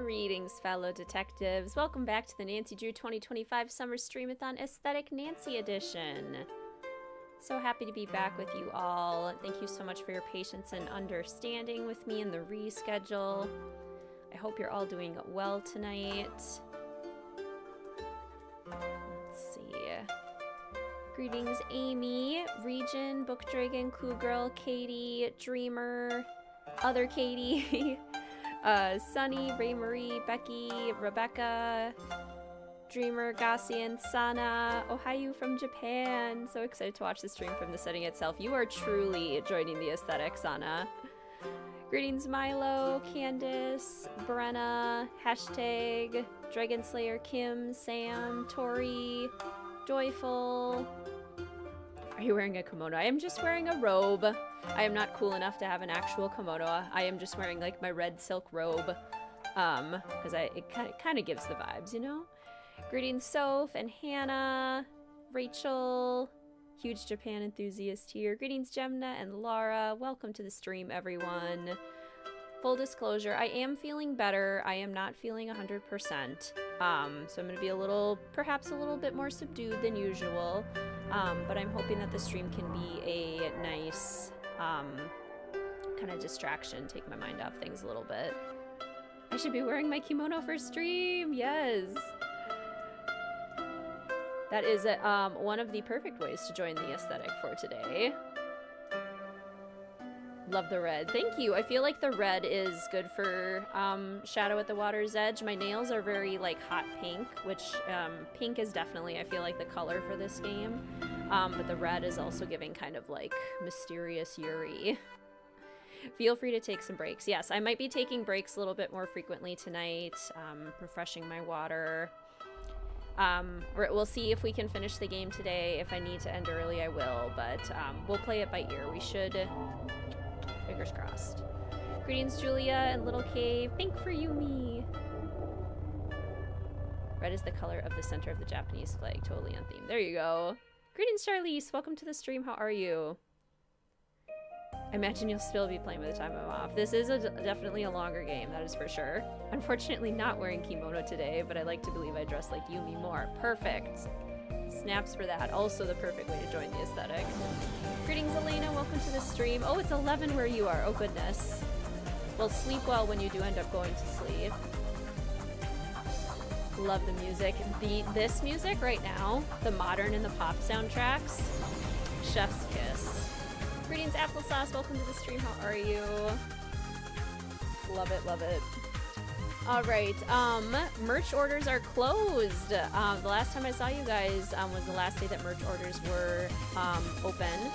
Greetings, fellow detectives. Welcome back to the Nancy Drew 2025 Summer Streamathon Aesthetic Nancy Edition. So happy to be back with you all. Thank you so much for your patience and understanding with me in the reschedule. I hope you're all doing well tonight. Let's see. Greetings, Amy, Region, Book Dragon, Clue Girl, Katie, Dreamer, Other Katie, Sunny, Ray Marie, Becky, Rebecca, Dreamer, Gassian, Sana, Ohio from Japan. So excited to watch the stream from the setting itself. You are truly joining the aesthetic, Sana. Greetings, Milo, Candace, Brenna, hashtag, Dragon Slayer, Kim, Sam, Tori, Joyful. Are you wearing a kimono? I am just wearing a robe. I am not cool enough to have an actual kimono. I am just wearing like my red silk robe, because it kind of gives the vibes, you know? Greetings, Soph and Hannah, Rachel, huge Japan enthusiast here. Greetings, Gemna and Laura. Welcome to the stream, everyone. Full disclosure, I am feeling better. I am not feeling 100%. So I'm going to be perhaps a little bit more subdued than usual. But I'm hoping that the stream can be a nice kind of distraction, take my mind off things a little bit. I should be wearing my kimono for stream, yes! That is one of the perfect ways to join the aesthetic for today. Love the red. Thank you. I feel like the red is good for Shadow at the Water's Edge. My nails are very like hot pink, which pink is definitely, I feel like, the color for this game. But the red is also giving kind of like mysterious Yuri. Feel free to take some breaks. Yes, I might be taking breaks a little bit more frequently tonight, refreshing my water. We'll see if we can finish the game today. If I need to end early, I will, but we'll play it by ear. We should. Fingers crossed. Greetings, Julia and Little Cave. Pink for Yumi. Red is the color of the center of the Japanese flag. Totally on theme. There you go. Greetings, Charlize. Welcome to the stream. How are you? I imagine you'll still be playing by the time I'm off. This is definitely a longer game, that is for sure. Unfortunately not wearing kimono today, but I like to believe I dress like Yumi more. Perfect. Snaps for that. Also the perfect way to join the aesthetic. Greetings, Elena. Welcome to the stream. Oh, it's 11 where you are. Oh, goodness. Well, sleep well when you do end up going to sleep. Love the music. This music right now, the modern and the pop soundtracks, chef's kiss. Greetings, Applesauce. Welcome to the stream. How are you? Love it, love it. All right, merch orders are closed. The last time I saw you guys was the last day that merch orders were open.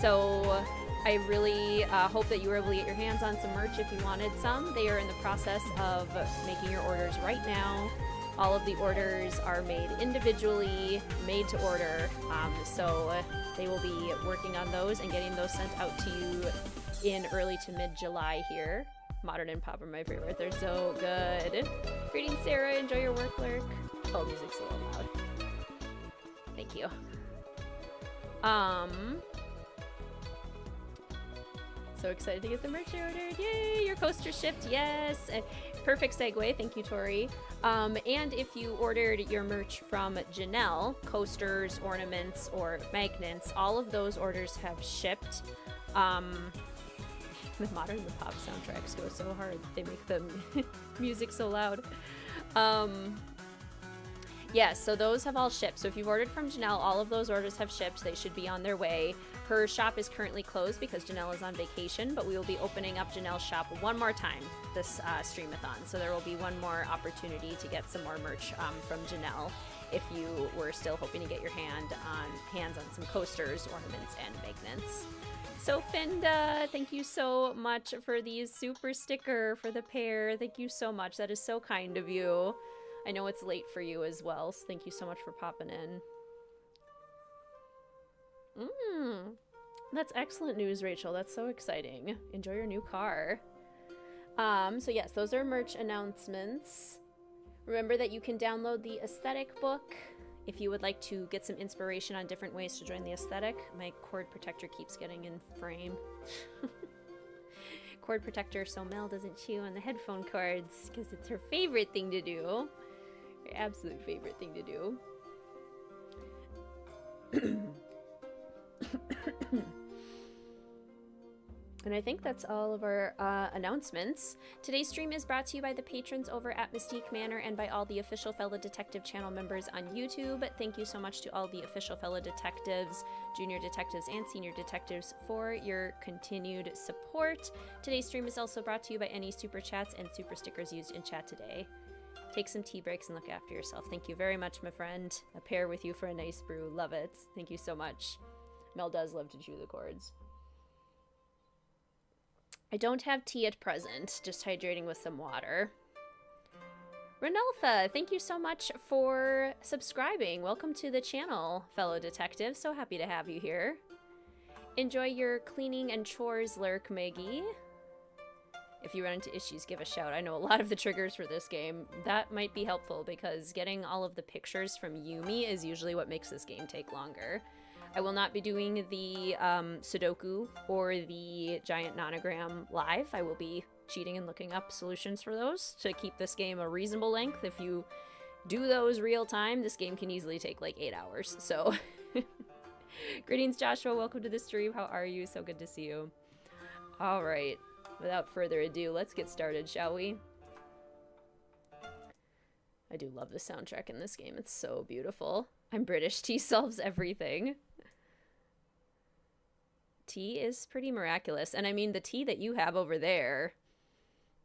So I really hope that you were able to get your hands on some merch if you wanted some. They are in the process of making your orders right now. All of the orders are made individually, made to order. So they will be working on those and getting those sent out to you in early to mid-July here. Modern and pop are my favorite. They're so good. Greetings, Sarah. Enjoy your work, Lurk. Oh, music's a little loud. Thank you. So excited to get the merch ordered. Yay! Your coaster shipped. Yes. Perfect segue. Thank you, Tori. And if you ordered your merch from Janelle, coasters, ornaments, or magnets, all of those orders have shipped. The modern and the pop soundtracks go so hard. They make the music so loud. Yes, so those have all shipped. So if you've ordered from Janelle, all of those orders have shipped. They should be on their way. Her shop is currently closed because Janelle is on vacation, but we will be opening up Janelle's shop one more time this Streamathon. So there will be one more opportunity to get some more merch from Janelle if you were still hoping to get your hands on some coasters, ornaments, and magnets. So Finda, thank you so much for the super sticker for the pair. Thank you so much. That is so kind of you. I know it's late for you as well, so thank you so much for popping in. That's excellent news, Rachel. That's so exciting. Enjoy your new car. So yes, those are merch announcements. Remember that you can download the aesthetic book if you would like to get some inspiration on different ways to join the aesthetic. My cord protector keeps getting in frame. cord protector so Mel doesn't chew on the headphone cords, because it's her favorite thing to do. Her absolute favorite thing to do. And I think that's all of our announcements. Today's stream is brought to you by the patrons over at Mystique Manor and by all the official Fellow Detective channel members on YouTube. Thank you so much to all the official Fellow Detectives, junior detectives, and senior detectives for your continued support. Today's stream is also brought to you by any super chats and super stickers used in chat today. Take some tea breaks and look after yourself. Thank you very much, my friend. A pair with you for a nice brew. Love it. Thank you so much. Mel does love to chew the cords. I don't have tea at present, just hydrating with some water. Renaltha, thank you so much for subscribing. Welcome to the channel, fellow detective. So happy to have you here. Enjoy your cleaning and chores lurk, Maggie. If you run into issues, give a shout. I know a lot of the triggers for this game. That might be helpful because getting all of the pictures from Yumi is usually what makes this game take longer. I will not be doing the Sudoku or the giant nonogram live. I will be cheating and looking up solutions for those to keep this game a reasonable length. If you do those real time, this game can easily take like 8 hours. So, greetings, Joshua. Welcome to the stream. How are you? So good to see you. All right. Without further ado, let's get started, shall we? I do love the soundtrack in this game. It's so beautiful. I'm British. Tea solves everything. Tea is pretty miraculous. And I mean, the tea that you have over there,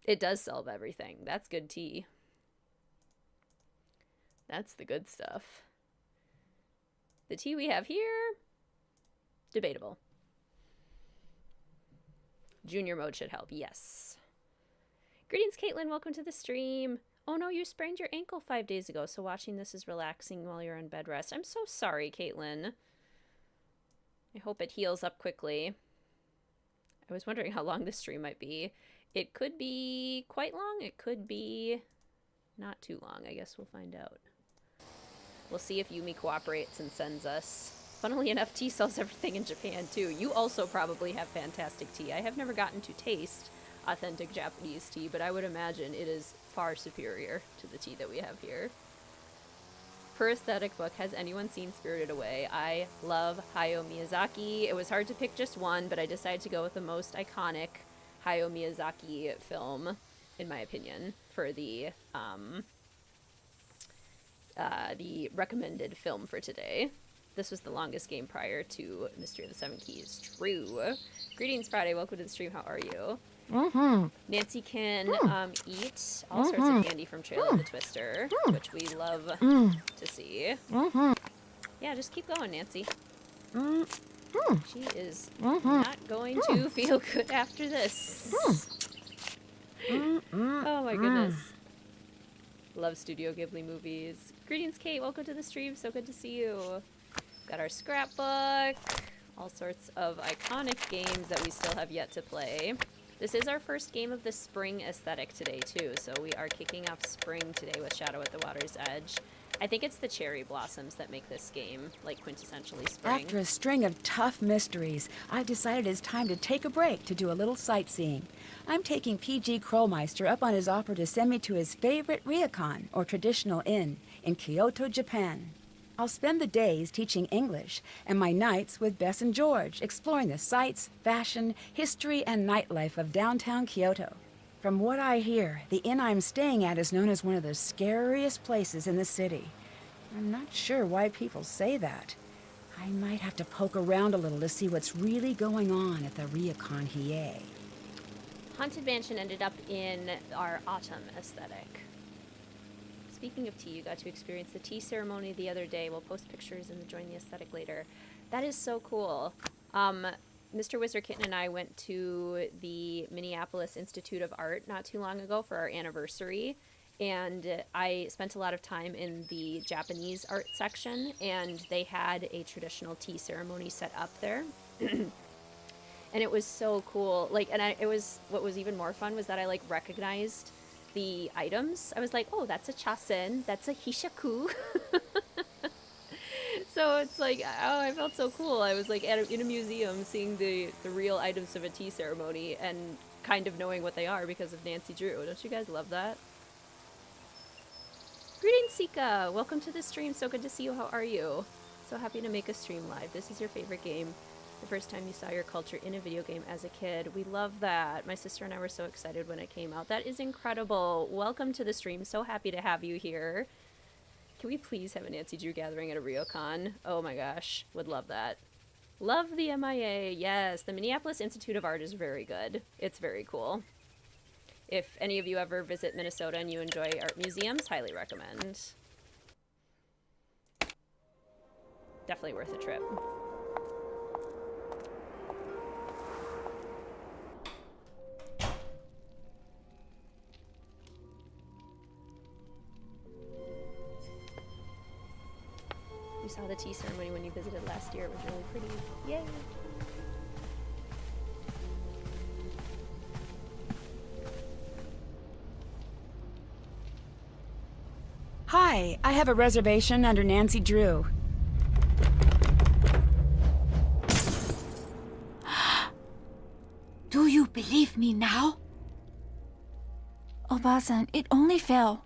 it does solve everything. That's good tea. That's the good stuff. The tea we have here, debatable. Junior mode should help, yes. Greetings, Caitlin. Welcome to the stream. Oh no, you sprained your ankle 5 days ago, so watching this is relaxing while you're on bed rest. I'm so sorry, Caitlin. I hope it heals up quickly. I was wondering how long this stream might be. It could be quite long. It could be not too long. I guess we'll find out. We'll see if Yumi cooperates and sends us. Funnily enough, tea sells everything in Japan, too. You also probably have fantastic tea. I have never gotten to taste authentic Japanese tea, but I would imagine it is far superior to the tea that we have here. Per aesthetic book, has anyone seen Spirited Away? I love Hayao Miyazaki. It was hard to pick just one, but I decided to go with the most iconic Hayao Miyazaki film, in my opinion, for the recommended film for today. This was the longest game prior to Mystery of the Seven Keys. True. Greetings, Friday. Welcome to the stream. How are you? Nancy can eat all sorts of candy from Trail of the Twister, which we love to see. Yeah, just keep going, Nancy. She is not going to feel good after this. Oh my goodness. Love Studio Ghibli movies. Greetings, Kate. Welcome to the stream. So good to see you. Got our scrapbook. All sorts of iconic games that we still have yet to play. This is our first game of the spring aesthetic today, too, so we are kicking off spring today with Shadow at the Water's Edge. I think it's the cherry blossoms that make this game, like, quintessentially spring. After a string of tough mysteries, I've decided it's time to take a break to do a little sightseeing. I'm taking P.G. Krollmeister up on his offer to send me to his favorite ryokan, or traditional inn, in Kyoto, Japan. I'll spend the days teaching English, and my nights with Bess and George, exploring the sights, fashion, history, and nightlife of downtown Kyoto. From what I hear, the inn I'm staying at is known as one of the scariest places in the city. I'm not sure why people say that. I might have to poke around a little to see what's really going on at the ryokan Hiei. Haunted Mansion ended up in our autumn aesthetic. Speaking of tea, you got to experience the tea ceremony the other day. We'll post pictures and join the aesthetic later. That is so cool. Mr. Wizard Kitten and I went to the Minneapolis Institute of Art not too long ago for our anniversary. And I spent a lot of time in the Japanese art section. And they had a traditional tea ceremony set up there. And it was so cool. Like, and what was even more fun was that I, like, recognized the items. I was like, oh, that's a chasen, that's a hishaku. So it's like, oh, I felt so cool. I was like in a museum seeing the real items of a tea ceremony and kind of knowing what they are because of Nancy Drew. Don't you guys love that? Greetings, Sika! Welcome to the stream. So good to see you. How are you? So happy to make a stream live. This is your favorite game. The first time you saw your culture in a video game as a kid. We love that. My sister and I were so excited when it came out. That is incredible. Welcome to the stream. So happy to have you here. Can we please have a Nancy Drew gathering at a ryokan? Oh my gosh. Would love that. Love the MIA. Yes, the Minneapolis Institute of Art is very good. It's very cool. If any of you ever visit Minnesota and you enjoy art museums, highly recommend. Definitely worth a trip. You saw the tea ceremony when you visited last year. It was really pretty. Yay! Hi, I have a reservation under Nancy Drew. Do you believe me now? Obasan, it only fell.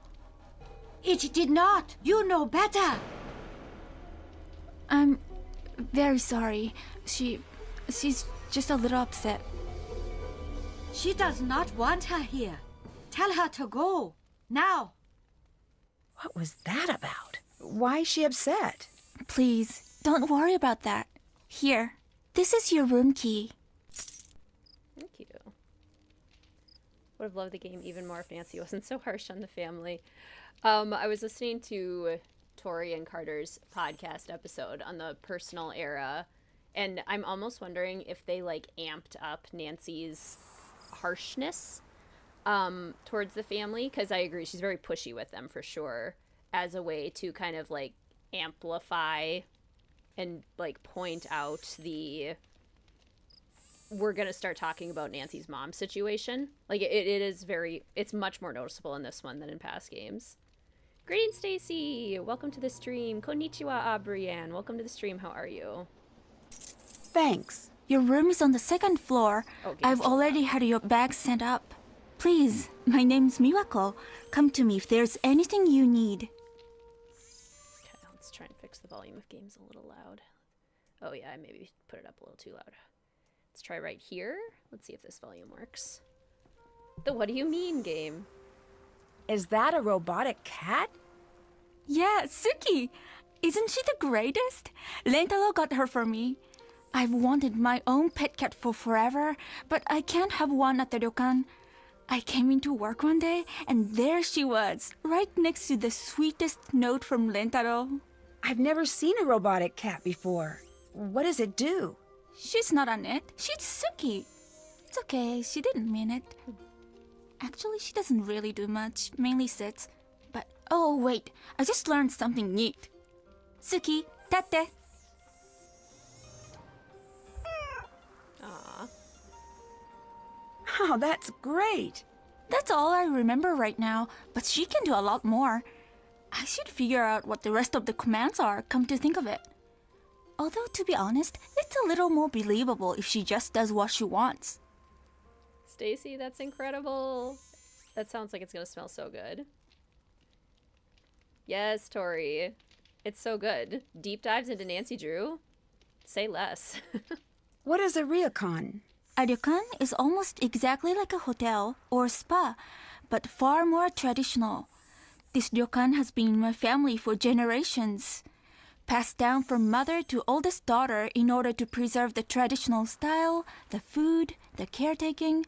It did not. You know better. I'm very sorry. She's just a little upset. She does not want her here. Tell her to go. Now. What was that about? Why is she upset? Please, don't worry about that. Here, this is your room key. Thank you. Would have loved the game even more if Nancy wasn't so harsh on the family. I was listening to Tori and Carter's podcast episode on the personal era, and I'm almost wondering if they like amped up Nancy's harshness towards the family, because I agree she's very pushy with them for sure, as a way to kind of like amplify and like point out the we're gonna start talking about Nancy's mom situation. Like it's much more noticeable in this one than in past games. Greetings, Stacy! Welcome to the stream. Konnichiwa, Abrianne. Welcome to the stream. How are you? Thanks. Your room is on the second floor. Okay, I've already had your bag sent up. Please, my name's Miwako. Come to me if there's anything you need. Okay, let's try and fix the volume of games a little loud. Oh yeah, I maybe put it up a little too loud. Let's try right here. Let's see if this volume works. The What Do You Mean game. Is that a robotic cat? Yeah, Suki! Isn't she the greatest? Lentalo got her for me. I've wanted my own pet cat for forever, but I can't have one at the ryokan. I came into work one day, and there she was, right next to the sweetest note from Lentaro. I've never seen a robotic cat before. What does it do? She's not on it. She's Suki. It's okay, she didn't mean it. Actually, she doesn't really do much, mainly sits. But, oh wait, I just learned something neat. Suki, tate. Aww. Oh, that's great. That's all I remember right now, but she can do a lot more. I should figure out what the rest of the commands are, come to think of it. Although, to be honest, it's a little more believable if she just does what she wants. Stacy, that's incredible. That sounds like it's gonna smell so good. Yes, Tori. It's so good. Deep dives into Nancy Drew? Say less. What is a ryokan? A ryokan is almost exactly like a hotel or spa, but far more traditional. This ryokan has been in my family for generations. Passed down from mother to oldest daughter in order to preserve the traditional style, the food, the caretaking.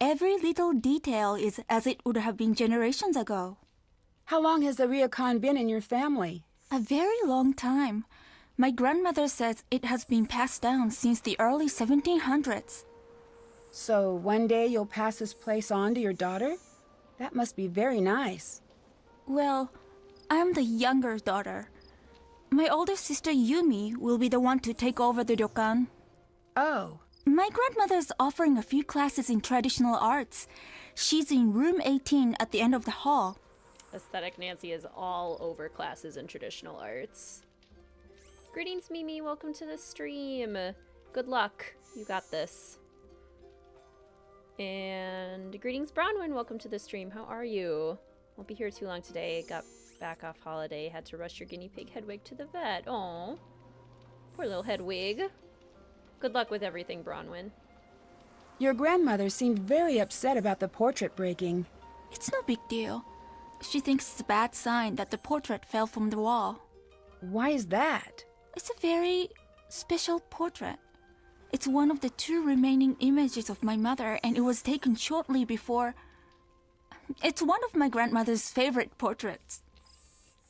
Every little detail is as it would have been generations ago. How long has the ryokan been in your family? A very long time. My grandmother says it has been passed down since the early 1700s. So one day you'll pass this place on to your daughter? That must be very nice. Well, I'm the younger daughter. My older sister Yumi will be the one to take over the ryokan. Oh. My grandmother's offering a few classes in traditional arts. She's in room 18 at the end of the hall. Aesthetic Nancy is all over classes in traditional arts. Greetings, Mimi. Welcome to the stream. Good luck. You got this. And greetings, Bronwyn. Welcome to the stream. How are you? Won't be here too long today. Got back off holiday. Had to rush your guinea pig Hedwig to the vet. Oh, poor little Hedwig. Good luck with everything, Bronwyn. Your grandmother seemed very upset about the portrait breaking. It's no big deal. She thinks it's a bad sign that the portrait fell from the wall. Why is that? It's a very special portrait. It's one of the 2 remaining images of my mother, and it was taken shortly before. It's one of my grandmother's favorite portraits.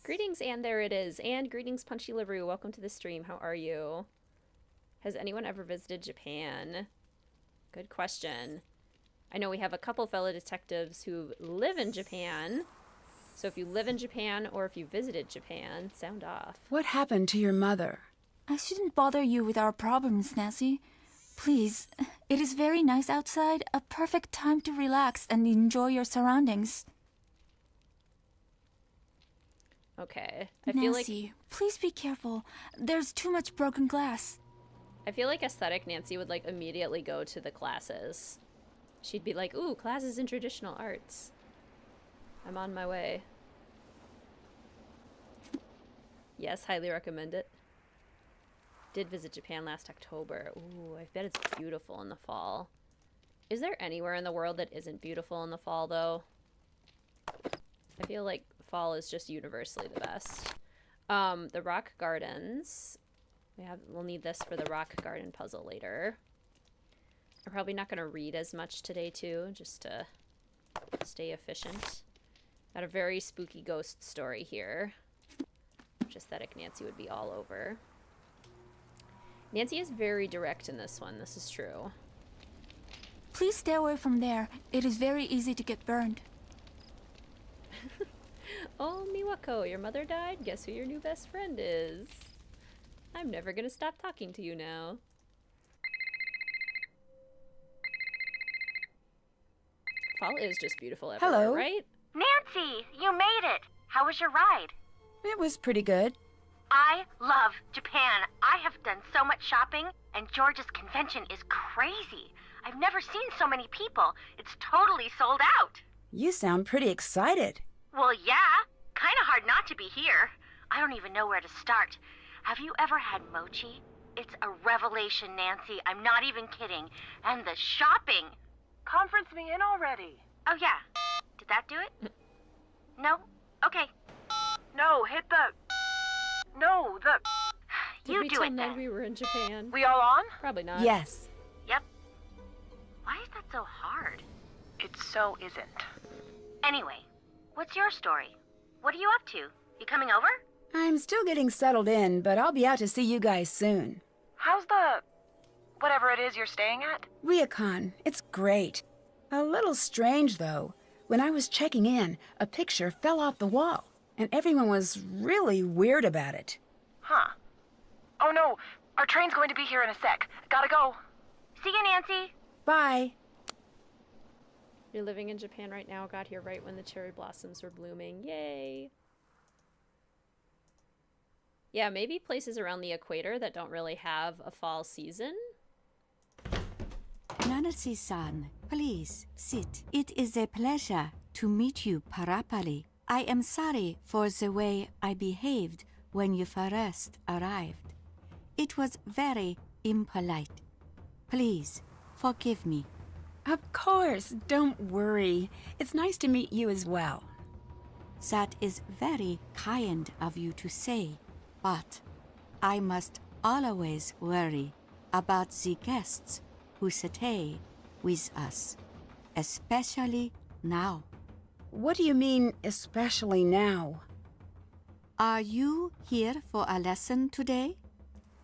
Greetings, and there it is. And greetings, Punchy Livery. Welcome to the stream. How are you? Has anyone ever visited Japan? Good question. I know we have a couple fellow detectives who live in Japan. So if you live in Japan or if you visited Japan, sound off. What happened to your mother? I shouldn't bother you with our problems, Nancy. Please, it is very nice outside, a perfect time to relax and enjoy your surroundings. Okay. Nancy, please be careful. There's too much broken glass. I feel like aesthetic Nancy would like immediately go to the classes. She'd be like, ooh, classes in traditional arts. I'm on my way. Yes, highly recommend it. Did visit Japan last October. Ooh, I bet it's beautiful in the fall. Is there anywhere in the world that isn't beautiful in the fall, though? I feel like fall is just universally the best. The rock gardens. We'll need this for the rock garden puzzle later. I'm probably not going to read as much today, too, just to stay efficient. Got a very spooky ghost story here, which aesthetic Nancy would be all over. Nancy is very direct in this one. This is true. Please stay away from there. It is very easy to get burned. Oh, Miwako, your mother died? Guess who your new best friend is? I'm never gonna stop talking to you now. Fall is just beautiful everywhere, Hello. right? Nancy, you made it. How was your ride? It was pretty good. I love Japan. I have done so much shopping, and George's convention is crazy. I've never seen so many people. It's totally sold out. You sound pretty excited. Well, yeah. Kind of hard not to be here. I don't even know where to start. Have you ever had mochi? It's a revelation, Nancy. I'm not even kidding. And the shopping. Conference me in already. Oh, yeah. Did that do it? No? Okay. No, hit the... No, the... Did You we do tell it Ned then. we were in Japan? We all on? Probably not. Yes. Yep. Why is that so hard? It so isn't. Anyway, what's your story? What are you up to? You coming over? I'm still getting settled in, but I'll be out to see you guys soon. How's the... whatever it is you're staying at? Ryokan, it's great. A little strange, though. When I was checking in, a picture fell off the wall, and everyone was really weird about it. Huh. Oh no, our train's going to be here in a sec. Gotta go. See you, Nancy. Bye. You're living in Japan right now. Got here right when the cherry blossoms were blooming. Yay. Yeah, maybe places around the equator that don't really have a fall season. Nancy-san, please sit. It is a pleasure to meet you properly. I am sorry for the way I behaved when you first arrived. It was very impolite. Please, forgive me. Of course, don't worry. It's nice to meet you as well. That is very kind of you to say, but I must always worry about the guests who stay with us, especially now. What do you mean, especially now? Are you here for a lesson today?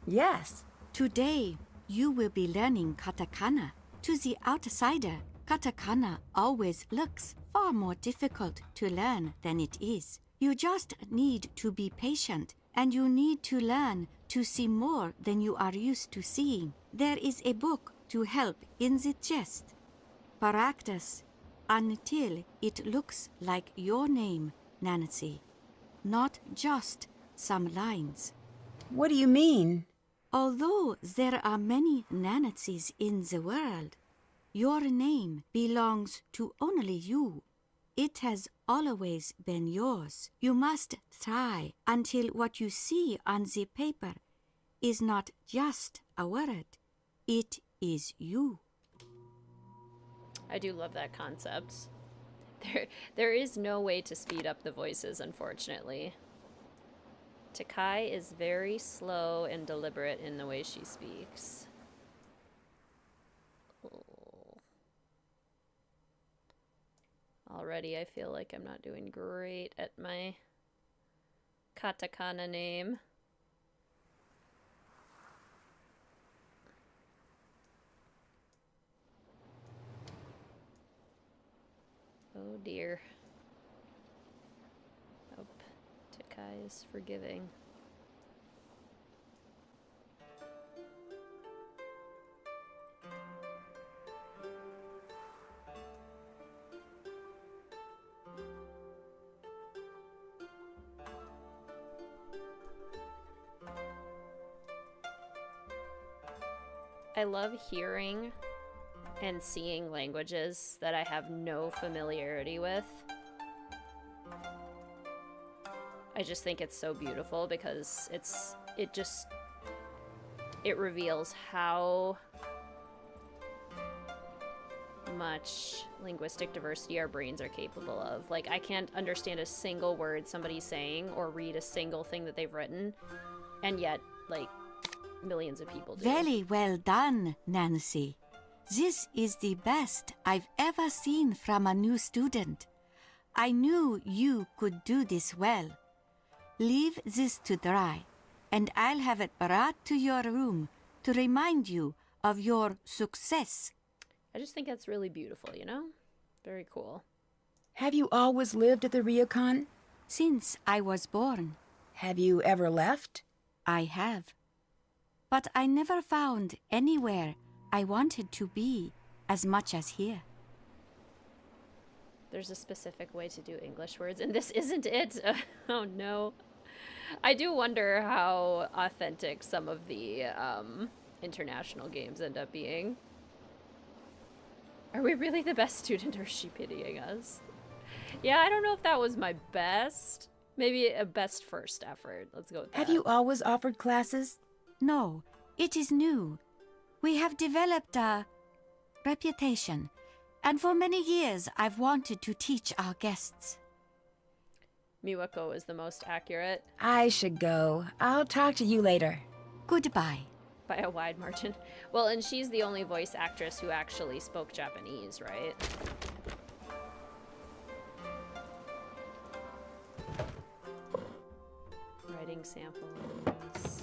Yes. Today, you will be learning katakana. To the outsider, katakana always looks far more difficult to learn than it is. You just need to be patient, and you need to learn to see more than you are used to seeing. There is a book to help in the gist. Practice until it looks like your name, Nancy, not just some lines. What do you mean? Although there are many Nancys in the world, Your name belongs to only you. It has always been yours. You must try until what you see on the paper is not just a word. It is you. I do love that concept. There is no way to speed up the voices, unfortunately. Takai is very slow and deliberate in the way she speaks. Oh. Already I feel like I'm not doing great at my katakana name. Oh dear. Hope Takai is forgiving. I love hearing and seeing languages that I have no familiarity with. I just think it's so beautiful because it reveals how much linguistic diversity our brains are capable of. Like, I can't understand a single word somebody's saying or read a single thing that they've written, and yet, like, millions of people do. Very well done, Nancy. This is the best I've ever seen from a new student. I knew you could do this well. Leave this to dry, and I'll have it brought to your room to remind you of your success. I just think that's really beautiful, you know? Very cool. Have you always lived at the ryokan? Since I was born, Have you ever left? I have. But I never found anywhere I wanted to be as much as here. There's a specific way to do English words, and this isn't it. Oh no. I do wonder how authentic some of the international games end up being. Are we really the best student, or is she pitying us? Yeah, I don't know if that was my best. Maybe a best first effort. Let's go with that. Have you always offered classes? No, it is new. We have developed a reputation, and for many years I've wanted to teach our guests. Miwako is the most accurate I should go. I'll talk to you later. Goodbye. by a wide margin. Well, and she's the only voice actress who actually spoke Japanese, right? Writing samples.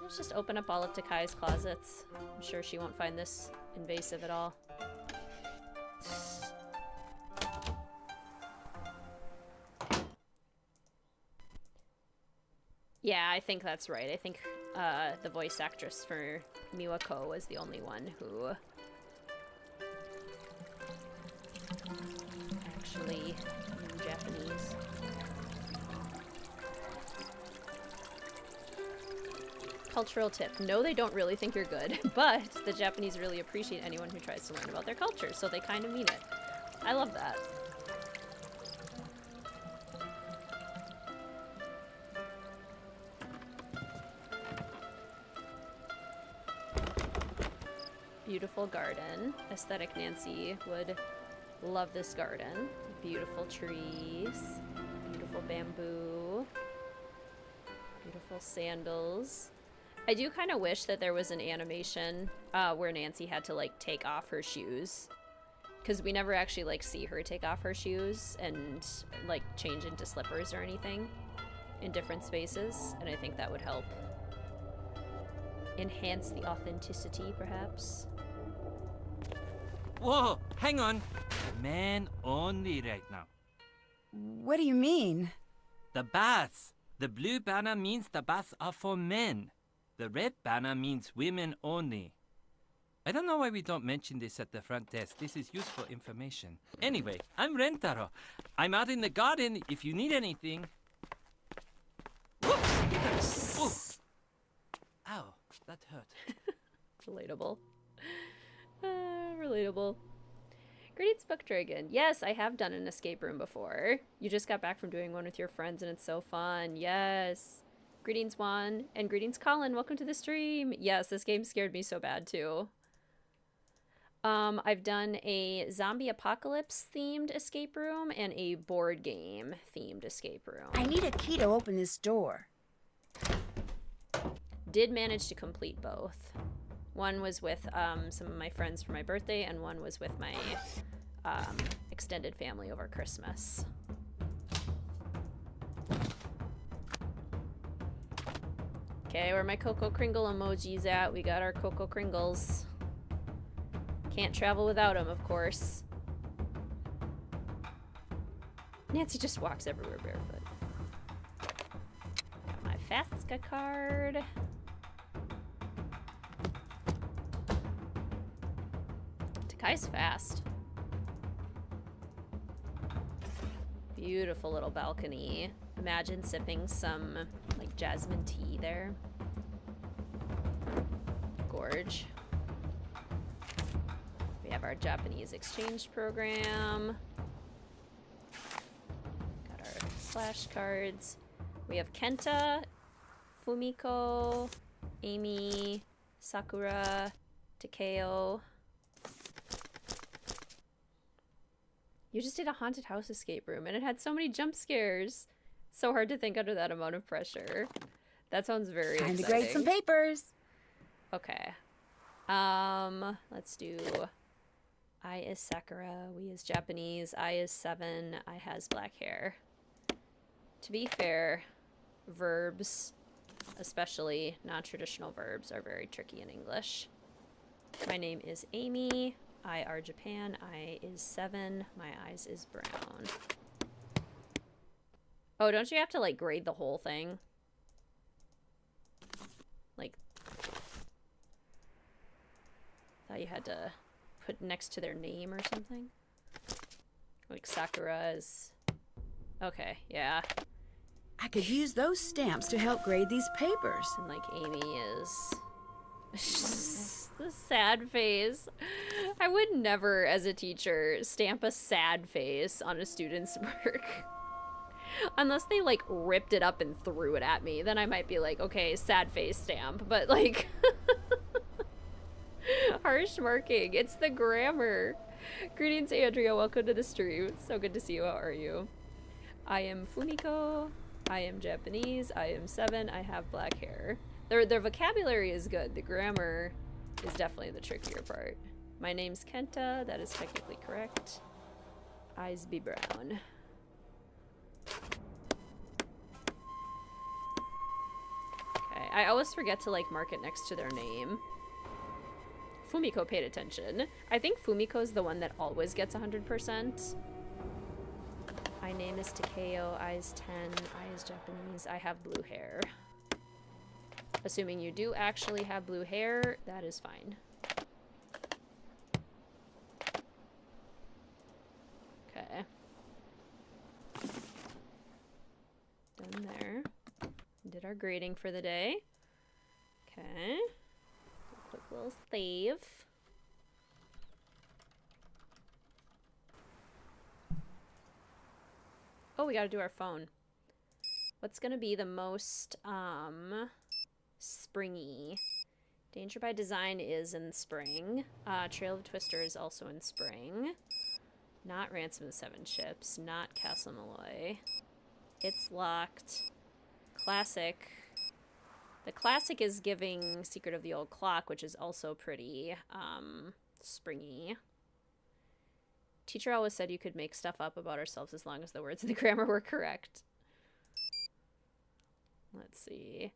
Let's just open up all of Takai's closets. I'm sure she won't find this invasive at all. Yeah, I think that's right. I think the voice actress for Miwako was the only one who actually knew Japanese. Cultural tip. No, they don't really think you're good, but the Japanese really appreciate anyone who tries to learn about their culture, so they kind of mean it. I love that. Beautiful garden. Aesthetic Nancy would love this garden. Beautiful trees. Beautiful bamboo. Beautiful sandals. I do kind of wish that there was an animation where Nancy had to like take off her shoes, because we never actually like see her take off her shoes and like change into slippers or anything in different spaces, and I think that would help enhance the authenticity, perhaps. Whoa, hang on. Men only right now. What do you mean? The baths. The blue banner means the baths are for men. The red banner means women only. I don't know why we don't mention this at the front desk. This is useful information. Anyway, I'm Rentaro. I'm out in the garden if you need anything. Whoops! Ooh. Ow, that hurt. relatable. Relatable. Greetings, Book Dragon. Yes, I have done an escape room before. You just got back from doing one with your friends and it's so fun. Yes. Greetings, Juan. And greetings, Colin. Welcome to the stream. Yes, this game scared me so bad, too. I've done a zombie apocalypse themed escape room and a board game themed escape room. I need a key to open this door. Did manage to complete both. One was with some of my friends for my birthday, and one was with my extended family over Christmas. Okay, where are my Cocoa Kringle emojis at? We got our Cocoa Kringles. Can't travel without them, of course. Nancy just walks everywhere barefoot. Got my FAFSA card. Takai's fast. Beautiful little balcony. Imagine sipping some, like, jasmine tea there. Gorge. We have our Japanese exchange program. Got our flashcards. We have Kenta, Fumiko, Amy, Sakura, Takeo. You just did a haunted house escape room and it had so many jump scares. So hard to think under that amount of pressure. That sounds very exciting. Time to grade some papers. Okay. Let's do I is Sakura, we is Japanese, I is 7, I has black hair. To be fair, verbs, especially non-traditional verbs, are very tricky in English. My name is Amy, I are Japan, I is 7, my eyes is brown. Oh, don't you have to, like, grade the whole thing? Like, thought you had to put next to their name or something. Like Sakura is... Okay, yeah. I could use those stamps to help grade these papers. And like Amy is... the sad face. I would never, as a teacher, stamp a sad face on a student's work. Unless they, like, ripped it up and threw it at me. Then I might be like, okay, sad face stamp. But, like... Harsh marking. It's the grammar. Greetings, Andrea. Welcome to the stream. So good to see you. How are you? I am Fumiko. I am Japanese. I am 7. I have black hair. Their vocabulary is good. The grammar is definitely the trickier part. My name's Kenta. That is technically correct. Eyes be brown. Okay. I always forget to, like, mark it next to their name. Fumiko paid attention. I think Fumiko's the one that always gets 100%. My name is Takeo, I is 10, I is Japanese, I have blue hair. Assuming you do actually have blue hair, that is fine. Okay. Done there. Did our grading for the day. Okay. Quick little save. Oh, we gotta do our phone. What's gonna be the most, springy? Danger by Design is in spring. Trail of Twister is also in spring. Not Ransom of the 7 Ships. Not Castle Malloy. It's Locked. Classic. The classic is giving Secret of the Old Clock, which is also pretty, springy. Teacher always said you could make stuff up about ourselves as long as the words and the grammar were correct. Let's see.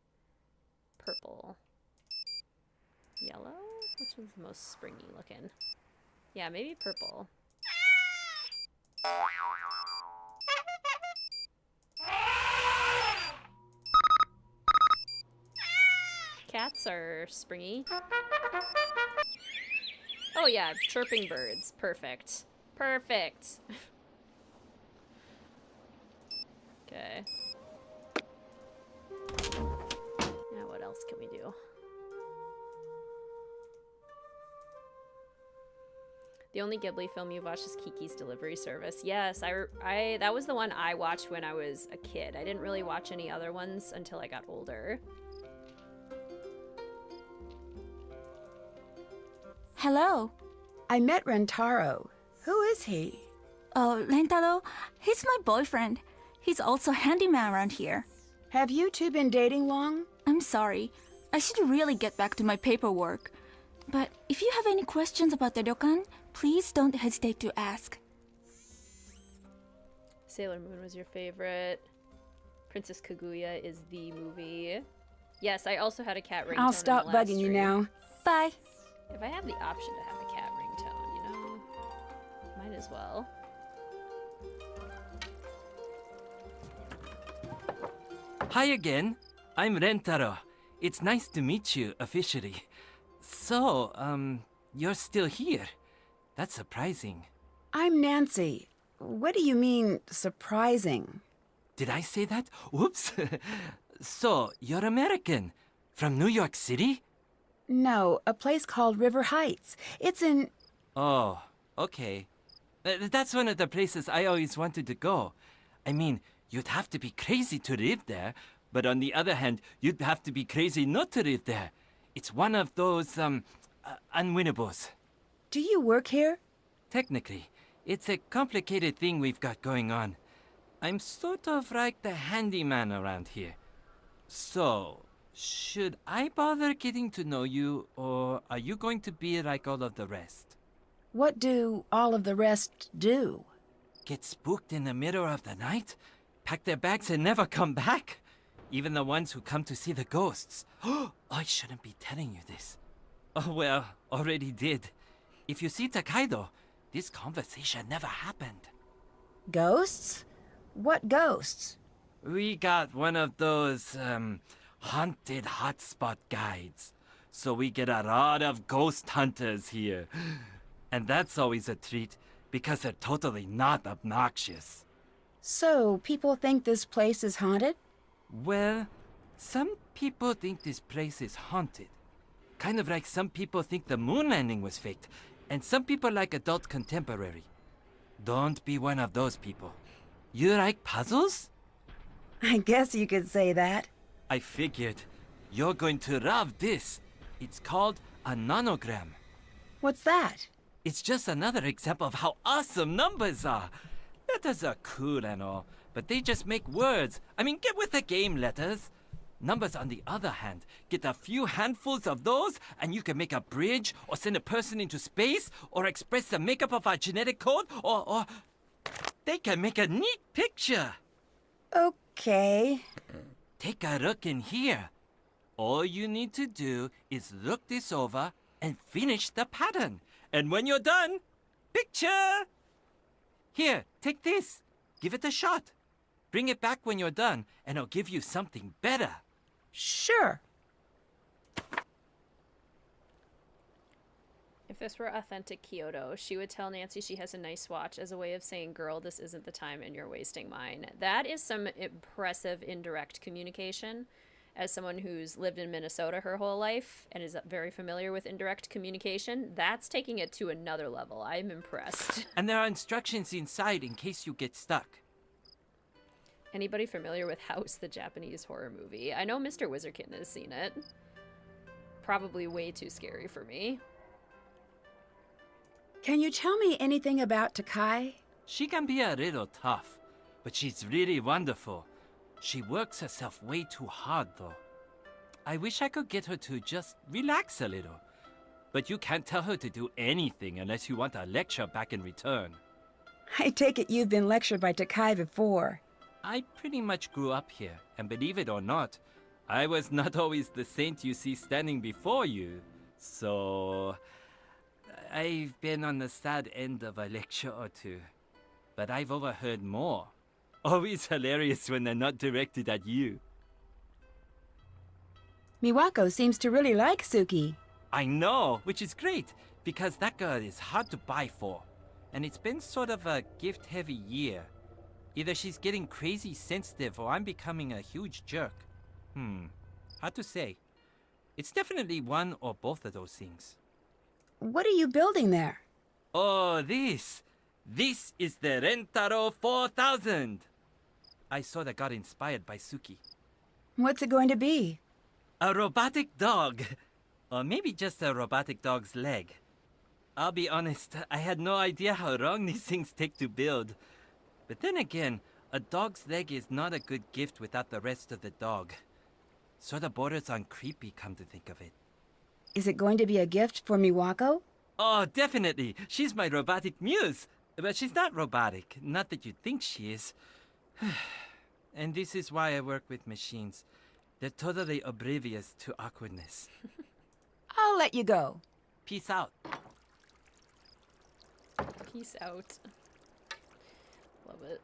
Purple. Yellow? Which one's the most springy looking? Yeah, maybe purple. Cats are springy. Oh yeah, chirping birds. Perfect. Perfect. Okay. Now what else can we do? The only Ghibli film you've watched is Kiki's Delivery Service. Yes, I that was the one I watched when I was a kid. I didn't really watch any other ones until I got older. Hello. I met Rentaro. Who is he? Oh, Rentaro, he's my boyfriend. He's also handyman around here. Have you two been dating long? I'm sorry. I should really get back to my paperwork. But if you have any questions about the ryokan, please don't hesitate to ask. Sailor Moon was your favorite. Princess Kaguya is the movie. Yes, I also had a cat ringtone. I'll stop in the last bugging you stream. now. Bye. If I have the option to have a cat ringtone, you know, might as well. Hi again. I'm Rentaro. It's nice to meet you officially. So, you're still here. That's surprising. I'm Nancy. What do you mean, surprising? Did I say that? Whoops. So, you're American. From New York City? No, a place called River Heights. It's in... Oh, okay. That's one of the places I always wanted to go. I mean, you'd have to be crazy to live there, but on the other hand, you'd have to be crazy not to live there. It's one of those, unwinnables. Do you work here? Technically, it's a complicated thing we've got going on. I'm sort of like the handyman around here. So, should I bother getting to know you, or are you going to be like all of the rest? What do all of the rest do? Get spooked in the middle of the night? Pack their bags and never come back? Even the ones who come to see the ghosts. Oh, I shouldn't be telling you this. Oh, well, already did. If you see Takaido, this conversation never happened. Ghosts? What ghosts? We got one of those, haunted hotspot guides. So we get a lot of ghost hunters here. And that's always a treat, because they're totally not obnoxious. So, people think this place is haunted? Well, some people think this place is haunted. Kind of like some people think the moon landing was faked, and some people like adult contemporary. Don't be one of those people. You like puzzles? I guess you could say that. I figured. You're going to love this. It's called a nonogram. What's that? It's just another example of how awesome numbers are. Letters are cool and all, but they just make words. I mean, get with the game, letters. Numbers, on the other hand, get a few handfuls of those, and you can make a bridge, or send a person into space, or express the makeup of our genetic code, or they can make a neat picture. Okay. Take a look in here. All you need to do is look this over and finish the pattern. And when you're done, picture! Here, take this. Give it a shot. Bring it back when you're done, and I'll give you something better. Sure. If this were authentic Kyoto, she would tell Nancy she has a nice watch as a way of saying, girl, this isn't the time and you're wasting mine. That is some impressive indirect communication. As someone who's lived in Minnesota her whole life and is very familiar with indirect communication, that's taking it to another level. I'm impressed. And there are instructions inside in case you get stuck. Anybody familiar with House, the Japanese horror movie? I know Mr. Wizardkin has seen it. Probably way too scary for me. Can you tell me anything about Takai? She can be a little tough, but she's really wonderful. She works herself way too hard, though. I wish I could get her to just relax a little. But you can't tell her to do anything unless you want a lecture back in return. I take it you've been lectured by Takai before. I pretty much grew up here, and believe it or not, I was not always the saint you see standing before you. So, I've been on the sad end of a lecture or two. But I've overheard more. Always hilarious when they're not directed at you. Miwako seems to really like Suki. I know, which is great, because that girl is hard to buy for. And it's been sort of a gift-heavy year. Either she's getting crazy sensitive or I'm becoming a huge jerk. Hard to say. It's definitely one or both of those things. What are you building there? Oh, this. This is the Rentaro 4000. I sort of got inspired by Suki. What's it going to be? A robotic dog. Or maybe just a robotic dog's leg. I'll be honest, I had no idea how long these things take to build. But then again, a dog's leg is not a good gift without the rest of the dog. Sort of borders on creepy, come to think of it. Is it going to be a gift for Miwako? Oh, definitely. She's my robotic muse. But she's not robotic. Not that you'd think she is. And this is why I work with machines. They're totally oblivious to awkwardness. I'll let you go. Peace out. Peace out. Love it.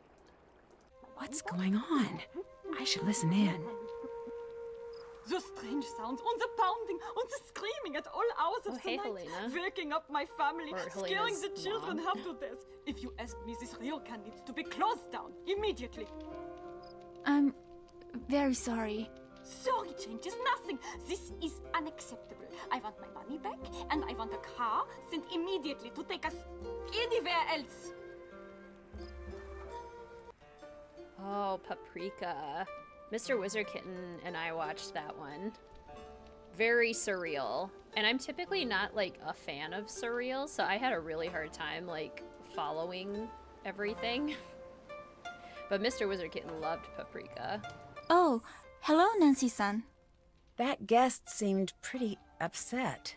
What's going on? I should listen in. The strange sounds, and the pounding, and the screaming at all hours of the night, Helena. waking up my family, Or scaring Helena's the children mom. half to death. If you ask me, this ryokan needs to be closed down immediately. I'm very sorry. Sorry changes nothing. This is unacceptable. I want my money back, and I want a car sent immediately to take us anywhere else. Oh, Paprika. Mr. Wizard Kitten and I watched that one. Very surreal. And I'm typically not, like, a fan of surreal, so I had a really hard time, like, following everything. But Mr. Wizard Kitten loved Paprika. Oh, hello, Nancy-san. That guest seemed pretty upset.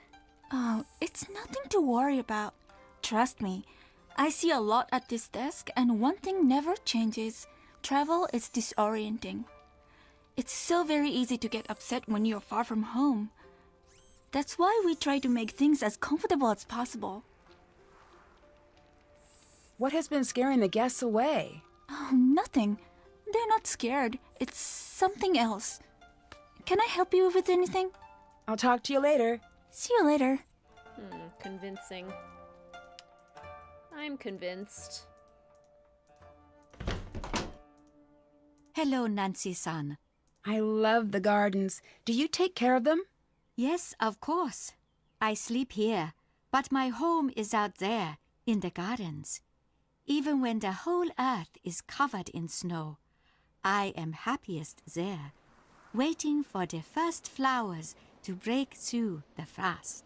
Oh, it's nothing to worry about. Trust me. I see a lot at this desk, and one thing never changes. Travel is disorienting. It's so very easy to get upset when you're far from home. That's why we try to make things as comfortable as possible. What has been scaring the guests away? Oh, nothing. They're not scared. It's something else. Can I help you with anything? I'll talk to you later. See you later. Convincing. I'm convinced. Hello, Nancy-san. I love the gardens. Do you take care of them? Yes, of course. I sleep here, but my home is out there, in the gardens. Even when the whole earth is covered in snow, I am happiest there, waiting for the first flowers to break through the frost.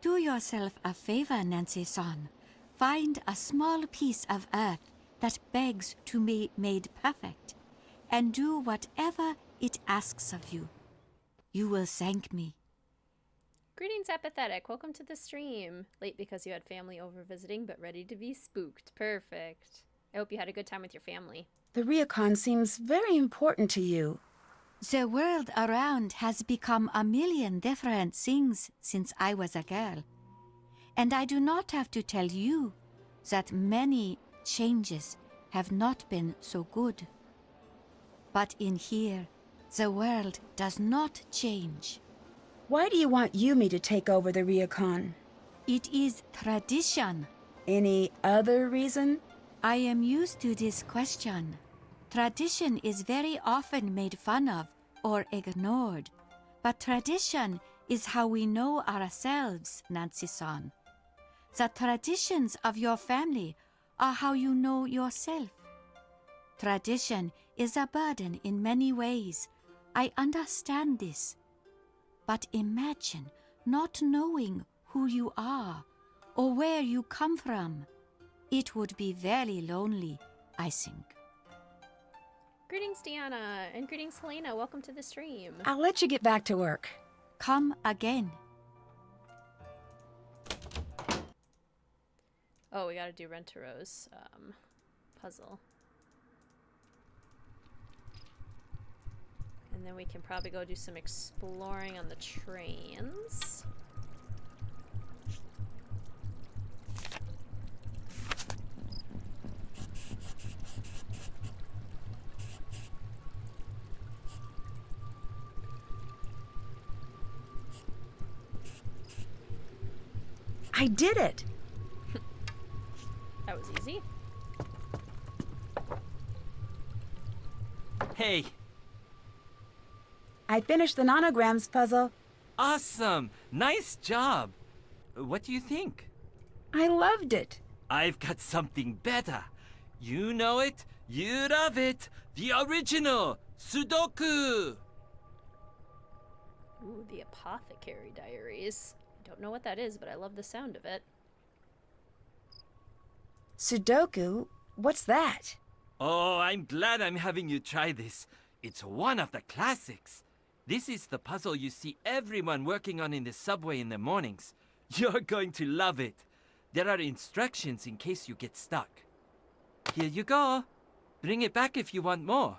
Do yourself a favor, Nancy-san. Find a small piece of earth that begs to be made perfect, and do whatever it asks of you. You will thank me. Greetings, Apathetic. Welcome to the stream. Late because you had family over visiting, but ready to be spooked. Perfect. I hope you had a good time with your family. The ryokan seems very important to you. The world around has become a million different things since I was a girl. And I do not have to tell you that many changes have not been so good. But in here, the world does not change. Why do you want Yumi to take over the ryokan? It is tradition. Any other reason? I am used to this question. Tradition is very often made fun of or ignored. But tradition is how we know ourselves, Nancy-san. The traditions of your family are how you know yourself. Tradition is a burden in many ways. I understand this. But imagine not knowing who you are or where you come from. It would be very lonely, I think. Greetings, Deanna, and greetings, Helena. Welcome to the stream. I'll let you get back to work. Come again. Oh, we gotta do Rentaro's puzzle. And then we can probably go do some exploring on the trains. I did it! That was easy. Hey, I finished the nanograms puzzle. awesome! Nice job! What do you think? I loved it. I've got something better. You know it, you love it. The original Sudoku. Ooh, the Apothecary Diaries. I don't know what that is, but I love the sound of it. Sudoku? What's that? Oh, I'm glad I'm having you try this. It's one of the classics. This is the puzzle you see everyone working on in the subway in the mornings. You're going to love it. There are instructions in case you get stuck. Here you go. Bring it back if you want more.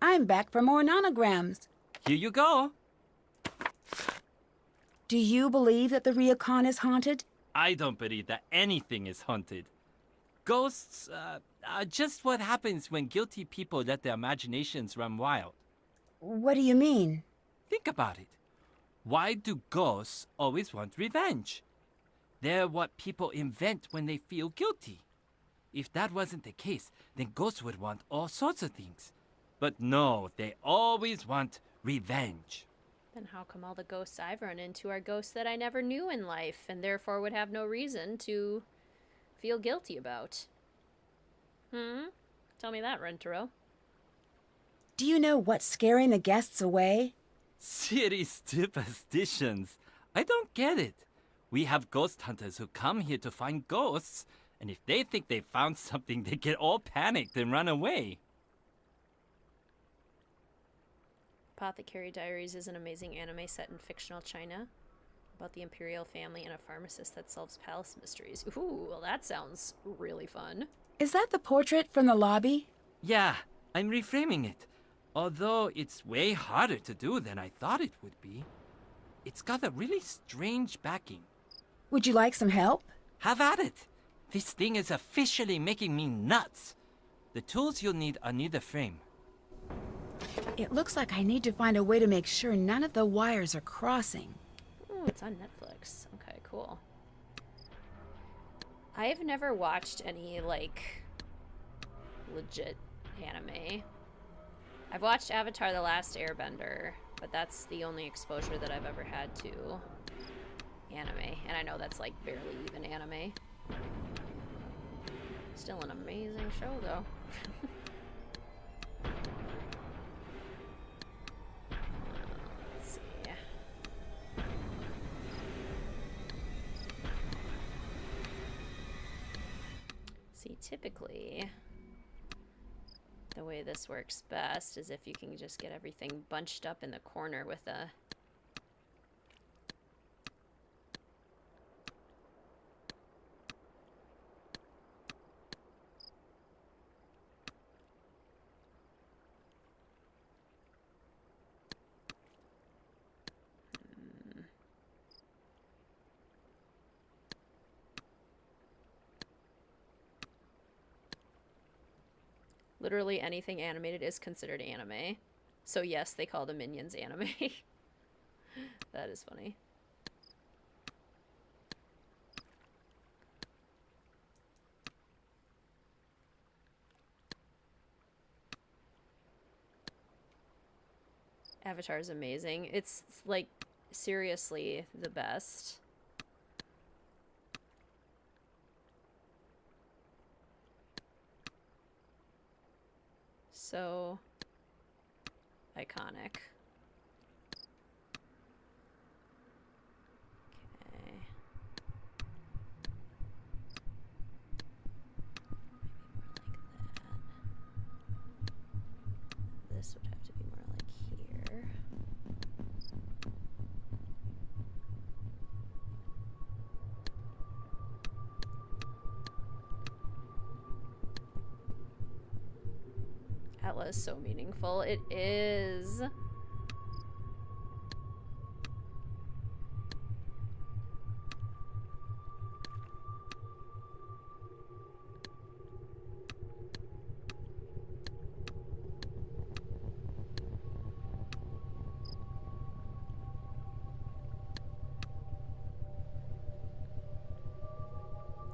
I'm back for more nanograms. Here you go. Do you believe that the ryokan is haunted? I don't believe that anything is haunted. Ghosts are just what happens when guilty people let their imaginations run wild. What do you mean? Think about it. Why do ghosts always want revenge? They're what people invent when they feel guilty. If that wasn't the case, then ghosts would want all sorts of things. But no, they always want revenge. Then how come all the ghosts I've run into are ghosts that I never knew in life, and therefore would have no reason to feel guilty about? Tell me that, Rentaro. Do you know what's scaring the guests away? Silly superstitions. I don't get it. We have ghost hunters who come here to find ghosts, and if they think they found something, they get all panicked and run away. Apothecary Diaries is an amazing anime set in fictional China about the imperial family and a pharmacist that solves palace mysteries. Ooh, well that sounds really fun. Is that the portrait from the lobby? Yeah, I'm reframing it. Although it's way harder to do than I thought it would be. It's got a really strange backing. Would you like some help? Have at it. This thing is officially making me nuts. The tools you'll need are near the frame. It looks like I need to find a way to make sure none of the wires are crossing. Ooh, it's on Netflix. Okay, cool. I've never watched any, like, legit anime. I've watched Avatar: The Last Airbender, but that's the only exposure that I've ever had to anime. And I know that's, like, barely even anime. Still an amazing show, though. Let's see. See, typically, the way this works best is if you can just get everything bunched up in the corner with a literally anything animated is considered anime. So yes, they call the Minions anime. That is funny. Avatar is amazing. It's like seriously the best. So iconic. Okay. Maybe more like that. This would have to be more like here. Atla is so meaningful. It is.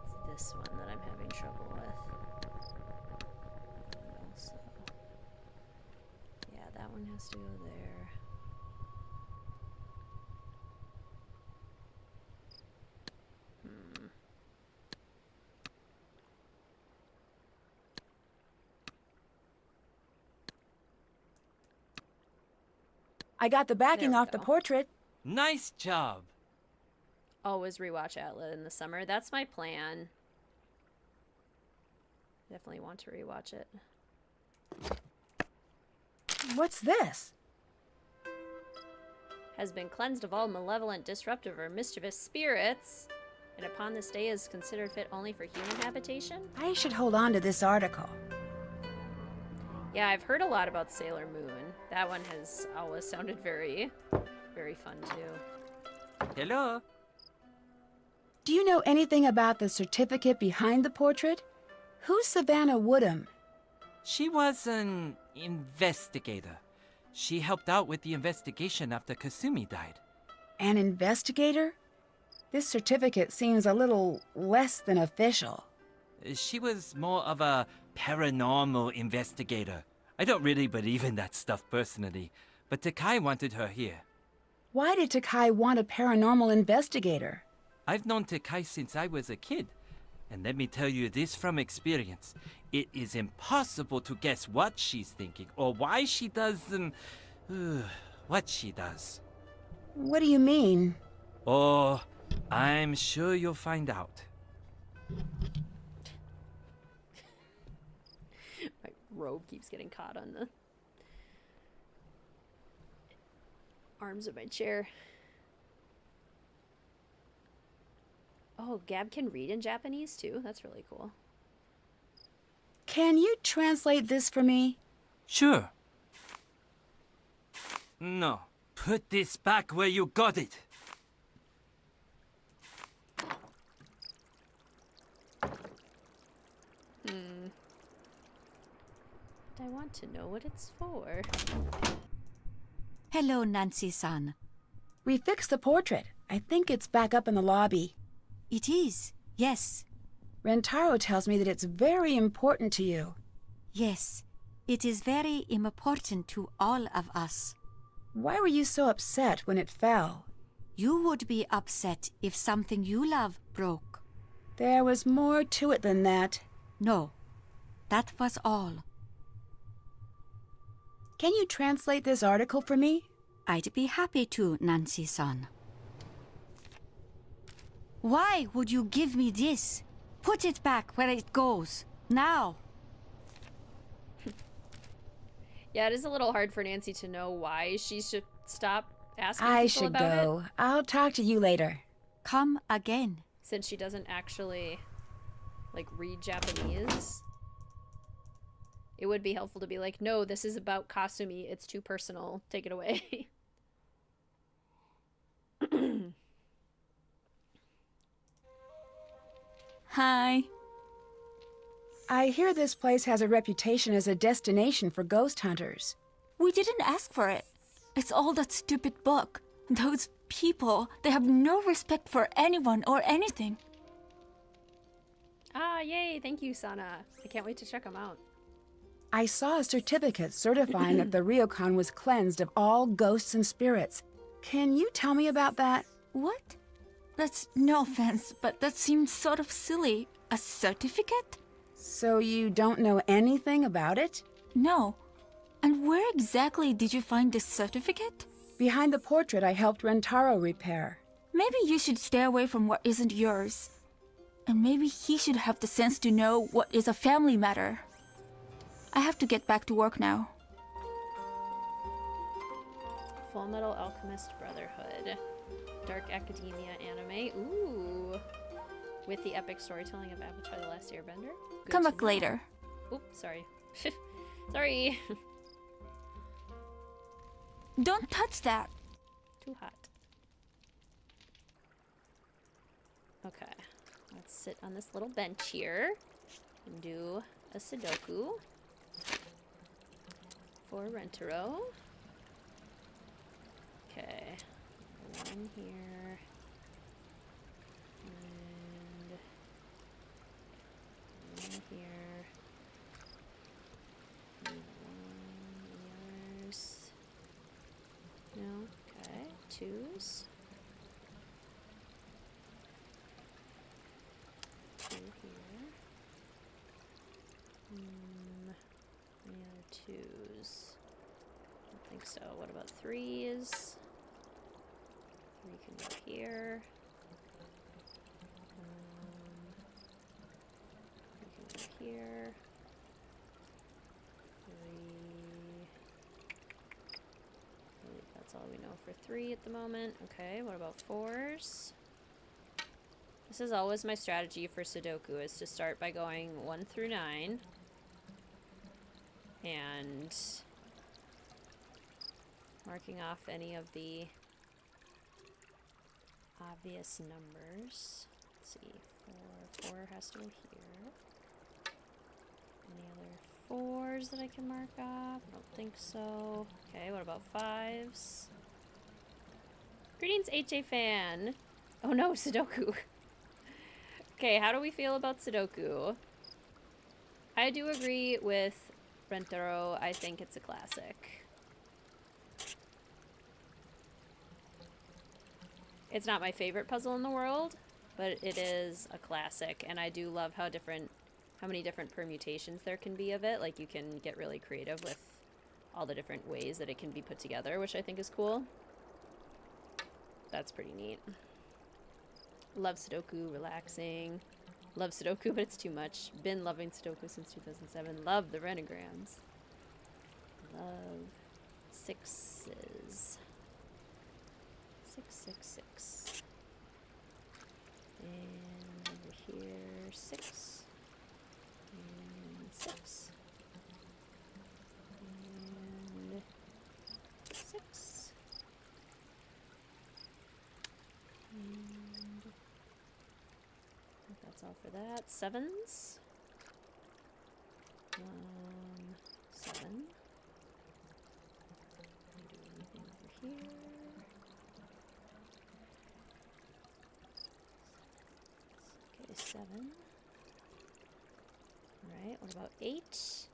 It's this one that I'm having trouble with. Also, yeah, that one has to go there. I got the backing There we off the go. portrait. Nice job. Always rewatch Atla in the summer. That's my plan. Definitely want to rewatch it. What's this? Has been cleansed of all malevolent, disruptive, or mischievous spirits, and upon this day is considered fit only for human habitation? I should hold on to this article. Yeah, I've heard a lot about Sailor Moon. That one has always sounded very, very fun too. Hello. Do you know anything about the certificate behind the portrait? Who's Savannah Woodham? She was an investigator. She helped out with the investigation after Kasumi died. An investigator? This certificate seems a little less than official. She was more of a paranormal investigator. I don't really believe in that stuff personally, but Takai wanted her here. Why did Takai want a paranormal investigator? I've known Takai since I was a kid. And let me tell you this from experience. It is impossible to guess what she's thinking or why she does what she does. What do you mean? Oh, I'm sure you'll find out. My robe keeps getting caught on the arms of my chair. Oh, Gab can read in Japanese too. That's really cool. Can you translate this for me? Sure. No. Put this back where you got it. I want to know what it's for. Hello, Nancy-san. We fixed the portrait. I think it's back up in the lobby. It is, yes. Rentaro tells me that it's very important to you. Yes, it is very important to all of us. Why were you so upset when it fell? You would be upset if something you love broke. There was more to it than that. No, that was all. Can you translate this article for me? I'd be happy to, Nancy-san. Why would you give me this? Put it back where it goes. Now. Yeah, it is a little hard for Nancy to know why she should stop asking I people should about go. it, I'll talk to you later. Come again. since she doesn't actually, like, read Japanese. It would be helpful to be like, no, this is about Kasumi. It's too personal. Take it away. Hi. I hear this place has a reputation as a destination for ghost hunters. We didn't ask for it. It's all that stupid book. Those people, they have no respect for anyone or anything. Ah, yay. Thank you, Sana. I can't wait to check them out. I saw a certificate certifying that the ryokan was cleansed of all ghosts and spirits. Can you tell me about that? What? That's no offense, but that seems sort of silly. A certificate? So you don't know anything about it? No. And where exactly did you find this certificate? Behind the portrait I helped Rentaro repair. Maybe you should stay away from what isn't yours. And maybe he should have the sense to know what is a family matter. I have to get back to work now. Full Metal Alchemist Brotherhood. Dark Academia anime. Ooh. With the epic storytelling of Avatar The Last Airbender. Good Come to back know. later. Oops, sorry. Sorry. Don't touch that. Too hot. Okay. Let's sit on this little bench here and do a Sudoku for Rentaro. Okay. One here. And one here. And one yours. No, okay. Twos. Two here. The other twos. I don't think think so. What about 3s? 3 can go here. 3 can go here. 3. I believe that's all we know for 3 at the moment. Okay, what about 4s? This is always my strategy for Sudoku, is to start by going 1 through 9. And marking off any of the obvious numbers. Let's see, 4 has to go here. Any other 4s that I can mark off? I don't think so. Okay, what about 5s? Greetings, HA fan! Oh no, Sudoku! Okay, how do we feel about Sudoku? I do agree with Rentaro. I think it's a classic. It's not my favorite puzzle in the world, but it is a classic, and I do love how many different permutations there can be of it. Like, you can get really creative with all the different ways that it can be put together, which I think is cool. That's pretty neat. Love Sudoku, relaxing. Love Sudoku, but it's too much. Been loving Sudoku since 2007. Love the renograms. Love 6s. 6. And over here, 6. And 6. And 6. And I think that's all for that. 7s. 7. Do anything over here. Okay, 7. Alright, what about 8?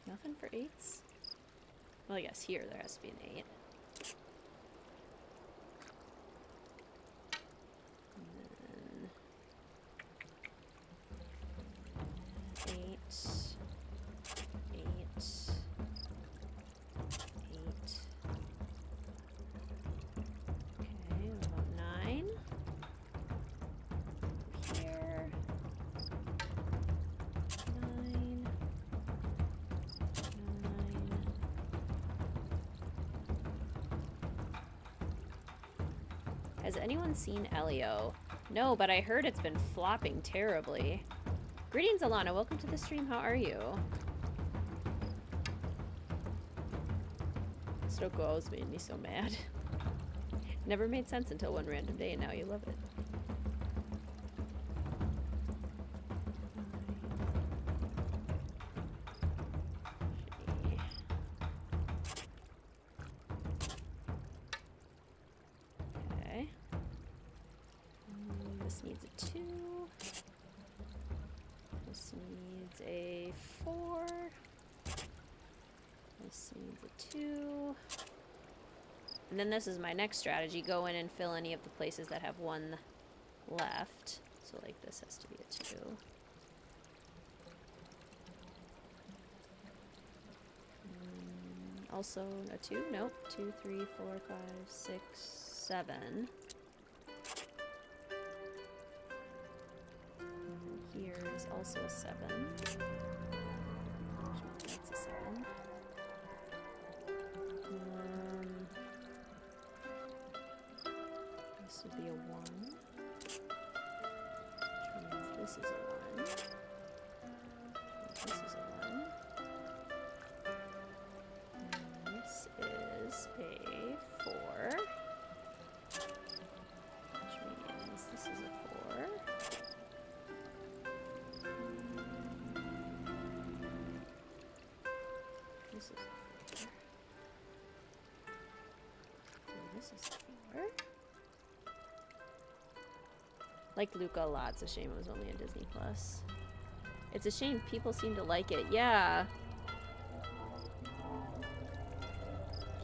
Nothing for 8s? Well, I guess here there has to be an 8. And then 8. 8. 8. Okay, what about 9? Here. 9. Has anyone seen Elio? No, but I heard it's been flopping terribly. Greetings, Alana. Welcome to the stream. How are you? Sudoku always made me so mad. Never made sense until one random day, and now you love it. Okay. This needs a 2. This needs a 4. This needs a 2. And then this is my next strategy. Go in and fill any of the places that have 1 left. So like this has to be a 2. Also a 2? Nope. 2, 3, 4, 5, 6, 7. And here is also a 7. That's a 7. This would be a 1. Which means this is a 1. This is a 1. And this is a 4. Which means this is a 4. This is a 4. And this is a 4. Like Luca a lot. It's a shame it was only on Disney Plus. It's a shame people seem to like it. Yeah.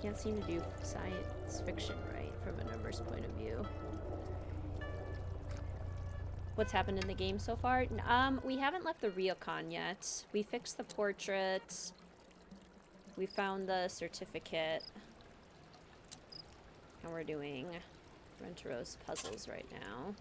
Can't seem to do science fiction right from a numbers point of view. What's happened in the game so far? We haven't left the ryokan yet. We fixed the portrait. We found the certificate. And we're doing Rentero's puzzles right now.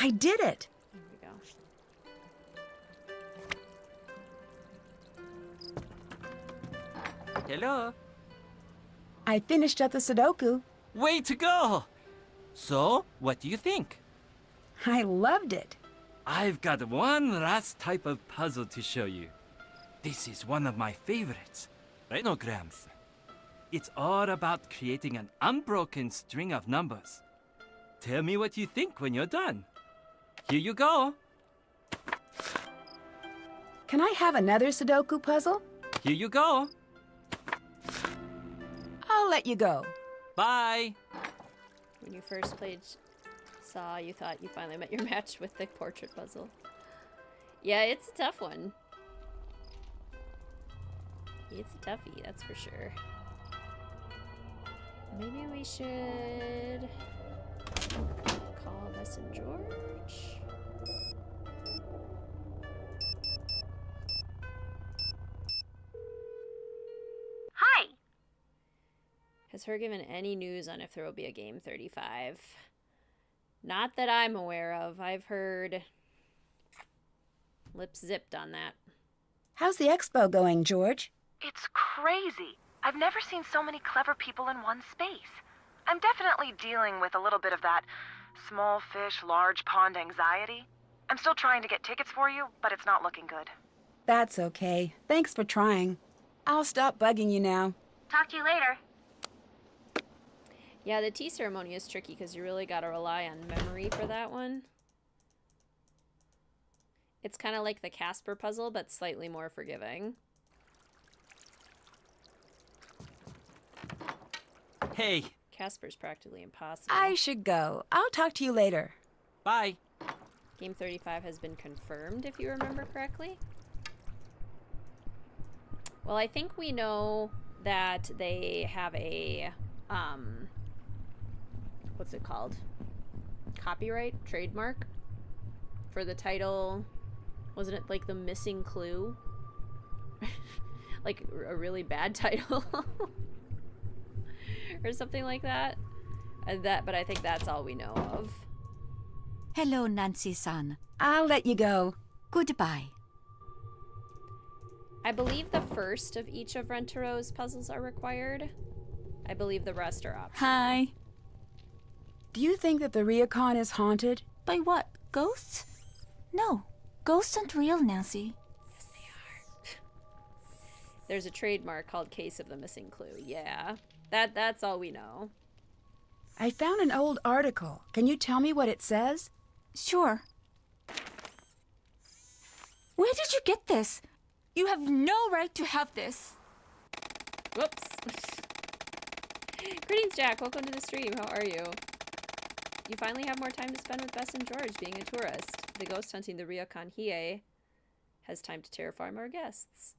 I did it! There we go. Hello. I finished up the Sudoku. Way to go! So, what do you think? I loved it. I've got one last type of puzzle to show you. This is one of my favorites. Rhinograms. It's all about creating an unbroken string of numbers. Tell me what you think when you're done. Here you go. Can I have another Sudoku puzzle? Here you go. I'll let you go. Bye. When you first played Saw, you thought you finally met your match with the portrait puzzle. Yeah, it's a tough one. It's a toughie, that's for sure. Maybe we should call Bess and George. Hi! Has her given any news on if there will be a Game 35? Not that I'm aware of. I've heard lips zipped on that. How's the expo going, George? It's crazy. I've never seen so many clever people in one space. I'm definitely dealing with a little bit of that small fish, large pond anxiety. I'm still trying to get tickets for you, but it's not looking good. That's okay. Thanks for trying. I'll stop bugging you now. Talk to you later. Yeah, the tea ceremony is tricky because you really got to rely on memory for that one. It's kind of like the Casper puzzle, but slightly more forgiving. Hey. Casper's practically impossible. I should go. I'll talk to you later. Bye. Game 35 has been confirmed, if you remember correctly. Well, I think we know that they have a, what's it called? Copyright? Trademark? For the title, wasn't it like The Missing Clue? Like a really bad title? Or something like that. But I think that's all we know of. Hello, Nancy-san. I'll let you go. Goodbye. I believe the first of each of Rentero's puzzles are required. I believe the rest are optional. Hi. Do you think that the ryokan is haunted? By what? Ghosts? No. Ghosts aren't real, Nancy. Yes, they are. There's a trademark called Case of the Missing Clue. Yeah. That's all we know. I found an old article. Can you tell me what it says? Sure. Where did you get this? You have no right to have this. Whoops. Greetings, Jack. Welcome to the stream. How are you? You finally have more time to spend with Bess and George being a tourist. The ghost hunting the ryokan Hiei has time to terraform our guests.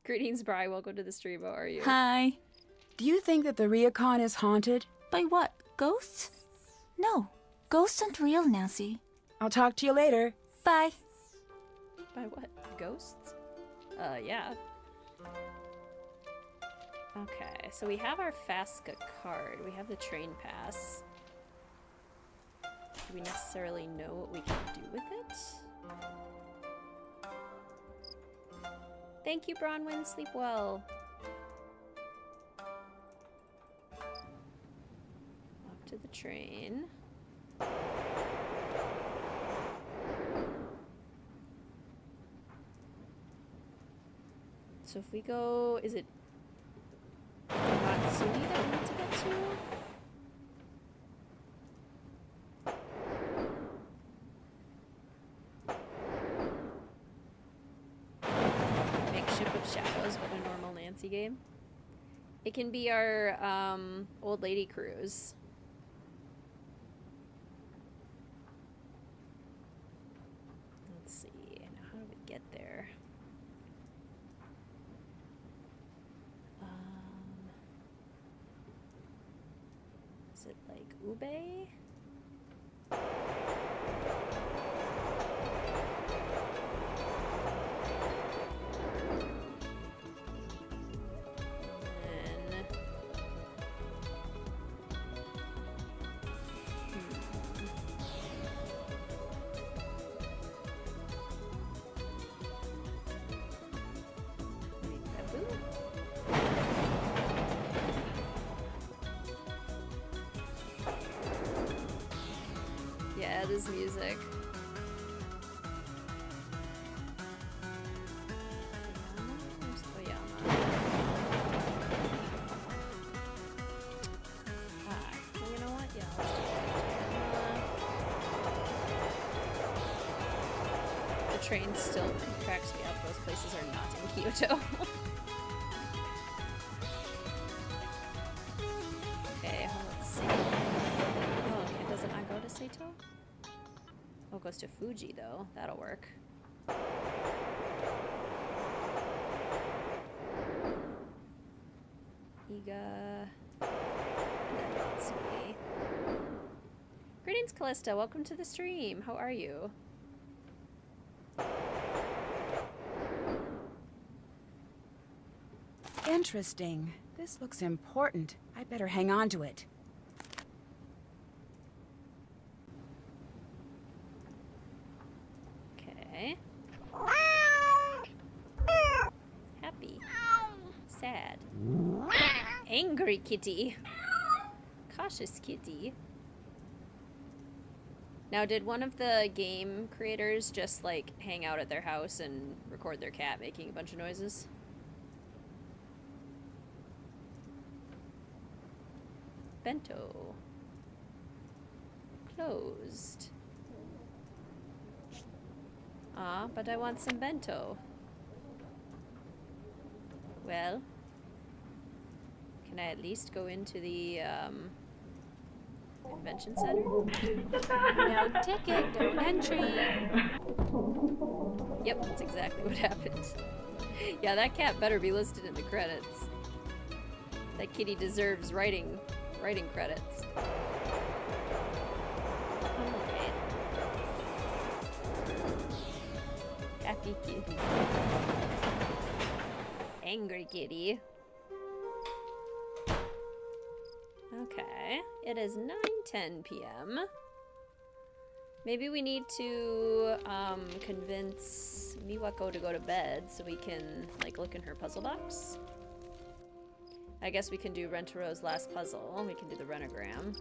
Greetings, Bri. Welcome to the stream. How are you? Hi. Do you think that the ryokan is haunted? By what? Ghosts? No. Ghosts aren't real, Nancy. I'll talk to you later. Bye. By what? Ghosts? Yeah. Okay, so we have our FASCA card. We have the train pass. Do we necessarily know what we can do with it? Thank you, Bronwyn. Sleep well. Off to the train. So if we go, is it Matsui that we need to get to? fantasy game. It can be our old lady cruise. Let's see. Now how do we get there? Is it like Ube? Yeah, this music. Where's Oyama? Well, you know what? Yeah, let's do that. The train still cracks me up. Those places are not in Kyoto. Okay, let's see. Oh, okay, does it not go to Saito? Oh, it goes to Fuji, though. That'll work. Iga... And then Matsui. Greetings, Callista. Welcome to the stream. How are you? Interesting. This looks important. I better hang on to it. Okay. Happy. Sad. Angry kitty. Cautious kitty. Now, did one of the game creators just, like, hang out at their house and record their cat making a bunch of noises? Bento. Closed. Ah, but I want some bento. Well, can I at least go into the convention center? No ticket, no entry. Yep, that's exactly what happened. Yeah, that cat better be listed in the credits. That kitty deserves writing credits. Okay. Happy kitty. Angry kitty. Okay, it is 9:10 p.m. Maybe we need to convince Miwako to go to bed so we can like look in her puzzle box. I guess we can do Rentaro's last puzzle. We can do the renogram.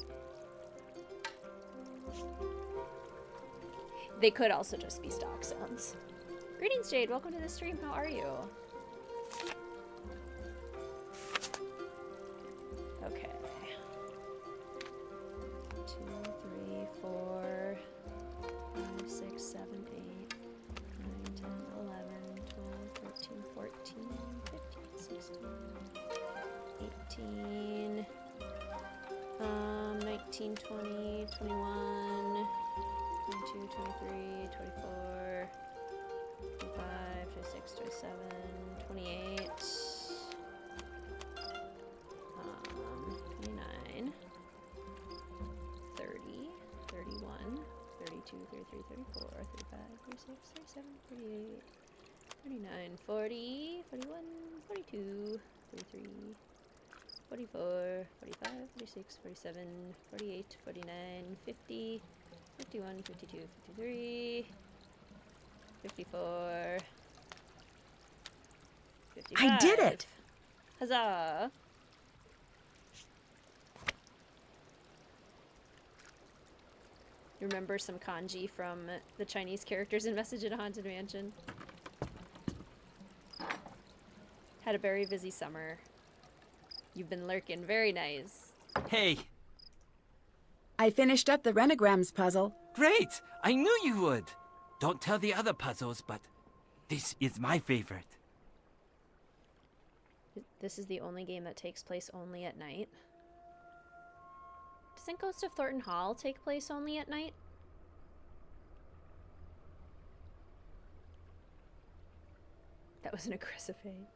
They could also just be stock sounds. Greetings, Jade. Welcome to the stream. How are you? Okay. 2, 3, 4, 5, 6, 7, 8, 9, 10, 11, 12, 13, 14, 15, 16, 18, 19, 20, 21, 22, 23, 24, 25, 26, 27, 28, 29, 30, 31, 32, 33, 34, 35, 36, 37, 38, 39, 40, 41, 42, 43, 44, 45, 46, 47, 48, 49, 50, 51, 52, 53, 54, 55. I did it! Huzzah! Remember some kanji from the Chinese characters in Message in a Haunted Mansion? Had a very busy summer. You've been lurking. Very nice. Hey, I finished up the Renograms puzzle. great! I knew you would! Don't tell the other puzzles, but this is my favorite. This is the only game that takes place only at night. Doesn't Ghost of Thornton Hall take place only at night? That was an aggressive fade.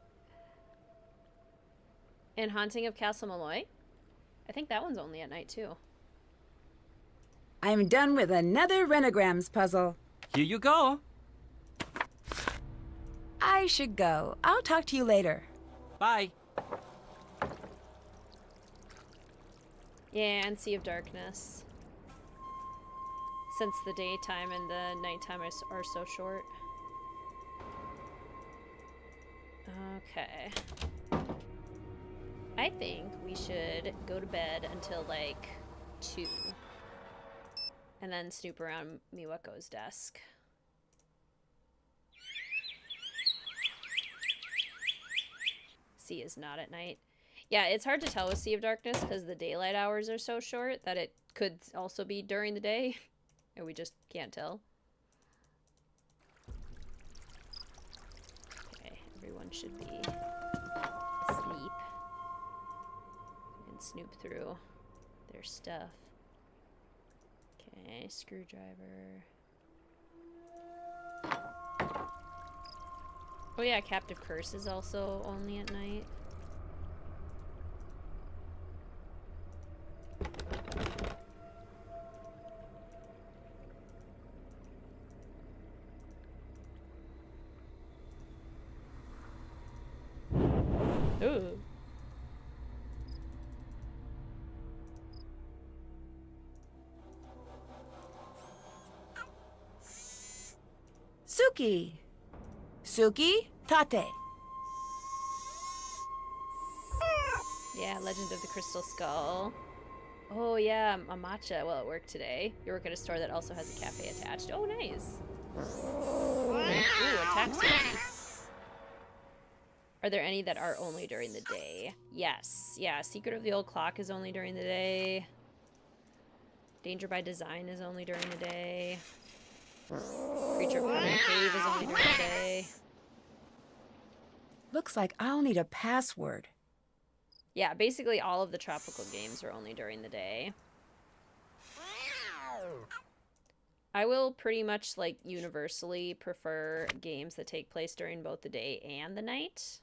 And Haunting of Castle Malloy? I think that one's only at night too. I'm done with another Renograms puzzle. Here you go. I should go. I'll talk to you later. Bye. Yeah, and Sea of Darkness. Since the daytime and the nighttime are so short. Okay. I think we should go to bed until like 2. And then snoop around Miwako's desk. Sea is not at night. Yeah, it's hard to tell with Sea of Darkness because the daylight hours are so short that it could also be during the day. And we just can't tell. Okay, everyone should be asleep. We can snoop through their stuff. Okay, screwdriver. Oh yeah, Captive Curse is also only at night. Ooh. Suki! Suki, tate. Yeah, Legend of the Crystal Skull. Oh yeah, a matcha while at work today. You work at a store that also has a cafe attached. Oh, nice. Ooh, a taxi. Are there any that are only during the day? Yes. Yeah, Secret of the Old Clock is only during the day. Danger by Design is only during the day. Creature of Permanent Cave is only during the day. Looks like I'll need a password. Yeah, basically all of the tropical games are only during the day. I will pretty much, like, universally prefer games that take place during both the day and the night.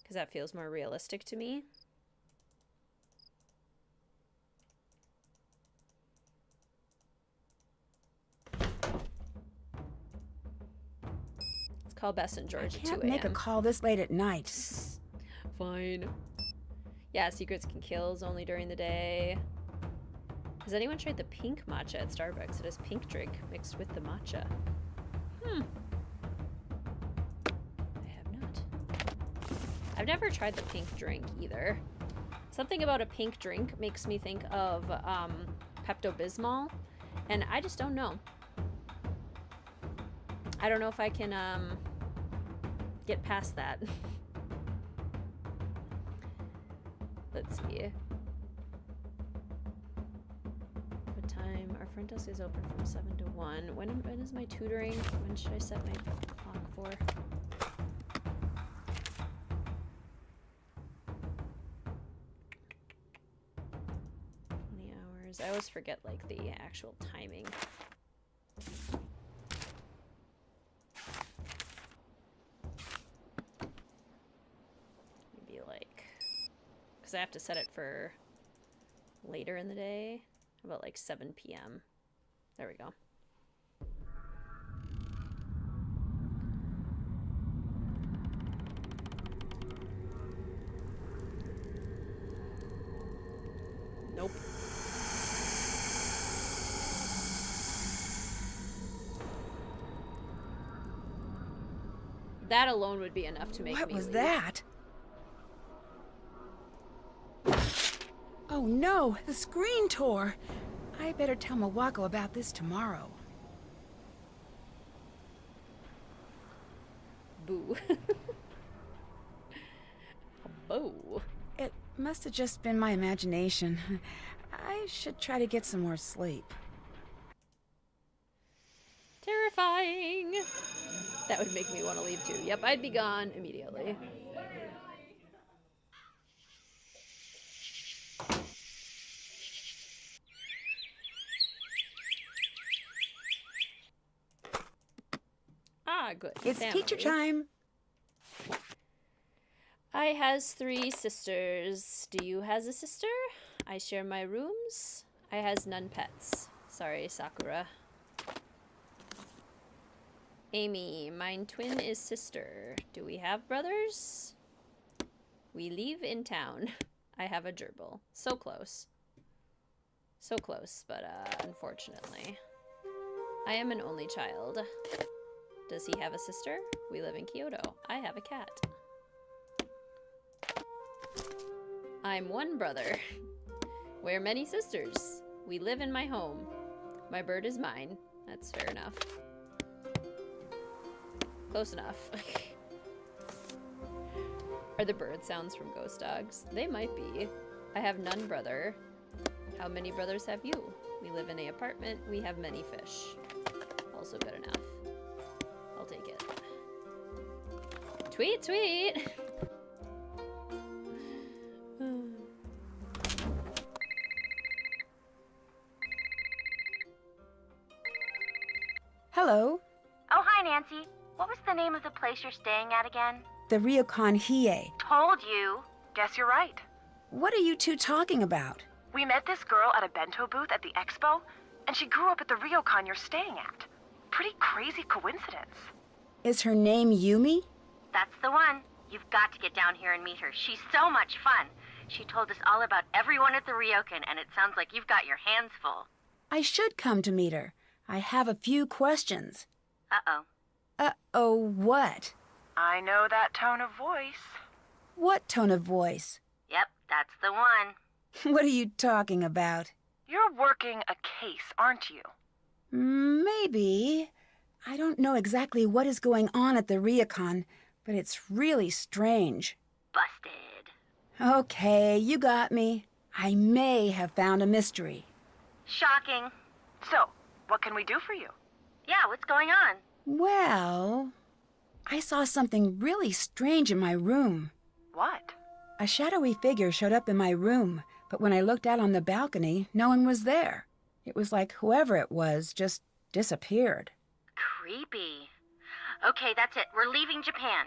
Because that feels more realistic to me. Let's call Bess and George at 2 a.m. Can't make a call this late at night. Fine. Yeah, Secrets Can Kill is only during the day. Has anyone tried the pink matcha at Starbucks? It has pink drink mixed with the matcha. I have not. I've never tried the pink drink either. Something about a pink drink makes me think of Pepto-Bismol, and I just don't know. I don't know if I can get past that. Let's see. What time? Our front desk is open from 7 to 1. When is my tutoring? When should I set my clock for? Hours. I always forget, like, the actual timing. Maybe, like, because I have to set it for later in the day. About, like, 7 p.m. There we go. Nope. That alone would be enough to make me What was leave. that? Oh no, the screen tore. I better tell Miwako about this tomorrow. Boo. Boo. It must have just been my imagination. I should try to get some more sleep. Terrifying. That would make me want to leave too. Yep, I'd be gone immediately. Ah, good. It's Family. teacher time. I has 3 sisters. Do you has a sister? I share my rooms. I has none pets. Sorry, Sakura. Amy, mine twin is sister. Do we have brothers? We live in town. I have a gerbil. So close. So close, but unfortunately. I am an only child. Does he have a sister? We live in Kyoto. I have a cat. I'm one brother. We're many sisters. We live in my home. My bird is mine. That's fair enough. Close enough. Are the bird sounds from Ghost Dogs? They might be. I have none brother. How many brothers have you? We live in an apartment. We have many fish. Also good enough. I'll take it. Tweet, tweet! Hello. Oh, hi, Nancy. What was the name of the place you're staying at again? The ryokan Hiei. Told you. Guess you're right. What are you two talking about? We met this girl at a bento booth at the expo, and she grew up at the ryokan you're staying at. Pretty crazy coincidence. Is her name Yumi? That's the one. You've got to get down here and meet her. She's so much fun. She told us all about everyone at the ryokan, and it sounds like you've got your hands full. I should come to meet her. I have a few questions. Uh-oh. Uh-oh, what? I know that tone of voice. What tone of voice? Yep, that's the one. What are you talking about? You're working a case, aren't you? Maybe. I don't know exactly what is going on at the ryokan, but it's really strange. Busted. Okay, you got me. I may have found a mystery. Shocking. So, what can we do for you? Yeah, what's going on? Well, I saw something really strange in my room. What? A shadowy figure showed up in my room, but when I looked out on the balcony, no one was there. It was like whoever it was just disappeared. Creepy. Okay, that's it. We're leaving Japan.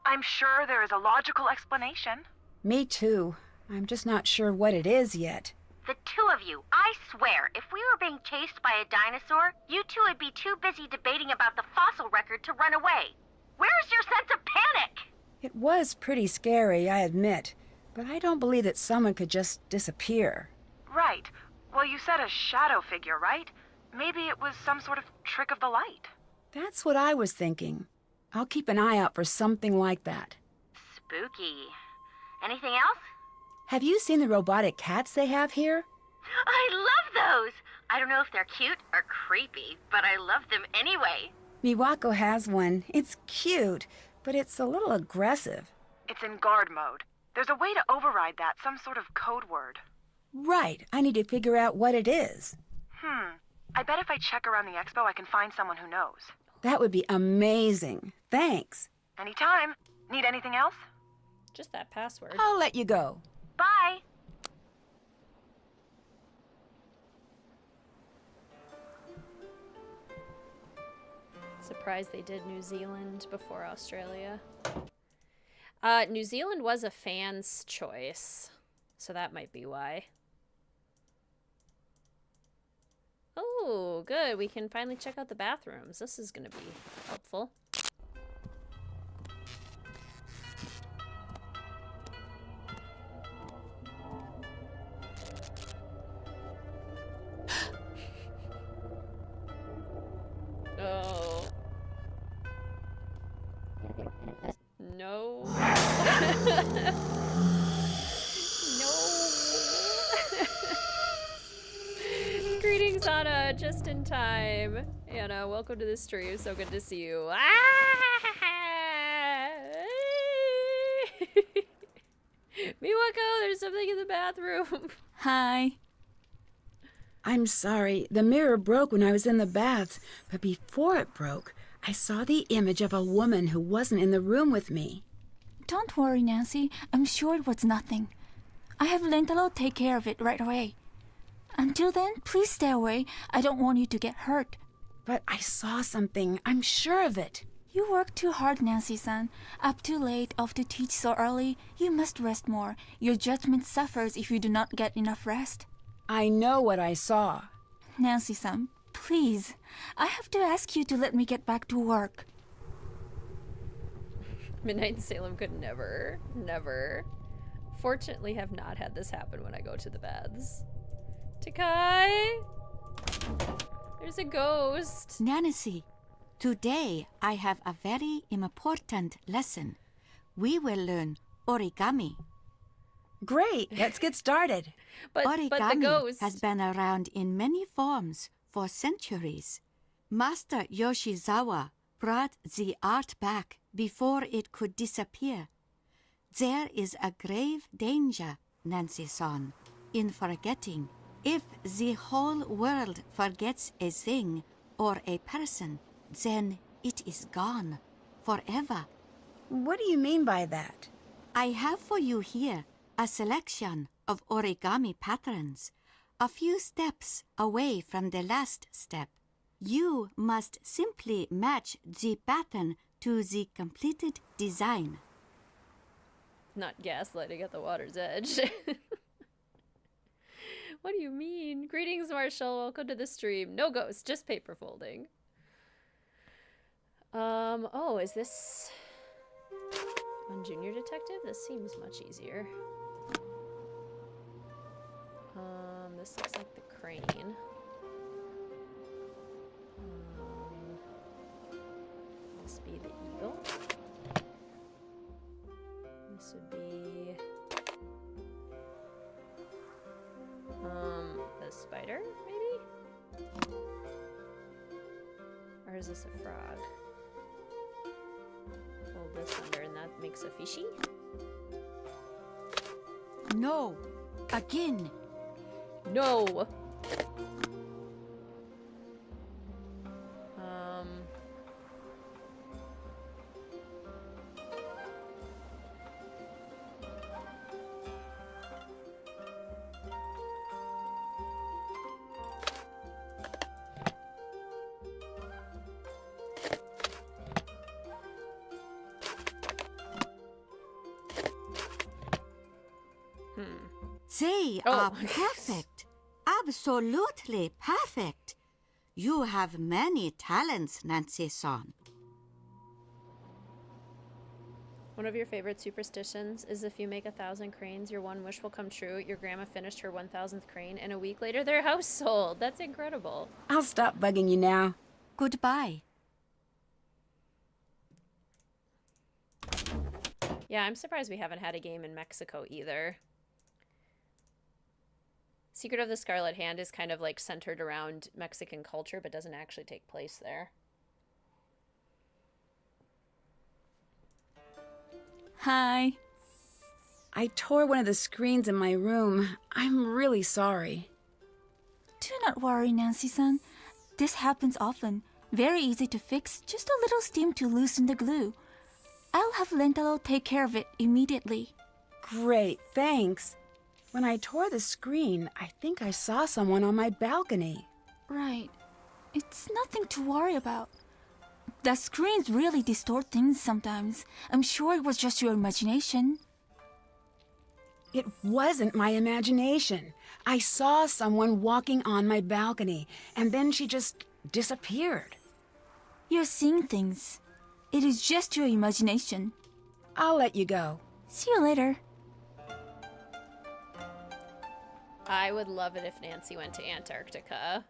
I'm sure there is a logical explanation. Me too. I'm just not sure what it is yet. The two of you, I swear, if we were being chased by a dinosaur, you two would be too busy debating about the fossil record to run away. Where's your sense of panic? It was pretty scary, I admit, but I don't believe that someone could just disappear. Right. Well, you said a shadow figure, right? Maybe it was some sort of trick of the light. That's what I was thinking. I'll keep an eye out for something like that. Spooky. Anything else? Have you seen the robotic cats they have here? I love those! I don't know if they're cute or creepy, but I love them anyway. Miwako has one. It's cute, but it's a little aggressive. It's in guard mode. There's a way to override that, some sort of code word. Right. I need to figure out what it is. I bet if I check around the expo, I can find someone who knows. That would be amazing. Thanks. Anytime. Need anything else? Just that password. I'll let you go. Bye! Surprised they did New Zealand before Australia. New Zealand was a fan's choice, so that might be why. Oh, good. We can finally check out the bathrooms. This is going to be helpful. Oh. No. No. Greetings, Anna. Just in time. Anna, welcome to the stream. So good to see you. Miwako, there's something in the bathroom. Hi. I'm sorry. The mirror broke when I was in the bath, but before it broke, I saw the image of a woman who wasn't in the room with me. Don't worry, Nancy. I'm sure it was nothing. I have Lentalo take care of it right away. Until then, please stay away. I don't want you to get hurt. But I saw something. I'm sure of it. You work too hard, Nancy-san. Up too late, off to teach so early. You must rest more. Your judgment suffers if you do not get enough rest. I know what I saw. Nancy-san, please. I have to ask you to let me get back to work. Midnight in Salem could never, never. Fortunately, have not had this happen when I go to the baths. Takai! There's a ghost. Nancy, today I have a very important lesson. We will learn origami. Great, let's get started. But the Origami ghost. has been around in many forms for centuries. Master Yoshizawa brought the art back before it could disappear. There is a grave danger, Nancy-san, in forgetting. If the whole world forgets a thing or a person, then it is gone forever. What do you mean by that? I have for you here a selection of origami patterns, a few steps away from the last step. You must simply match the pattern to the completed design. Not gaslighting at the water's edge. What do you mean? Greetings, Marshall. Welcome to the stream. No ghost, just paper folding. Oh, is this on Junior Detective? This seems much easier. This looks like the crane. This be the eagle. This would be the spider, maybe? Or is this a frog? Hold this under and that makes a fishy? No, again. No! They Oh. are perfect. Absolutely perfect. You have many talents, Nancy-san. One of your favorite superstitions is if you make 1,000 cranes, your one wish will come true. Your grandma finished her 1,000th crane, and a week later, their house sold. That's incredible. I'll stop bugging you now. Goodbye. Yeah, I'm surprised we haven't had a game in Mexico either. Secret of the Scarlet Hand is kind of like centered around Mexican culture, but doesn't actually take place there. Hi. I tore one of the screens in my room. I'm really sorry. Do not worry, Nancy-san. This happens often. Very easy to fix. Just a little steam to loosen the glue. I'll have Lentalo take care of it immediately. Great, thanks. When I tore the screen, I think I saw someone on my balcony. Right. It's nothing to worry about. The screens really distort things sometimes. I'm sure it was just your imagination. It wasn't my imagination. I saw someone walking on my balcony, and then she just disappeared. You're seeing things. It is just your imagination. I'll let you go. See you later. I would love it if Nancy went to Antarctica.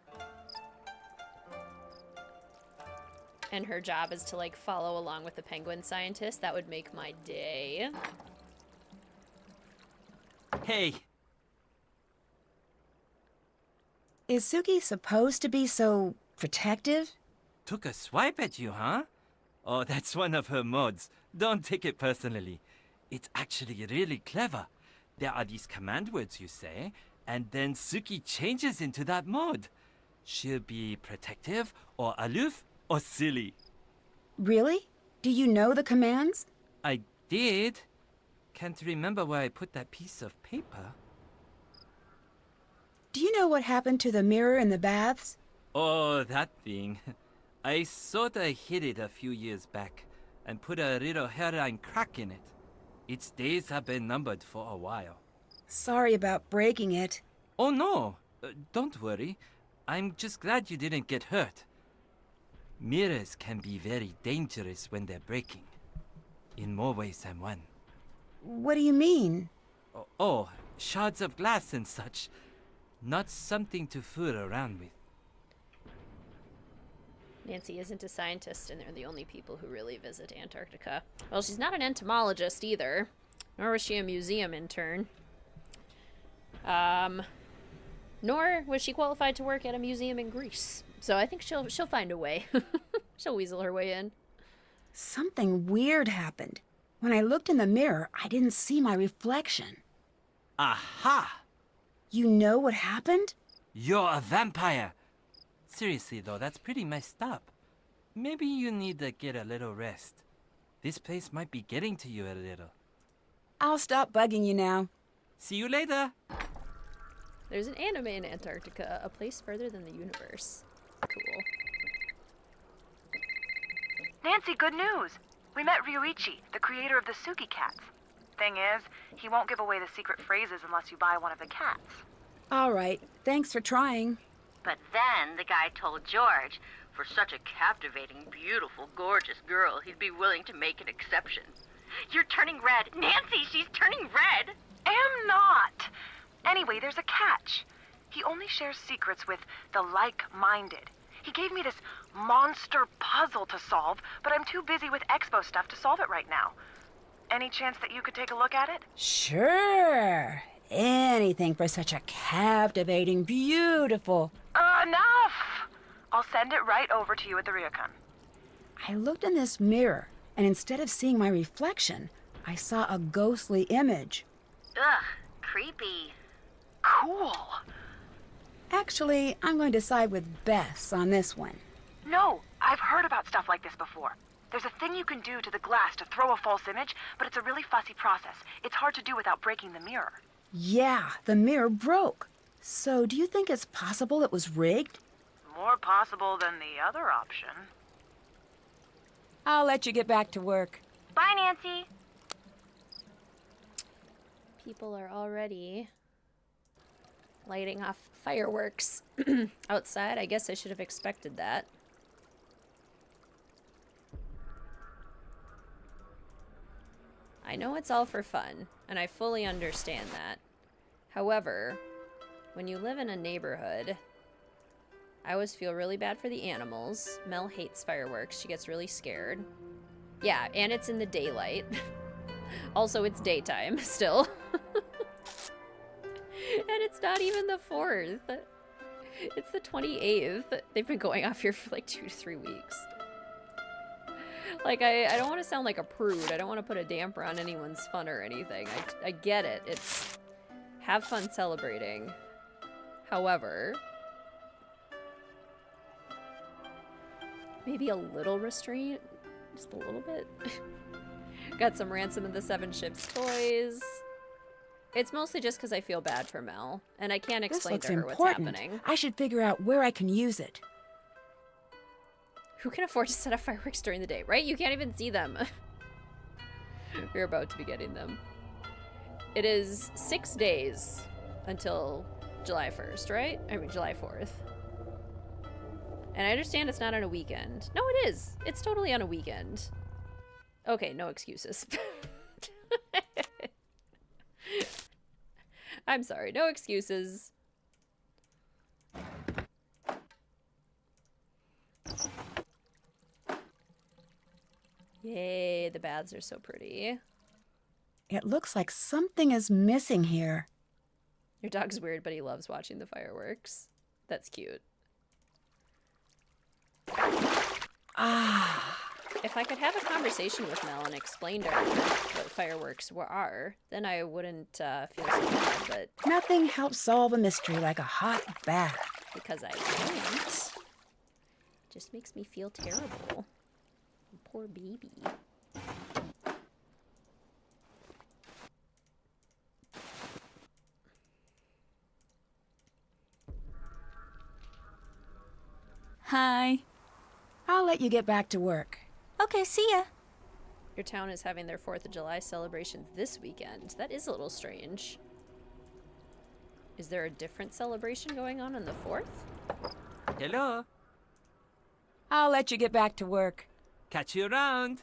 And her job is to, like, follow along with the penguin scientist. That would make my day. Hey, Is Suki supposed to be so protective? took a swipe at you, huh? Oh, that's one of her mods. Don't take it personally. It's actually really clever. There are these command words you say, and then Suki changes into that mode. She'll be protective, or aloof, or silly. Really? Do you know the commands? I did. Can't remember where I put that piece of paper. Do you know what happened to the mirror in the baths? Oh, that thing. I sorta hid it a few years back and put a little hairline crack in it. Its days have been numbered for a while. Sorry about breaking it. Oh no, don't worry. I'm just glad you didn't get hurt. Mirrors can be very dangerous when they're breaking. In more ways than one. What do you mean? Oh, shards of glass and such. Not something to fool around with. Nancy isn't a scientist, and they're the only people who really visit Antarctica. Well, she's not an entomologist either, nor was she a museum intern. Nor was she qualified to work at a museum in Greece. So I think she'll find a way. She'll weasel her way in. Something weird happened. When I looked in the mirror, I didn't see my reflection. Aha! You know what happened? You're a vampire! Seriously though, that's pretty messed up. Maybe you need to get a little rest. This place might be getting to you a little. I'll stop bugging you now. See you later! There's an anime in Antarctica, a place further than the universe. Cool. Nancy, good news. We met Ryuichi, the creator of the Sugi cats. Thing is, he won't give away the secret phrases unless you buy one of the cats. All right. Thanks for trying. But then the guy told George, for such a captivating, beautiful, gorgeous girl, he'd be willing to make an exception. You're turning red. Nancy, she's turning red! Am not! Anyway, there's a catch. He only shares secrets with the like-minded. He gave me this monster puzzle to solve, but I'm too busy with expo stuff to solve it right now. Any chance that you could take a look at it? Sure. Anything for such a captivating, beautiful... Enough! I'll send it right over to you at the ryokan. I looked in this mirror, and instead of seeing my reflection, I saw a ghostly image. Ugh, creepy. Cool. Actually, I'm going to side with Bess on this one. No, I've heard about stuff like this before. There's a thing you can do to the glass to throw a false image, but it's a really fussy process. It's hard to do without breaking the mirror. Yeah, the mirror broke. So do you think it's possible it was rigged? More possible than the other option. I'll let you get back to work. Bye, Nancy. People are already lighting off fireworks outside. I guess I should have expected that. I know it's all for fun, and I fully understand that. However, when you live in a neighborhood, I always feel really bad for the animals. Mel hates fireworks. She gets really scared. Yeah, and it's in the daylight. Also, it's daytime still. And it's not even the 4th. It's the 28th. They've been going off here for like 2 to 3 weeks. Like, I don't want to sound like a prude. I don't want to put a damper on anyone's fun or anything. I get it. It's have fun celebrating. However, maybe a little restraint. Just a little bit. Got some Ransom of the Seven Ships toys. It's mostly just because I feel bad for Mel, and I can't explain to her what's happening. I should figure out where I can use it. Who can afford to set up fireworks during the day, right? You can't even see them. We're about to be getting them. It is 6 days until July 1st, right? I mean, July 4th. And I understand it's not on a weekend. No, it is. It's totally on a weekend. Okay, no excuses. I'm sorry, no excuses. Yay, the baths are so pretty. It looks like something is missing here. Your dog's weird, but he loves watching the fireworks. That's cute. Ah. If I could have a conversation with Mel and explain to her what fireworks are, then I wouldn't feel so bad, but... Nothing helps solve a mystery like a hot bath. Because I don't. It just makes me feel terrible. Poor Poor baby. Hi. I'll let you get back to work. Okay, see ya. Your town is having their 4th of July celebrations this weekend. That is a little strange. Is there a different celebration going on the 4th? Hello. I'll let you get back to work. Catch you around.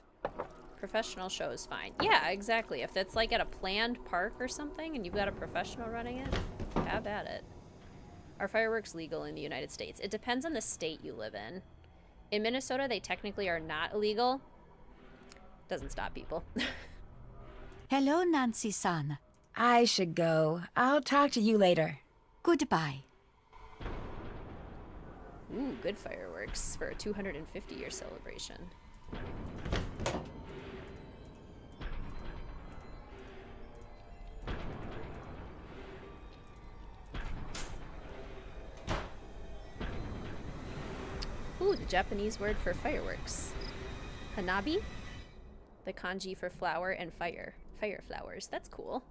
Professional show is fine. Yeah, exactly. If it's like at a planned park or something and you've got a professional running it, have at it. Are fireworks legal in the United States? It depends on the state you live in. In Minnesota, they technically are not illegal. Doesn't stop people. Hello, Nancy-san. I should go. I'll talk to you later. Goodbye. Ooh, good fireworks for a 250-year celebration. Ooh, the Japanese word for fireworks. Hanabi? The kanji for flower and fire. Fire flowers. That's cool.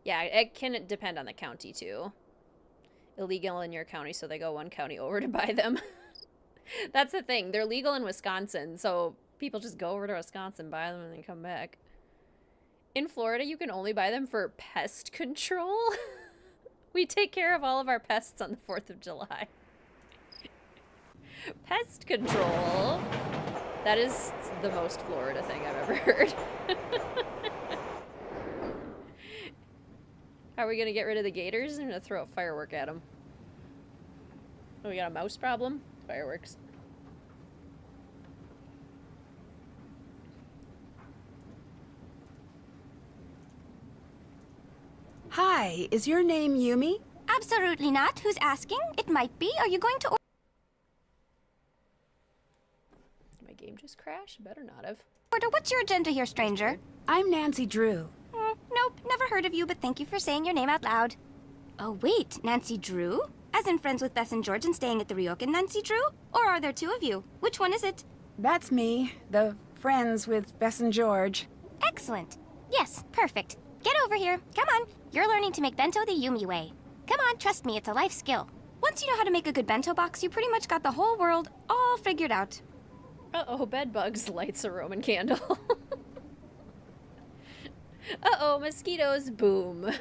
Yeah, it can depend on the county, too. Illegal in your county, so they go one county over to buy them. That's the thing. They're legal in Wisconsin, so people just go over to Wisconsin, buy them, and then come back. In Florida, you can only buy them for pest control. We take care of all of our pests on the 4th of July. Pest control. That is the most Florida thing I've ever heard. How are we going to get rid of the gators? I'm going to throw a firework at them. Oh, we got a mouse problem? Fireworks. Hi, is your name Yumi? Absolutely not. Who's asking? It might be. Are you going to Did my game just crash? Better not have. order? What's your agenda here, stranger? I'm Nancy Drew. Nope, never heard of you, but thank you for saying your name out loud. Oh, wait, Nancy Drew? As in friends with Beth and George and staying at the ryokan Nancy Drew? Or are there two of you? Which one is it? That's me, the friends with Bess and George. Excellent. Yes, perfect. Get over here. Come on. You're learning to make bento the Yumi way. Come on, trust me, it's a life skill. Once you know how to make a good bento box, you pretty much got the whole world all figured out. Uh-oh, bedbugs lights a Roman candle. Uh-oh, mosquitoes, boom.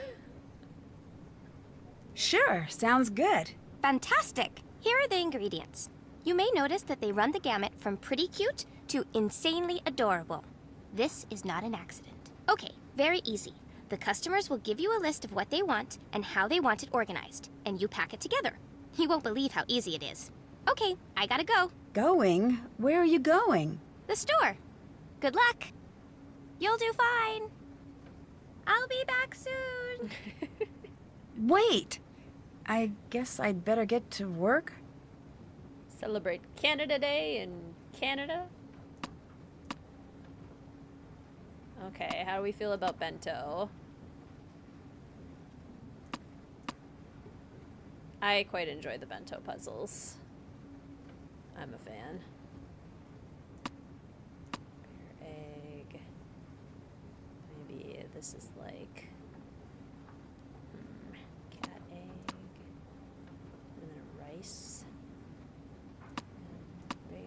Sure, sounds good. Fantastic! Here are the ingredients. You may notice that they run the gamut from pretty cute to insanely adorable. This is not an accident. Okay, very easy. The customers will give you a list of what they want and how they want it organized, and you pack it together. You won't believe how easy it is. Okay, I gotta go. Going? Where are you going? The store. Good luck. You'll do fine. I'll be back soon. Wait! I guess I'd better get to work? Celebrate Canada Day in Canada. Okay, how do we feel about bento? I quite enjoy the bento puzzles. I'm a fan. Bear egg. Maybe this is like cat egg. And then a rice. And bear.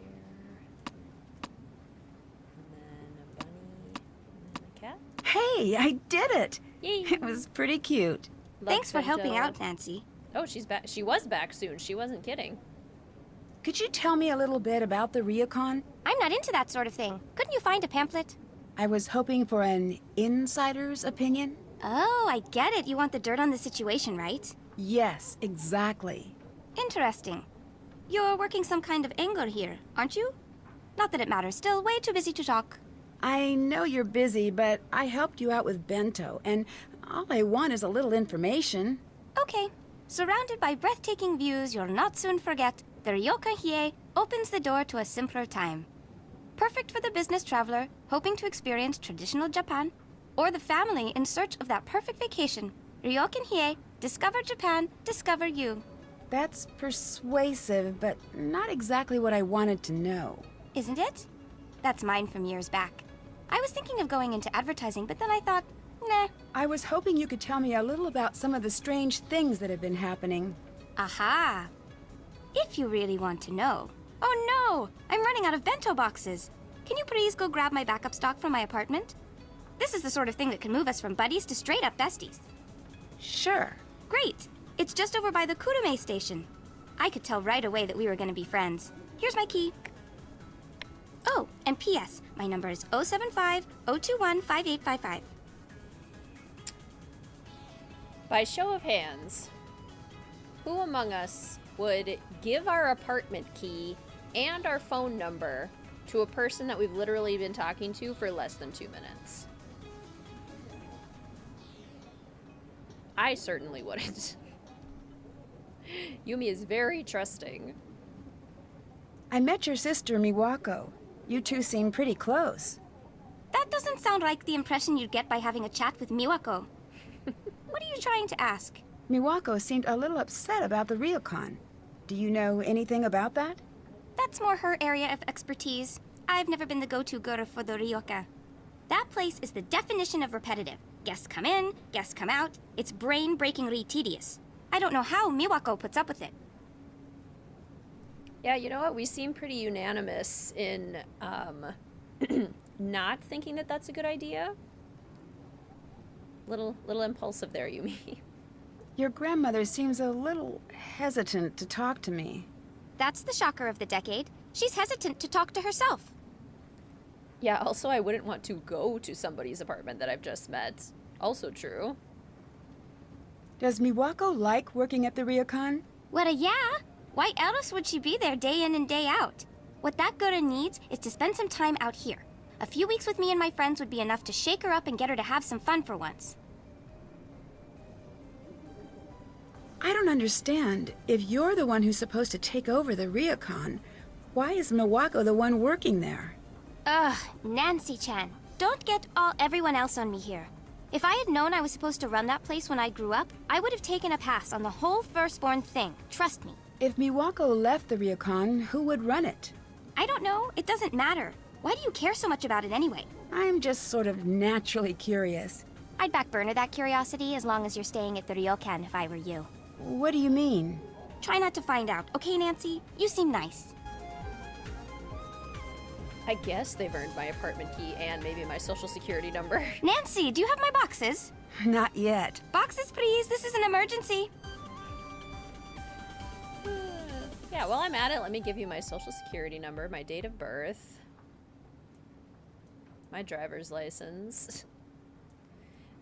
And then a bunny. And then a cat. Hey, I did it! Yay! It was pretty cute. Love Thanks for helping bento. out, Nancy. Oh, she's back. She was back soon. She wasn't kidding. Could you tell me a little bit about the ryokan? I'm not into that sort of thing. Couldn't you find a pamphlet? I was hoping for an insider's opinion. Oh, I get it. You want the dirt on the situation, right? Yes, exactly. Interesting. You're working some kind of angle here, aren't you? Not that it matters. Still, way too busy to talk. I know you're busy, but I helped you out with bento, and all I want is a little information. Okay. Surrounded by breathtaking views you'll not soon forget, the ryokan Hiei opens the door to a simpler time. Perfect for the business traveler hoping to experience traditional Japan, or the family in search of that perfect vacation. Ryokan Hiei, discover Japan, discover you. That's persuasive, but not exactly what I wanted to know. Isn't it? That's mine from years back. I was thinking of going into advertising, but then I thought, nah. I was hoping you could tell me a little about some of the strange things that have been happening. Aha! If you really want to know. Oh no! I'm running out of bento boxes. Can you please go grab my backup stock from my apartment? This is the sort of thing that can move us from buddies to straight-up besties. Sure. Great! It's just over by the Kurume station. I could tell right away that we were going to be friends. Here's my key. Oh, and P.S. My number is 075-021-5855. By show of hands, who among us would give our apartment key and our phone number to a person that we've literally been talking to for less than 2 minutes? I certainly wouldn't. Yumi is very trusting. I met your sister, Miwako. You two seem pretty close. That doesn't sound like the impression you'd get by having a chat with Miwako. What are you trying to ask? Miwako seemed a little upset about the ryokan. Do you know anything about that? That's more her area of expertise. I've never been the go-to girl for the ryokan. That place is the definition of repetitive. Guests come in, guests come out. It's brain-breakingly tedious. I don't know how Miwako puts up with it. Yeah, you know what? We seem pretty unanimous in not thinking that that's a good idea. Little impulsive there, Yumi. Your grandmother seems a little hesitant to talk to me. That's the shocker of the decade. She's hesitant to talk to herself. Yeah, also I wouldn't want to go to somebody's apartment that I've just met. Also true. Does Miwako like working at the ryokan? Well, yeah. Why else would she be there day in and day out? What that girl needs is to spend some time out here. A few weeks with me and my friends would be enough to shake her up and get her to have some fun for once. I don't understand. If you're the one who's supposed to take over the ryokan, why is Miwako the one working there? Ugh, Nancy-chan. Don't get all everyone else on me here. If I had known I was supposed to run that place when I grew up, I would have taken a pass on the whole firstborn thing. Trust me. If Miwako left the ryokan, who would run it? I don't know. It doesn't matter. Why do you care so much about it anyway? I'm just sort of naturally curious. I'd back burner that curiosity as long as you're staying at the ryokan if I were you. What do you mean? Try not to find out, okay, Nancy? You seem nice. I guess they've earned my apartment key and maybe my social security number. Nancy, do you have my boxes? Not yet. Boxes, please. This is an emergency. Yeah, while I'm at it, let me give you my social security number, my date of birth, my driver's license.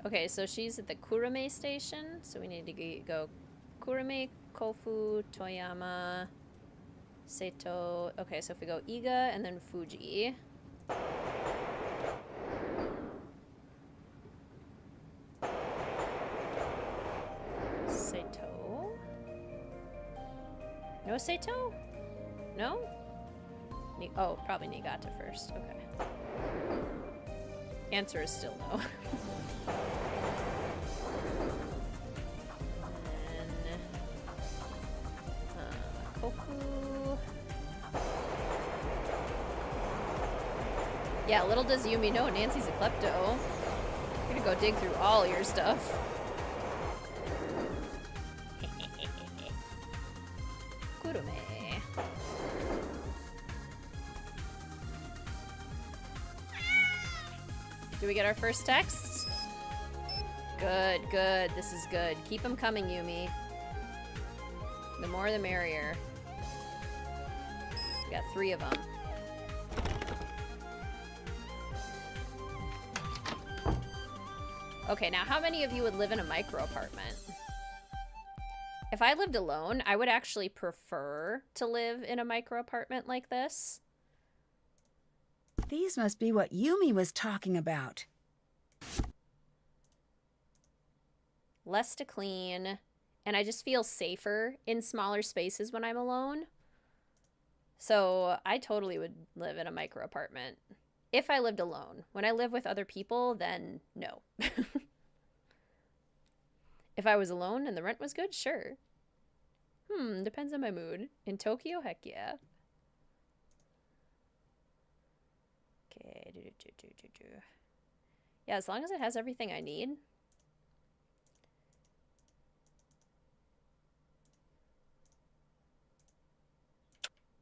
Okay, so she's at the Kurume station, so we need to go Kurume, Kofu, Toyama, Seto. Okay, so if we go Iga and then Fuji. Seto? No Seto? No? Oh, probably Niigata first. Okay. Answer is still no. And then Kofu. Yeah, little does Yumi know Nancy's a klepto. You're gonna go dig through all your stuff. Kurume. Do we get our first text? Good, good. This is good. Keep them coming, Yumi. The more the merrier. We got 3 of them. Okay, now how many of you would live in a micro apartment? If I lived alone, I would actually prefer to live in a micro apartment like this. These must be what Yumi was talking about. Less to clean, and I just feel safer in smaller spaces when I'm alone. So I totally would live in a micro apartment if I lived alone. When I live with other people, then no. If I was alone and the rent was good, sure. Depends on my mood. In Tokyo, heck yeah. Yeah, as long as it has everything I need.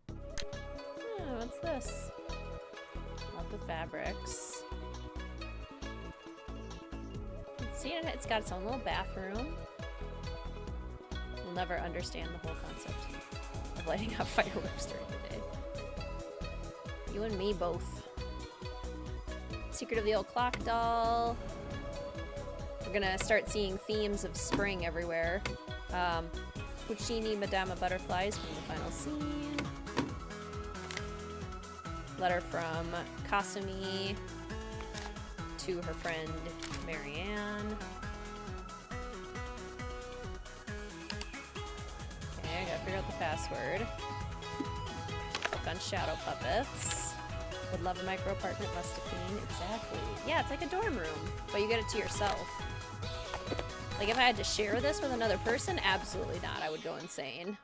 Oh, what's this? Up with fabrics. See, it's got its own little bathroom. We'll never understand the whole concept of lighting up fireworks during the day. You and me both. Secret of the Old Clock Doll. We're gonna start seeing themes of spring everywhere. Puccini Madama Butterflies from the final scene. Letter from Kasumi to her friend Marianne. Okay, I gotta figure out the password. Click on Shadow Puppets. Would love a micro apartment, must have clean. Exactly. Yeah, it's like a dorm room, but you get it to yourself. Like if I had to share this with another person, absolutely not. I would go insane.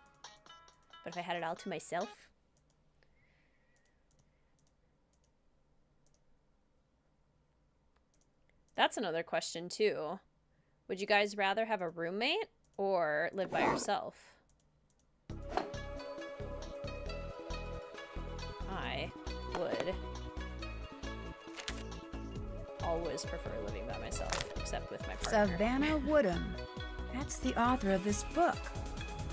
But if I had it all to myself. That's another question too. Would you guys rather have a roommate or live by yourself? I would always prefer living by myself, except with my partner. Savannah Woodham. That's the author of this book.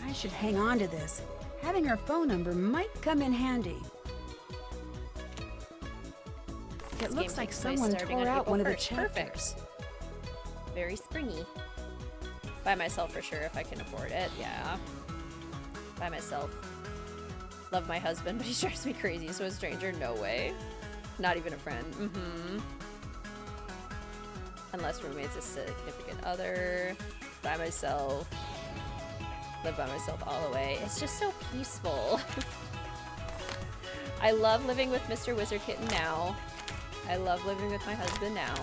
I should hang on to this. Having her phone number might come in handy. It looks like someone tore out one of the chapters. Perfect. Very springy. By myself for sure, if I can afford it. Yeah. By myself. Love my husband, but he drives me crazy, so a stranger, no way. Not even a friend. Unless roommate's a significant other. By myself. Live by myself all the way. It's just so peaceful. I love living with Mr. Wizard Kitten now. I love living with my husband now.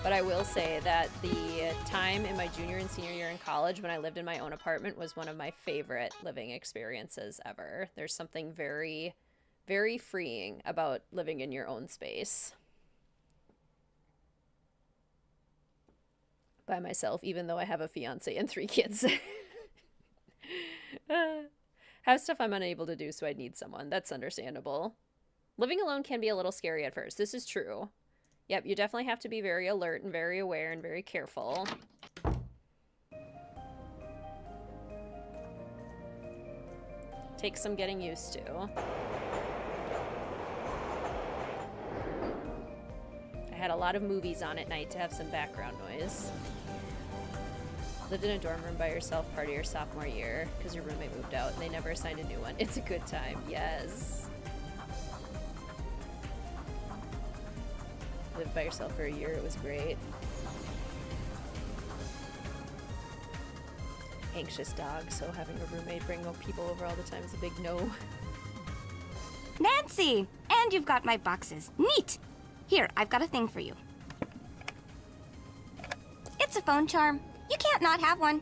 But I will say that the time in my junior and senior year in college when I lived in my own apartment was one of my favorite living experiences ever. There's something very, very freeing about living in your own space. By myself, even though I have a fiance and 3 kids. Have stuff I'm unable to do, so I'd need someone. That's understandable. Living alone can be a little scary at first. This is true. Yep, you definitely have to be very alert and very aware and very careful. Takes some getting used to. I had a lot of movies on at night to have some background noise. Lived in a dorm room by yourself part of your sophomore year because your roommate moved out and they never assigned a new one. It's a good time, yes. Lived by yourself for a year, it was great. Anxious dog, so having a roommate bring people over all the time is a big no. Nancy! And you've got my boxes. Neat! Here, I've got a thing for you. It's a phone charm. You can't not have one.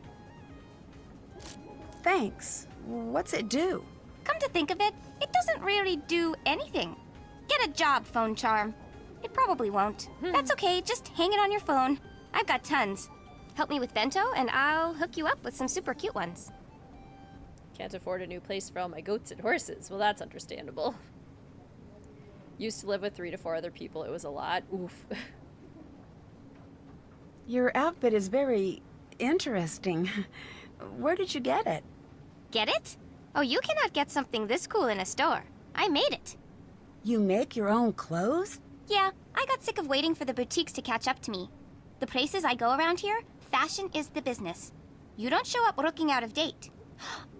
Thanks. What's it do? Come to think of it, it doesn't really do anything. Get a job, phone charm. It probably won't. That's okay, just hang it on your phone. I've got tons. Help me with Bento, and I'll hook you up with some super cute ones. Can't afford a new place for all my goats and horses. Well, that's understandable. Used to live with 3 to 4 other people. It was a lot. Oof. Your outfit is very interesting. Where did you get it? Get it? Oh, you cannot get something this cool in a store. I made it. You make your own clothes? Yeah, I got sick of waiting for the boutiques to catch up to me. The places I go around here, fashion is the business. You don't show up looking out of date.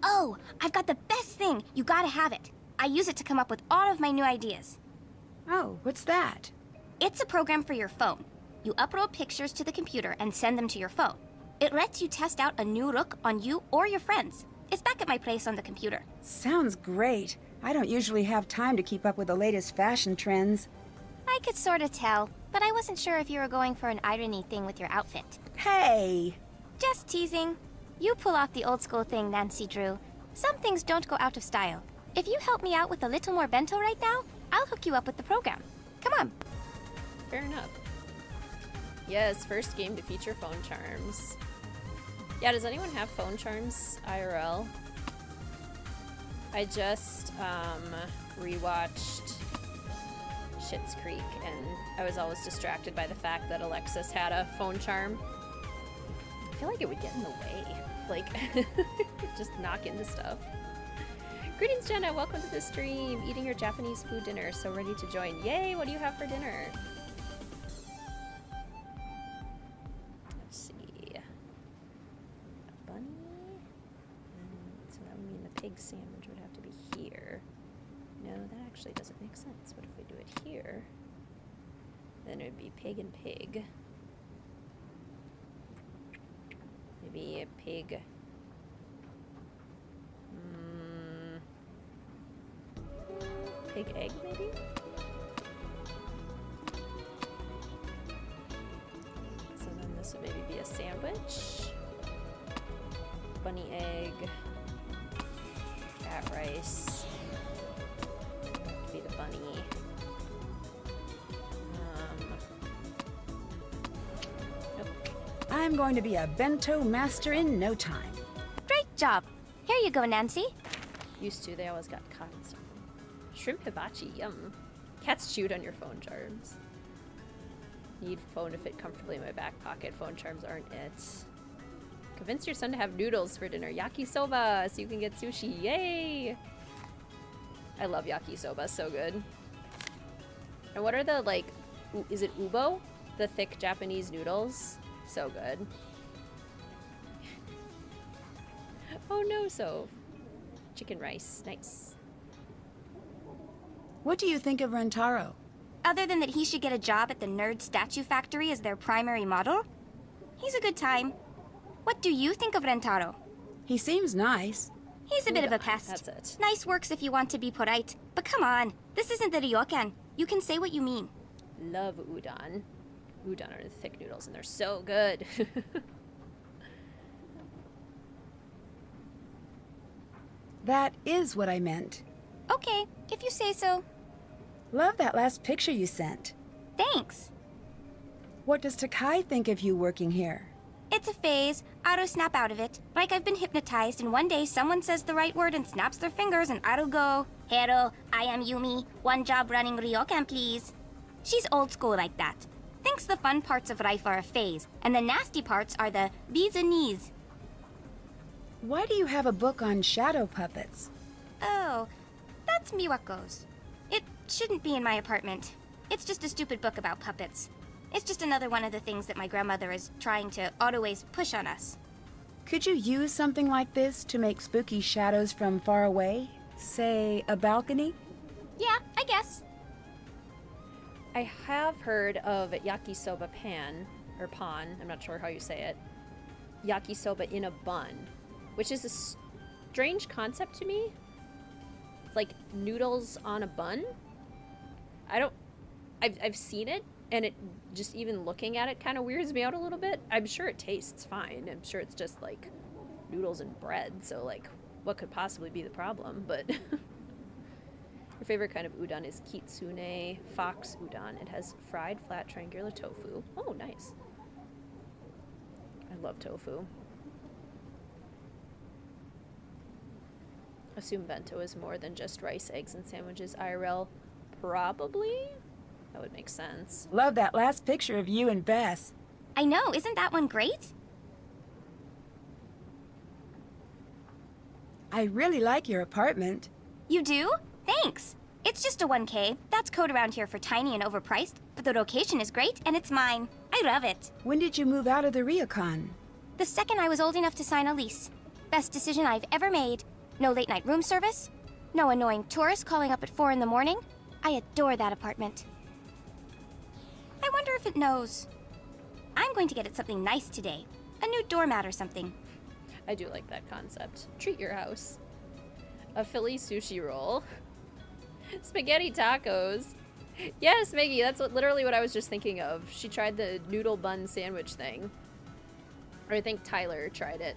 Oh, I've got the best thing. You gotta have it. I use it to come up with all of my new ideas. Oh, what's that? It's a program for your phone. You upload pictures to the computer and send them to your phone. It lets you test out a new look on you or your friends. It's back at my place on the computer. Sounds great. I don't usually have time to keep up with the latest fashion trends. I could sort of tell, but I wasn't sure if you were going for an irony thing with your outfit. Hey! Just teasing. You pull off the old school thing, Nancy Drew. Some things don't go out of style. If you help me out with a little more bento right now, I'll hook you up with the program. Come on. fair enough. Yes, first game to feature phone charms. Yeah, does anyone have phone charms IRL? I just rewatched Schitt's Creek, and I was always distracted by the fact that Alexis had a phone charm. I feel like it would get in the way. Like, just knock into stuff. Greetings, Jenna. Welcome to the stream. Eating your Japanese food dinner, so ready to join. Yay! What do you have for dinner? Let's see. A bunny. So that would mean the pig sandwich would have to be here. No, that actually doesn't make sense. What if we do it here? Then it would be pig and pig. Maybe a pig. Pig egg, maybe? So then this would maybe be a sandwich. Bunny egg. Cat rice. Be the bunny. Nope. I'm going to be a bento master in no time. Great job. Here you go, Nancy. Used to, they always got caught in something. Shrimp hibachi, yum. Cats chewed on your phone charms. Need phone to fit comfortably in my back pocket. Phone charms aren't it. Convince your son to have noodles for dinner. Yakisoba, so you can get sushi. Yay! I love yakisoba, so good. And what are the, like, is it ubo? The thick Japanese noodles? So good. Oh no, so. Chicken rice, nice. What do you think of Rentaro? Other than that he should get a job at the Nerd Statue Factory as their primary model, he's a good time. What do you think of Rentaro? He seems nice. He's a bit of a pest. That's it. Nice works if you want to be polite. But come on, this isn't the ryokan. You can say what you mean. Love udon. Udon are the thick noodles and they're so good. That is what I meant. Okay, if you say so. Love that last picture you sent. Thanks. What does Takai think of you working here? It's a phase. I'll snap out of it. Like I've been hypnotized and one day someone says the right word and snaps their fingers and I'll go, "Hello, I am Yumi. One job running ryokan, please." She's old school like that. Thinks the fun parts of life are a phase and the nasty parts are the bees and knees. Why do you have a book on shadow puppets? Oh, that's Miwako's. It shouldn't be in my apartment. It's just a stupid book about puppets. It's just another one of the things that my grandmother is trying to always push on us. Could you use something like this to make spooky shadows from far away? Say, a balcony? Yeah, I guess. I have heard of yakisoba pan, or pan, I'm not sure how you say it. Yakisoba in a bun, which is a strange concept to me. It's like noodles on a bun. I've seen it, and it just even looking at it kind of weirds me out a little bit. I'm sure it tastes fine. I'm sure it's just like noodles and bread, so like what could possibly be the problem? But your favorite kind of udon is kitsune fox udon. It has fried flat triangular tofu. Oh, nice. I love tofu. Assume bento is more than just rice, eggs, and sandwiches. IRL, probably? That would make sense. Love that last picture of you and Bess. I know, isn't that one great? I really like your apartment. You do? Thanks. It's just a 1K. That's code around here for tiny and overpriced, but the location is great and it's mine. I love it. When did you move out of the ryokan? The second I was old enough to sign a lease. Best decision I've ever made. No late night room service. No annoying tourists calling up at 4 in the morning. I adore that apartment. I wonder if it knows. I'm going to get it something nice today. A new doormat or something. I do like that concept. Treat your house. A Philly sushi roll. Spaghetti tacos. Yes, Maggie, that's literally what I was just thinking of. She tried the noodle bun sandwich thing. Or I think Tyler tried it.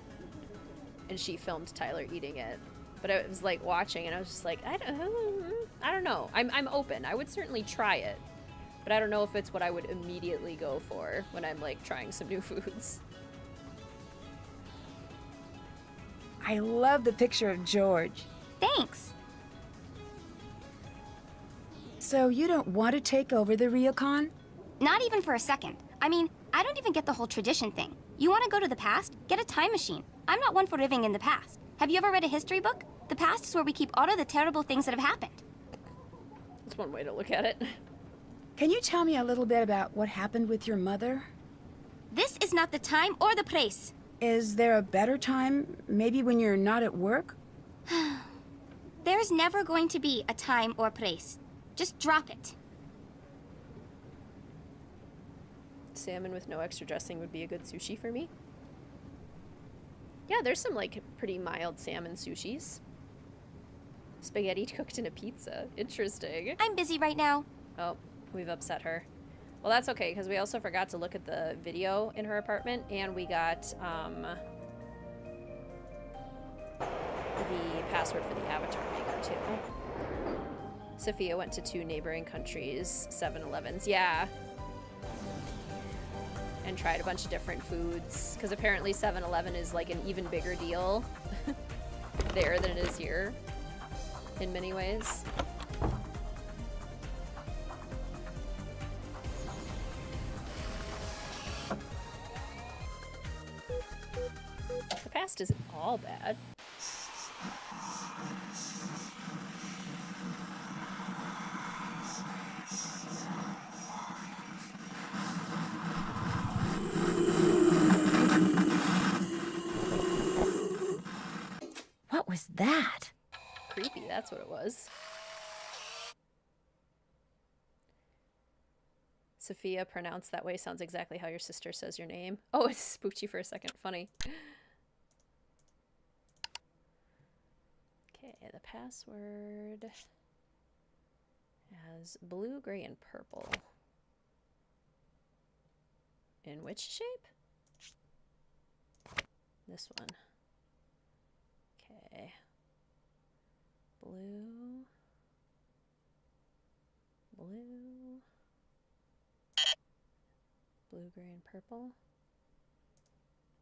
And she filmed Tyler eating it. But I was like watching and I was just like, I don't know. I'm open. I would certainly try it. But I don't know if it's what I would immediately go for when I'm like trying some new foods. I love the picture of George. Thanks. So you don't want to take over the ryokan? Not even for a second. I mean, I don't even get the whole tradition thing. You want to go to the past? Get a time machine. I'm not one for living in the past. Have you ever read a history book? The past is where we keep all of the terrible things that have happened. That's one way to look at it. Can you tell me a little bit about what happened with your mother? This is not the time or the place. Is there a better time? Maybe when you're not at work? There's never going to be a time or place. Just drop it. Salmon with no extra dressing would be a good sushi for me. Yeah, there's some like pretty mild salmon sushis. Spaghetti cooked in a pizza. Interesting. I'm busy right now. Oh, we've upset her. Well, that's okay, because we also forgot to look at the video in her apartment, and we got the password for the avatar maker, too. Sophia went to 2 neighboring countries, 7-Elevens. Yeah. And tried a bunch of different foods, because apparently 7-Eleven is like an even bigger deal there than it is here in many ways. The past isn't all bad. What was that? Creepy, that's what it was. Sophia, pronounced that way, sounds exactly how your sister says your name. Oh, it spooked you for a second. Funny. Okay, the password has blue, gray, and purple. In which shape? This one. Okay. Blue. Blue. Blue, gray, and purple.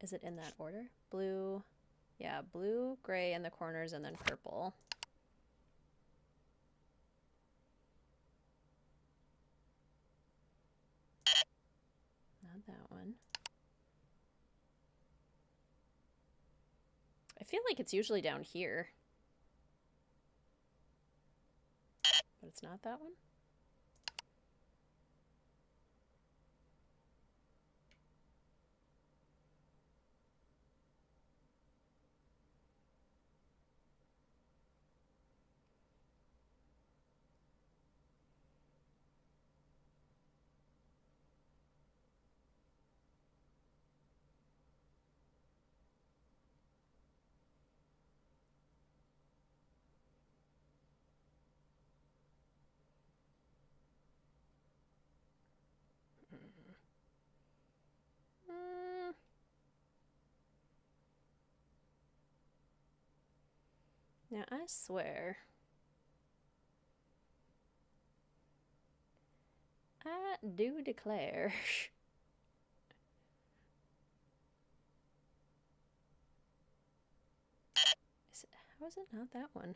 Is it in that order? Blue. Yeah, blue, gray in the corners, and then purple. Not that one. I feel like it's usually down here. But it's not that one? Now, I swear, I do declare. How is it not that one?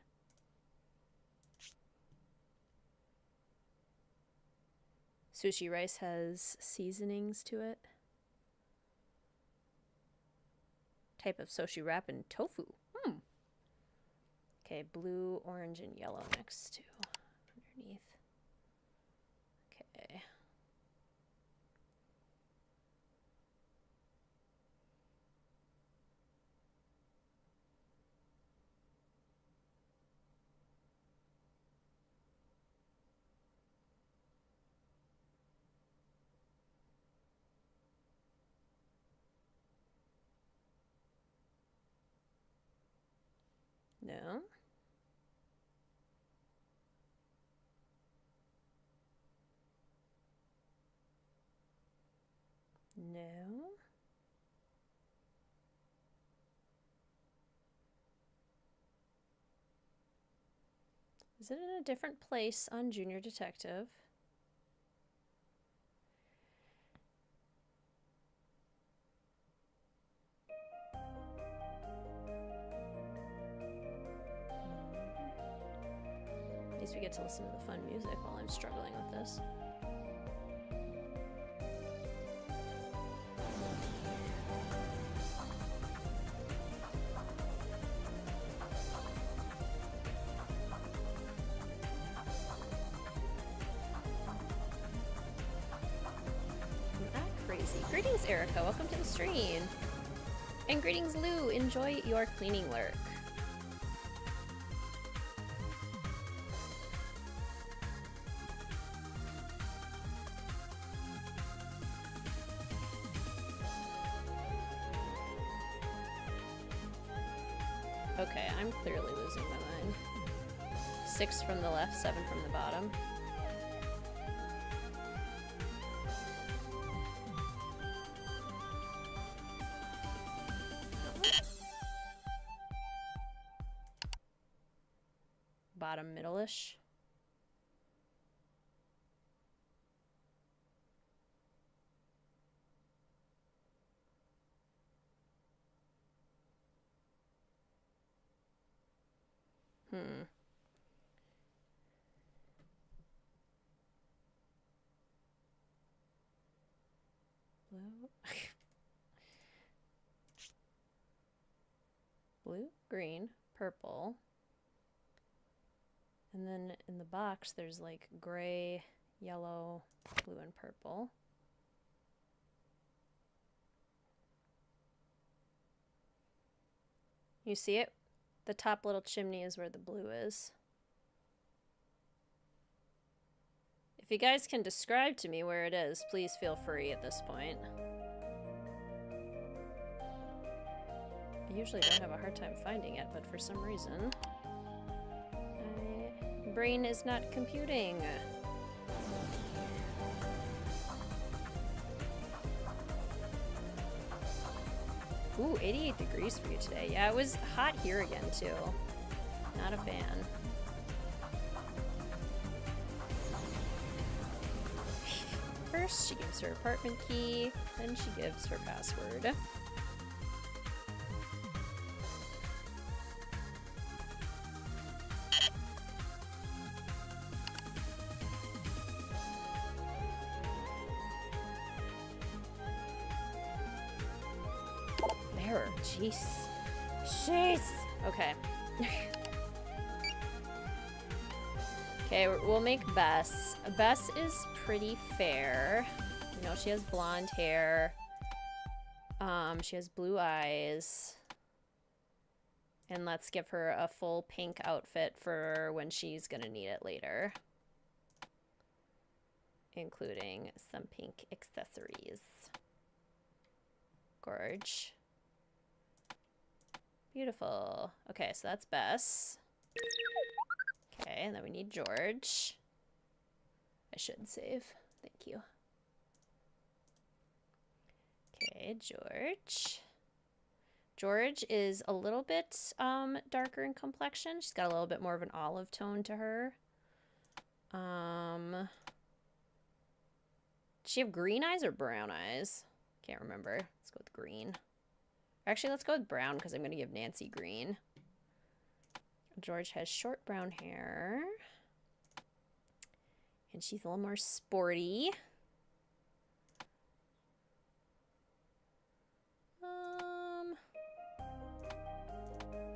Sushi rice has seasonings to it. Type of sushi wrap and tofu. Okay, blue, orange, and yellow next to underneath. Okay. No. No. Is it in a different place on Junior Detective? least we get to listen to the fun music while I'm struggling with this. Crazy. Greetings, Erica. Welcome to the stream. And greetings, Lou. Enjoy your cleaning lurk. Okay, I'm clearly losing my mind. 6 from the left, 7 from the bottom. Bottom middle-ish. Blue. Blue, green, purple. And then in the box, there's like gray, yellow, blue, and purple. You see it? The top little chimney is where the blue is. If you guys can describe to me where it is, please feel free at this point. I usually don't have a hard time finding it, but for some reason, my brain is not computing. Ooh, 88 degrees for you today. Yeah, it was hot here again, too. Not a fan. First, she gives her apartment key, then she gives her password. There, jeez. Jeez! Okay. Okay, we'll make Bess. Bess is pretty fair. You know, she has blonde hair. She has blue eyes. And let's give her a full pink outfit for when she's gonna need it later. Including some pink accessories. Gorge. Beautiful. Okay, so that's Bess. Okay, and then we need George. I should save. Thank you. Okay, George. George is a little bit darker in complexion. She's got a little bit more of an olive tone to her. Does she have green eyes or brown eyes? Can't remember. Let's go with green. Actually, let's go with brown because I'm going to give Nancy green. George has short brown hair. And she's a little more sporty.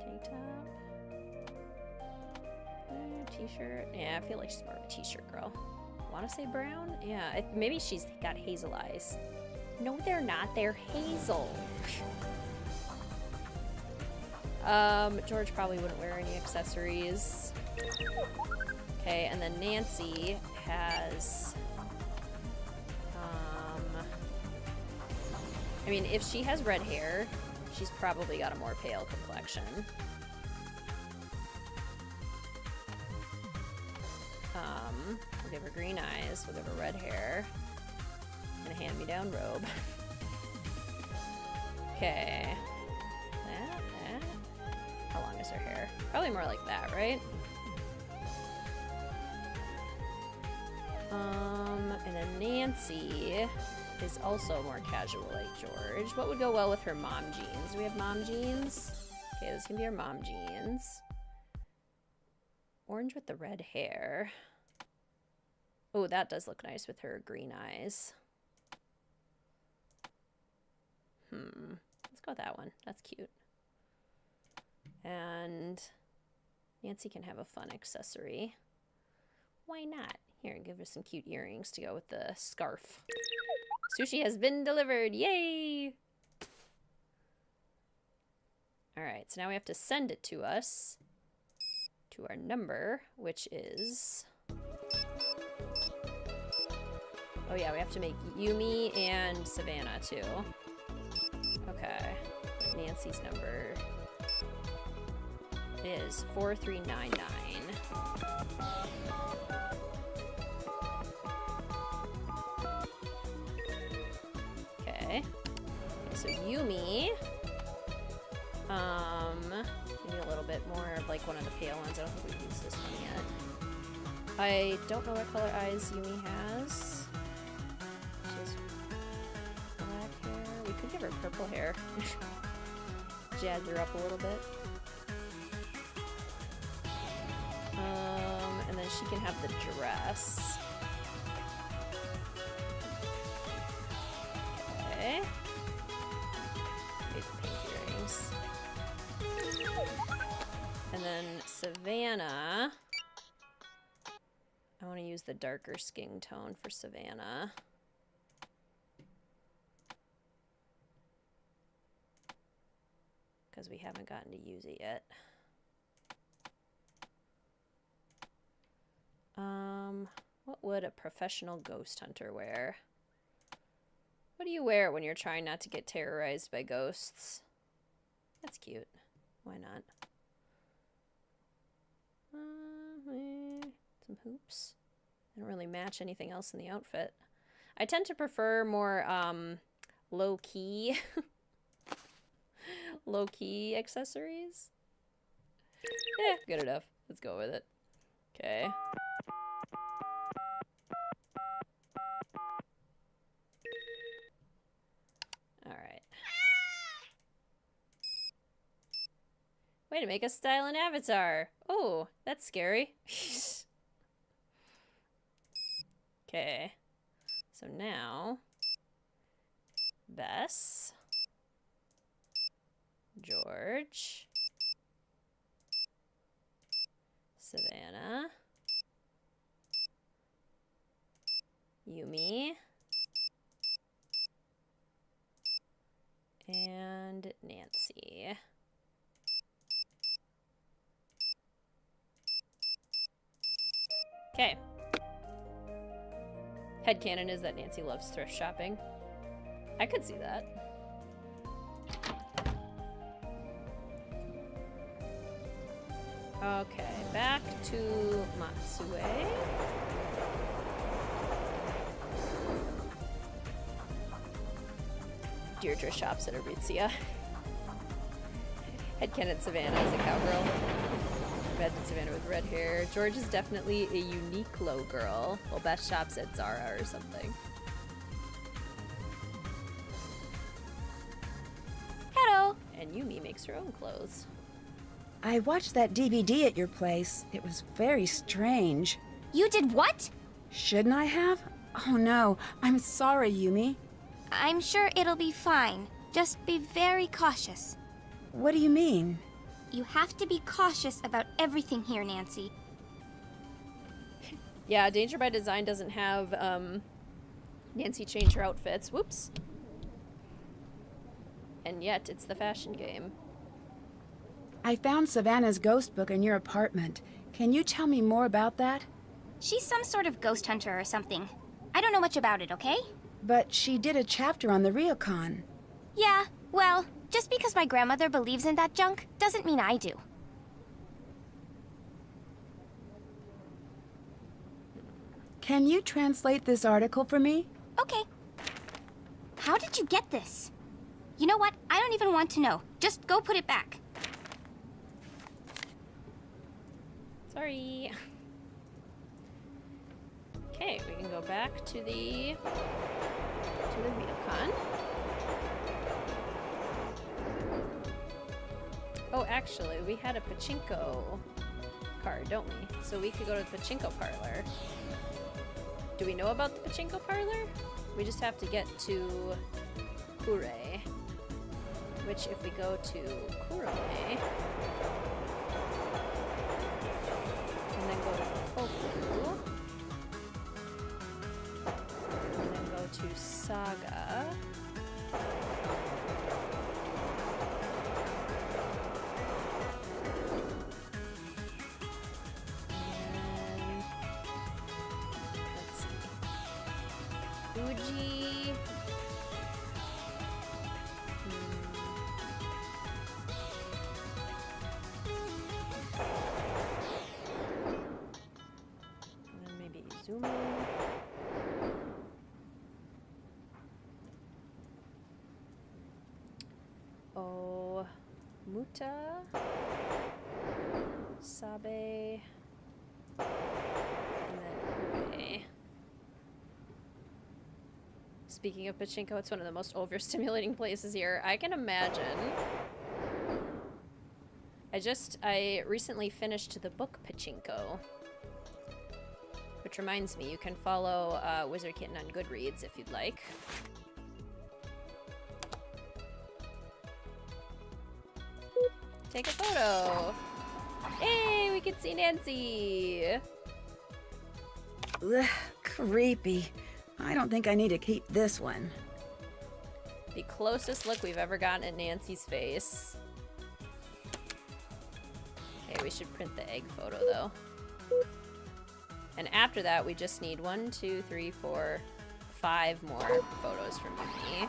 Tank top. T-shirt. Yeah, I feel like she's more of a t-shirt girl. Want to say brown? Yeah, maybe she's got hazel eyes. No, they're not. They're hazel. George probably wouldn't wear any accessories. Okay, and then Nancy has, I mean, if she has red hair, she's probably got a more pale complexion. We'll give her green eyes, we'll give her red hair, and a hand-me-down robe. Okay. That. How long is her hair? Probably more like that, right? And then Nancy is also more casual like George. What would go well with her mom jeans? Do we have mom jeans? Okay, this can be her mom jeans. orange with the red hair. Oh, that does look nice with her green eyes. Let's go with that one. That's cute. And Nancy can have a fun accessory. Why not? Here, give her some cute earrings to go with the scarf. Sushi has been delivered. Yay! Alright, so now we have to send it to us. To our number, which is... Oh yeah, we have to make Yumi and Savannah too. Okay. Nancy's number is 4399. Okay. So Yumi. Maybe a little bit more of like one of the pale ones. I don't think we've used this one yet. I don't know what color eyes Yumi has. She has black hair. We could give her purple hair. Jazz her up a little bit. And then she can have the dress. Okay. Pink earrings. And then Savannah. I want to use the darker skin tone for Savannah. Because we haven't gotten to use it yet. What would a professional ghost hunter wear? What do you wear when you're trying not to get terrorized by ghosts? That's cute. Why not? Some hoops. They don't really match anything else in the outfit. I tend to prefer more low-key low-key accessories. Yeah, good enough. Let's go with it. Okay. Alright. Way to make us style an avatar. Oh, that's scary. Okay. So now, Bess, George, Savannah, Yumi, and Nancy. Okay. Headcanon is that Nancy loves thrift shopping. I could see that. Okay, back to Matsue. Deirdre shops at Aritzia. Headcanon Savannah is a cowgirl. Imagine Savannah with red hair. George is definitely a Uniqlo girl, while Beth shops at Zara or something. Hello. And Yumi makes her own clothes. I watched that DVD at your place. It was very strange. You did what? Shouldn't I have? Oh no, I'm sorry, Yumi. I'm sure it'll be fine. Just be very cautious. What do you mean? You have to be cautious about everything here, Nancy. Yeah, Danger by Design doesn't have Nancy change her outfits. Whoops. And yet, it's the fashion game. I found Savannah's ghost book in your apartment. Can you tell me more about that? She's some sort of ghost hunter or something. I don't know much about it, okay? But she did a chapter on the ryokan. Yeah, well, just because my grandmother believes in that junk doesn't mean I do. Can you translate this article for me? Okay. How did you get this? You know what? I don't even want to know. Just go put it back. Sorry. Okay, we can go back to the ryokan. Oh, actually, we had a Pachinko card, don't we? So we could go to the Pachinko parlor. Do we know about the Pachinko parlor? We just have to get to Kure. Which, if we go to Kure, and then go to Kofu, and then go to Saga. And let's see. Uji. And then maybe Izumo. Oh, Muta, Sabe, and then Kure. Speaking of Pachinko, it's one of the most overstimulating places here. I can imagine. I recently finished the book Pachinko. Which reminds me, you can follow Wizard Kitten on Goodreads if you'd like. Take a photo! Hey, we can see Nancy! Ugh, creepy. I don't think I need to keep this one. The closest look we've ever gotten at Nancy's face. Okay, we should print the egg photo though. And after that, we just need 1, 2, 3, 4, 5 more photos from me.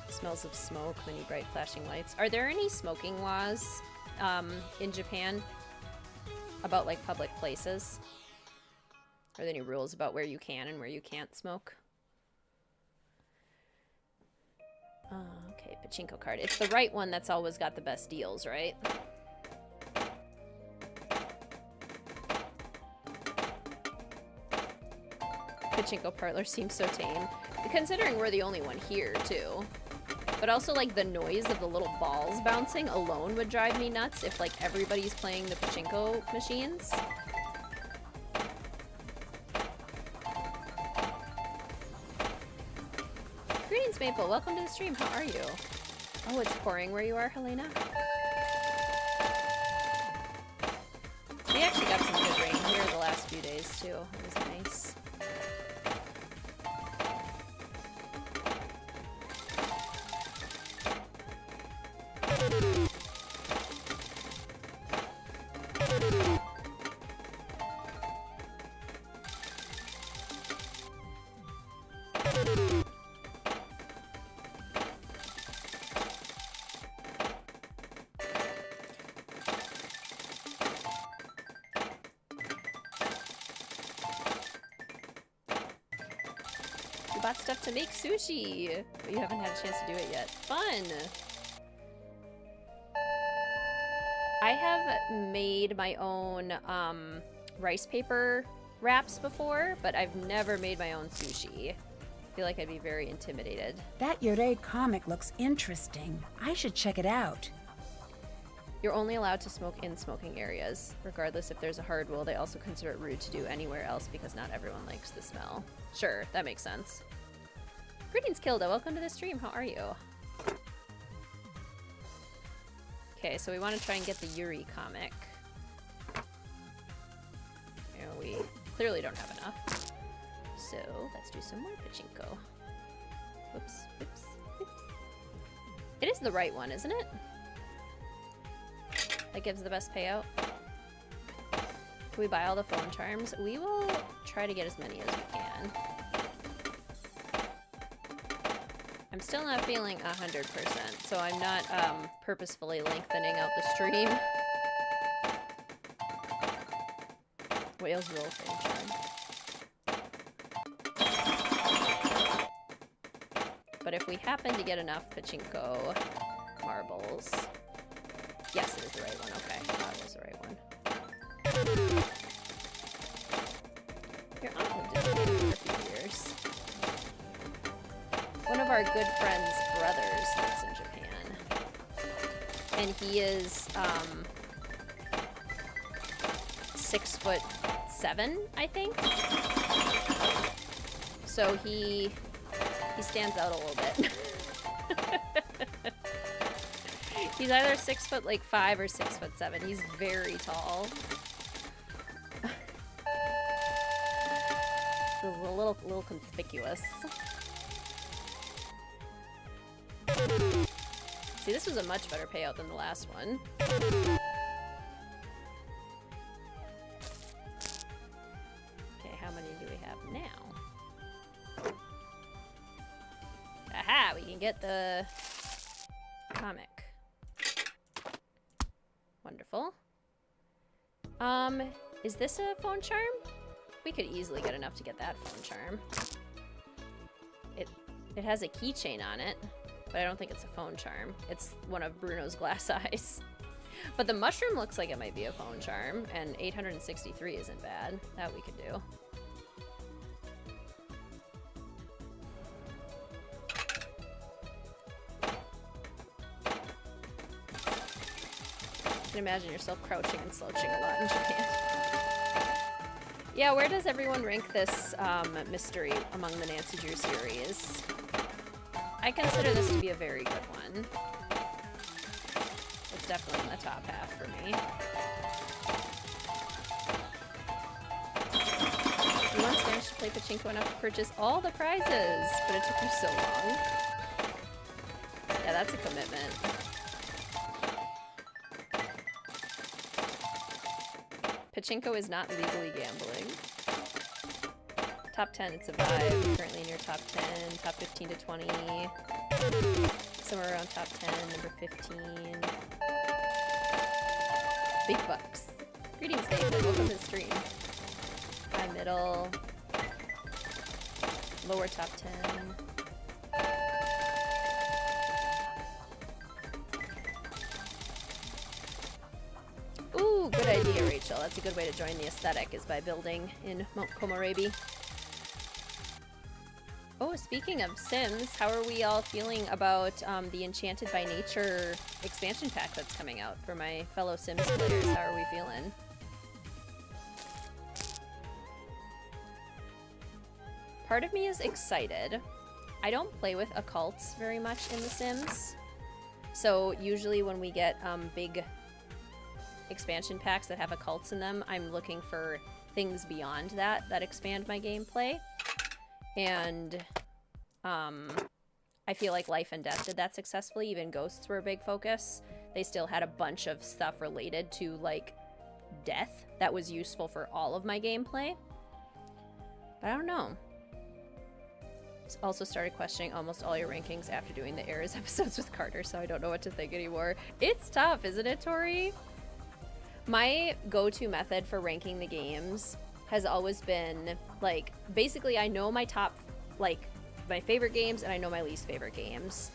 Smells of smoke, many bright flashing lights. Are there any smoking laws in Japan about like public places? Are there any rules about where you can and where you can't smoke? Okay, Pachinko card. It's the right one that's always got the best deals, right? Pachinko parlor seems so tame. Considering we're the only one here, too. But also, like, the noise of the little balls bouncing alone would drive me nuts if, like, everybody's playing the Pachinko machines. Greetings, Maple. Welcome to the stream. How are you? Oh, it's pouring where you are, Helena? We actually got some good rain here the last few days, too. It was nice. You bought stuff to make sushi, but you haven't had a chance to do it yet. Fun! I have made my own rice paper wraps before, but I've never made my own sushi. I feel like I'd be very intimidated. That Yurei comic looks interesting. I should check it out. You're only allowed to smoke in smoking areas. Regardless if there's a hard rule, they also consider it rude to do anywhere else because not everyone likes the smell. Sure, that makes sense. Greetings, Kilda. Welcome to the stream. How are you? Okay, so we want to try and get the Yuri comic. You know, we clearly don't have enough. So let's do some more Pachinko. Whoops, whoops, whoops. It is the right one, isn't it? That gives the best payout. Can we buy all the phone charms? We will try to get as many as we can. I'm still not feeling 100%, so I'm not purposefully lengthening out the stream. Whales roll phone charm. But if we happen to get enough Pachinko marbles... Yes, it is the right one. Okay, that was the right one. Your aunt lived in Japan for a few years. good friend's brothers lives in Japan. And he is 6'7", I think. So he stands out a little bit. He's either 6'5" or 6'7". He's very tall. This is a little conspicuous. See, this was a much better payout than the last one. Okay, how many do we have now? Aha! We can get the comic. Wonderful. Is this a phone charm? We could easily get enough to get that phone charm. It has a keychain on it, but I don't think it's a phone charm. It's one of Bruno's glass eyes. But the mushroom looks like it might be a phone charm, and 863 isn't bad. That we could do. You can imagine yourself crouching and slouching a lot in Japan. Yeah, where does everyone rank this mystery among the Nancy Drew series? I consider this to be a very good one. It's definitely in the top half for me. You once managed to play Pachinko enough to purchase all the prizes, but it took you so long. Yeah, that's a commitment. Pachinko is not legally gambling. Top 10, it's a vibe. Currently in your top 10, top 15 to 20. Somewhere around top 10, number 15. Big bucks. Greetings, David. Welcome to the stream. High, middle. Lower top 10. Ooh, good idea, Rachel. That's a good way to join the aesthetic, is by building in Mount Komorebi. Oh, speaking of Sims, how are we all feeling about the Enchanted by Nature expansion pack that's coming out for my fellow Sims players? How are we feeling? Part of me is excited. I don't play with occults very much in The Sims. So usually when we get big expansion packs that have occults in them, I'm looking for things beyond that expand my gameplay. And I feel like Life and Death did that successfully. Even Ghosts were a big focus. They still had a bunch of stuff related to, like, death that was useful for all of my gameplay. But I don't know. Also started questioning almost all your rankings after doing the Errors episodes with Carter, so I don't know what to think anymore. It's tough, isn't it, Tori? My go-to method for ranking the games has always been, like, basically I know my top, like, my favorite games and I know my least favorite games.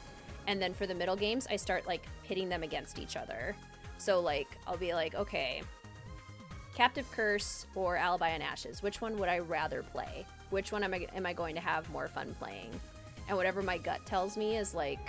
And then for the middle games, I start, like, pitting them against each other. So, like, I'll be like, okay, Captive Curse or Alibi and Ashes, which one would I rather play? Which one am I going to have more fun playing? And whatever my gut tells me is, like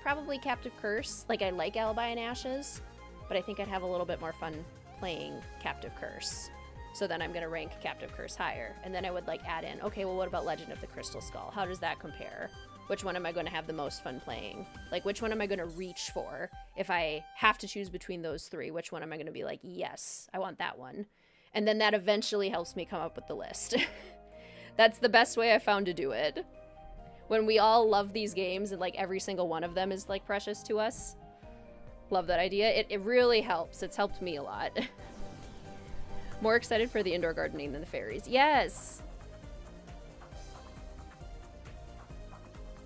probably Captive Curse. Like, I like Alibi and Ashes, but I think I'd have a little bit more fun playing Captive Curse. So then I'm going to rank Captive Curse higher. And then I would, like, add in, okay, well, what about Legend of the Crystal Skull? How does that compare? Which one am I going to have the most fun playing? Like, which one am I going to reach for? If I have to choose between those three, which one am I going to be like, yes, I want that one? And then that eventually helps me come up with the list. That's the best way I found to do it. When we all love these games and, like, every single one of them is, like, precious to us. Love that idea. It really helps. It's helped me a lot. More excited for the indoor gardening than the fairies. Yes!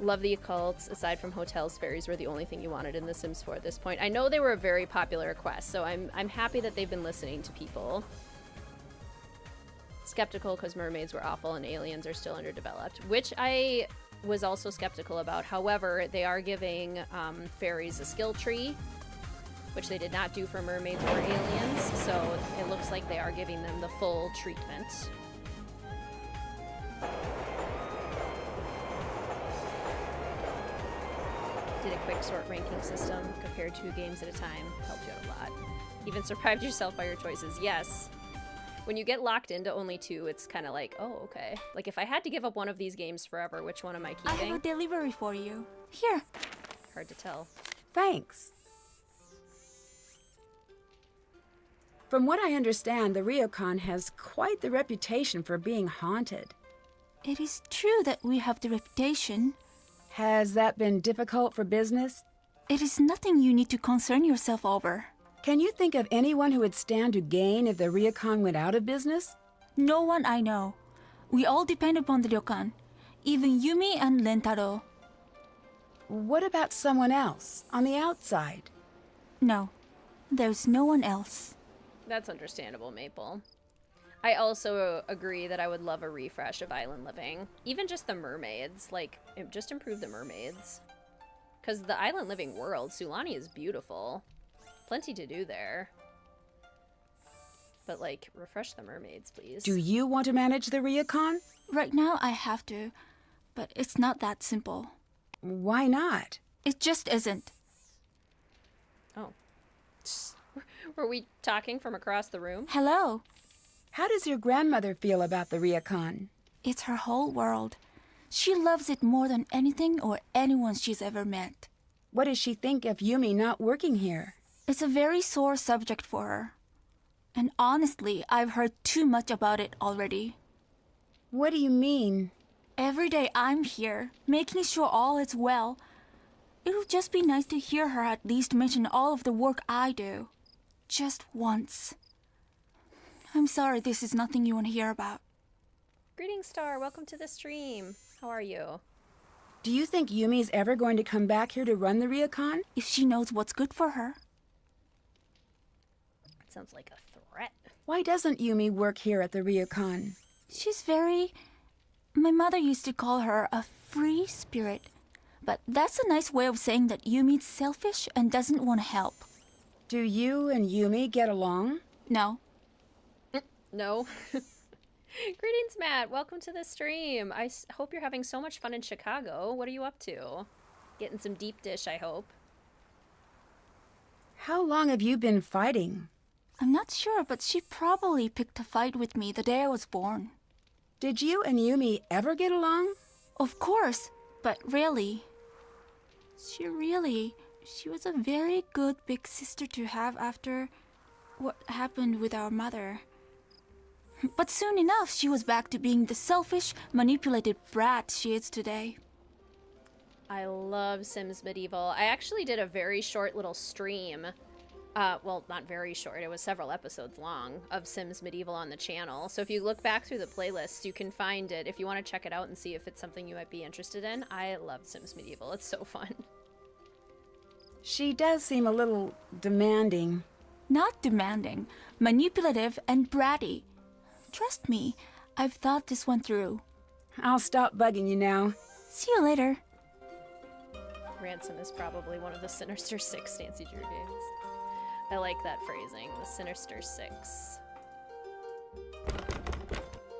Love the occults. Aside from hotels, fairies were the only thing you wanted in The Sims 4 at this point. I know they were a very popular request, so I'm happy that they've been listening to people. Skeptical because mermaids were awful and aliens are still underdeveloped, which I was also skeptical about. However, they are giving fairies a skill tree, which they did not do for mermaids or aliens, so it looks like they are giving them the full treatment. Did a quick sort ranking system, compared 2 games at a time. Helped you out a lot. Even surprised yourself by your choices. Yes. When you get locked into only 2, it's kind of like, oh, okay. Like, if I had to give up one of these games forever, which one am I keeping? I have a delivery for you. Here. Hard to tell. Thanks. From what I understand, the ryokan has quite the reputation for being haunted. It is true that we have the reputation. Has that been difficult for business? It is nothing you need to concern yourself over. Can you think of anyone who would stand to gain if the ryokan went out of business? No one I know. We all depend upon the ryokan. Even Yumi and Rentaro. What about someone else, on the outside? No. There's no one else. That's understandable, Maple. I also agree that I would love a refresh of Island Living. Even just the mermaids. Like, just improve the mermaids. Because the Island Living world, Sulani is beautiful. Plenty to do there. But, like, refresh the mermaids, please. Do you want to manage the ryokan? Right now I have to, but it's not that simple. Why not? It just isn't. Oh. Were we talking from across the room? Hello. How does your grandmother feel about the ryokan? It's her whole world. She loves it more than anything or anyone she's ever met. What does she think of Yumi not working here? It's a very sore subject for her. And honestly, I've heard too much about it already. What do you mean? Every day I'm here, making sure all is well. It would just be nice to hear her at least mention all of the work I do. Just once. I'm sorry this is nothing you want to hear about. Greetings, Star. Welcome to the stream. How are you? Do you think Yumi's ever going to come back here to run the ryokan? If she knows what's good for her. That sounds like a threat. Why doesn't Yumi work here at the ryokan? She's very... My mother used to call her a free spirit. But that's a nice way of saying that Yumi's selfish and doesn't want to help. Do you and Yumi get along? No. No. Greetings, Matt. Welcome to the stream. I hope you're having so much fun in Chicago. What are you up to? Getting some deep dish, I hope. How long have you been fighting? I'm not sure, but she probably picked a fight with me the day I was born. Did you and Yumi ever get along? Of course, but really. She was a very good big sister to have after what happened with our mother. But soon enough, she was back to being the selfish, manipulated brat she is today. I love Sims Medieval. I actually did a very short little stream. Well, not very short. It was several episodes long of Sims Medieval on the channel. So if you look back through the playlists, you can find it if you want to check it out and see if it's something you might be interested in. I love Sims Medieval. It's so fun. She does seem a little demanding. Not demanding, manipulative and bratty. Trust me, I've thought this one through. I'll stop bugging you now. See you later. Ransom is probably one of the Sinister Six Nancy Drew games. I like that phrasing, the Sinister Six.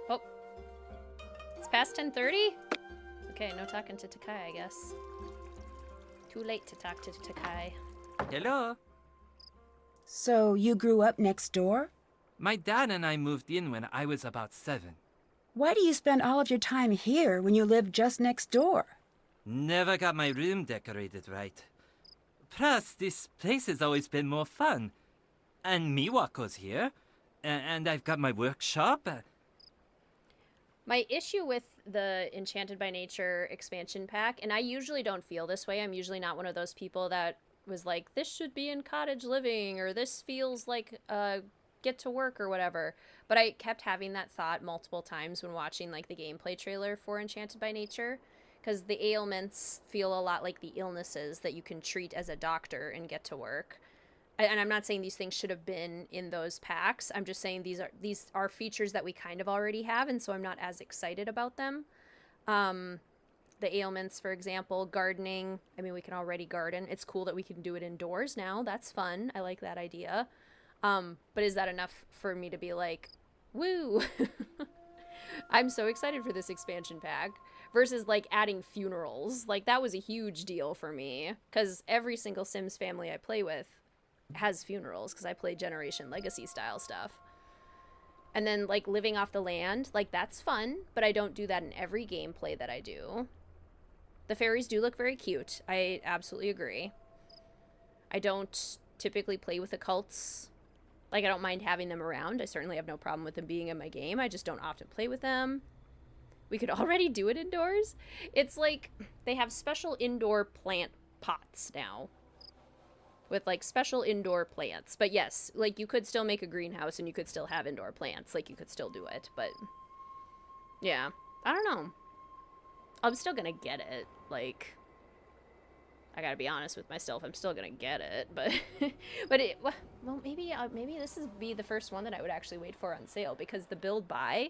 Oh. It's past 10:30? Okay, no talking to Takai, I guess. Too late to talk to Takai. Hello. So you grew up next door? My dad and I moved in when I was about 7. Why do you spend all of your time here when you live just next door? Never got my room decorated right. Plus, this place has always been more fun. And Miwako's here. And I've got my workshop. My issue with the Enchanted by Nature expansion pack, and I usually don't feel this way, I'm usually not one of those people that was like, this should be in cottage living, or this feels like get to work or whatever. But I kept having that thought multiple times when watching like the gameplay trailer for Enchanted by Nature, because the ailments feel a lot like the illnesses that you can treat as a doctor and get to work. And I'm not saying these things should have been in those packs. I'm just saying these are features that we kind of already have, and so I'm not as excited about them. The ailments, for example, gardening. I mean, we can already garden. It's cool that we can do it indoors now. That's fun. I like that idea. But is that enough for me to be like, woo? I'm so excited for this expansion pack. versus like adding funerals. Like that was a huge deal for me because every single Sims family I play with has funerals because I play Generation Legacy style stuff. And then like living off the land, like that's fun, but I don't do that in every gameplay that I do. The fairies do look very cute. I absolutely agree. I don't typically play with occults. Like, I don't mind having them around. I certainly have no problem with them being in my game. I just don't often play with them. We could already do it indoors. It's like they have special indoor plant pots now. With, like, special indoor plants. But yes, like, you could still make a greenhouse and you could still have indoor plants. Like, you could still do it. But, yeah. I don't know. I'm still gonna get it. Like, I gotta be honest with myself. I'm still gonna get it, but well, maybe this is be the first one that I would actually wait for on sale because the build buy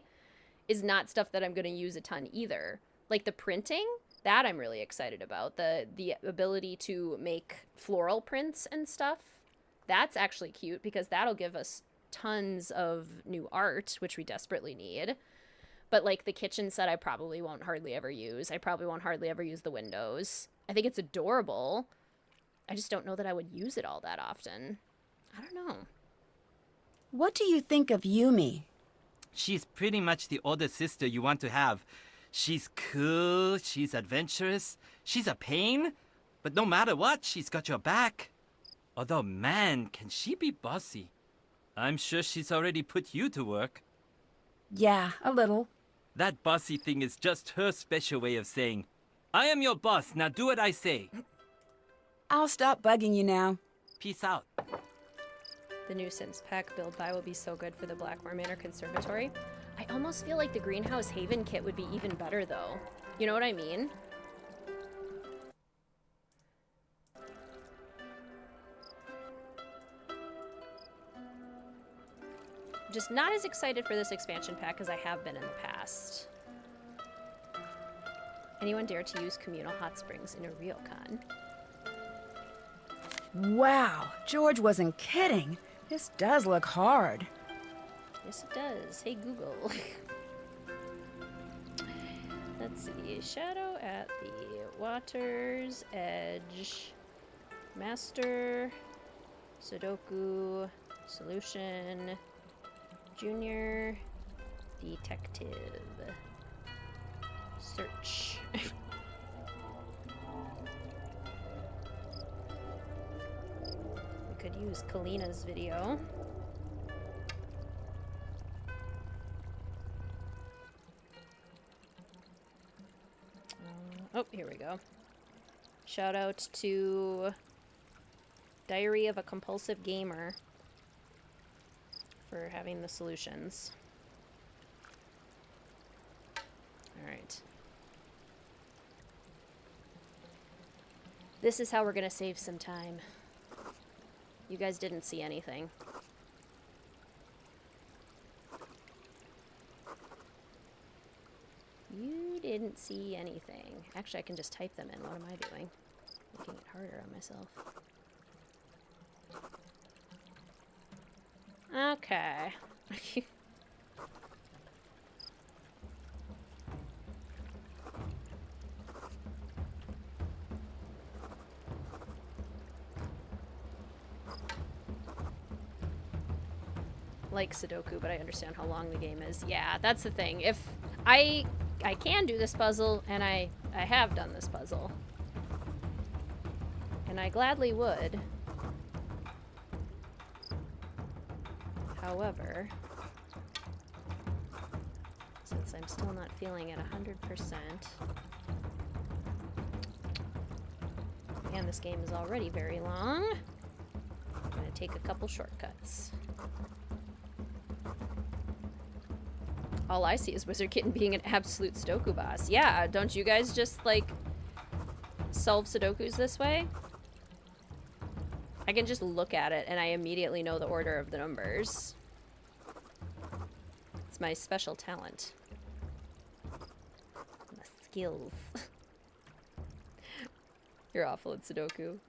is not stuff that I'm gonna use a ton either. Like the printing, that I'm really excited about. The ability to make floral prints and stuff. That's actually cute because that'll give us tons of new art, which we desperately need. But, like, the kitchen set I probably won't hardly ever use. I probably won't hardly ever use the windows. I think it's adorable. I just don't know that I would use it all that often. I don't know. What do you think of Yumi? She's pretty much the older sister you want to have. She's cool, she's adventurous, she's a pain, but no matter what, she's got your back. Although, man, can she be bossy. I'm sure she's already put you to work. Yeah, a little. That bossy thing is just her special way of saying, I am your boss, now do what I say. I'll stop bugging you now. Peace out. The new Sims pack build buy will be so good for the Blackmore Manor Conservatory. I almost feel like the Greenhouse Haven kit would be even better, though. You know what I mean? Just not as excited for this expansion pack as I have been in the past. Anyone dare to use communal hot springs in a ryokan? Wow, George wasn't kidding. This does look hard. Yes, it does. Hey, Google. Let's see. Shadow at the water's edge. Master. Sudoku. Solution. Junior detective. Search. We could use Kalina's video. Oh, here we go. Shout out to Diary of a Compulsive Gamer for having the solutions. Alright. This is how we're gonna save some time. You guys didn't see anything. You didn't see anything. Actually, I can just type them in. What am I doing? Making it harder on myself. Okay. Like Sudoku, but I understand how long the game is. Yeah, that's the thing. If I can do this puzzle, and I have done this puzzle. And I gladly would. However, since I'm still not feeling it 100%, and this game is already very long, I'm going to take a couple shortcuts. All I see is Wizard Kitten being an absolute Sudoku boss. Yeah, don't you guys just, like, solve Sudokus this way? I can just look at it and I immediately know the order of the numbers. It's my special talent. My skills. You're awful at Sudoku.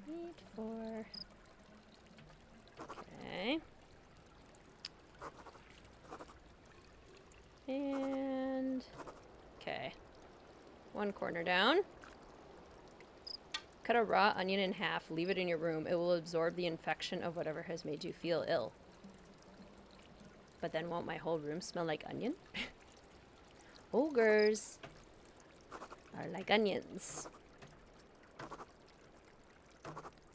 Wait for... Okay. One corner down. Cut a raw onion in half. Leave it in your room. It will absorb the infection of whatever has made you feel ill. But then won't my whole room smell like onion? Ogres are like onions.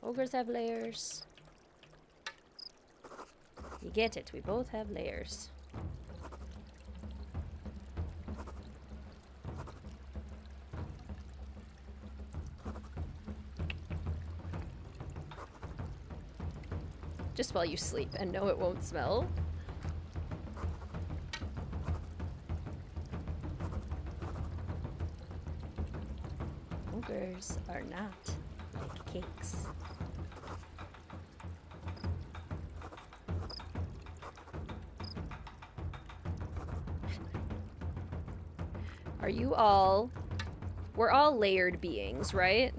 Ogres have layers. You get it. We both have layers. Just while you sleep and know it won't smell. Ogres are not like cakes. Are you all... We're all layered beings, right?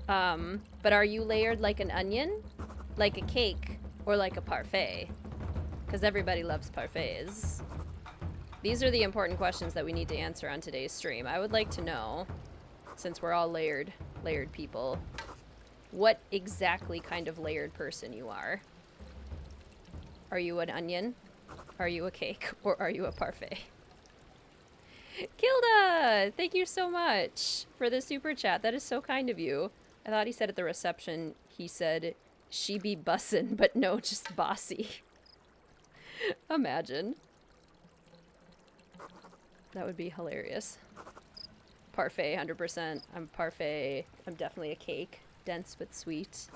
But are you layered like an onion? Like a cake? Or like a parfait? Because everybody loves parfaits. These are the important questions that we need to answer on today's stream. I would like to know, since we're all layered people, what exactly kind of layered person you are. Are you an onion? Are you a cake? Or are you a parfait? Kilda! Thank you so much for the super chat. That is so kind of you. I thought he said at the reception, he said, she be bussin', but no, just bossy. Imagine. That would be hilarious. Parfait, 100%. I'm parfait. I'm definitely a cake. Dense but sweet.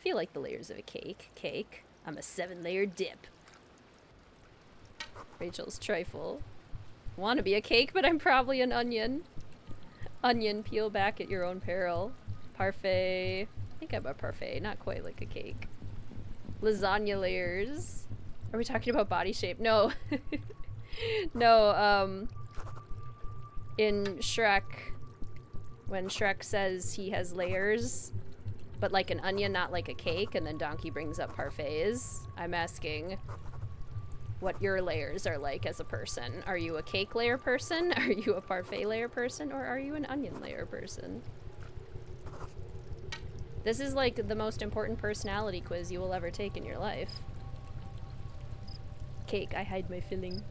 Feel like the layers of a cake. Cake. I'm a 7-layer dip. Rachel's trifle. Want to be a cake, but I'm probably an onion. Onion, peel back at your own peril. Parfait. I think I'm a parfait, not quite like a cake. Lasagna layers. Are we talking about body shape? No. No, in Shrek, when Shrek says he has layers, but like an onion, not like a cake, and then Donkey brings up parfaits, I'm asking what your layers are like as a person. Are you a cake layer person? Are you a parfait layer person? Or are you an onion layer person? This is like the most important personality quiz you will ever take in your life. Cake, I hide my filling.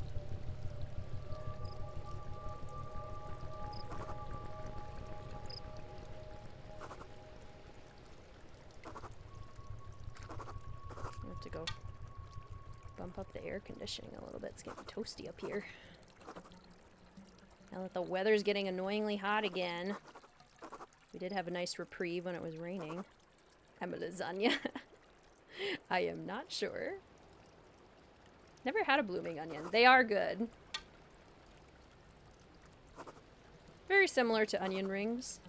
I have to go bump up the air conditioning a little bit. It's getting toasty up here. Now that the weather's getting annoyingly hot again. We did have a nice reprieve when it was raining. I'm a lasagna. I am not sure. Never had a blooming onion. They are good. Very similar to onion rings.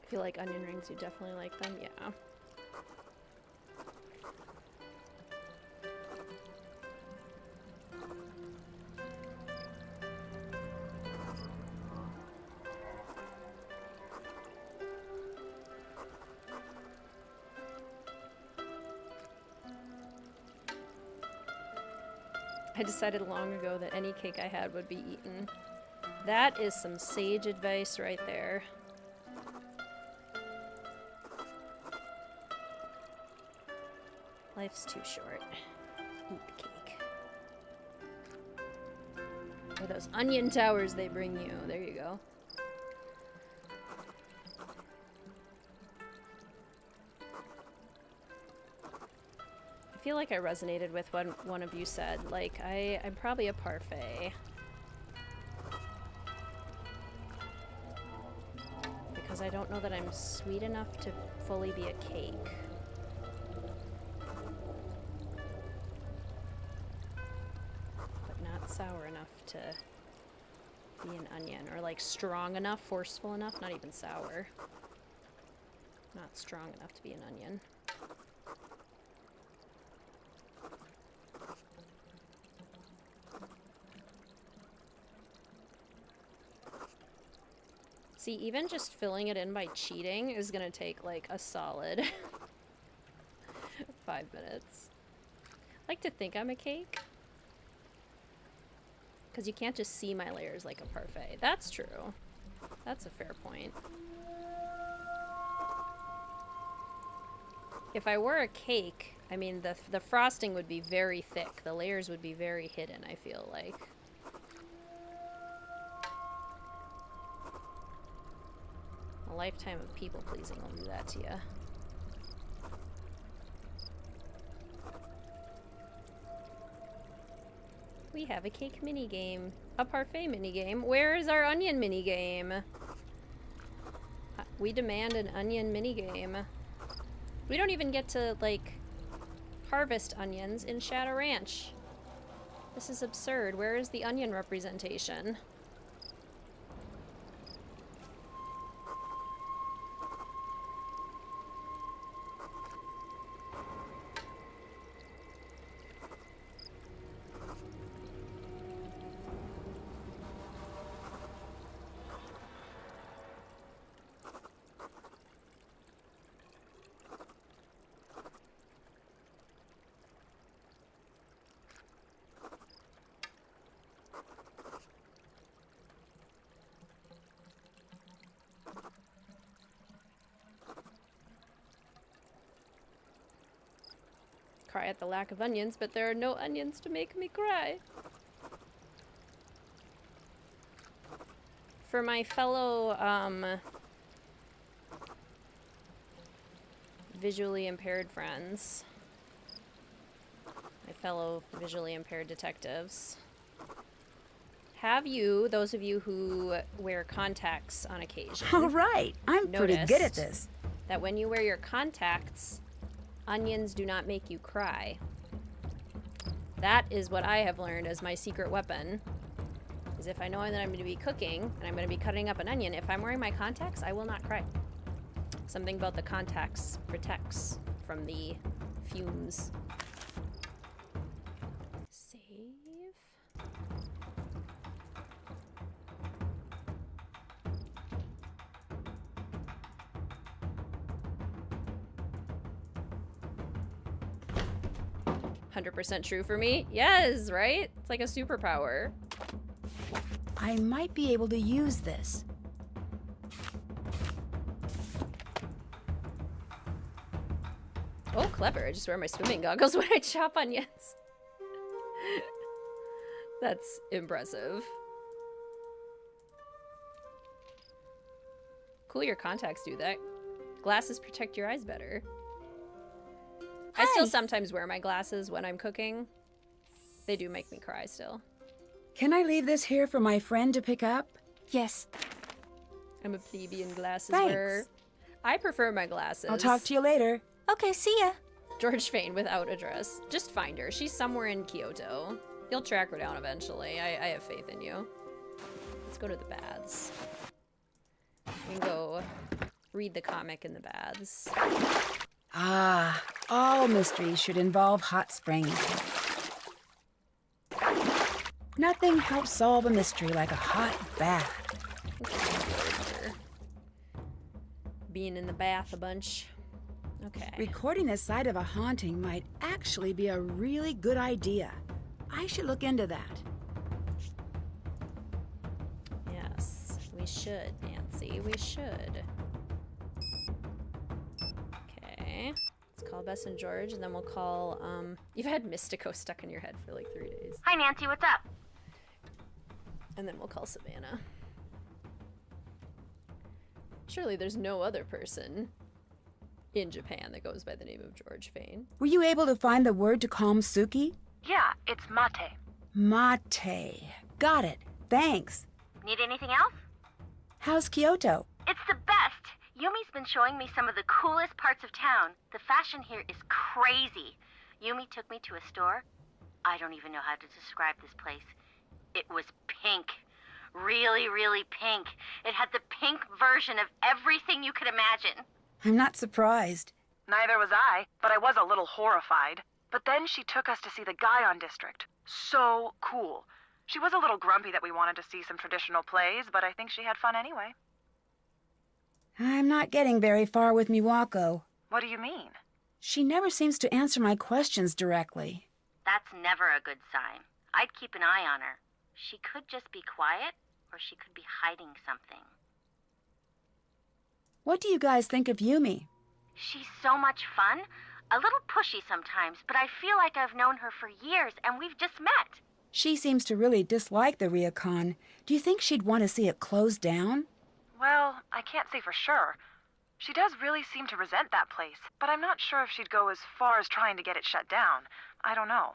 If you like onion rings, you definitely like them, yeah. I decided long ago that any cake I had would be eaten. That is some sage advice right there. Life's too short. Eat the cake. Or those onion towers they bring you. There you go. I feel like I resonated with what one of you said. Like, I'm probably a parfait. Because I don't know that I'm sweet enough to fully be a cake. But not sour enough to be an onion, or like strong enough, forceful enough, not even sour. Not strong enough to be an onion. See, even just filling it in by cheating is gonna take like a solid 5 minutes. I like to think I'm a cake. Because you can't just see my layers like a parfait. That's true. That's a fair point. If I were a cake, I mean, the frosting would be very thick. The layers would be very hidden, I feel like. A lifetime of people-pleasing will do that to you. We have a cake minigame. A parfait minigame. Where is our onion minigame? We demand an onion minigame. We don't even get to, like, harvest onions in Shadow Ranch. This is absurd. Where is the onion representation? Cry at the lack of onions, but there are no onions to make me cry. For my fellow, visually impaired friends, my fellow visually impaired detectives, have you, those of you who wear contacts on occasion, All right, I'm pretty good at this. That when you wear your contacts, onions do not make you cry. That is what I have learned as my secret weapon. Is if I know that I'm going to be cooking and I'm going to be cutting up an onion, if I'm wearing my contacts, I will not cry. Something about the contacts protects from the fumes. Save. 100% true for me. Yes, right? It's like a superpower. I might be able to use this. Oh, clever. I just wear my swimming goggles when I chop onions. That's impressive. Cool, your contacts do that. Glasses protect your eyes better. I still sometimes wear my glasses when I'm cooking. They do make me cry still. Can I leave this here for my friend to pick up? Yes. I'm a plebeian glasses Thanks. wearer. I prefer my glasses. I'll talk to you later. Okay, see ya. George Fane without address. Just find her. She's somewhere in Kyoto. You'll track her down eventually. I have faith in you. Let's go to the baths. We can go read the comic in the baths. Ah, all mysteries should involve hot springs. Nothing helps solve a mystery like a hot bath. Being in the bath a bunch. Okay. Recording the site of a haunting might actually be a really good idea. I should look into that. Yes, we should, Nancy. We should. Okay. Let's call Bess and George, and then we'll call, you've had Mystico stuck in your head for like 3 days. Hi, Nancy, what's up? And then we'll call Savannah. Surely there's no other person in Japan that goes by the name of George Fane. Were you able to find the word to calm Suki? Yeah, it's mate. Mate. Got it. Thanks. Need anything else? How's Kyoto? It's the best! Yumi's been showing me some of the coolest parts of town. The fashion here is crazy. Yumi took me to a store. I don't even know how to describe this place. It was pink. Really, really pink. It had the pink version of everything you could imagine. I'm not surprised. Neither was I, but I was a little horrified. But then she took us to see the Guion district. So cool. She was a little grumpy that we wanted to see some traditional plays, but I think she had fun anyway. I'm not getting very far with Miwako. What do you mean? She never seems to answer my questions directly. That's never a good sign. I'd keep an eye on her. She could just be quiet, or she could be hiding something. What do you guys think of Yumi? She's so much fun. A little pushy sometimes, but I feel like I've known her for years, and we've just met. She seems to really dislike the ryokan. Do you think she'd want to see it closed down? Well, I can't say for sure. She does really seem to resent that place, but I'm not sure if she'd go as far as trying to get it shut down. I don't know.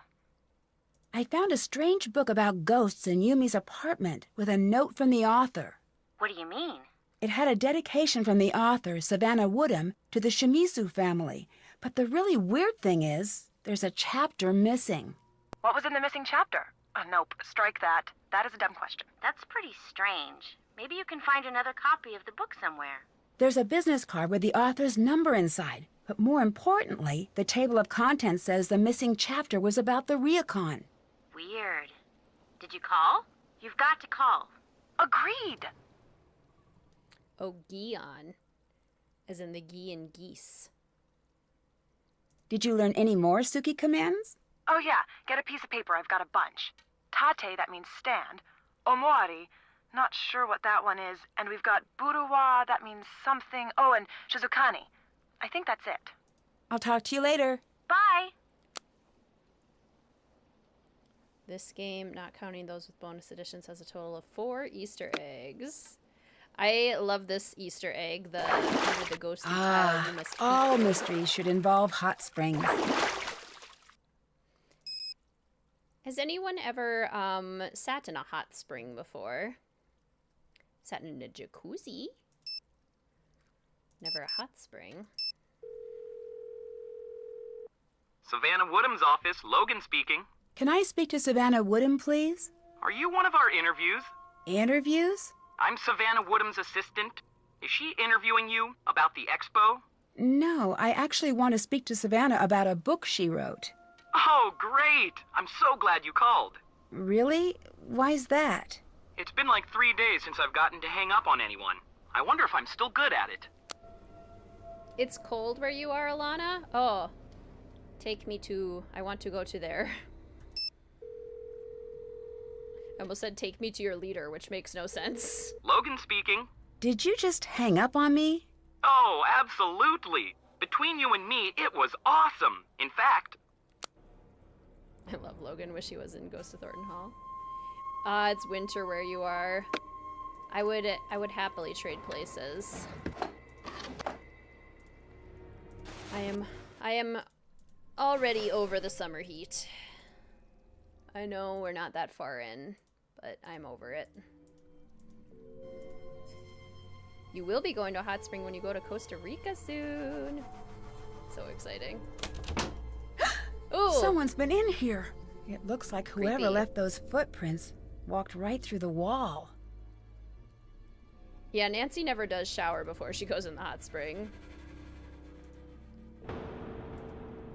I found a strange book about ghosts in Yumi's apartment with a note from the author. What do you mean? It had a dedication from the author, Savannah Woodham, to the Shimizu family. But the really weird thing is, there's a chapter missing. What was in the missing chapter? Nope, strike that. That is a dumb question. That's pretty strange. Maybe you can find another copy of the book somewhere. There's a business card with the author's number inside. But more importantly, the table of contents says the missing chapter was about the ryokan. Weird. Did you call? You've got to call. Agreed. Oh, Gion. As in the gi and geese. Did you learn any more Suki commands? Oh yeah, get a piece of paper. I've got a bunch. Tate, that means stand. Omori, not sure what that one is. And we've got buruwa, that means something. Oh, and shizukani. I think that's it. I'll talk to you later. Bye. This game, not counting those with bonus editions, has a total of 4 Easter eggs. I love this Easter egg, the under the ghosty tile, you must keep all it. mysteries should involve hot springs. Has anyone ever sat in a hot spring before? Sat in a jacuzzi? Never a hot spring. Savannah Woodham's office, Logan speaking. Can I speak to Savannah Woodham, please? Are you one of our interviews? Interviews? I'm Savannah Woodham's assistant. Is she interviewing you about the expo? No, I actually want to speak to Savannah about a book she wrote. Oh, great! I'm so glad you called. Really? Why's that? It's been like 3 days since I've gotten to hang up on anyone. I wonder if I'm still good at it. It's cold where you are, Alana? Oh. Take me to... I want to go to there. I almost said take me to your leader, which makes no sense. Logan speaking. Did you just hang up on me? Oh, absolutely. Between you and me, it was awesome. In fact... I love Logan. Wish he was in Ghost of Thornton Hall. It's winter where you are. I would happily trade places. I am already over the summer heat. I know we're not that far in, but I'm over it. You will be going to a hot spring when you go to Costa Rica soon. So exciting. Ooh. Someone's been in here. It looks like whoever Creepy. left those footprints walked right through the wall. Yeah, Nancy never does shower before she goes in the hot spring.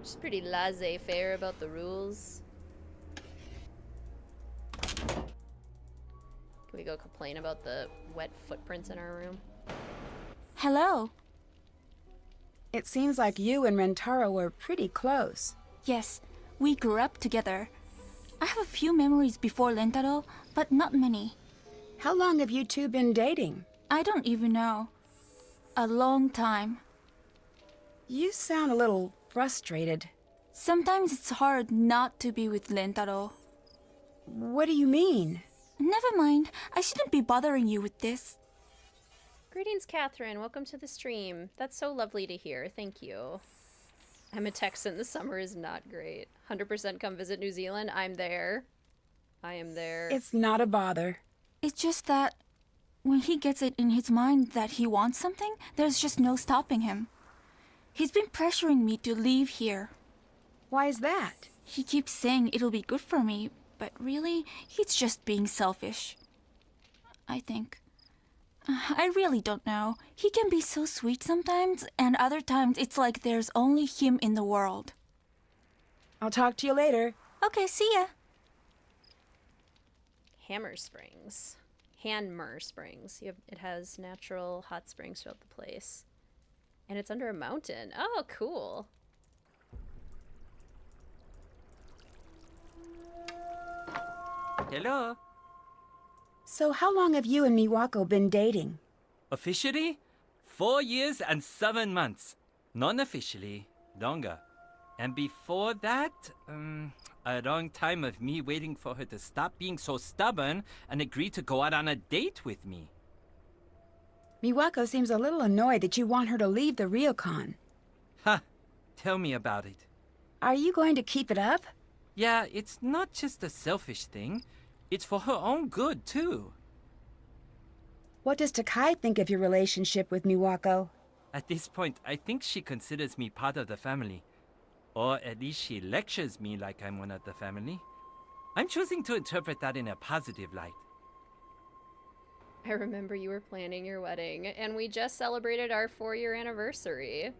She's pretty laissez-faire about the rules. Can we go complain about the wet footprints in our room? Hello. It seems like you and Rentaro were pretty close. Yes, we grew up together. I have a few memories before Lentaro, but not many. How long have you two been dating? I don't even know. A long time. You sound a little frustrated. Sometimes it's hard not to be with Lentaro. What do you mean? Never mind. I shouldn't be bothering you with this. Greetings, Catherine. Welcome to the stream. That's so lovely to hear. Thank you. I'm a Texan. The summer is not great. 100% come visit New Zealand. I'm there. I am there. It's not a bother. It's just that when he gets it in his mind that he wants something, there's just no stopping him. He's been pressuring me to leave here. Why is that? He keeps saying it'll be good for me, but really, he's just being selfish. I think. I really don't know. He can be so sweet sometimes, and other times it's like there's only him in the world. I'll talk to you later. Okay, see ya. Hammer Springs. Hanmer Springs. It has natural hot springs throughout the place. And it's under a mountain. Oh, cool. Hello. So how long have you and Miwako been dating? Officially, 4 years and 7 months. Non-officially, longer. And before that, a long time of me waiting for her to stop being so stubborn and agree to go out on a date with me. Miwako seems a little annoyed that you want her to leave the ryokan. Ha! Tell me about it. Are you going to keep it up? Yeah, it's not just a selfish thing. It's for her own good, too. What does Takai think of your relationship with Miwako? At this point, I think she considers me part of the family. Or at least she lectures me like I'm one of the family. I'm choosing to interpret that in a positive light. I remember you were planning your wedding, and we just celebrated our 4-year anniversary.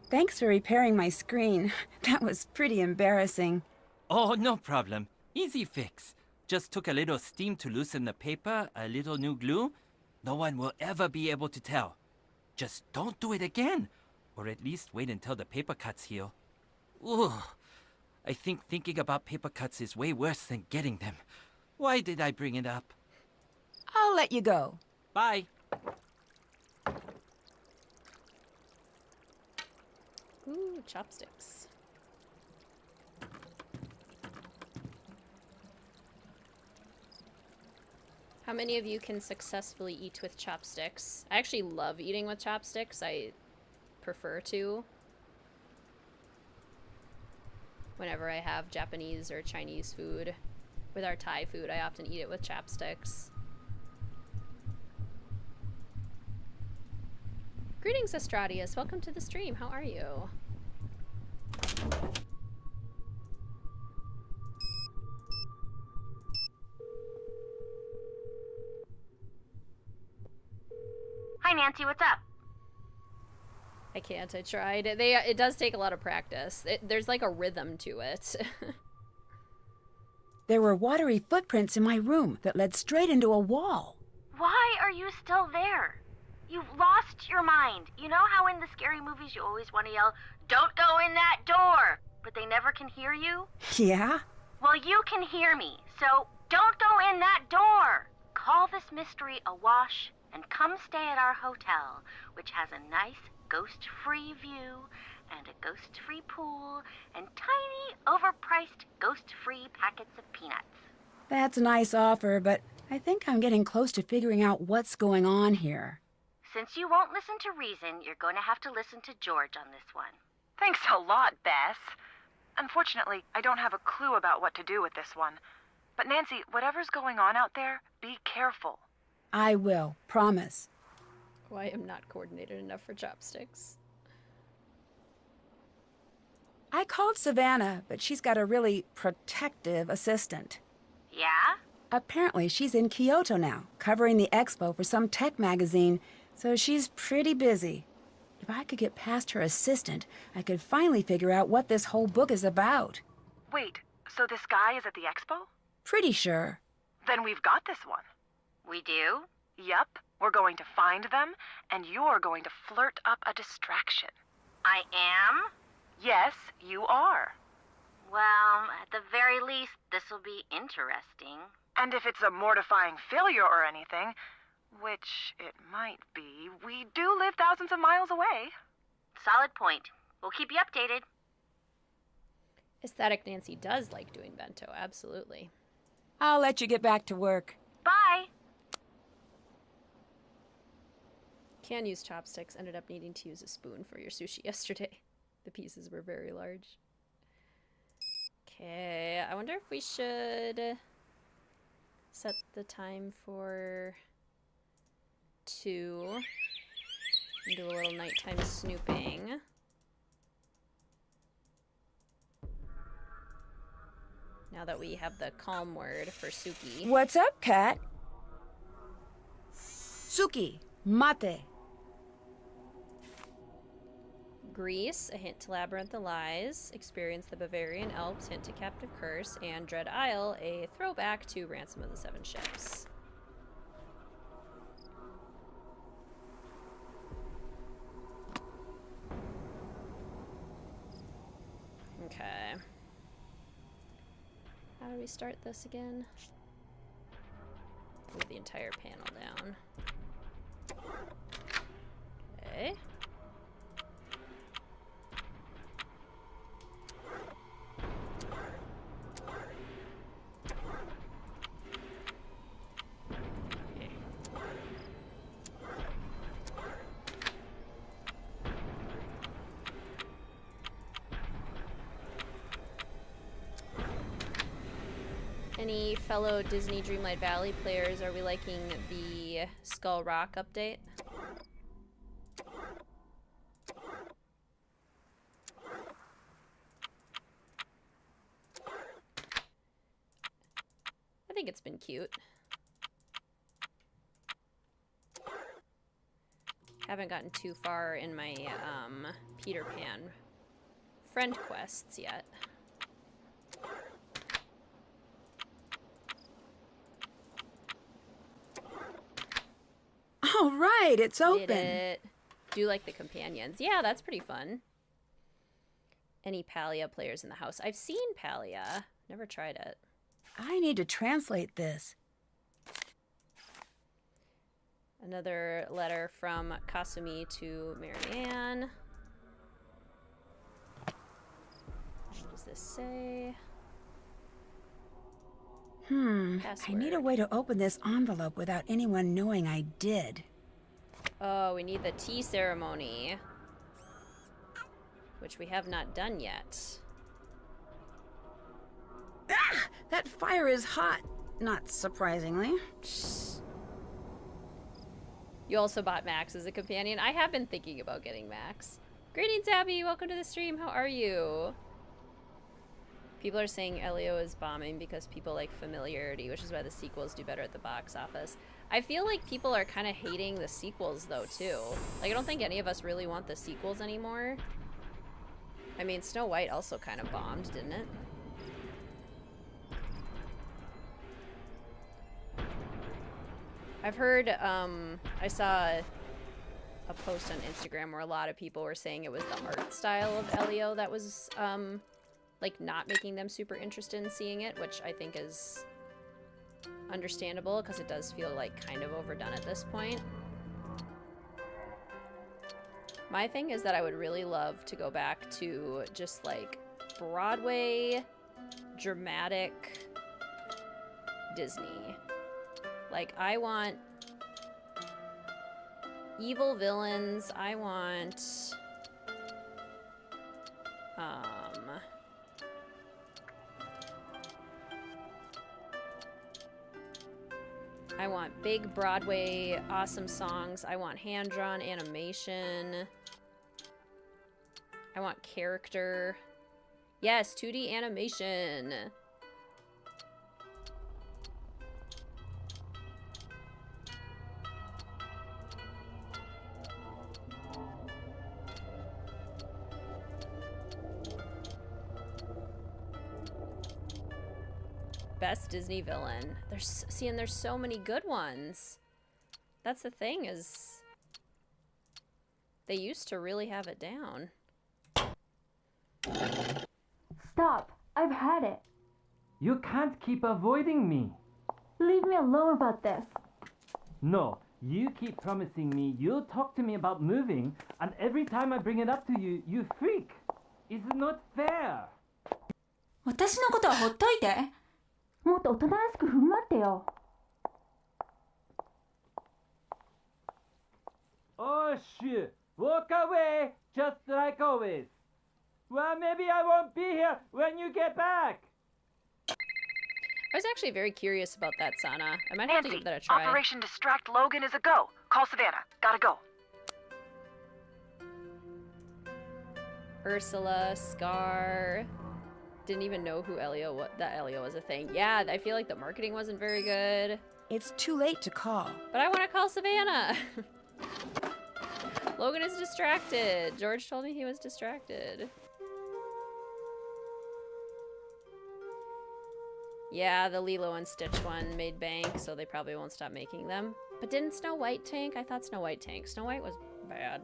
Thanks for repairing my screen. That was pretty embarrassing. Oh, no problem. Easy fix. Just took a little steam to loosen the paper, a little new glue. No one will ever be able to tell. Just don't do it again. Or at least wait until the paper cuts heal. Ooh, I think thinking about paper cuts is way worse than getting them. Why did I bring it up? I'll let you go. Bye. Ooh, chopsticks. How many of you can successfully eat with chopsticks? I actually love eating with chopsticks. I prefer to. Whenever I have Japanese or Chinese food. With our Thai food, I often eat it with chopsticks. Greetings, Estradius. Welcome to the stream. How are you? Hi, Nancy, what's up? I can't. I tried. It does take a lot of practice. There's like a rhythm to it. There were watery footprints in my room that led straight into a wall. Why are you still there? You've lost your mind. You know how in the scary movies you always want to yell, "Don't go in that door," but they never can hear you? Yeah? Well, you can hear me, so don't go in that door. Call this mystery a wash and come stay at our hotel, which has a nice ghost-free view and a ghost-free pool and tiny, overpriced ghost-free packets of peanuts. That's a nice offer, but I think I'm getting close to figuring out what's going on here. Since you won't listen to reason, you're going to have to listen to George on this one. Thanks a lot, Bess. Unfortunately, I don't have a clue about what to do with this one. But Nancy, whatever's going on out there, be careful. I will, promise. Oh, I am not coordinated enough for chopsticks. I called Savannah, but she's got a really protective assistant. Yeah? Apparently, she's in Kyoto now, covering the expo for some tech magazine, so she's pretty busy. If I could get past her assistant, I could finally figure out what this whole book is about. Wait, so this guy is at the expo? Pretty sure. Then we've got this one. We do? Yep, we're going to find them, and you're going to flirt up a distraction. I am? Yes, you are. Well, at the very least, this'll be interesting. And if it's a mortifying failure or anything, which it might be, we do live thousands of miles away. Solid point. We'll keep you updated. Aesthetic Nancy does like doing bento, absolutely. I'll let you get back to work. Bye! Can use chopsticks. Ended up needing to use a spoon for your sushi yesterday. The pieces were very large. Okay, I wonder if we should set the time for 2 and do a little nighttime snooping. Now that we have the calm word for Suki. What's up, Kat? Suki, mate. Greece, a hint to Labyrinth of Lies. Experience the Bavarian Alps, hint to Captive Curse. And Dread Isle, a throwback to Ransom of the Seven Ships. Okay. How do we start this again? Move the entire panel down. Okay. Any fellow Disney Dreamlight Valley players, are we liking the Skull Rock update? I think it's been cute. Haven't gotten too far in my Peter Pan friend quests yet. All right, it's open. Did it. Do you like the companions? Yeah, that's pretty fun. Any Palia players in the house? I've seen Palia. Never tried it. I need to translate this. Another letter from Kasumi to Marianne. What does this say? I need a way to open this envelope without anyone knowing I did. Oh, we need the tea ceremony. Which we have not done yet. Ah! That fire is hot. Not surprisingly. You also bought Max as a companion. I have been thinking about getting Max. Greetings, Abby. Welcome to the stream. How are you? People are saying Elio is bombing because people like familiarity, which is why the sequels do better at the box office. I feel like people are kind of hating the sequels, though, too. Like, I don't think any of us really want the sequels anymore. I mean, Snow White also kind of bombed, didn't it? I've heard, I saw a post on Instagram where a lot of people were saying it was the art style of Elio that was, like, not making them super interested in seeing it, which I think is understandable, because it does feel, like, kind of overdone at this point. My thing is that I would really love to go back to just, like, Broadway, dramatic Disney. Like, I want evil villains, I want, I want big Broadway awesome songs. I want hand-drawn animation. I want character. Yes, 2D animation. Best Disney villain. There's so many good ones. That's the thing, is they used to really have it down. Stop. I've had it. You can't keep avoiding me. Leave me alone about this. No, you keep promising me you'll talk to me about moving, and every time I bring it up to you, you freak. It's not fair. 私のことはほっといて。もっと大人らしく振る舞ってよ。Oh shit! Walk away, just like always. Well, maybe I won't be here when you get back. I was actually very curious about that, Sana. I might have to give that a try. Operation Distract Logan is a go. Call Savannah. Gotta go. Ursula, Scar. Didn't even know who Elio was. That Elio was a thing. Yeah, I feel like the marketing wasn't very good. It's too late to call. But I want to call Savannah. Logan is distracted. George told me he was distracted. Yeah, the Lilo and Stitch one made bank, so they probably won't stop making them. But didn't Snow White tank? I thought Snow White tanked. Snow White was bad.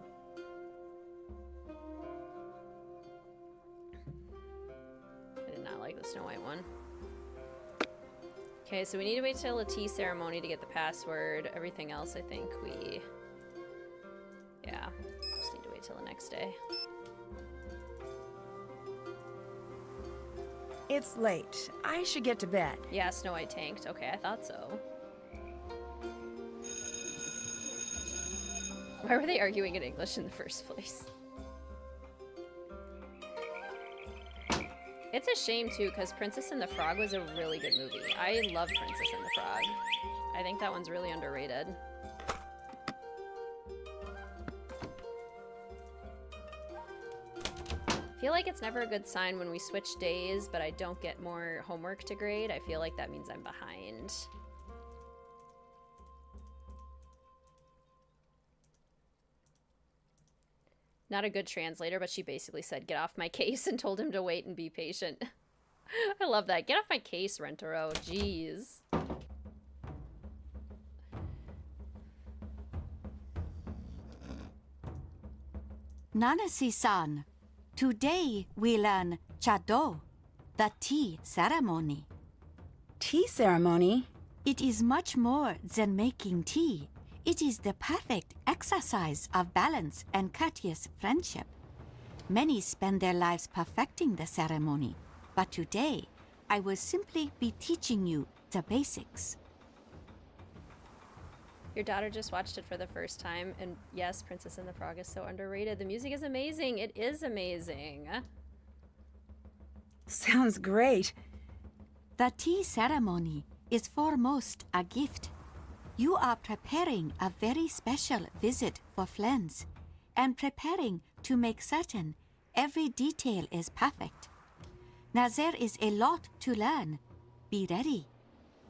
I did not like the Snow White one. Okay, so we need to wait till a tea ceremony to get the password. Everything else, I think we... Yeah, just need to wait till the next day. It's late. I should get to bed. Yeah, Snow White tanked. Okay, I thought so. Why were they arguing in English in the first place? It's a shame, too, because Princess and the Frog was a really good movie. I love Princess and the Frog. I think that one's really underrated. I feel like it's never a good sign when we switch days, but I don't get more homework to grade. I feel like that means I'm behind. Not a good translator, but she basically said, get off my case, and told him to wait and be patient. I love that. Get off my case, Rentaro. Jeez. Nanasi-san, today we learn Chado, the tea ceremony. Tea ceremony? It is much more than making tea. It is the perfect exercise of balance and courteous friendship. Many spend their lives perfecting the ceremony, but today I will simply be teaching you the basics. Your daughter just watched it for the first time, and yes, Princess and the Frog is so underrated. The music is amazing. It is amazing. Sounds great. The tea ceremony is foremost a gift. You are preparing a very special visit for friends and preparing to make certain every detail is perfect. Now there is a lot to learn. Be ready.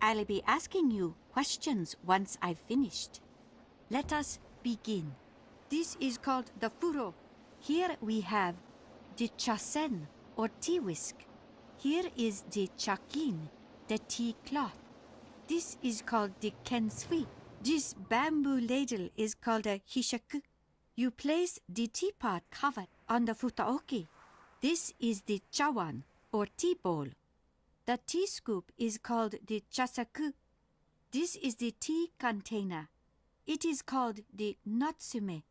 I'll be asking you questions once I've finished. Let us begin. This is called the furo. Here we have the chasen or tea whisk. Here is the chakin, the tea cloth. This is called the kensui. This bamboo ladle is called a hishaku. You place the teapot cover on the futaoki. This is the chawan or tea bowl. The tea scoop is called the chasaku. This is the tea container. It is called the natsume.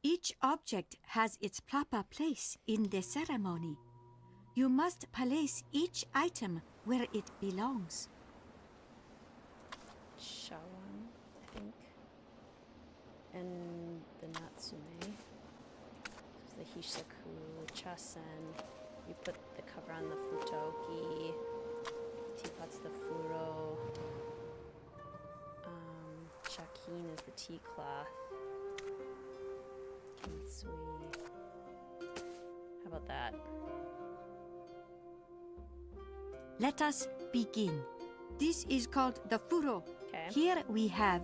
Each object has its proper place in the ceremony. You must place each item where it belongs. Shawan, I think. And the Natsume. This is the Hishaku, the Chasen. You put the cover on the Futoki. Teapot's the Furo. Shakin is the tea cloth. Kensui. How about that? Let us begin. This is called the furo. Okay. Here we have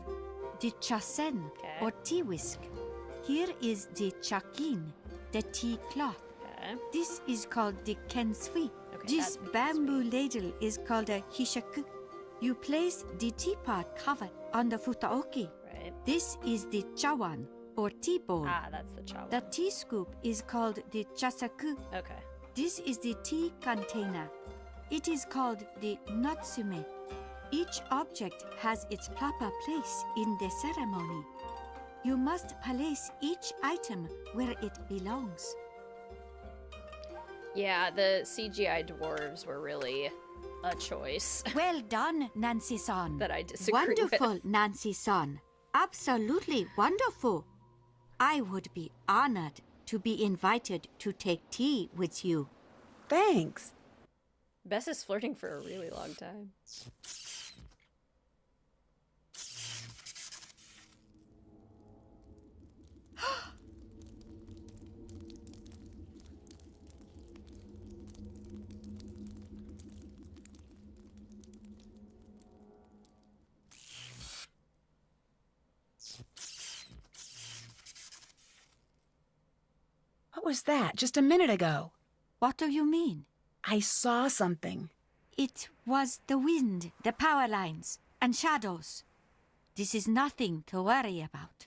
the chasen or tea whisk. Here is the chakin, the tea cloth. Okay. This is called the kensui. Okay, This bamboo ladle is called a hishaku. You place the teapot cover on the futaoki. Right. This is the chawan or tea bowl. Ah, that's the chawan. The tea scoop is called the chasaku. Okay. This is the tea container. It is called the natsume. Each object has its proper place in the ceremony. You must place each item where it belongs. Yeah, the CGI dwarves were really a choice. Well done, Nancy-san. That I disagree Wonderful, with. Nancy-san. Absolutely wonderful. I would be honored to be invited to take tea with you. Thanks. Bess is flirting for a really long time. What was that just a minute ago? What do you mean? I saw something. It was the wind, the power lines, and shadows. This is nothing to worry about.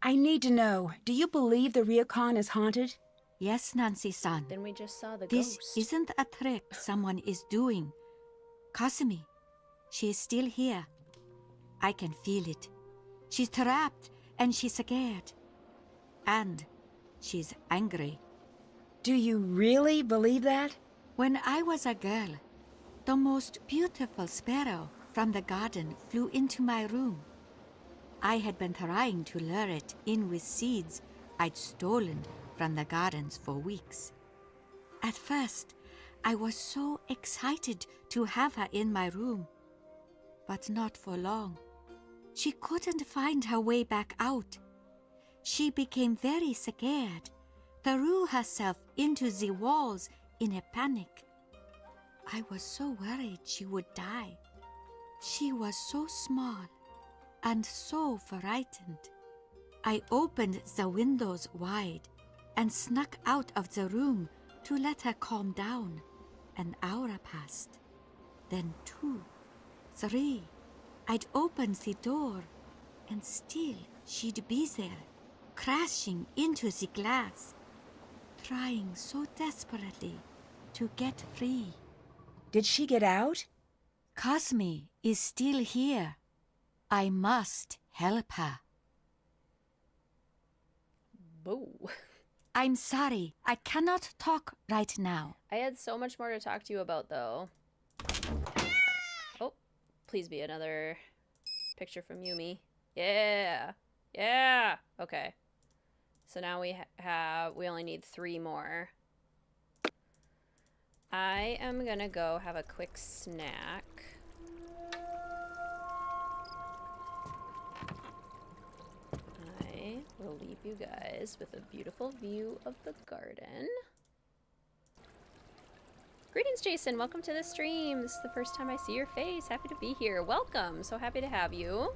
I need to know, do you believe the ryokan is haunted? Yes, Nancy-san. Then we just saw the This ghost. isn't a trick someone is doing. Kasumi, she is still here. I can feel it. She's trapped and she's scared. And she's angry. Do you really believe that? When I was a girl, the most beautiful sparrow from the garden flew into my room. I had been trying to lure it in with seeds I'd stolen from the gardens for weeks. At first, I was so excited to have her in my room. But not for long. She couldn't find her way back out. She became very scared, threw herself into the walls in a panic. I was so worried she would die. She was so small and so frightened. I opened the windows wide and snuck out of the room to let her calm down. An hour passed, then 2, 3. I'd opened the door, and still she'd be there, crashing into the glass, trying so desperately to get free. Did she get out? Kasumi is still here. I must help her. Boo. I'm sorry, I cannot talk right now. I had so much more to talk to you about, though. Oh, please be another picture from Yumi. Yeah. Yeah. Okay. So now we we only need 3 more. I am gonna go have a quick snack. I will leave you guys with a beautiful view of the garden. Greetings, Jason. Welcome to the stream. This is the first time I see your face. Happy to be here. Welcome. So happy to have you.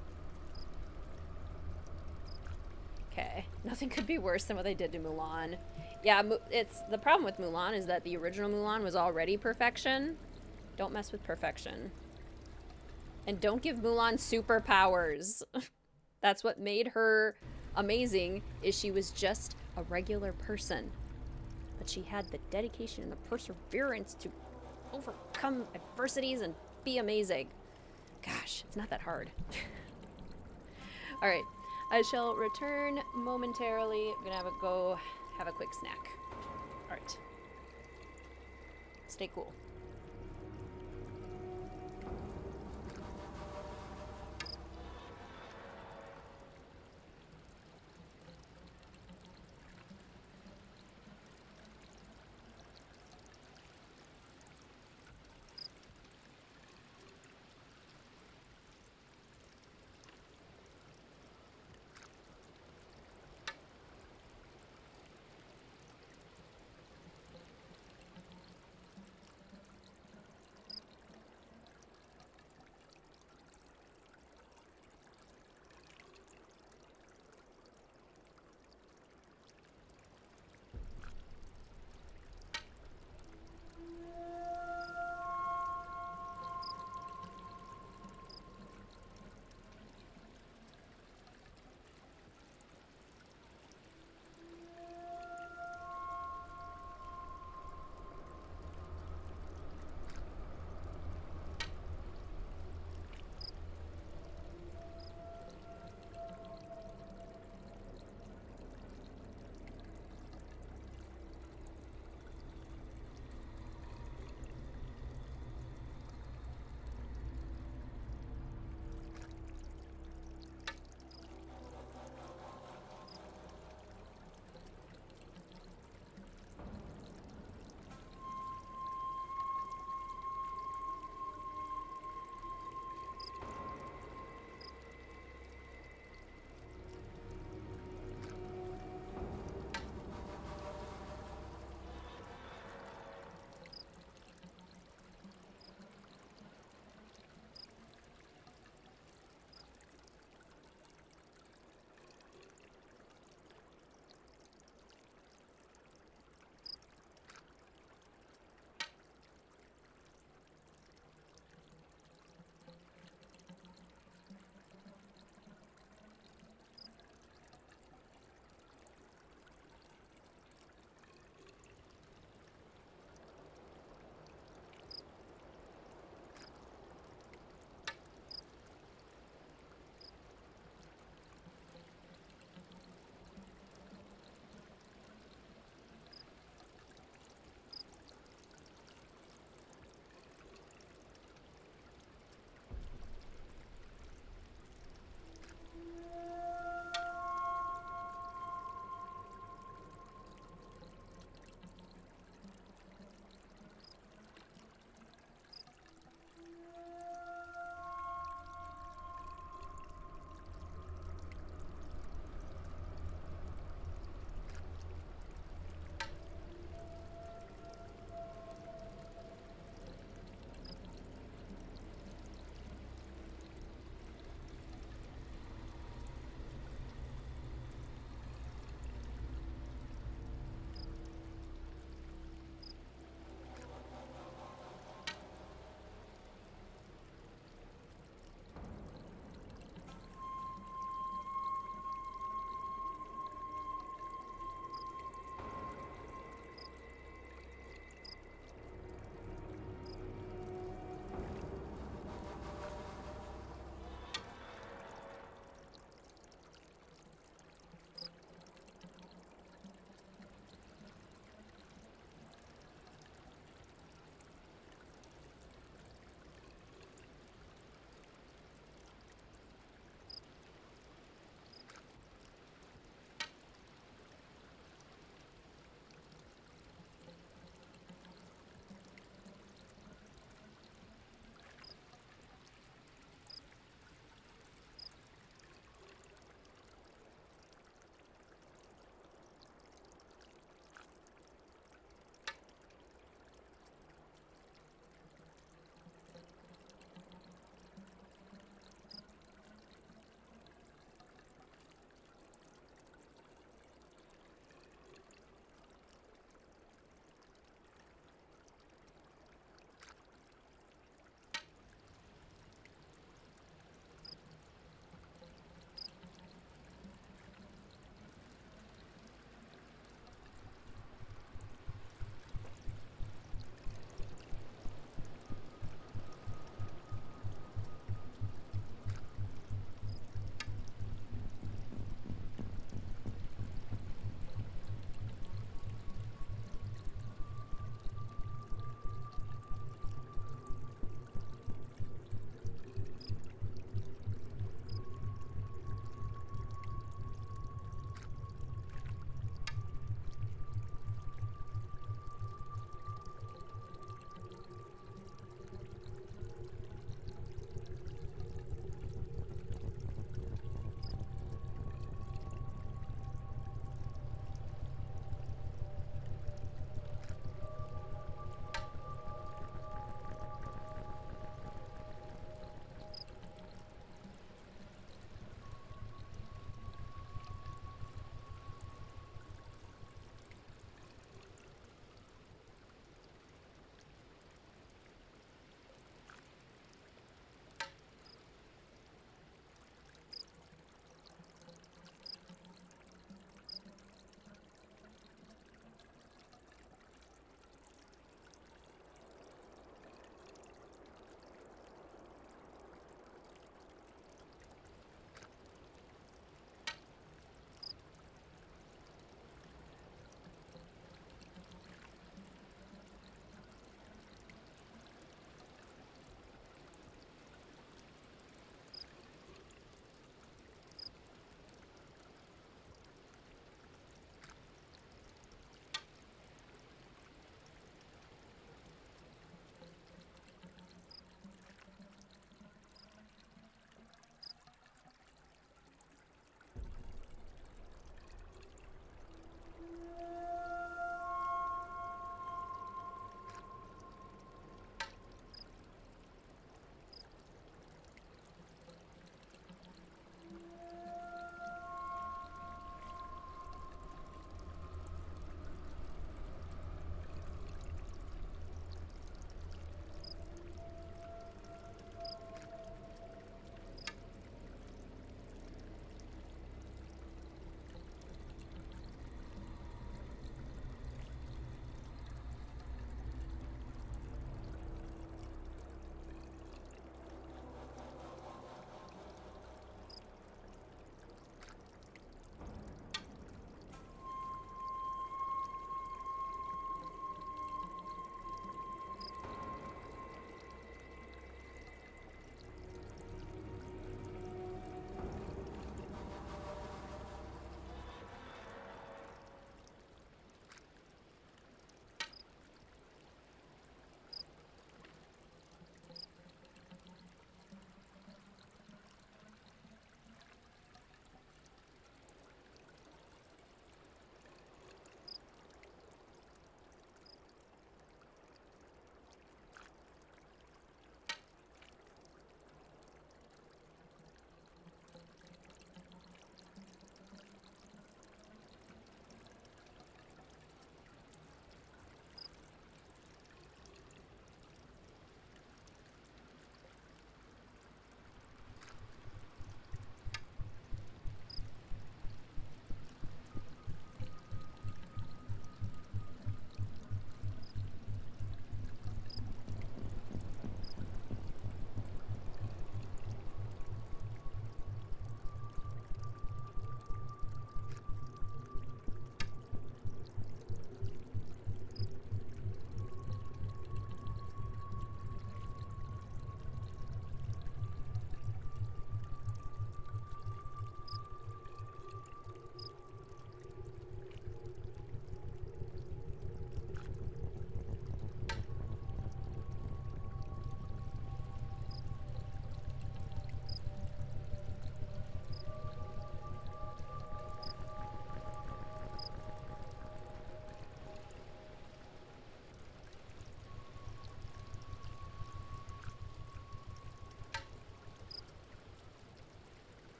Okay. Nothing could be worse than what they did to Mulan. Yeah, it's the problem with Mulan is that the original Mulan was already perfection. Don't mess with perfection. And don't give Mulan superpowers. That's what made her amazing, is she was just a regular person. But she had the dedication and the perseverance to overcome adversities and be amazing. Gosh, it's not that hard. Alright, I shall return momentarily. I'm gonna go have a quick snack. Alright. Stay cool.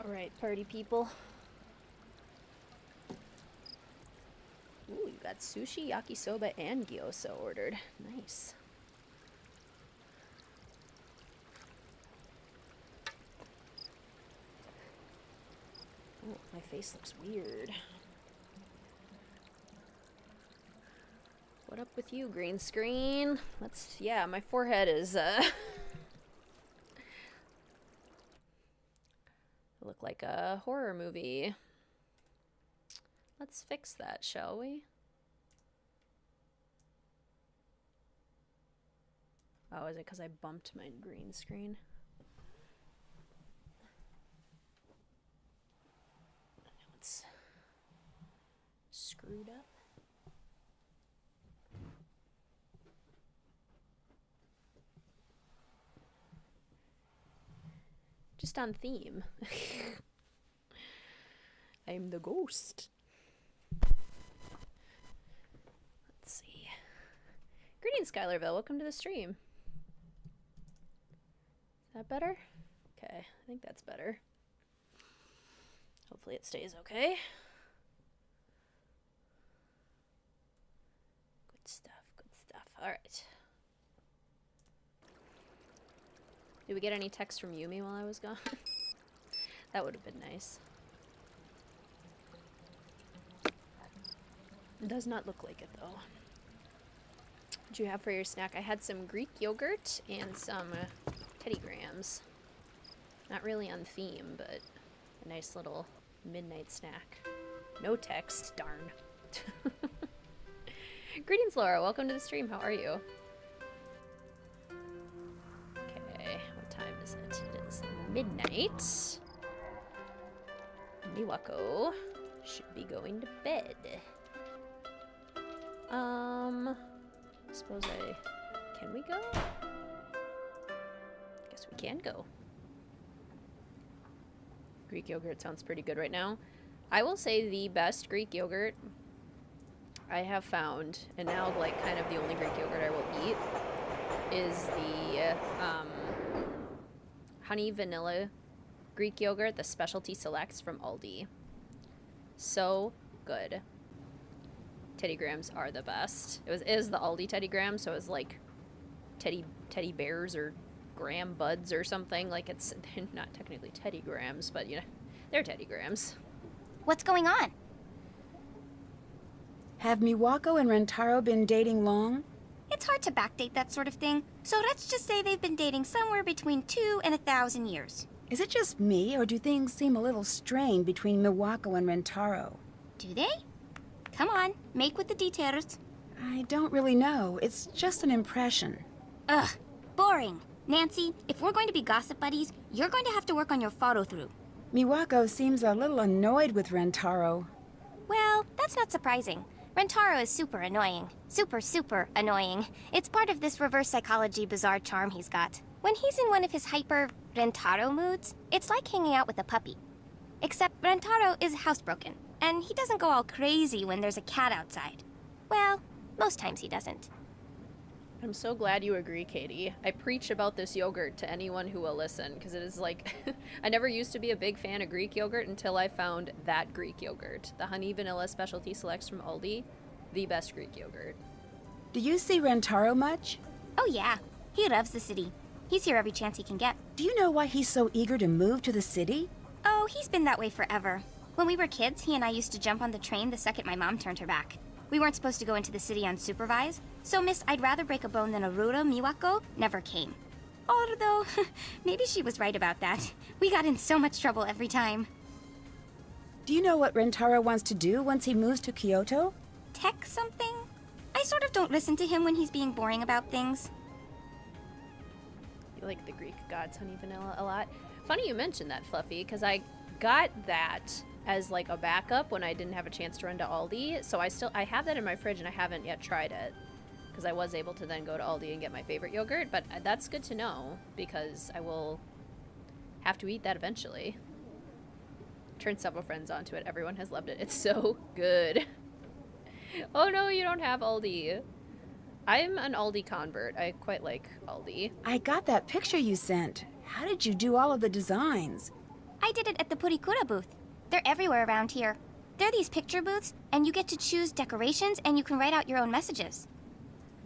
Alright, party people. Ooh, you got sushi, yakisoba, and gyoza ordered. Nice. Oh, my face looks weird. What up with you, green screen? Yeah, my forehead is, look like a horror movie. Let's fix that, shall we? Oh, is it because I bumped my green screen? Now it's screwed up. Just on theme. I'm the ghost. Let's see. Greetings, Skylarville. Welcome to the stream. Is that better? Okay, I think that's better. Hopefully it stays okay. Good stuff, good stuff. Alright. Did we get any text from Yumi while I was gone? That would have been nice. It does not look like it, though. What did you have for your snack? I had some Greek yogurt and some Teddy Grahams. Not really on theme, but a nice little midnight snack. No text, darn. Greetings, Laura. Welcome to the stream. How are you? Okay, what time is it? It is midnight. Miwako should be going to bed. Suppose can we go? Guess we can go. Greek yogurt sounds pretty good right now. I will say the best Greek yogurt I have found, and now like kind of the only Greek yogurt I will eat, is the honey vanilla Greek yogurt, the specialty selects from Aldi. So good. Teddy Grahams are the best. It is the Aldi Teddy Grahams, so it was like teddy bears or Graham buds or something. Like it's not technically Teddy Grahams, but you know, they're Teddy Grahams. What's going on? Have Miwako and Rentaro been dating long? It's hard to backdate that sort of thing, so let's just say they've been dating somewhere between 2 and 1,000 years. Is it just me, or do things seem a little strained between Miwako and Rentaro? Do they? Come on, make with the details. I don't really know. It's just an impression. Ugh, boring. Nancy, if we're going to be gossip buddies, you're going to have to work on your follow-through. Miwako seems a little annoyed with Rentaro. Well, that's not surprising. Rentaro is super annoying. Super annoying. It's part of this reverse psychology bizarre charm he's got. When he's in one of his hyper Rentaro moods, it's like hanging out with a puppy. Except Rentaro is housebroken, and he doesn't go all crazy when there's a cat outside. Well, most times he doesn't. I'm so glad you agree, Katie. I preach about this yogurt to anyone who will listen, because it is like, I never used to be a big fan of Greek yogurt until I found that Greek yogurt. The honey vanilla specialty selects from Aldi, the best Greek yogurt. Do you see Rentaro much? Oh yeah, he loves the city. He's here every chance he can get. Do you know why he's so eager to move to the city? Oh, he's been that way forever. When we were kids, he and I used to jump on the train the second my mom turned her back. We weren't supposed to go into the city unsupervised, so Miss I'd rather break a bone than a Rura Miwako never came. Although, maybe she was right about that. We got in so much trouble every time. Do you know what Rentaro wants to do once he moves to Kyoto? Tech something? I sort of don't listen to him when he's being boring about things. You like the Greek gods honey vanilla a lot. Funny you mentioned that, Fluffy, because I got that as like a backup when I didn't have a chance to run to Aldi. So I have that in my fridge and I haven't yet tried it, because I was able to then go to Aldi and get my favorite yogurt. But that's good to know, because I will have to eat that eventually. Turned several friends onto it. Everyone has loved it. It's so good. Oh no, you don't have Aldi. I'm an Aldi convert. I quite like Aldi. I got that picture you sent. How did you do all of the designs? I did it at the Purikura booth. They're everywhere around here. They're these picture booths, and you get to choose decorations and you can write out your own messages.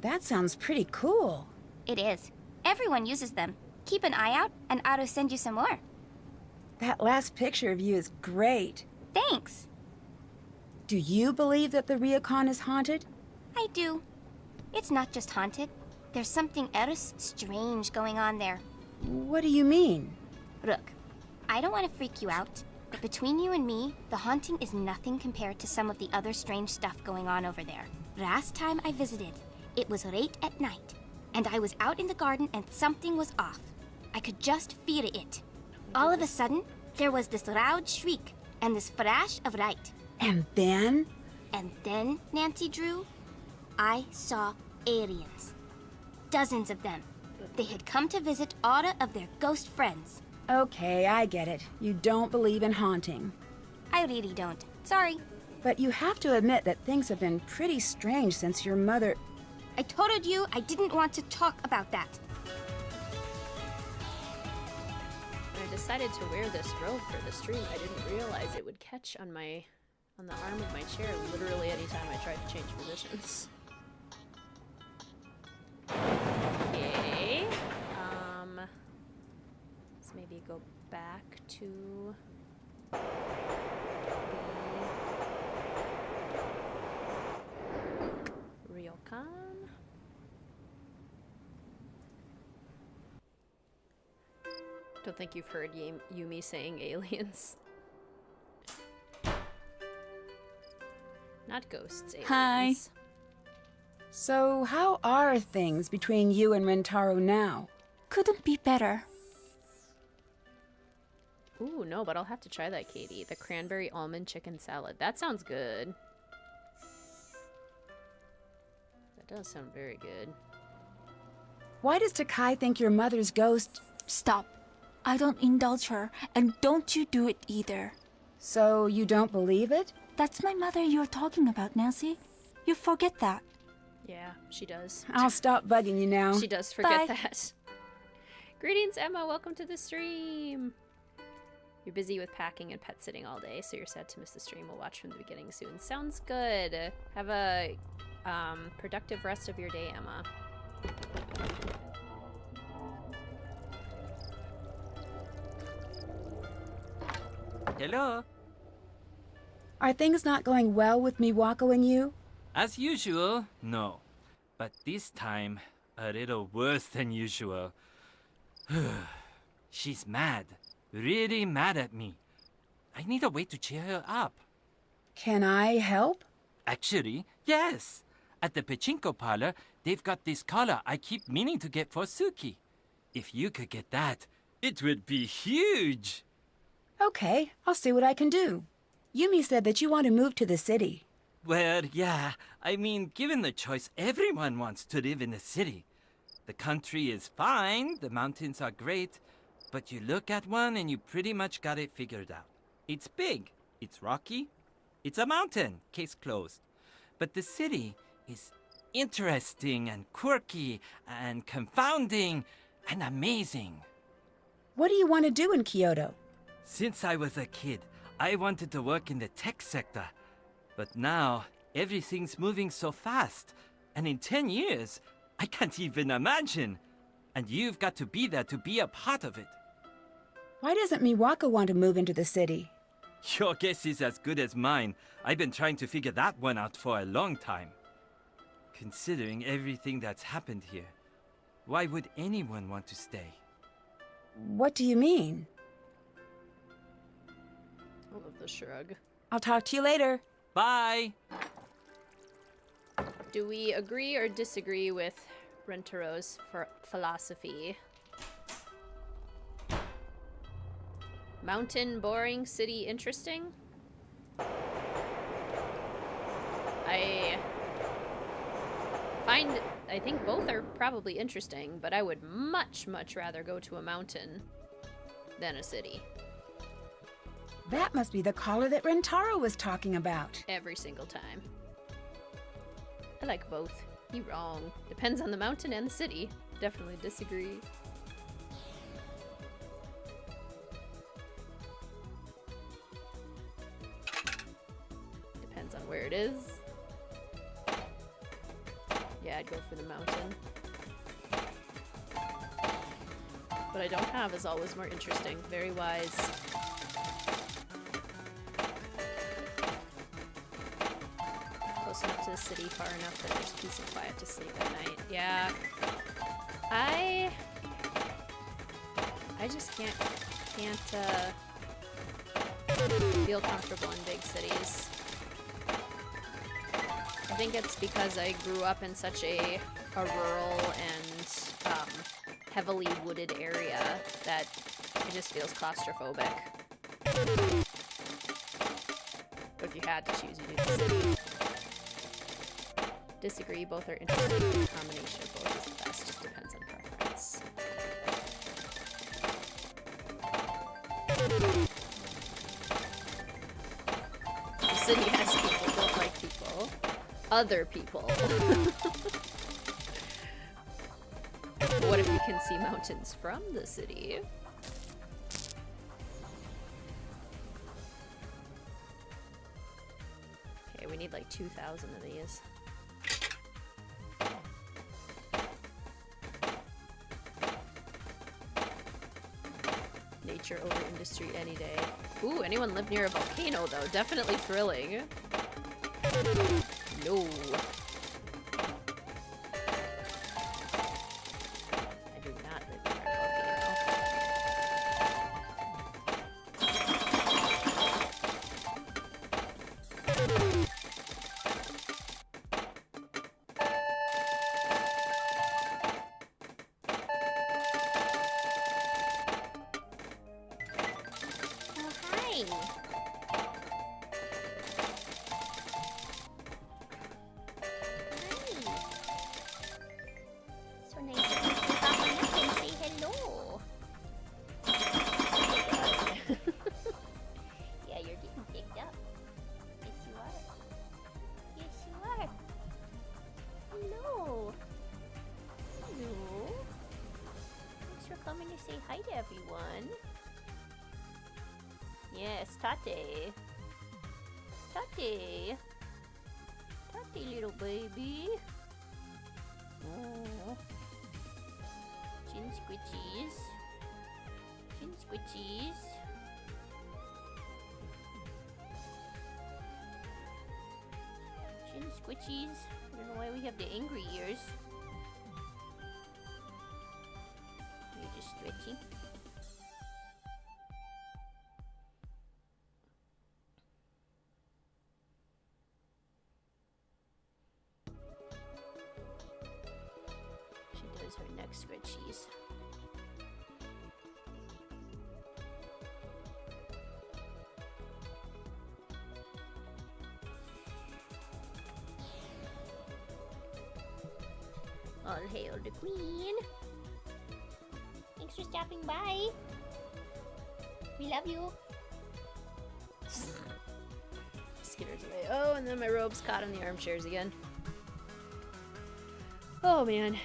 That sounds pretty cool. It is. Everyone uses them. Keep an eye out, and I'll send you some more. That last picture of you is great. Thanks. Do you believe that the ryokan is haunted? I do. It's not just haunted. There's something else strange going on there. What do you mean? Look, I don't want to freak you out, but between you and me, the haunting is nothing compared to some of the other strange stuff going on over there. Last time I visited, it was late at night, and I was out in the garden and something was off. I could just feel it. All of a sudden, there was this loud shriek and this flash of light. And then? And then, Nancy Drew, I saw aliens. Dozens of them. They had come to visit all of their ghost friends. Okay, I get it. You don't believe in haunting. I really don't. Sorry. But you have to admit that things have been pretty strange since your mother... I told you I didn't want to talk about that. When I decided to wear this robe for the stream, I didn't realize it would catch on the arm of my chair literally anytime I tried to change positions. Okay. Let's maybe go back to the ryokan. Don't think you've heard Yumi saying aliens. Not ghosts, aliens. Hi. So how are things between you and Rentaro now? Couldn't be better. Ooh, no, but I'll have to try that, Katie. The cranberry almond chicken salad. That sounds good. That does sound very good. Why does Takai think your mother's ghost... Stop. I don't indulge her, and don't you do it either. So you don't believe it? That's my mother you're talking about, Nancy. You forget that. Yeah, she does. I'll stop bugging you now. She does forget Bye. that. Greetings, Emma. Welcome to the stream. You're busy with packing and pet sitting all day, so you're sad to miss the stream. We'll watch from the beginning soon. Sounds good. Have a productive rest of your day, Emma. Hello. Are things not going well with Miwako and you? As usual, no. But this time, a little worse than usual. She's mad. Really mad at me. I need a way to cheer her up. Can I help? Actually, yes. At the Pachinko parlor, they've got this collar I keep meaning to get for Suki. If you could get that, it would be huge. Okay, I'll see what I can do. Yumi said that you want to move to the city. Well, yeah. I mean, given the choice, everyone wants to live in the city. The country is fine, the mountains are great, but you look at one and you pretty much got it figured out. It's big, it's rocky, it's a mountain, case closed. But the city is interesting and quirky and confounding and amazing. What do you want to do in Kyoto? Since I was a kid, I wanted to work in the tech sector. But now, everything's moving so fast. And in 10 years, I can't even imagine. And you've got to be there to be a part of it. Why doesn't Miwako want to move into the city? Your guess is as good as mine. I've been trying to figure that one out for a long time. Considering everything that's happened here, why would anyone want to stay? What do you mean? I love the shrug. I'll talk to you later. Bye! Do we agree or disagree with Rentaro's philosophy? Mountain boring, city interesting? I think both are probably interesting, but I would much rather go to a mountain than a city. That must be the collar that Rentaro was talking about. Every single time. I like both. You're wrong. Depends on the mountain and the city. Definitely disagree. it is. Yeah, I'd go for the mountain. What I don't have is always more interesting. Very wise. Close enough to the city, far enough that there's peace and quiet to sleep at night. Yeah. I just can't feel comfortable in big cities. I think it's because I grew up in such a rural and heavily wooded area that it just feels claustrophobic. But if you had to choose, you'd do the city. Disagree, both are interesting. The combination of both is the best, just depends on preference. The city has people, don't like people. Other people. What if you can see mountains from the city? Okay, we need like 2,000 of these. Nature over industry any day. Ooh, anyone live near a volcano though? Definitely thrilling. No. I do not live near a Tate. Tate. Tate, little baby. Oh. Chin squitchies. Chin squitchies. Chin squitchies. I don't know why we have the angry ears. You're just stretching. Her neck scritchies. All hail the queen. Thanks for stopping by. We love you. Skitters away. Oh, and then my robe's caught on the armchairs again. Oh man.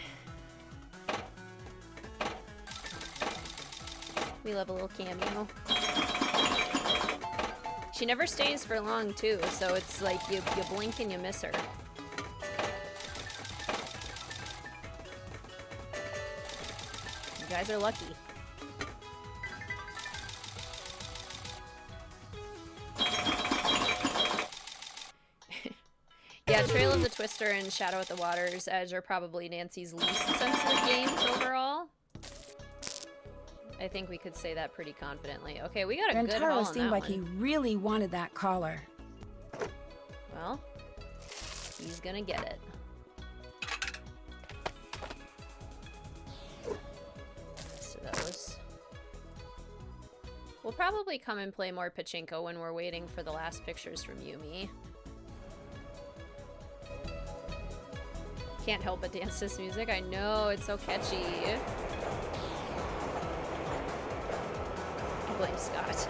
We love a little cameo. She never stays for long too, so it's like you blink and you miss her. You guys are lucky. Yeah, Trail of the Twister and Shadow at the Water's Edge are probably Nancy's least sensitive games overall. I think we could say that pretty confidently. Okay, we got a good haul on that seemed like one. he really wanted that collar. Well, he's gonna get it. So those. We'll probably come and play more Pachinko when we're waiting for the last pictures from Yumi. Can't help but dance this music. I know, it's so catchy. Blame Scott.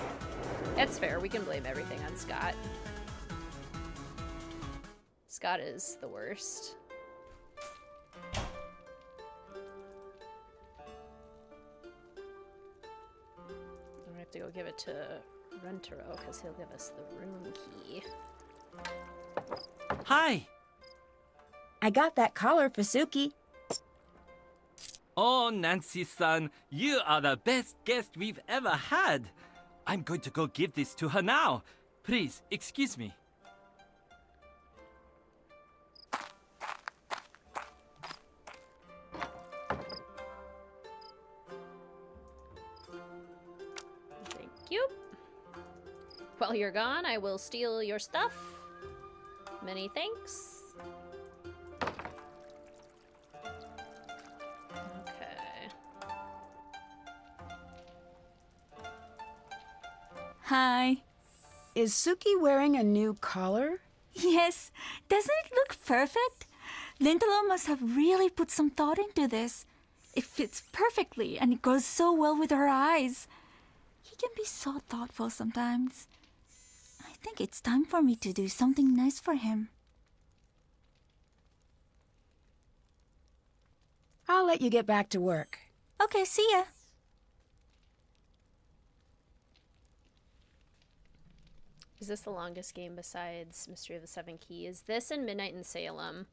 That's fair. We can blame everything on Scott. Scott is the worst. I'm gonna have to go give it to Rentaro because he'll give us the room key. Hi! I got that collar for Suki. Oh, Nancy-san, you are the best guest we've ever had. I'm going to go give this to her now. Please, excuse me. Thank you. While you're gone, I will steal your stuff. Many thanks. Okay. Hi. Is Suki wearing a new collar? Yes, doesn't it look perfect? Lintelo must have really put some thought into this. It fits perfectly and it goes so well with her eyes. He can be so thoughtful sometimes. I think it's time for me to do something nice for him. I'll let you get back to work. Okay, see ya. Is this the longest game besides Mystery of the Seven Keys? This and Midnight in Salem.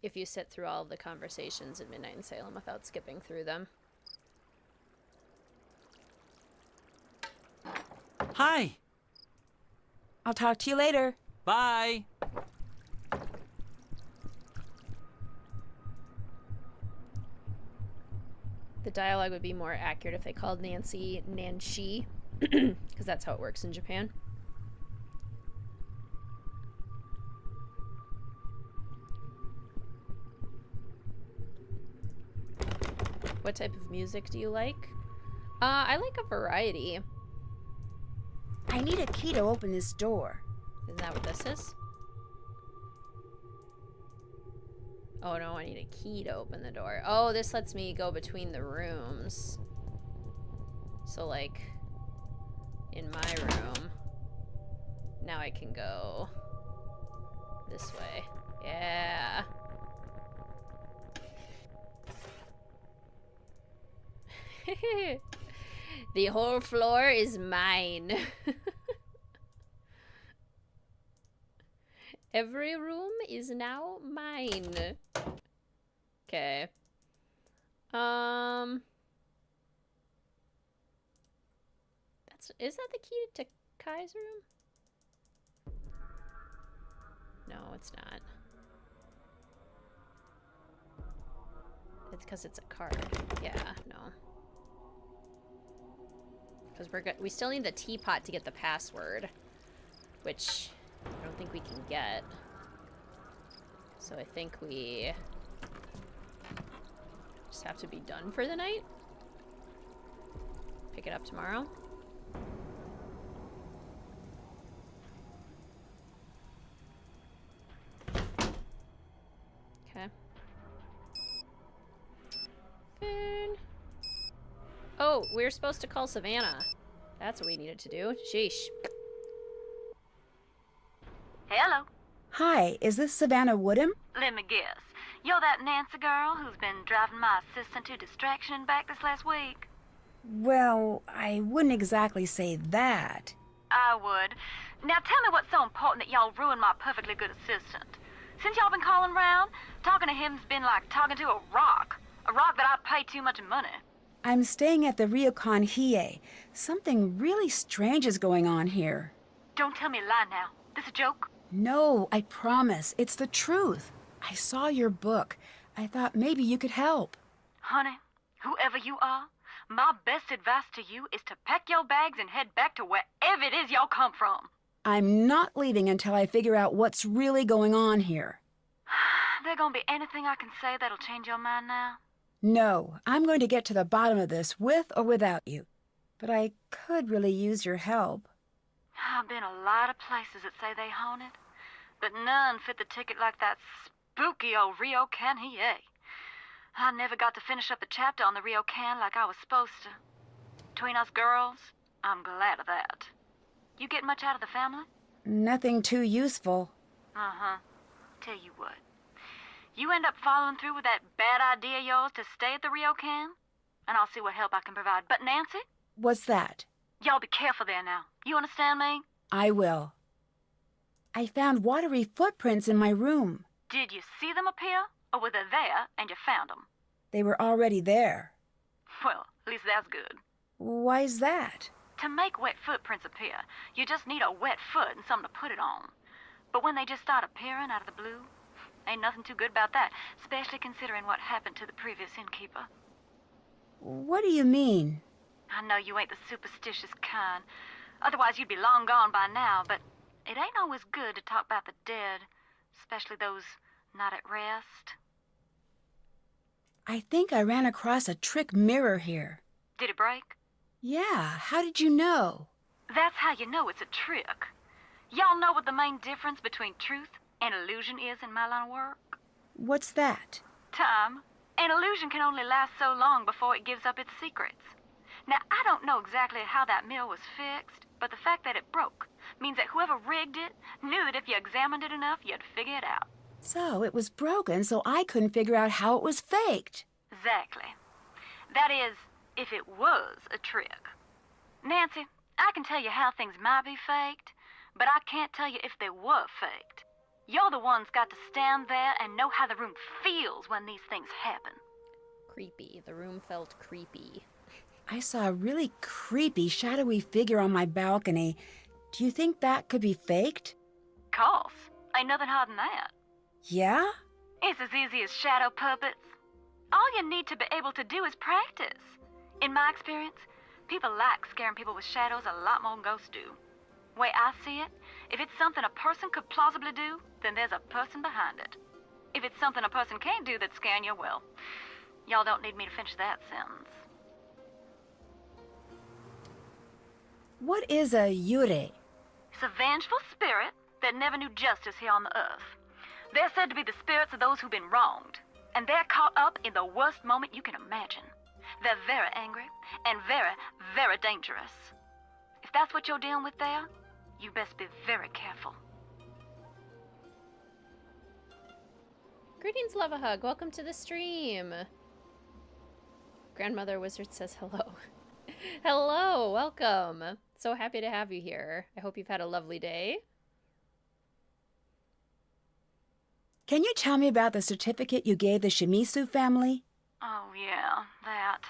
If you sit through all of the conversations in Midnight in Salem without skipping through them. Hi! I'll talk to you later. Bye! The dialogue would be more accurate if they called Nancy Nanshi, because that's how it works in Japan. What type of music do you like? I like a variety. I need a key to open this door. Isn't that what this is? Oh no, I need a key to open the door. Oh, this lets me go between the rooms. So like, in my room, now I can go this way. Yeah. The whole floor is mine. Every room is now mine. Okay. Is that the key to Kai's room? No, it's not. It's because it's a card. Yeah, no. Because we still need the teapot to get the password, which I don't think we can get. So I think we just have to be done for the night. Pick it up tomorrow. Okay. Food. Oh, we're supposed to call Savannah. That's what we needed to do. Sheesh. Hello. Hi, is this Savannah Woodham? Let me guess. You're that Nancy girl who's been driving my assistant to distraction and back this last week? Well, I wouldn't exactly say that. I would. Now tell me what's so important that y'all ruined my perfectly good assistant. Since y'all been calling round, talking to him's been like talking to a rock. A rock that I pay too much money. I'm staying at the ryokan Hiei. Something really strange is going on here. Don't tell me a lie now. This a joke? No, I promise. It's the truth. I saw your book. I thought maybe you could help. Honey, whoever you are, my best advice to you is to pack your bags and head back to wherever it is y'all come from. I'm not leaving until I figure out what's really going on here. There gonna be anything I can say that'll change your mind now? No, I'm going to get to the bottom of this with or without you. But I could really use your help. I've been a lot of places that say they haunted, but none fit the ticket like that spooky old ryokan Hiei. I never got to finish up the chapter on the ryokan like I was supposed to. Between us girls, I'm glad of that. You get much out of the family? Nothing too useful. Uh-huh. Tell you what. You end up following through with that bad idea of yours to stay at the ryokan, and I'll see what help I can provide. But Nancy? What's that? Y'all be careful there now. You understand me? I will. I found watery footprints in my room. Did you see them appear, or were they there and you found them? They were already there. Well, at least that's good. Why's that? To make wet footprints appear, you just need a wet foot and something to put it on. But when they just start appearing out of the blue, ain't nothing too good about that, especially considering what happened to the previous innkeeper. What do you mean? I know you ain't the superstitious kind. Otherwise you'd be long gone by now, but it ain't always good to talk about the dead, especially those not at rest. I think I ran across a trick mirror here. Did it break? Yeah, how did you know? That's how you know it's a trick. Y'all know what the main difference between truth and illusion is in my line of work? What's that? Time. An illusion can only last so long before it gives up its secrets. Now, I don't know exactly how that mirror was fixed, but the fact that it broke means that whoever rigged it knew that if you examined it enough, you'd figure it out. So it was broken, so I couldn't figure out how it was faked. Exactly. That is, if it was a trick. Nancy, I can tell you how things might be faked, but I can't tell you if they were faked. You're the ones got to stand there and know how the room feels when these things happen. Creepy. The room felt creepy. I saw a really creepy, shadowy figure on my balcony. Do you think that could be faked? Course. Ain't nothing harder than that. Yeah? It's as easy as shadow puppets. All you need to be able to do is practice. In my experience, people like scaring people with shadows a lot more than ghosts do. Way I see it, if it's something a person could plausibly do, then there's a person behind it. If it's something a person can't do that's scaring you, well, y'all don't need me to finish that sentence. What is a yure? It's a vengeful spirit that never knew justice here on the earth. They're said to be the spirits of those who've been wronged, and they're caught up in the worst moment you can imagine. They're very angry and very, very dangerous. If that's what you're dealing with there, you best be very careful. Greetings, Love a Hug. Welcome to the stream. Grandmother Wizard says hello. Hello, welcome. So happy to have you here. I hope you've had a lovely day. Can you tell me about the certificate you gave the Shimizu family? Oh, yeah, that.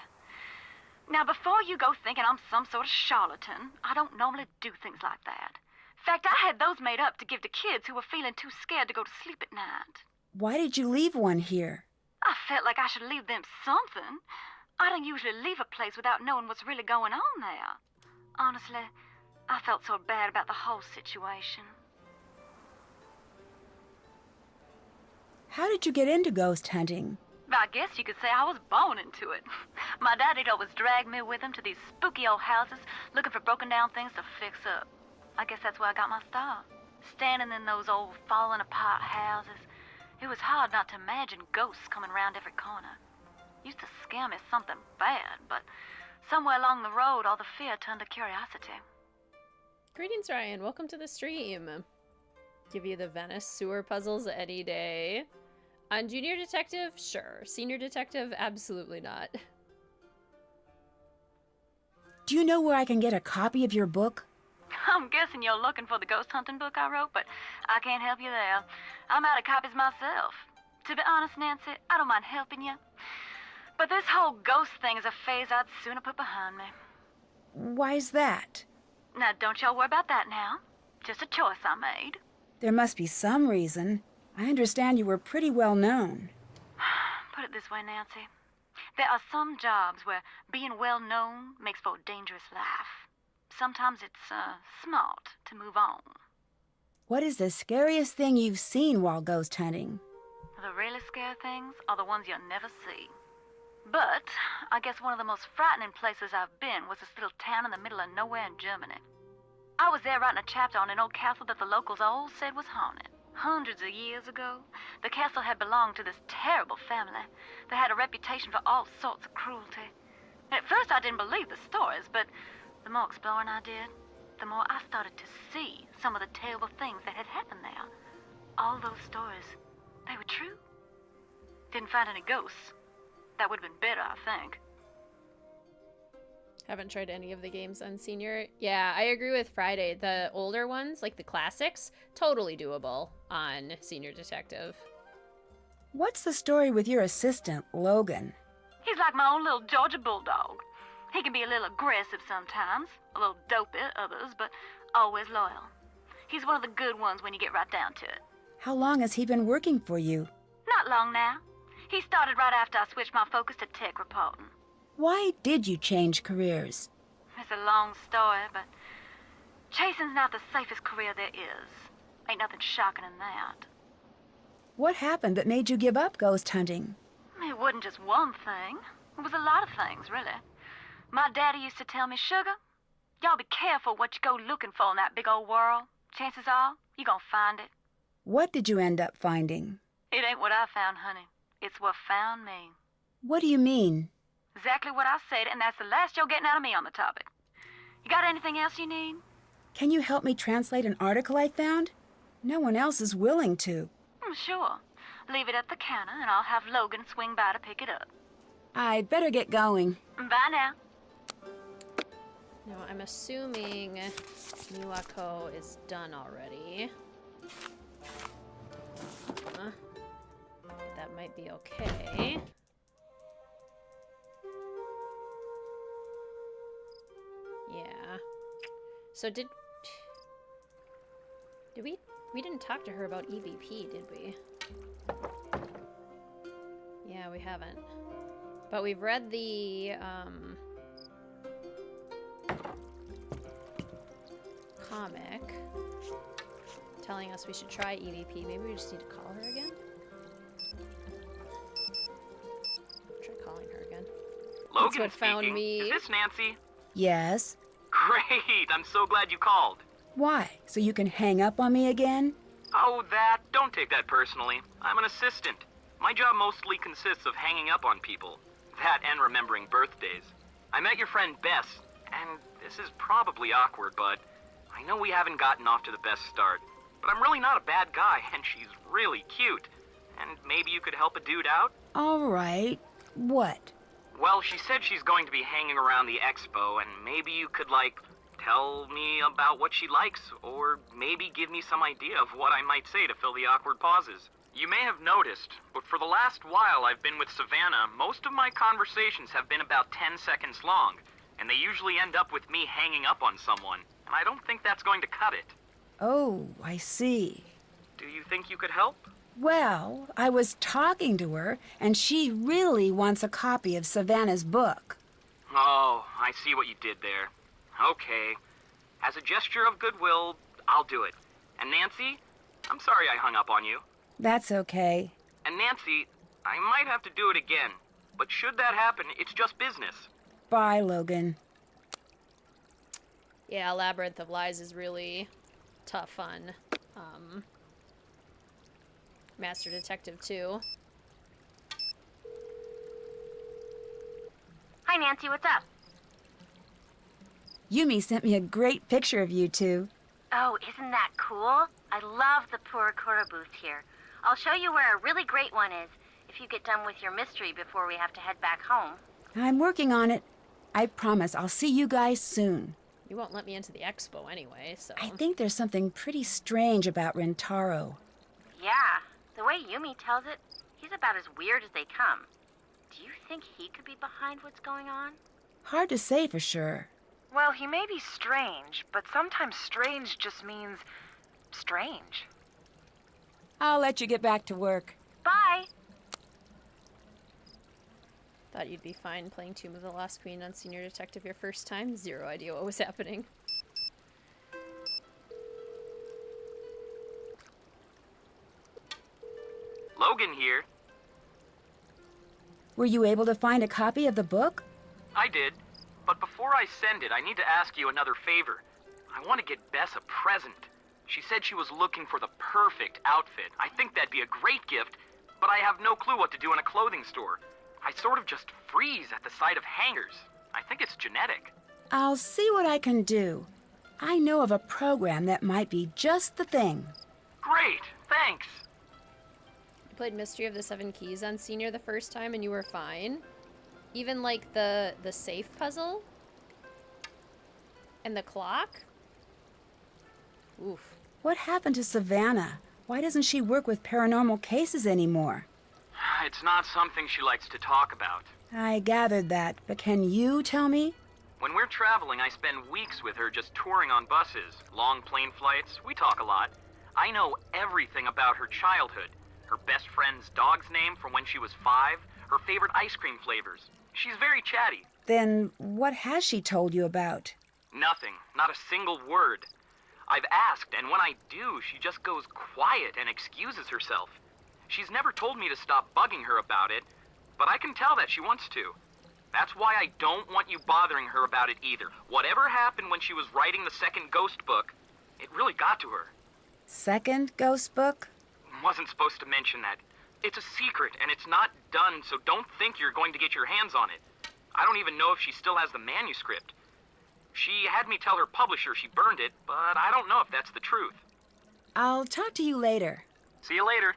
Now, before you go thinking I'm some sort of charlatan, I don't normally do things like that. In fact, I had those made up to give to kids who were feeling too scared to go to sleep at night. Why did you leave one here? I felt like I should leave them something. I don't usually leave a place without knowing what's really going on there. Honestly, I felt so bad about the whole situation. How did you get into ghost hunting? I guess you could say I was born into it. My daddy'd always drag me with him to these spooky old houses, looking for broken down things to fix up. I guess that's where I got my start. Standing in those old falling apart houses, it was hard not to imagine ghosts coming around every corner. Used to scare me something bad, but somewhere along the road, all the fear turned to curiosity. Greetings, Ryan. Welcome to the stream. Give you the Venice sewer puzzles any day. On Junior Detective, sure. Senior Detective, absolutely not. Do you know where I can get a copy of your book? I'm guessing you're looking for the ghost hunting book I wrote, but I can't help you there. I'm out of copies myself. To be honest, Nancy, I don't mind helping you. But this whole ghost thing is a phase I'd sooner put behind me. Why's that? Now, don't y'all worry about that now. Just a choice I made. There must be some reason. I understand you were pretty well known. Put it this way, Nancy. There are some jobs where being well known makes for a dangerous life. Sometimes it's smart to move on. What is the scariest thing you've seen while ghost hunting? The really scary things are the ones you'll never see. But I guess one of the most frightening places I've been was this little town in the middle of nowhere in Germany. I was there writing a chapter on an old castle that the locals all said was haunted. Hundreds of years ago, the castle had belonged to this terrible family that had a reputation for all sorts of cruelty. And at first I didn't believe the stories, but the more exploring I did, the more I started to see some of the terrible things that had happened there. All those stories, they were true. Didn't find any ghosts. That would have been better, I think. Haven't tried any of the games on Senior. Yeah, I agree with Friday. The older ones, like the classics, totally doable on Senior Detective. What's the story with your assistant, Logan? He's like my own little Georgia bulldog. He can be a little aggressive sometimes, a little dopey at others, but always loyal. He's one of the good ones when you get right down to it. How long has he been working for you? Not long now. He started right after I switched my focus to tech reporting. Why did you change careers? It's a long story, but chasing's not the safest career there is. Ain't nothing shocking in that. What happened that made you give up ghost hunting? It wasn't just one thing. It was a lot of things, really. My daddy used to tell me, Sugar, y'all be careful what you go looking for in that big old world. Chances are, you gonna find it. What did you end up finding? It ain't what I found, honey. It's what found me. What do you mean? Exactly what I said, and that's the last you're getting out of me on the topic. You got anything else you need? Can you help me translate an article I found? No one else is willing to. Sure. Leave it at the counter, and I'll have Logan swing by to pick it up. I'd better get going. Bye now. No, I'm assuming Miwako is done already. That might be okay. Yeah. So did we didn't talk to her about EVP, did we? Yeah, we haven't. But we've read the comic telling us we should try EVP. Maybe we just need to call her again? Try calling her again. Logan That's what found speaking. me. Is this Nancy? Yes? Great, I'm so glad you called. Why? So you can hang up on me again? Oh, that. Don't take that personally. I'm an assistant. My job mostly consists of hanging up on people. That and remembering birthdays. I met your friend Bess, and this is probably awkward, but I know we haven't gotten off to the best start. But I'm really not a bad guy, and she's really cute. And maybe you could help a dude out? All right. What? Well, she said she's going to be hanging around the expo, and maybe you could, tell me about what she likes, or maybe give me some idea of what I might say to fill the awkward pauses. You may have noticed, but for the last while I've been with Savannah, most of my conversations have been about 10 seconds long, and they usually end up with me hanging up on someone, and I don't think that's going to cut it. Oh, I see. Do you think you could help? Well, I was talking to her, and she really wants a copy of Savannah's book. Oh, I see what you did there. Okay. As a gesture of goodwill, I'll do it. And Nancy, I'm sorry I hung up on you. That's okay. And Nancy, I might have to do it again. But should that happen, it's just business. Bye, Logan. Yeah, Labyrinth of Lies is really tough on Master Detective 2. Hi, Nancy, what's up? Yumi sent me a great picture of you two. Oh, isn't that cool? I love the Purikura booth here. I'll show you where a really great one is if you get done with your mystery before we have to head back home. I'm working on it. I promise I'll see you guys soon. You won't let me into the expo anyway, so... I think there's something pretty strange about Rentaro. Yeah, the way Yumi tells it, he's about as weird as they come. Do you think he could be behind what's going on? Hard to say for sure. Well, he may be strange, but sometimes strange just means strange. I'll let you get back to work. Bye! Thought you'd be fine playing Tomb of the Lost Queen on Senior Detective your first time. Zero idea what was happening. Logan here. Were you able to find a copy of the book? I did. But before I send it, I need to ask you another favor. I want to get Bess a present. She said she was looking for the perfect outfit. I think that'd be a great gift, but I have no clue what to do in a clothing store. I sort of just freeze at the sight of hangers. I think it's genetic. I'll see what I can do. I know of a program that might be just the thing. Great, thanks. You played Mystery of the Seven Keys on Senior the first time and you were fine. Even like the safe puzzle, And the clock? Oof. What happened to Savannah? Why doesn't she work with paranormal cases anymore? It's not something she likes to talk about. I gathered that, but can you tell me? When we're traveling, I spend weeks with her just touring on buses, long plane flights. We talk a lot. I know everything about her childhood. Her best friend's dog's name from when she was 5, her favorite ice cream flavors. She's very chatty. Then what has she told you about? Nothing. Not a single word. I've asked, and when I do, she just goes quiet and excuses herself. She's never told me to stop bugging her about it, but I can tell that she wants to. That's why I don't want you bothering her about it either. Whatever happened when she was writing the second ghost book, it really got to her. Second ghost book? Wasn't supposed to mention that. It's a secret, and it's not done, so don't think you're going to get your hands on it. I don't even know if she still has the manuscript. She had me tell her publisher she burned it, but I don't know if that's the truth. I'll talk to you later. See you later.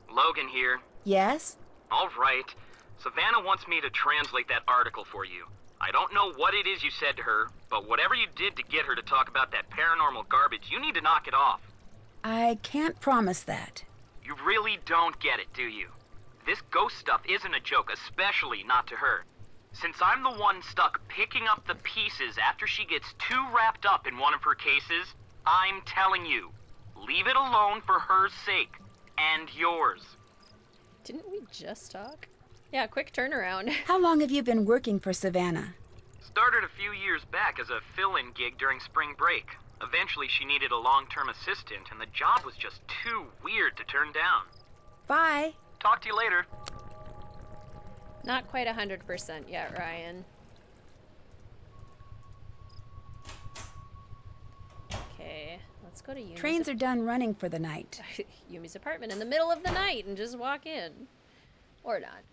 Logan here. Yes? All right. Savannah wants me to translate that article for you. I don't know what it is you said to her, but whatever you did to get her to talk about that paranormal garbage, you need to knock it off. I can't promise that. You really don't get it, do you? This ghost stuff isn't a joke, especially not to her. Since I'm the one stuck picking up the pieces after she gets too wrapped up in one of her cases, I'm telling you, leave it alone for her sake. And yours. Didn't we just talk? Yeah, quick turnaround. How long have you been working for Savannah? Started a few years back as a fill-in gig during spring break. Eventually she needed a long-term assistant, and the job was just too weird to turn down. Bye. Talk to you later. Not quite 100% yet, Ryan. Okay, let's go to Yumi's. Trains are done running for the night. Yumi's apartment in the middle of the night and just walk in. Or not.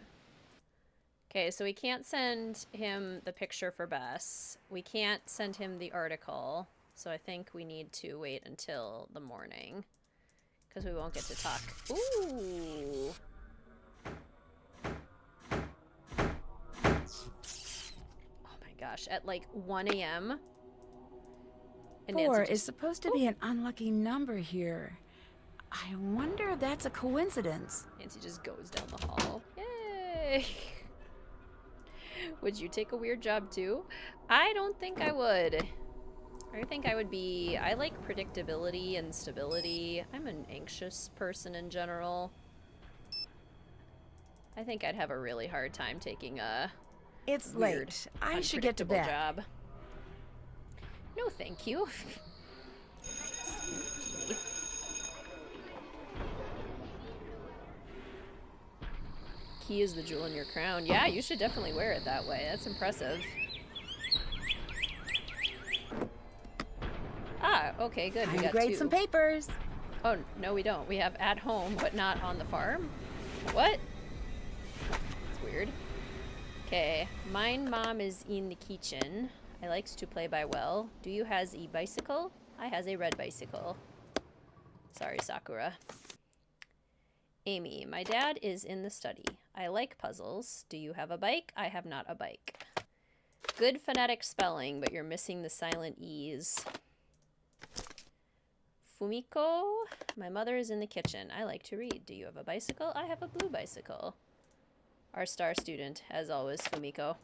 Okay, so we can't send him the picture for Bess. We can't send him the article. So I think we need to wait until the morning. Because we won't get to talk. Ooh. Oh my gosh, at like 1 a.m. 4 is supposed to be an unlucky number here. I wonder if that's a coincidence. Nancy just goes down the hall. Yay! Would you take a weird job too? I don't think I would. I think I would be... I like predictability and stability. I'm an anxious person in general. I think I'd have a really hard time taking a It's weird, late. I should get to unpredictable bed. job. No, thank you. Key is the jewel in your crown. Yeah, you should definitely wear it that way. That's impressive. Ah, okay, good. Time We to got grade 2. some papers. Oh, no, we don't. We have at home, but not on the farm. What? It's weird. Okay, mine mom is in the kitchen. I likes to play by well. Do you has a bicycle? I has a red bicycle. Sorry, Sakura. Amy, my dad is in the study. I like puzzles. Do you have a bike? I have not a bike. Good phonetic spelling, but you're missing the silent E's. Fumiko, my mother is in the kitchen. I like to read. Do you have a bicycle? I have a blue bicycle. Our star student, as always, Fumiko.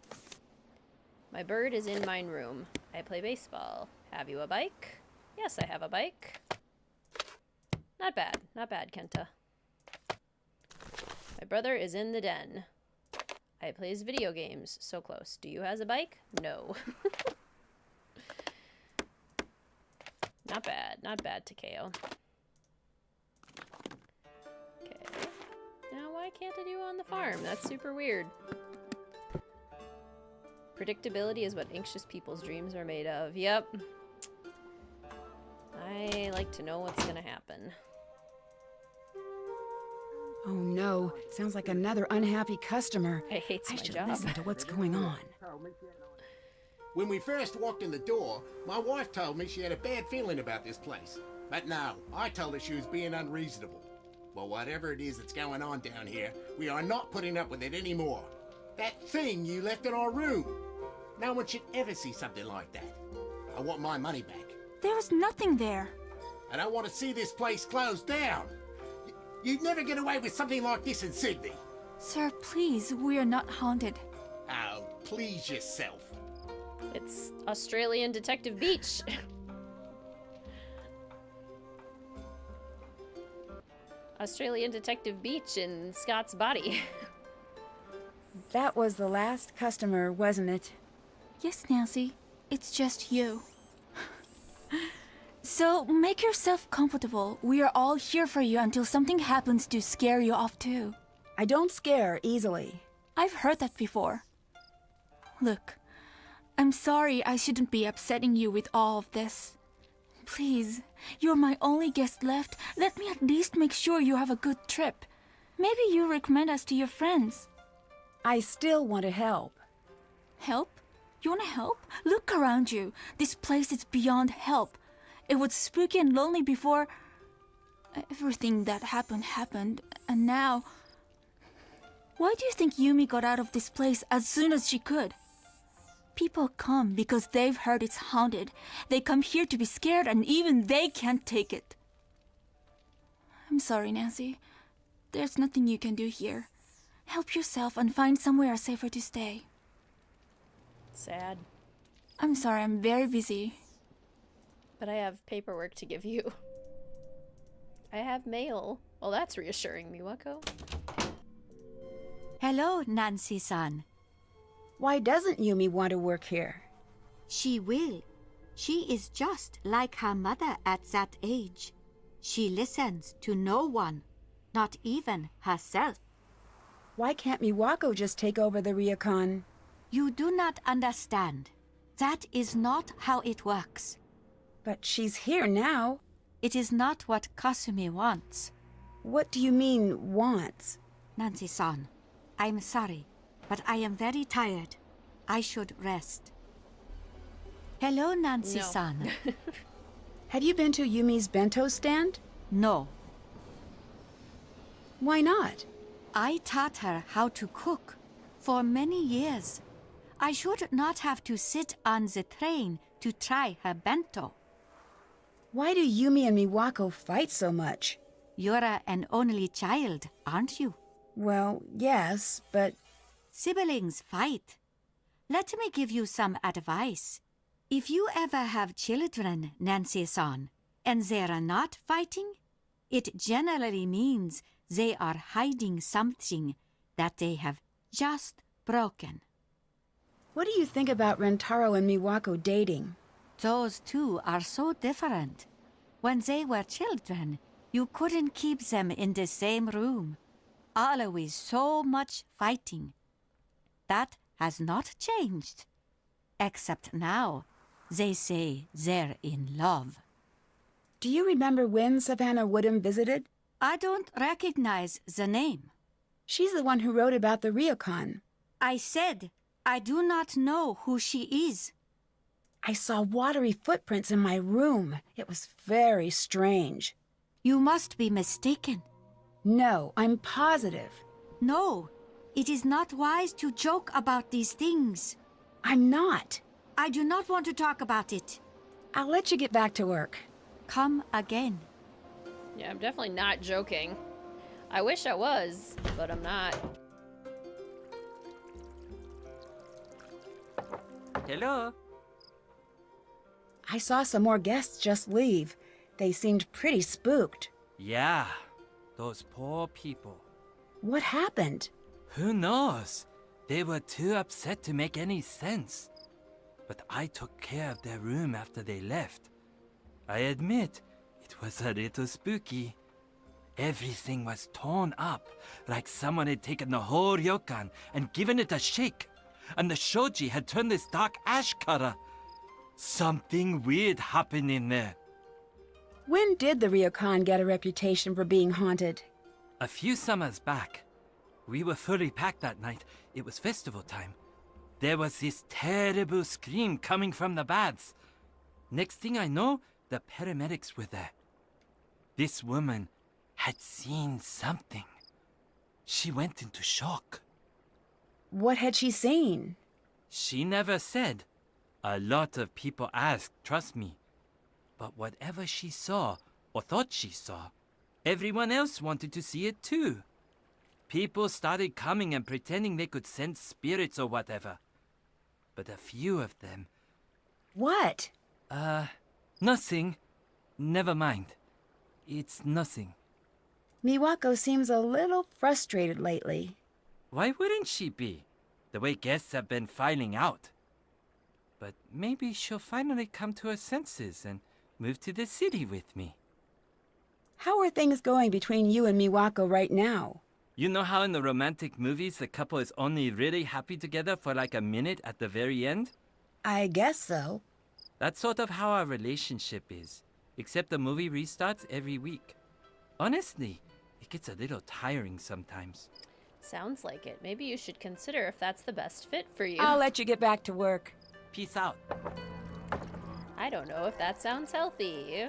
My bird is in mine room. I play baseball. Have you a bike? Yes, I have a bike. Not bad. Not bad, Kenta. My brother is in the den. I plays video games. So close. Do you has a bike? No. Not bad. Not bad, Takeo. Okay. Now, why can't I do on the farm? That's super weird. Predictability is what anxious people's dreams are made of. Yep. I like to know what's gonna happen. Oh no, sounds like another unhappy customer. I hates my should job. listen to what's going on. When we first walked in the door, my wife told me she had a bad feeling about this place. But no, I told her she was being unreasonable. Well, whatever it is that's going on down here, we are not putting up with it anymore. That thing you left in our room. No one should ever see something like that. I want my money back. There was nothing there. And I want to see this place closed down. You'd never get away with something like this in Sydney. Sir, please, we are not haunted. Oh, please yourself. It's Australian Detective Beach. Australian Detective Beach in Scott's body. That was the last customer, wasn't it? Yes, Nancy. It's just you. So, make yourself comfortable. We are all here for you until something happens to scare you off too. I don't scare easily. I've heard that before. Look, I'm sorry I shouldn't be upsetting you with all of this. Please, you're my only guest left. Let me at least make sure you have a good trip. Maybe you recommend us to your friends. I still want to help. Help? You want to help? Look around you. This place is beyond help. It was spooky and lonely before everything that happened, and now... Why do you think Yumi got out of this place as soon as she could? People come because they've heard it's haunted. They come here to be scared, and even they can't take it. I'm sorry, Nancy. There's nothing you can do here. Help yourself and find somewhere safer to stay. Sad. I'm sorry, I'm very busy. But I have paperwork to give you. I have mail. Well, that's reassuring, Miwako. Hello, Nancy-san. Why doesn't Yumi want to work here? She will. She is just like her mother at that age. She listens to no one, not even herself. Why can't Miwako just take over the ryokan? You do not understand. That is not how it works. But she's here now. It is not what Kasumi wants. What do you mean, wants? Nancy-san, I'm sorry, but I am very tired. I should rest. Hello, Nancy-san. No. Have you been to Yumi's bento stand? No. Why not? I taught her how to cook for many years. I should not have to sit on the train to try her bento. Why do Yumi and Miwako fight so much? You're an only child, aren't you? Well, yes, but... Siblings fight. Let me give you some advice. If you ever have children, Nancy-san, and they're not fighting, it generally means they are hiding something that they have just broken. What do you think about Rentaro and Miwako dating? Those two are so different. When they were children, you couldn't keep them in the same room. Always so much fighting. That has not changed. Except now, they say they're in love. Do you remember when Savannah Woodham visited? I don't recognize the name. She's the one who wrote about the ryokan. I said I do not know who she is. I saw watery footprints in my room. It was very strange. You must be mistaken. No, I'm positive. No, it is not wise to joke about these things. I'm not. I do not want to talk about it. I'll let you get back to work. Come again. Yeah, I'm definitely not joking. I wish I was, but I'm not. Hello? I saw some more guests just leave. They seemed pretty spooked. Yeah, those poor people. What happened? Who knows? They were too upset to make any sense. But I took care of their room after they left. I admit, it was a little spooky. Everything was torn up, like someone had taken the whole ryokan and given it a shake. And the shoji had turned this dark ash color. Something weird happened in there. When did the ryokan get a reputation for being haunted? A few summers back. We were fully packed that night. It was festival time. There was this terrible scream coming from the baths. Next thing I know, the paramedics were there. This woman had seen something. She went into shock. What had she seen? She never said. A lot of people asked, trust me. But whatever she saw, or thought she saw, everyone else wanted to see it too. People started coming and pretending they could sense spirits or whatever. But a few of them... What? Nothing. Never mind. It's nothing. Miwako seems a little frustrated lately. Why wouldn't she be? The way guests have been filing out. But maybe she'll finally come to her senses and move to the city with me. How are things going between you and Miwako right now? You know how in the romantic movies the couple is only really happy together for like a minute at the very end? I guess so. That's sort of how our relationship is. Except the movie restarts every week. Honestly, it gets a little tiring sometimes. Sounds like it. Maybe you should consider if that's the best fit for you. I'll let you get back to work. Peace out. I don't know if that sounds healthy.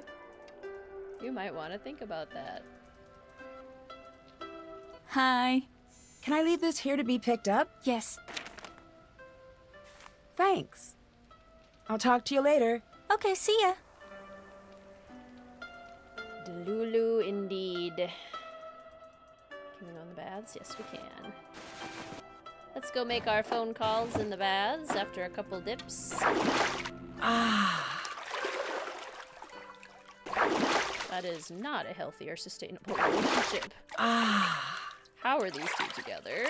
You might want to think about that. Hi. Can I leave this here to be picked up? Yes. Thanks. I'll talk to you later. Okay, see ya. Delulu indeed. Can we go in the baths? Yes, we can. Let's go make our phone calls in the baths after a couple dips. That is not a healthy or sustainable relationship. How are these two together?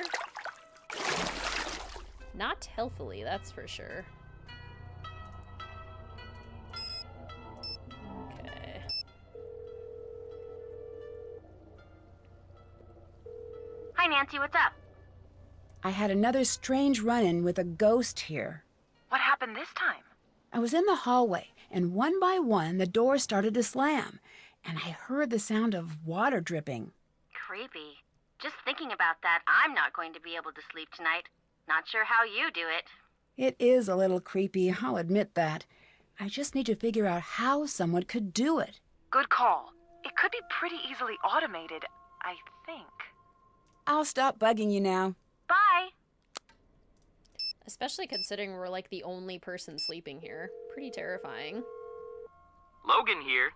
Not healthily, that's for sure. Okay. Hi, Nancy, what's up? I had another strange run-in with a ghost here. What happened this time? I was in the hallway, and one by one the doors started to slam, and I heard the sound of water dripping. Creepy. Just thinking about that, I'm not going to be able to sleep tonight. Not sure how you do it. It is a little creepy, I'll admit that. I just need to figure out how someone could do it. Good call. It could be pretty easily automated, I think. I'll stop bugging you now. Bye! Especially considering we're like the only person sleeping here. Pretty terrifying. Logan here.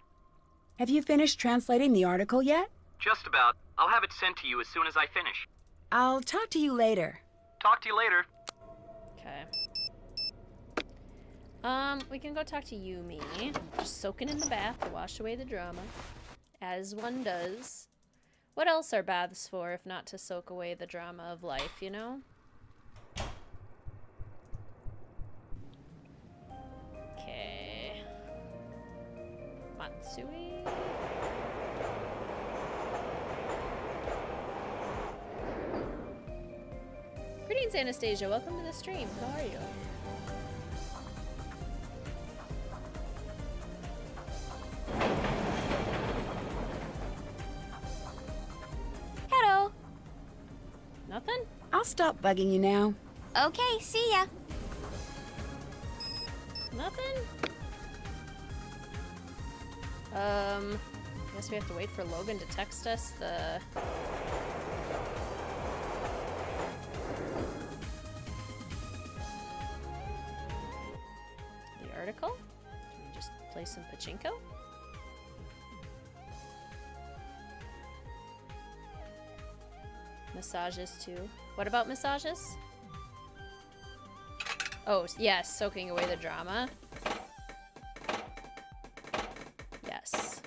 Have you finished translating the article yet? Just about. I'll have it sent to you as soon as I finish. I'll talk to you later. Talk to you later. Okay. We can go talk to Yumi. Just soaking in the bath to wash away the drama. As one does. What else are baths for if not to soak away the drama of life, you know? Okay. Matsui. Greetings, Anastasia. Welcome to the stream. How are you? Hello. Nothing? I'll stop bugging you now. Okay, see ya. Nothing? Guess we have to wait for Logan to text us the... article? Can we just play some Pachinko? Massages too. What about massages? Oh, yes, soaking away the drama. Yes.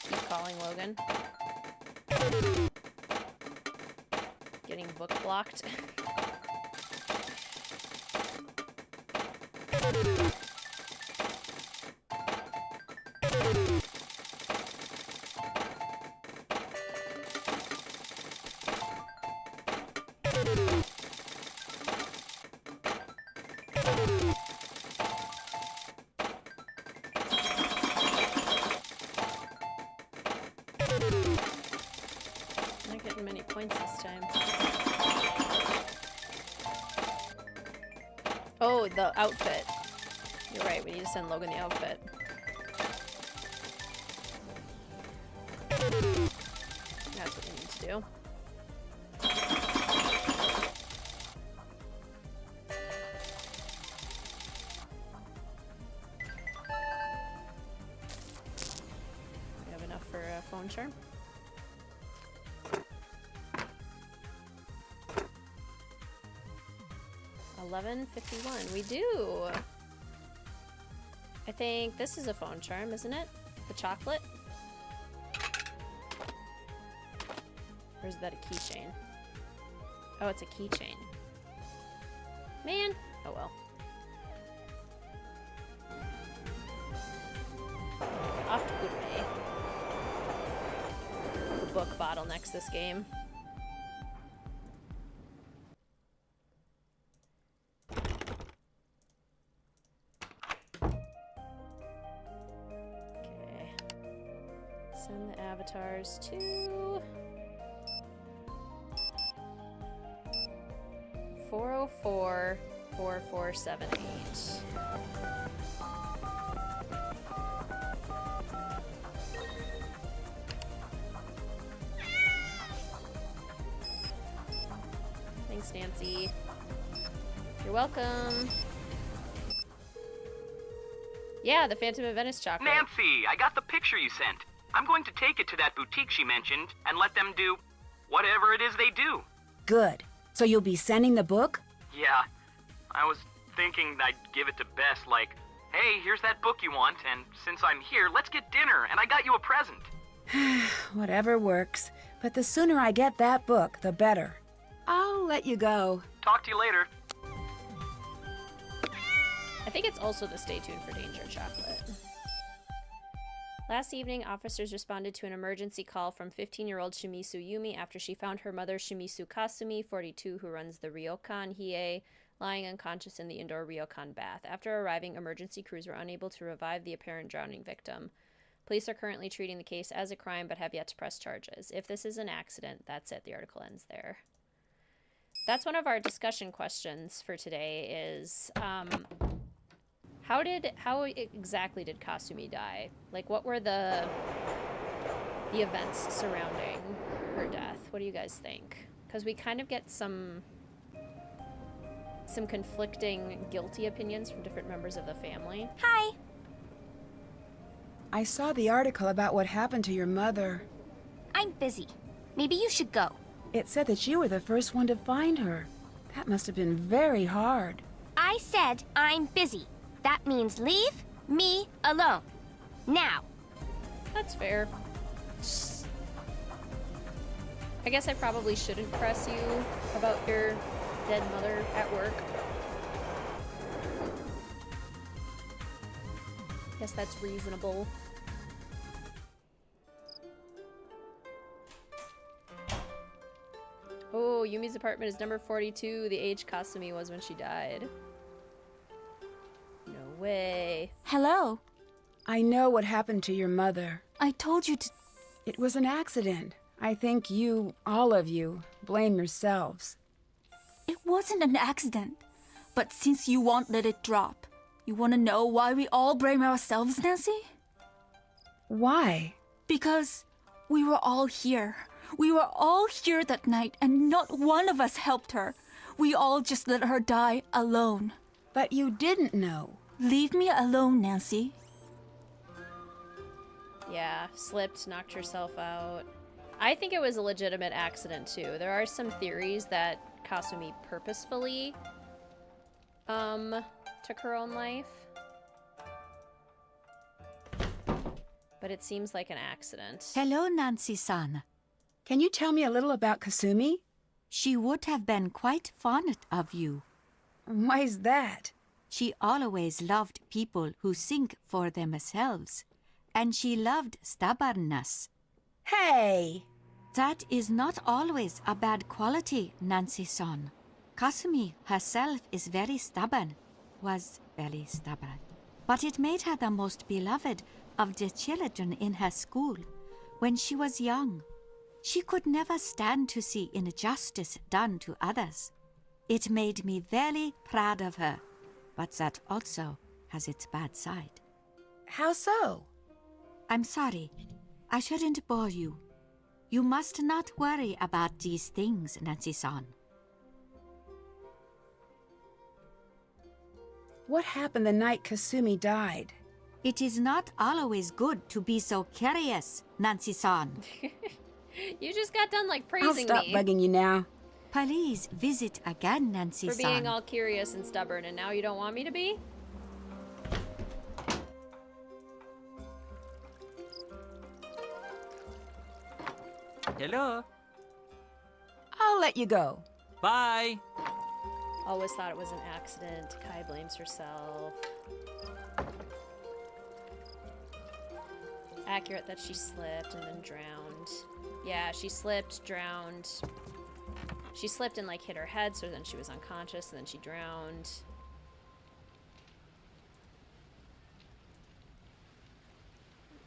Keep calling Logan. Getting book blocked. Not getting many points this time. Oh, the outfit. You're right, we need to send Logan the outfit. That's what we need to do. We have enough for a phone charm. $11.51. We do. I think this is a phone charm, isn't it? The chocolate? Or is that a keychain? Oh, it's a keychain. Man! Oh well. Off to Gourmet. The book bottlenecks this game. Okay. Send the avatars to 404-4478. Thanks, Nancy. You're welcome. Yeah, the Phantom of Venice chocolate. Nancy, I got the picture you sent. I'm going to take it to that boutique she mentioned and let them do whatever it is they do. Good. So you'll be sending the book? Yeah, I was thinking I'd give it to Bess like, hey, here's that book you want, and since I'm here, let's get dinner, and I got you a present. Whatever works. But the sooner I get that book, the better. I'll let you go. Talk to you later. I think it's also the Stay Tuned for Danger chocolate. Last evening, officers responded to an emergency call from 15-year-old Shimizu Yumi after she found her mother, Shimizu Kasumi, 42, who runs the ryokan Hiei, lying unconscious in the indoor ryokan bath. After arriving, emergency crews were unable to revive the apparent drowning victim. Police are currently treating the case as a crime but have yet to press charges. If this is an accident, that's it. The article ends there. That's one of our discussion questions for today is, how exactly did Kasumi die? Like, what were the events surrounding her death? What do you guys think? Because we kind of get some conflicting guilty opinions from different members of the family. Hi. I saw the article about what happened to your mother. I'm busy. Maybe you should go. It said that you were the first one to find her. That must have been very hard. I said I'm busy. That means leave me alone. Now. That's fair. I guess I probably shouldn't press you about your dead mother at work. Guess that's reasonable. Oh, Yumi's apartment is number 42, the age Kasumi was when she died. No way. Hello. I know what happened to your mother. I told you to... It was an accident. I think you, all of you, blame yourselves. It wasn't an accident. But since you won't let it drop, you want to know why we all blame ourselves, Nancy? Why? Because we were all here. We were all here that night, and not one of us helped her. We all just let her die alone. But you didn't know. Leave me alone, Nancy. Yeah, slipped, knocked herself out. I think it was a legitimate accident, too. There are some theories that Kasumi purposefully took her own life. But it seems like an accident. Hello, Nancy-san. Can you tell me a little about Kasumi? She would have been quite fond of you. Why's that? She always loved people who think for themselves. And she loved stubbornness. Hey! That is not always a bad quality, Nancy-san. Kasumi herself is very stubborn, was very stubborn. But it made her the most beloved of the children in her school when she was young. She could never stand to see injustice done to others. It made me very proud of her, but that also has its bad side. How so? I'm sorry. I shouldn't bore you. You must not worry about these things, Nancy-san. What happened the night Kasumi died? It is not always good to be so curious, Nancy-san. You just got done like I'll praising stop me bugging you now. Please visit again, for Nancy-san. being all curious and stubborn, and now you don't want me to be? Hello. I'll let you go. Bye. Always thought it was an accident. Kai blames herself. Accurate that she slipped and then drowned. Yeah, she slipped, drowned. She slipped and like hit her head, so then she was unconscious, and then she drowned.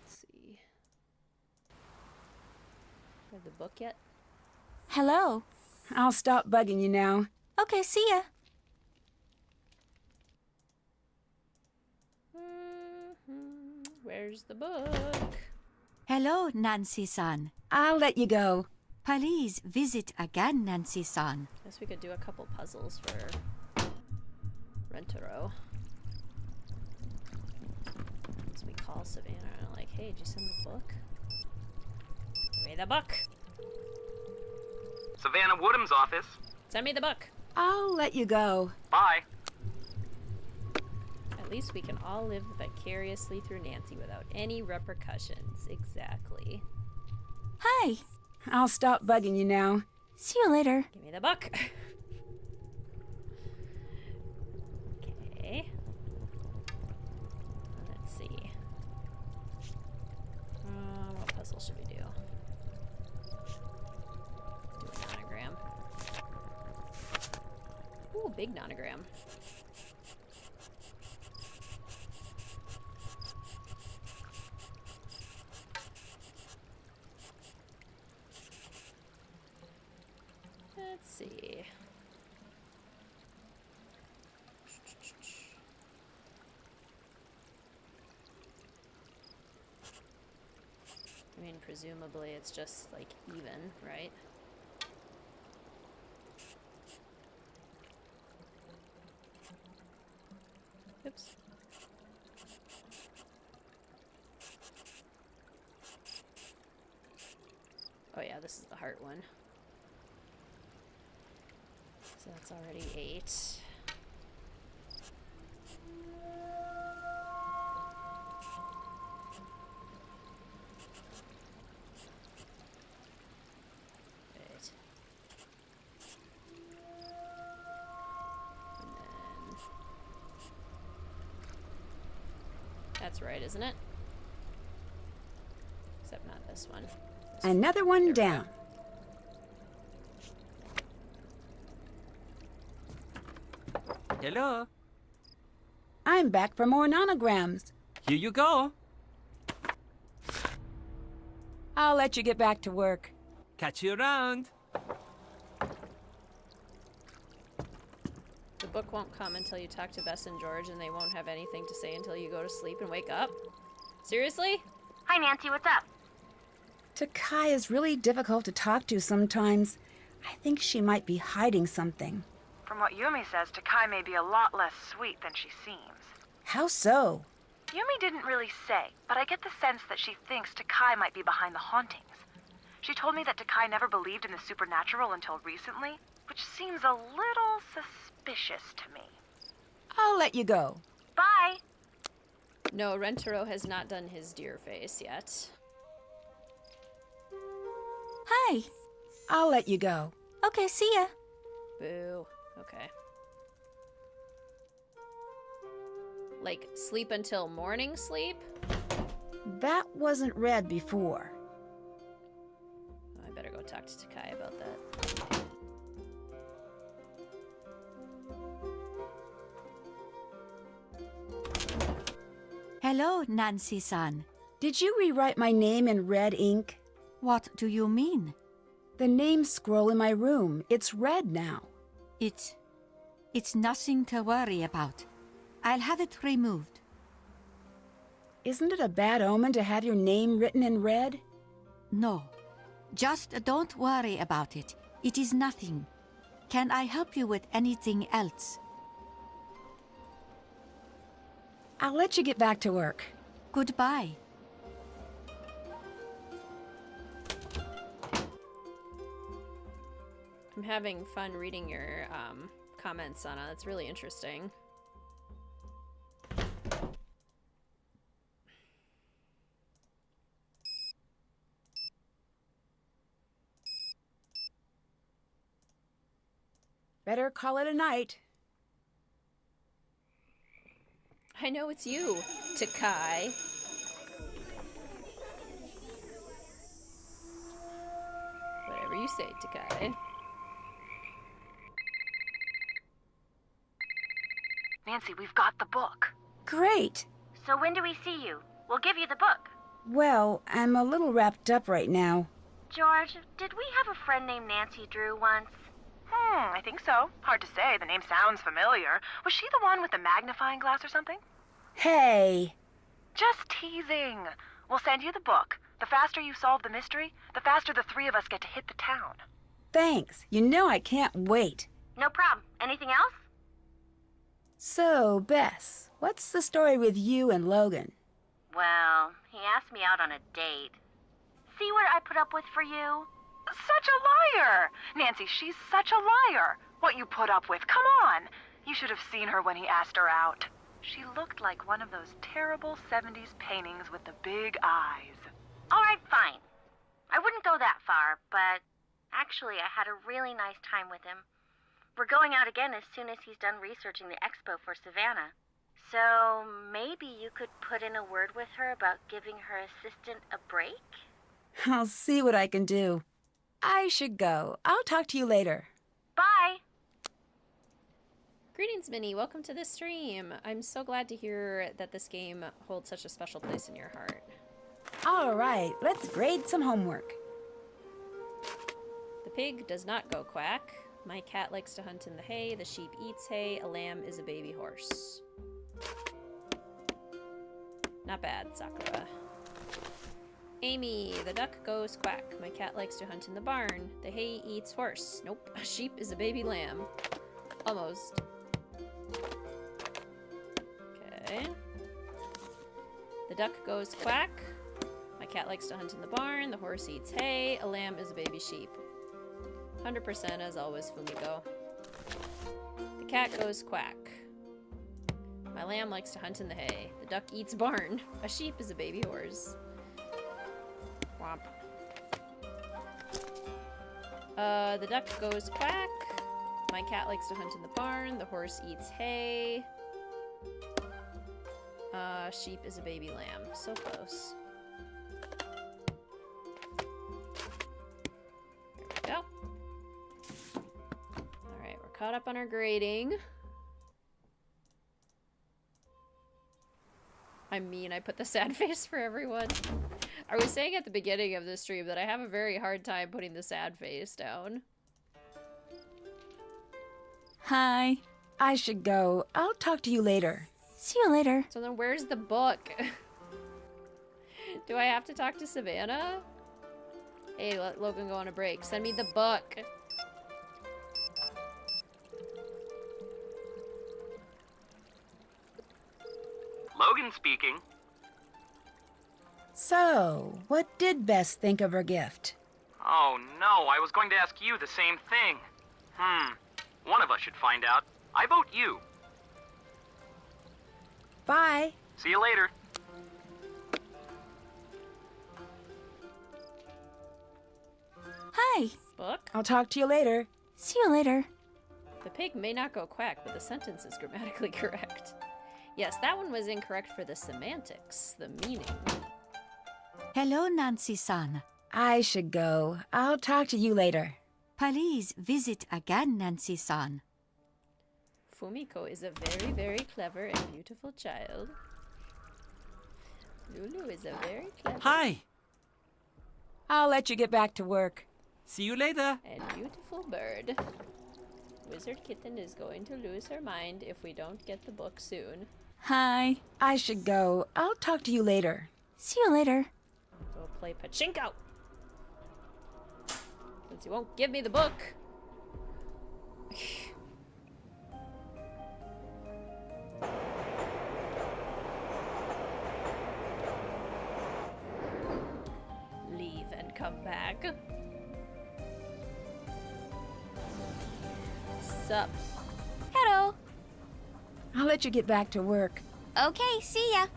Let's see. Read the book yet? Hello. I'll stop bugging you now. Okay, see ya. Where's the book? Hello, Nancy-san. I'll let you go. Please visit again, Nancy-san. Guess we could do a couple puzzles for Rentaro. So we call Savannah and like, hey, did you send the book? Give me the book! Savannah Woodham's office. Send me the book! I'll let you go. Bye. At least we can all live vicariously through Nancy without any repercussions. Exactly. Hi. I'll stop bugging you now. See you later. Give me the book! Okay. Let's see. What puzzle should we do? Do a nonogram. Ooh, big nonogram. Let's see. I mean, presumably it's just like even, right? Oops. Oh yeah, this is the heart one. So that's already 8. Right. And then that's right, isn't it? Except not this one. Another one down. Hello. I'm back for more nonograms. Here you go. I'll let you get back to work. Catch you around. The book won't come until you talk to Bess and George, and they won't have anything to say until you go to sleep and wake up? Seriously? Hi, Nancy, what's up? Takai is really difficult to talk to sometimes. I think she might be hiding something. From what Yumi says, Takai may be a lot less sweet than she seems. How so? Yumi didn't really say, but I get the sense that she thinks Takai might be behind the hauntings. She told me that Takai never believed in the supernatural until recently, which seems a little suspicious to me. I'll let you go. Bye. No, Rentaro has not done his deer face yet. Hi. I'll let you go. Okay, see ya. Boo. Okay. Like, sleep until morning sleep? That wasn't read before. I better go talk to Takai about that. Hello, Nancy-san. Did you rewrite my name in red ink? What do you mean? The name scroll in my room. It's red now. It's nothing to worry about. I'll have it removed. Isn't it a bad omen to have your name written in red? No. Just don't worry about it. It is nothing. Can I help you with anything else? I'll let you get back to work. Goodbye. I'm having fun reading your comments, Sana. That's really interesting. Better call it a night. I know it's you, Takai. Whatever you say, Takai. Nancy, we've got the book. Great. So when do we see you? We'll give you the book. Well, I'm a little wrapped up right now. George, did we have a friend named Nancy Drew once? I think so. Hard to say. The name sounds familiar. Was she the one with the magnifying glass or something? Hey. Just teasing. We'll send you the book. The faster you solve the mystery, the faster the three of us get to hit the town. Thanks. You know I can't wait. No problem. Anything else? So, Bess, what's the story with you and Logan? Well, he asked me out on a date. See what I put up with for you? Such a liar! Nancy, she's such a liar. What you put up with, come on. You should have seen her when he asked her out. She looked like one of those terrible 70s paintings with the big eyes. All right, fine. I wouldn't go that far, but actually I had a really nice time with him. We're going out again as soon as he's done researching the expo for Savannah. So maybe you could put in a word with her about giving her assistant a break? I'll see what I can do. I should go. I'll talk to you later. Bye! Greetings, Minnie. Welcome to the stream. I'm so glad to hear that this game holds such a special place in your heart. All right, let's grade some homework. The pig does not go quack. My cat likes to hunt in the hay. The sheep eats hay. A lamb is a baby horse. Not bad, Sakura. Amy, the duck goes quack. My cat likes to hunt in the barn. The hay eats horse. Nope, a sheep is a baby lamb. Almost. Okay. The duck goes quack. My cat likes to hunt in the barn. The horse eats hay. A lamb is a baby sheep. 100% as always, Fumiko. The cat goes quack. My lamb likes to hunt in the hay. The duck eats barn. A sheep is a baby horse. Womp. The duck goes quack. My cat likes to hunt in the barn. The horse eats hay. Sheep is a baby lamb. So close. There we go. Alright, we're caught up on our grading. I mean, I put the sad face for everyone. I was saying at the beginning of the stream that I have a very hard time putting the sad face down. Hi. I should go. I'll talk to you later. See you later. So then where's the book? Do I have to talk to Savannah? Hey, let Logan go on a break. Send me the book. Logan speaking. So, what did Bess think of her gift? Oh no, I was going to ask you the same thing. One of us should find out. I vote you. Bye. See you later. Hi. Book? I'll talk to you later. See you later. The pig may not go quack, but the sentence is grammatically correct. Yes, that one was incorrect for the semantics, the meaning. Hello, Nancy-san. I should go. I'll talk to you later. Please visit again, Nancy-san. Fumiko is a very, very clever and beautiful child. Lulu is a very clever Hi. I'll let you get back to work. See you later. and beautiful bird. Wizard Kitten is going to lose her mind if we don't get the book soon. Hi. I should go. I'll talk to you later. See you later. Go play Pachinko! Since you won't give me the book. Leave and come back. Sup? Hello. I'll let you get back to work. Okay, see ya.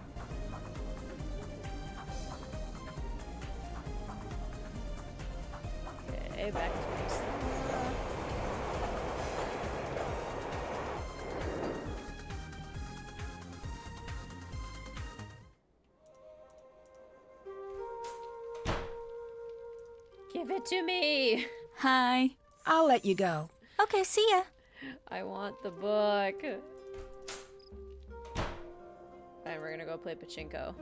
Okay, back to my stuff. Give it to me. Hi. I'll let you go. Okay, see ya. I want the book. And we're gonna go play Pachinko.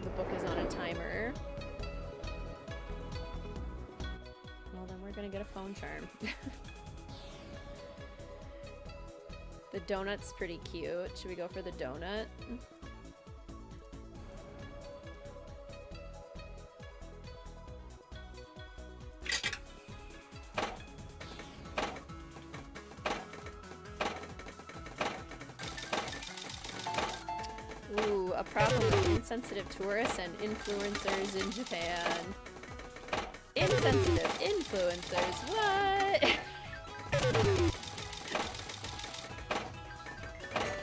The book is on a timer. Well, then we're gonna get a phone charm. The donut's pretty cute. Should we go for the donut? Ooh, a problem with insensitive tourists and influencers in Japan. Insensitive influencers, what?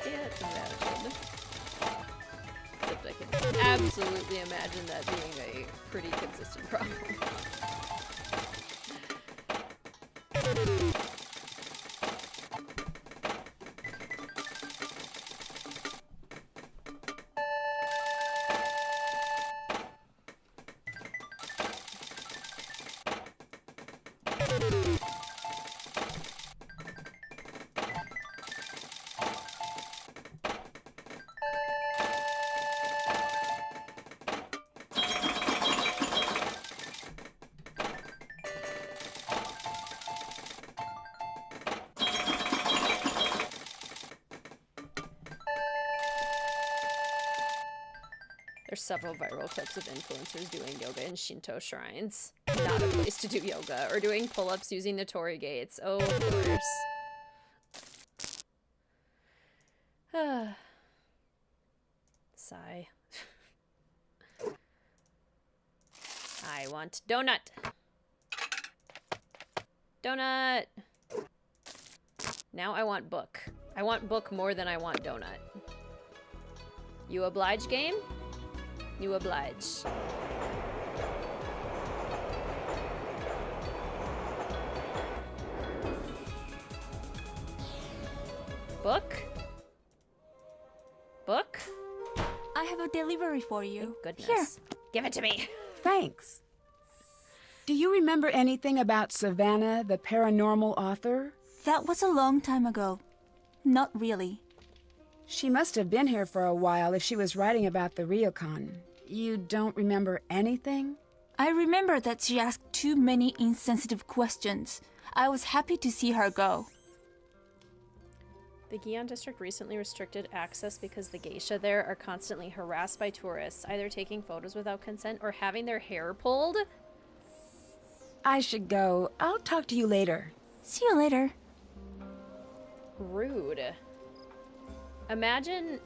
Can't imagine. Except I can absolutely imagine that being a pretty consistent problem. There's several viral clips of influencers doing yoga in Shinto shrines. Not a place to do yoga. Or doing pull-ups using the torii gates. Oh, of course. Sigh. I want donut. Donut. Now I want book. I want book more than I want donut. You oblige, game? You oblige. Book? Book? I have a delivery for you. Goodness. Here. Give it to me. Thanks. Do you remember anything about Savannah, the paranormal author? That was a long time ago. Not really. She must have been here for a while if she was writing about the ryokan. You don't remember anything? I remember that she asked too many insensitive questions. I was happy to see her go. The Gion district recently restricted access because the geisha there are constantly harassed by tourists, either taking photos without consent or having their hair pulled. I should go. I'll talk to you later. See you later. Rude. Imagine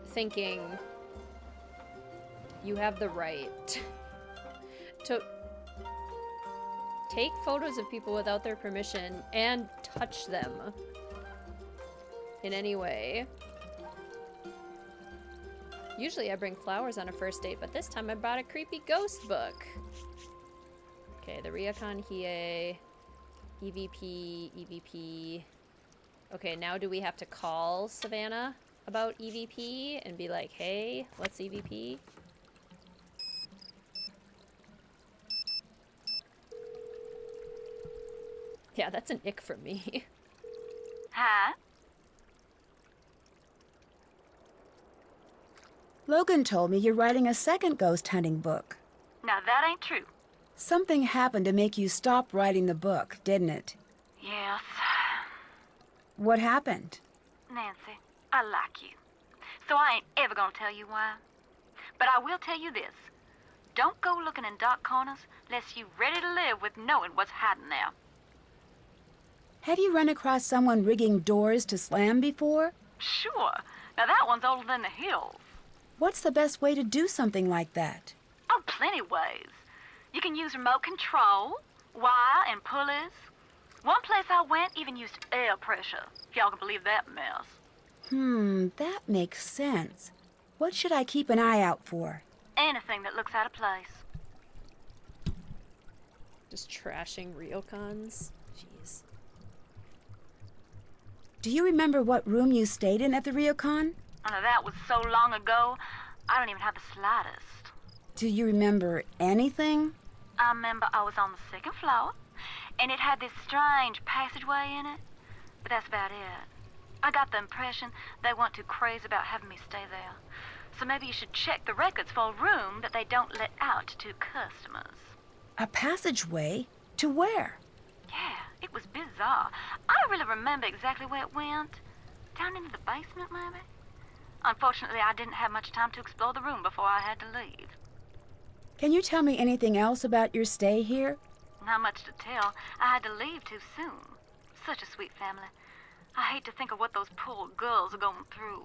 thinking you have the right to take photos of people without their permission and touch them in any way. Usually I bring flowers on a first date, but this time I brought a creepy ghost book. Okay, the ryokan Hiei, EVP, EVP. Okay, now do we have to call Savannah about EVP and be like, hey, what's EVP? Yeah, that's an ick from me. Huh? Logan told me you're writing a second ghost hunting book. Now that ain't true. Something happened to make you stop writing the book, didn't it? Yes. What happened? Nancy, I like you. So I ain't ever gonna tell you why. But I will tell you this. Don't go looking in dark corners unless you ready to live with knowing what's hiding there. Have you run across someone rigging doors to slam before? Sure. Now that one's older than the hills. What's the best way to do something like that? Oh, plenty ways. You can use remote control, wire, and pulleys. One place I went even used air pressure, if y'all can believe that mess. That makes sense. What should I keep an eye out for? Anything that looks out of place. Just trashing ryokans. Jeez. Do you remember what room you stayed in at the ryokan? Now that was so long ago, I don't even have the slightest. Do you remember anything? I remember I was on the second floor, and it had this strange passageway in it, but that's about it. I got the impression they weren't too crazy about having me stay there. So maybe you should check the records for a room that they don't let out to customers. A passageway? To where? Yeah, it was bizarre. I don't really remember exactly where it went. Down into the basement, maybe? Unfortunately, I didn't have much time to explore the room before I had to leave. Can you tell me anything else about your stay here? Not much to tell. I had to leave too soon. Such a sweet family. I hate to think of what those poor girls are going through.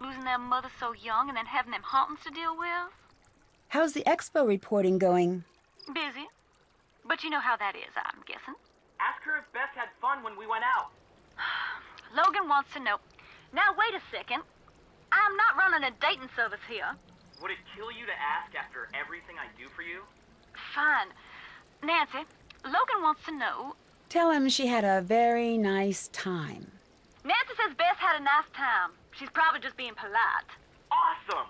Losing their mother so young and then having them hauntings to deal with. How's the expo reporting going? Busy. But you know how that is, I'm guessing. Ask her if Beth had fun when we went out. Logan wants to know. Now, wait a second. I'm not running a dating service here. Would it kill you to ask after everything I do for you? Fine. Nancy, Logan wants to know. Tell him she had a very nice time. Nancy says Beth had a nice time. She's probably just being polite. Awesome!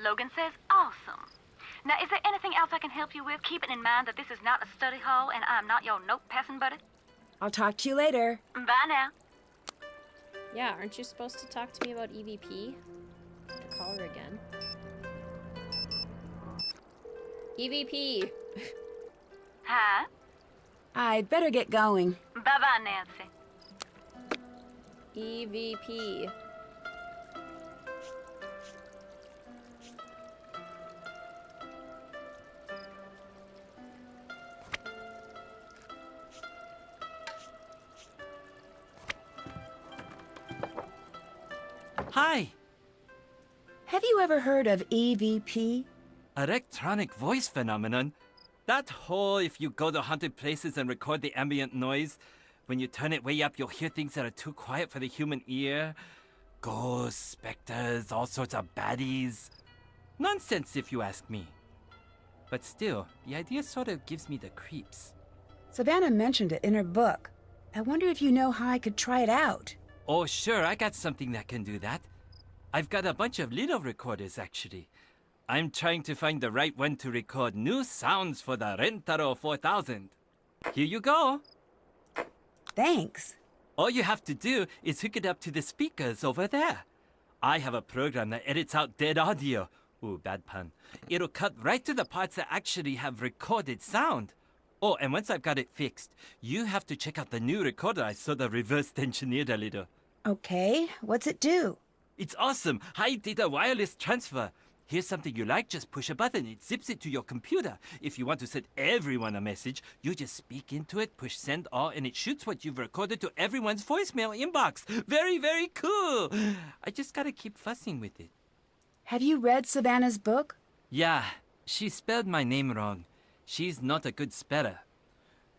Logan says awesome. Now, is there anything else I can help you with, keeping in mind that this is not a study hall and I'm not your note-passing buddy? I'll talk to you later. Bye now. Yeah, aren't you supposed to talk to me about EVP? I have to call her again. EVP! Hi. I'd better get going. Bye-bye, Nancy. EVP. Hi! Have you ever heard of EVP? Electronic voice phenomenon? That whole if you go to haunted places and record the ambient noise, when you turn it way up, you'll hear things that are too quiet for the human ear. Ghosts, specters, all sorts of baddies. Nonsense if you ask me. But still, the idea sort of gives me the creeps. Savannah mentioned it in her book. I wonder if you know how I could try it out. Oh, sure, I got something that can do that. I've got a bunch of little recorders, actually. I'm trying to find the right one to record new sounds for the Rentaro 4000. Here you go. Thanks. All you have to do is hook it up to the speakers over there. I have a program that edits out dead audio. Ooh, bad pun. It'll cut right to the parts that actually have recorded sound. Oh, and once I've got it fixed, you have to check out the new recorder I sort of reverse engineered a little. Okay, what's it do? It's awesome! High data wireless transfer. Here's something you like, just push a button, it zips it to your computer. If you want to send everyone a message, you just speak into it, push send all, and it shoots what you've recorded to everyone's voicemail inbox. Very, very cool! I just gotta keep fussing with it. Have you read Savannah's book? Yeah, she spelled my name wrong. She's not a good speller.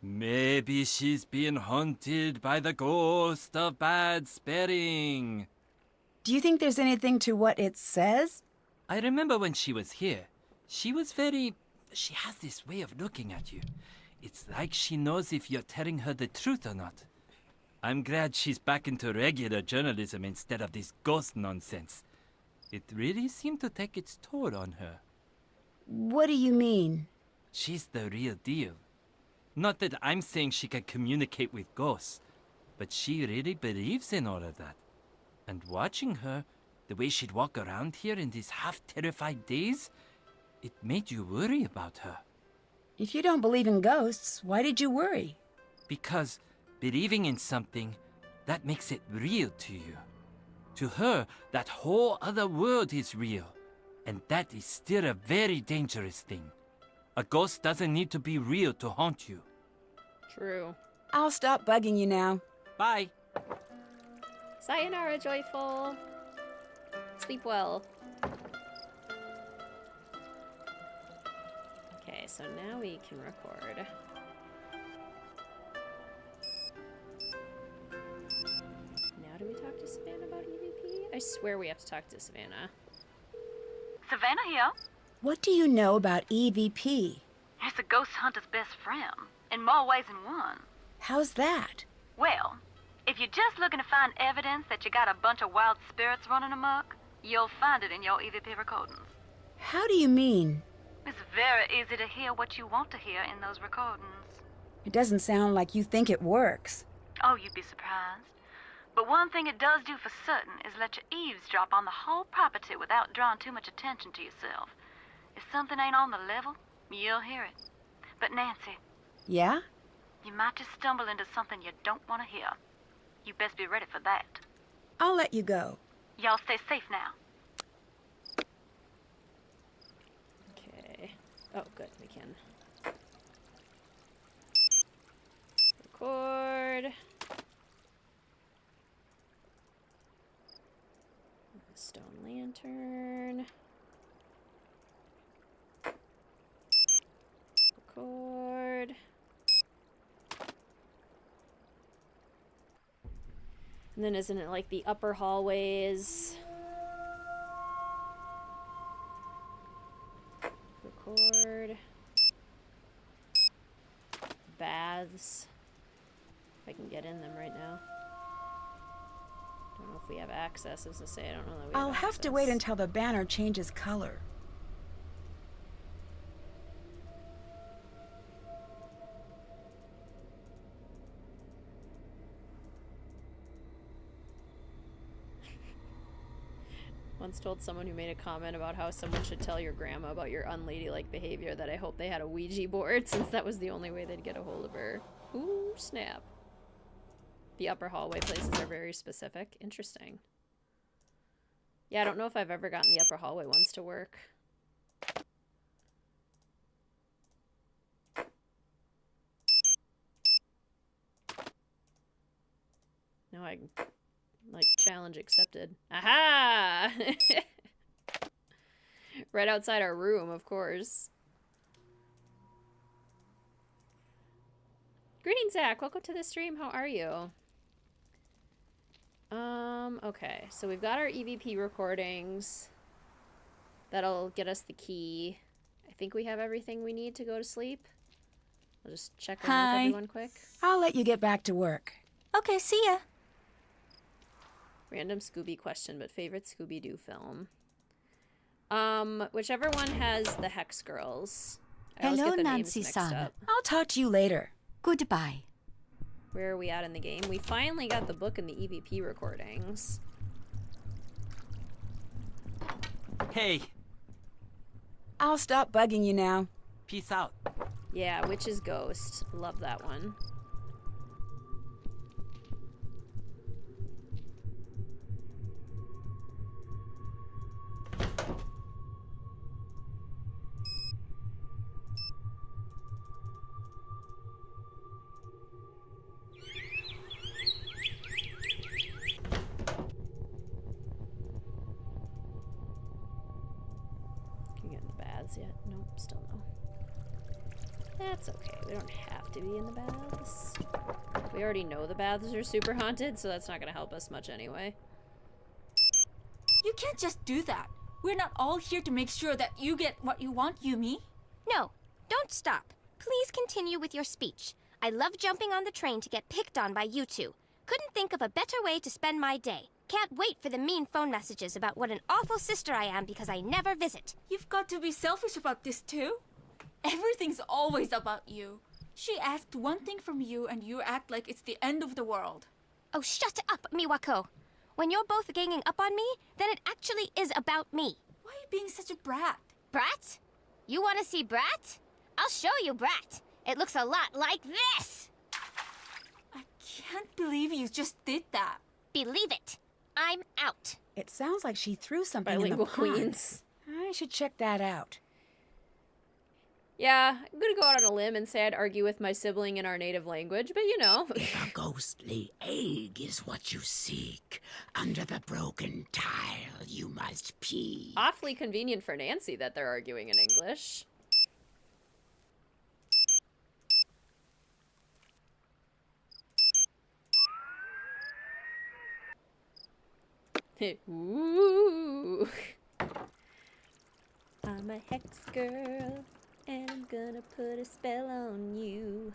Maybe she's being haunted by the ghost of bad spelling. Do you think there's anything to what it says? I remember when she was here. She was very... She has this way of looking at you. It's like she knows if you're telling her the truth or not. I'm glad she's back into regular journalism instead of this ghost nonsense. It really seemed to take its toll on her. What do you mean? She's the real deal. Not that I'm saying she can communicate with ghosts, but she really believes in all of that. And watching her, the way she'd walk around here in these half-terrified days, it made you worry about her. If you don't believe in ghosts, why did you worry? Because believing in something, that makes it real to you. To her, that whole other world is real. And that is still a very dangerous thing. A ghost doesn't need to be real to haunt you. True. I'll stop bugging you now. Bye. Sayonara, Joyful. Sleep well. Okay, so now we can record. Now do we talk to Savannah about EVP? I swear we have to talk to Savannah. Savannah here. What do you know about EVP? It's a ghost hunter's best friend, in more ways than one. How's that? Well, if you're just looking to find evidence that you got a bunch of wild spirits running amok, you'll find it in your EVP recordings. How do you mean? It's very easy to hear what you want to hear in those recordings. It doesn't sound like you think it works. Oh, you'd be surprised. But one thing it does do for certain is let you eavesdrop on the whole property without drawing too much attention to yourself. If something ain't on the level, you'll hear it. But Nancy, Yeah? you might just stumble into something you don't want to hear. You best be ready for that. I'll let you go. Y'all stay safe now. Okay. Oh, good. We can record. Stone lantern. Record. And then isn't it like the upper hallways? Record. Baths. If I can get in them right now. Don't know if we have access, as I say, I don't know that we I'll have to wait until the banner changes color. Once told someone who made a comment about how someone should tell your grandma about your unladylike behavior that I hope they had a Ouija board, since that was the only way they'd get a hold of her. Ooh, snap. The upper hallway places are very specific. Interesting. Yeah, I don't know if I've ever gotten the upper hallway ones to work. No, I... like, challenge accepted. Aha! Right outside our room, of course. Greetings, Zach. Welcome to the stream. How are you? Okay. So we've got our EVP recordings. That'll get us the key. I think we have everything we need to go to sleep. I'll just check in with everyone quick. I'll let you get back to work. Okay, see ya. Random Scooby question, but favorite Scooby-Doo film? Whichever one has the Hex Girls. I always Hello, get the names mixed Nancy-san. up. I'll talk to you later. Goodbye. Where are we at in the game? We finally got the book and the EVP recordings. Hey, I'll stop bugging you now. peace out. Yeah, Witch's Ghost. Love that one. Can you get in the baths yet? Nope, still no. That's okay. We don't have to be in the baths. We already know the baths are super haunted, so that's not going to help us much anyway. You can't just do that. We're not all here to make sure that you get what you want, Yumi. No, don't stop. Please continue with your speech. I love jumping on the train to get picked on by you two. Couldn't think of a better way to spend my day. Can't wait for the mean phone messages about what an awful sister I am because I never visit. You've got to be selfish about this too. Everything's always about you. She asked one thing from you and you act like it's the end of the world. Oh, shut up, Miwako. When you're both ganging up on me, then it actually is about me. Why are you being such a brat? Brat? You want to see Brat? I'll show you Brat. It looks a lot like this. I can't believe you just did that. Believe it. I'm out. It sounds like she threw something in the Bilingual pond. queens. I should check that out. Yeah, I'm gonna go out on a limb and say I'd argue with my sibling in our native language, but you know. If a ghostly egg is what you seek, under the broken tile you must pee. Awfully convenient for Nancy that they're arguing in English. Ooh. I'm a hex girl, and I'm gonna put a spell on you.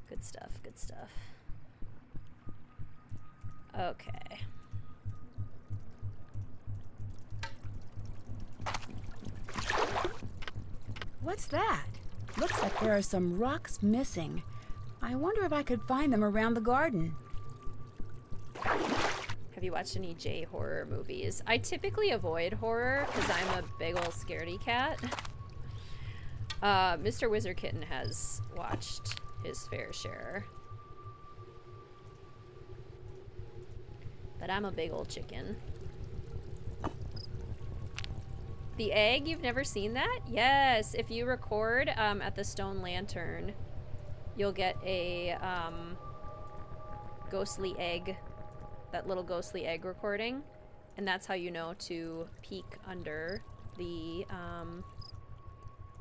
Good stuff, good stuff. Okay. What's that? Looks like there are some rocks missing. I wonder if I could find them around the garden. Have you watched any J-horror movies? I typically avoid horror because I'm a big ol' scaredy cat. Mr. Wizard Kitten has watched his fair share. But I'm a big old chicken. The egg, you've never seen that? Yes, if you record at the Stone Lantern, you'll get a ghostly egg, that little ghostly egg recording, and that's how you know to peek under the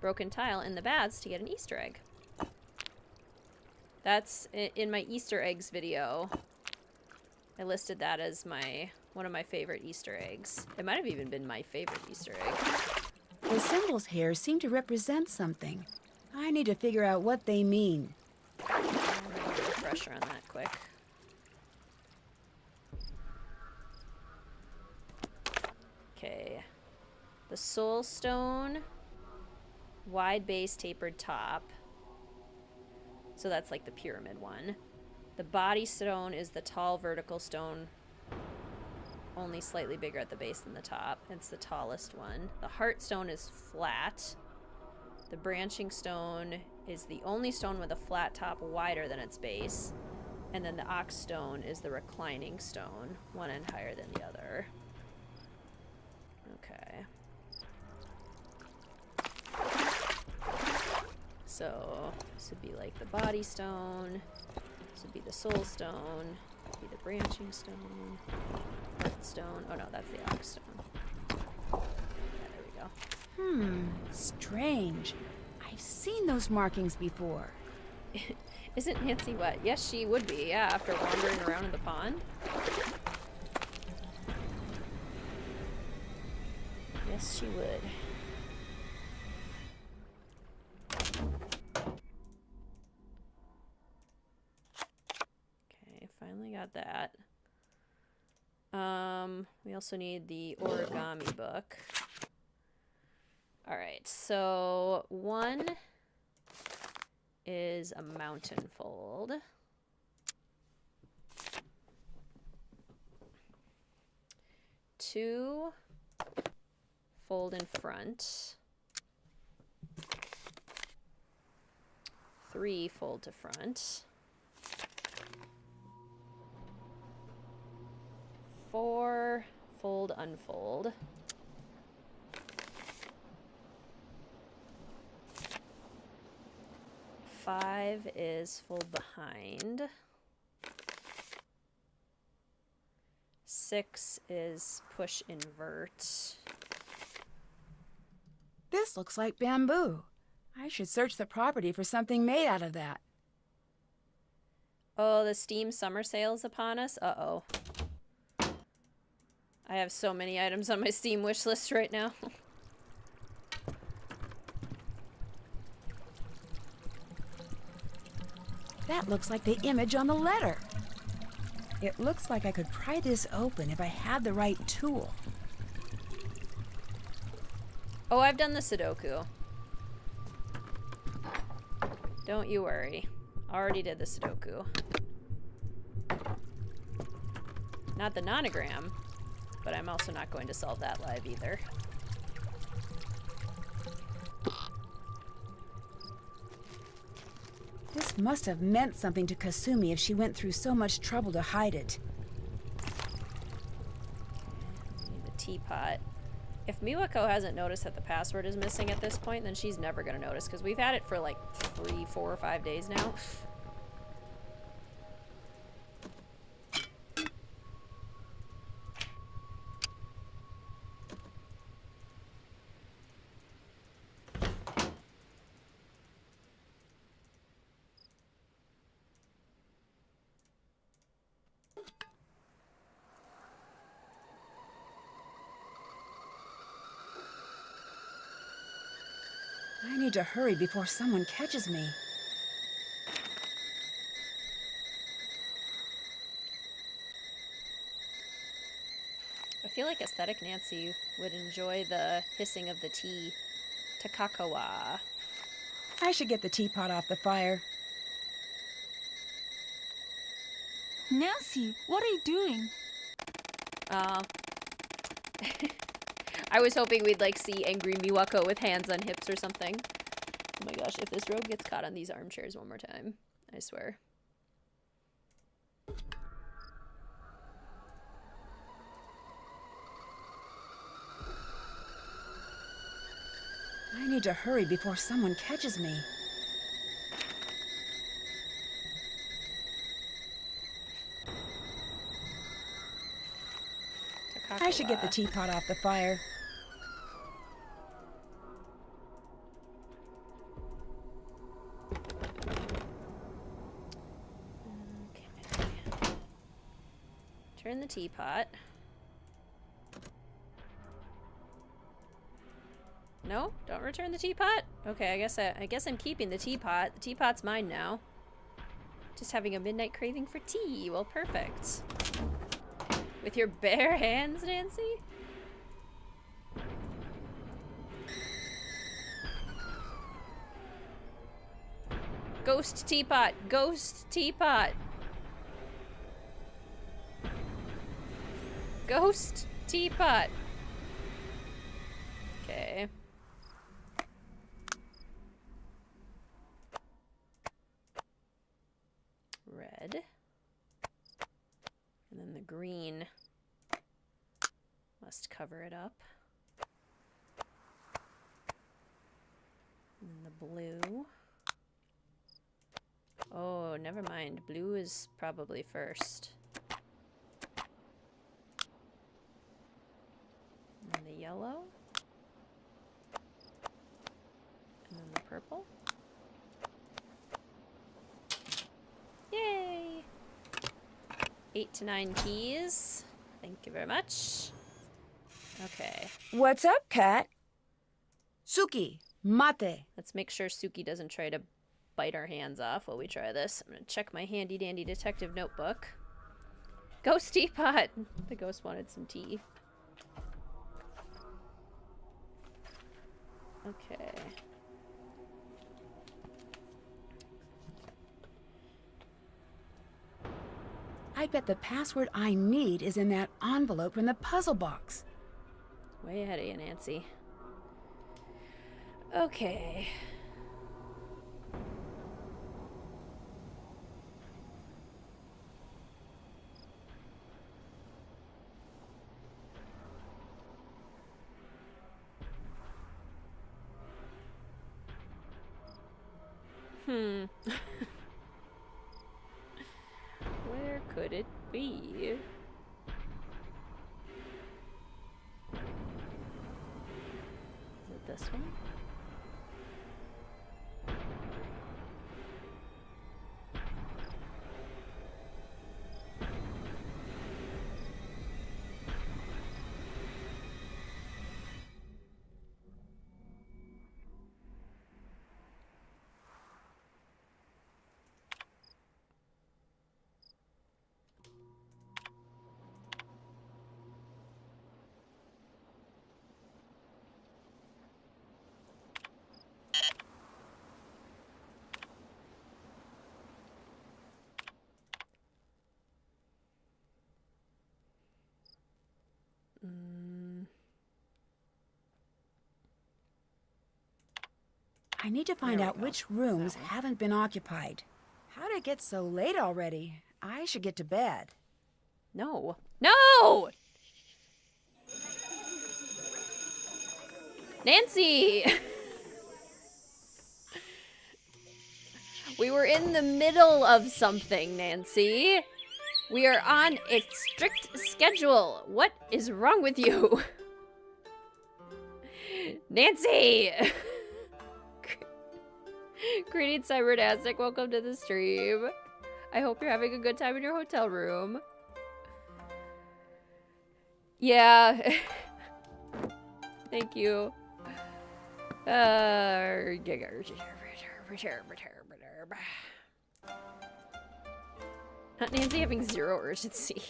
broken tile in the baths to get an Easter egg. That's in my Easter eggs video. I listed that as one of my favorite Easter eggs. It might have even been my favorite Easter egg. The symbols here seem to represent something. I need to figure out what they mean. I'm gonna do a refresher on that quick. Okay. The Soul Stone, wide base, tapered top. So that's like the pyramid one. The Body Stone is the tall vertical stone, only slightly bigger at the base than the top. It's the tallest one. The Heart Stone is flat. The Branching Stone is the only stone with a flat top wider than its base. And then the Ox Stone is the reclining stone, one end higher than the other. Okay. So this would be like the Body Stone. This would be the Soul Stone. This would be the Branching Stone. Heart Stone. Oh no, that's the Ox Stone. Yeah, there we go. Strange. I've seen those markings before. Isn't Nancy wet? Yes, she would be, yeah, after wandering around in the pond. Yes, she would. Okay, finally got that. We also need the origami book. Alright, so one is a mountain fold. Two, fold in front. Three, fold to front. Four, fold, unfold. Five is fold behind. Six is push invert. This looks like bamboo. I should search the property for something made out of that. Oh, the Steam summer sale's upon us? Uh-oh. I have so many items on my Steam wish list right now. That looks like the image on the letter. It looks like I could pry this open if I had the right tool. Oh, I've done the Sudoku. Don't you worry. Already did the Sudoku. Not the nonogram, but I'm also not going to solve that live either. This must have meant something to Kasumi if she went through so much trouble to hide it. teapot. If Miwako hasn't noticed that the password is missing at this point, then she's never gonna notice, because we've had it for like 3, 4, or 5 days now. I need to hurry before someone catches me. I feel like Aesthetic Nancy would enjoy the hissing of the tea. Takakawa. I should get the teapot off the fire. Nancy, what are you doing? I was hoping we'd like see angry Miwako with hands on hips or something. Oh my gosh, if this rogue gets caught on these armchairs one more time, I swear. I need to hurry before someone catches me. I should get the teapot off the fire. Okay. Turn the teapot. No? Don't return the teapot? Okay, I guess I'm keeping the teapot. The teapot's mine now. Just having a midnight craving for tea. Well, perfect. With your bare hands, Nancy? Ghost teapot! Ghost teapot! Ghost teapot! Okay. Red. And then the green must cover it up. And then the blue. Oh, never mind. Blue is probably first. And then the yellow. And then the purple. Yay! 8 to 9 keys. Thank you very much. Okay. What's up, cat? Suki, mate. Let's make sure Suki doesn't try to bite our hands off while we try this. I'm gonna check my handy dandy detective notebook. Ghost teapot! The ghost wanted some tea. Okay. I bet the password I need is in that envelope in the puzzle box. Way ahead of you, Nancy. Okay. Where could it be? Is it this one? I need to find out which rooms haven't been occupied. How'd it get so late already? I should get to bed. No. No! Nancy! We were in the middle of something, Nancy. We are on a strict schedule. What is wrong with you? Nancy! Greetings, Cybernastic. Welcome to the stream. I hope you're having a good time in your hotel room. Yeah. Thank you. Not Nancy having zero urgency.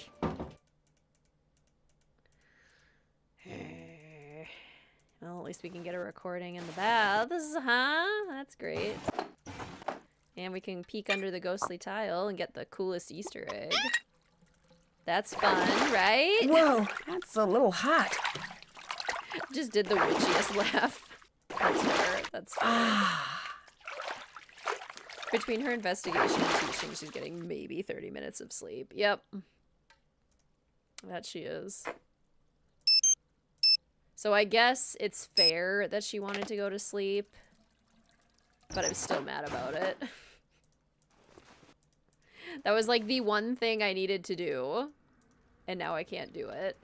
Well, at least we can get a recording in the baths, huh? That's great. And we can peek under the ghostly tile and get the coolest Easter egg. That's fun, right? Whoa, that's a little hot. Just did the witchiest laugh. That's fair. That's fair. Between her investigation and teaching, she's getting maybe 30 minutes of sleep. Yep. That she is. So I guess it's fair that she wanted to go to sleep, but I'm still mad about it. That was like the one thing I needed to do, and now I can't do it.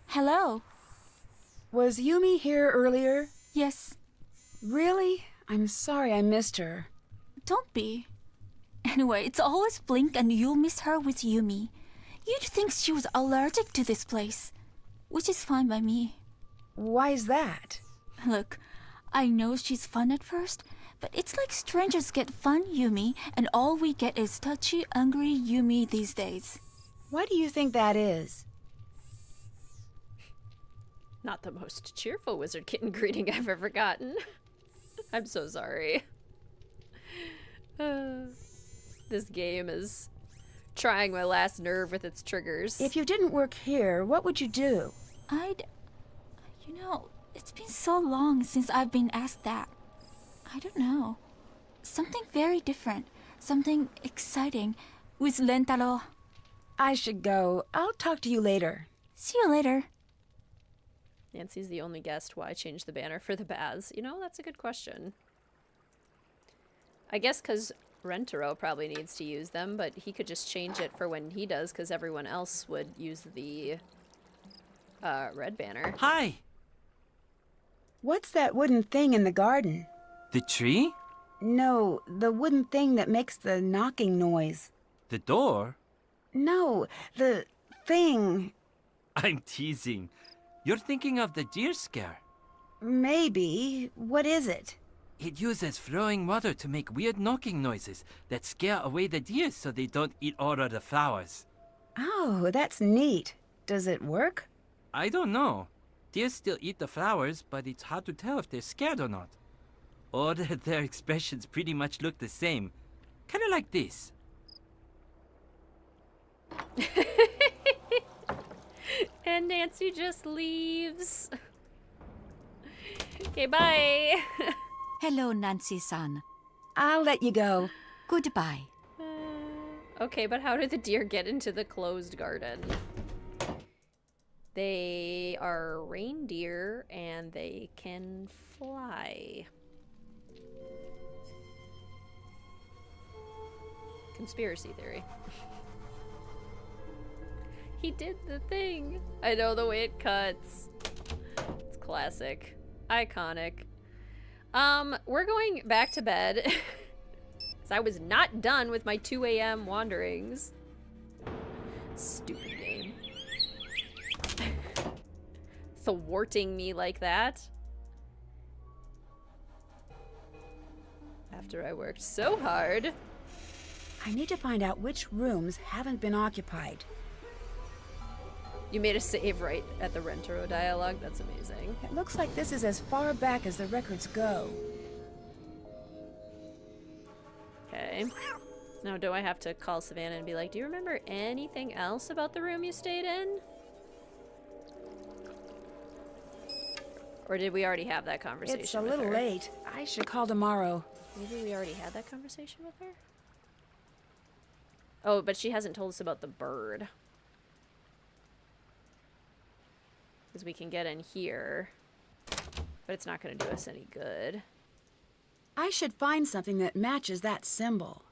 Hello. Was Yumi here earlier? Yes. Really? I'm sorry I missed her. Don't be. Anyway, it's always Blink and you'll miss her with Yumi. You'd think she was allergic to this place, which is fine by me. Why is that? Look, I know she's fun at first, but it's like strangers get fun Yumi, and all we get is touchy, angry Yumi these days. Why do you think that is? Not the most cheerful wizard kitten greeting I've ever gotten. I'm so sorry. This game is trying my last nerve with its triggers. If you didn't work here, what would you do? You know, it's been so long since I've been asked that. I don't know. Something very different. Something exciting. With Rentaro. I should go. I'll talk to you later. See you later. Nancy's the only guest. Why change the banner for the baths? You know, that's a good question. I guess because Rentaro probably needs to use them, but he could just change it for when he does, because everyone else would use the red banner. Hi! What's that wooden thing in the garden? The tree? No, the wooden thing that makes the knocking noise. The door? No, the thing. I'm teasing. You're thinking of the deer scare. Maybe. What is it? It uses flowing water to make weird knocking noises that scare away the deer so they don't eat all of the flowers. Oh, that's neat. Does it work? I don't know. Deer still eat the flowers, but it's hard to tell if they're scared or not. All their expressions pretty much look the same. Kind of like this. And Nancy just leaves. Okay, bye. Hello, Nancy-san. I'll let you go. Goodbye. Okay, but how did the deer get into the closed garden? They are reindeer and they can fly. Conspiracy theory. He did the thing. I know the way it cuts. It's classic. Iconic. We're going back to bed. Because I was not done with my 2 a.m. wanderings. Stupid game. Thwarting me like that. After I worked so hard. I need to find out which rooms haven't been occupied. You made a save right at the Rentaro dialogue. That's amazing. It looks like this is as far back as the records go. Okay. Now, do I have to call Savannah and be like, do you remember anything else about the room you stayed in? Or did we already have that conversation It's a with little her? late. I should call tomorrow. Maybe we already had that conversation with her? Oh, but she hasn't told us about the bird. Because we can get in here. But it's not going to do us any good. I should find something that matches that symbol.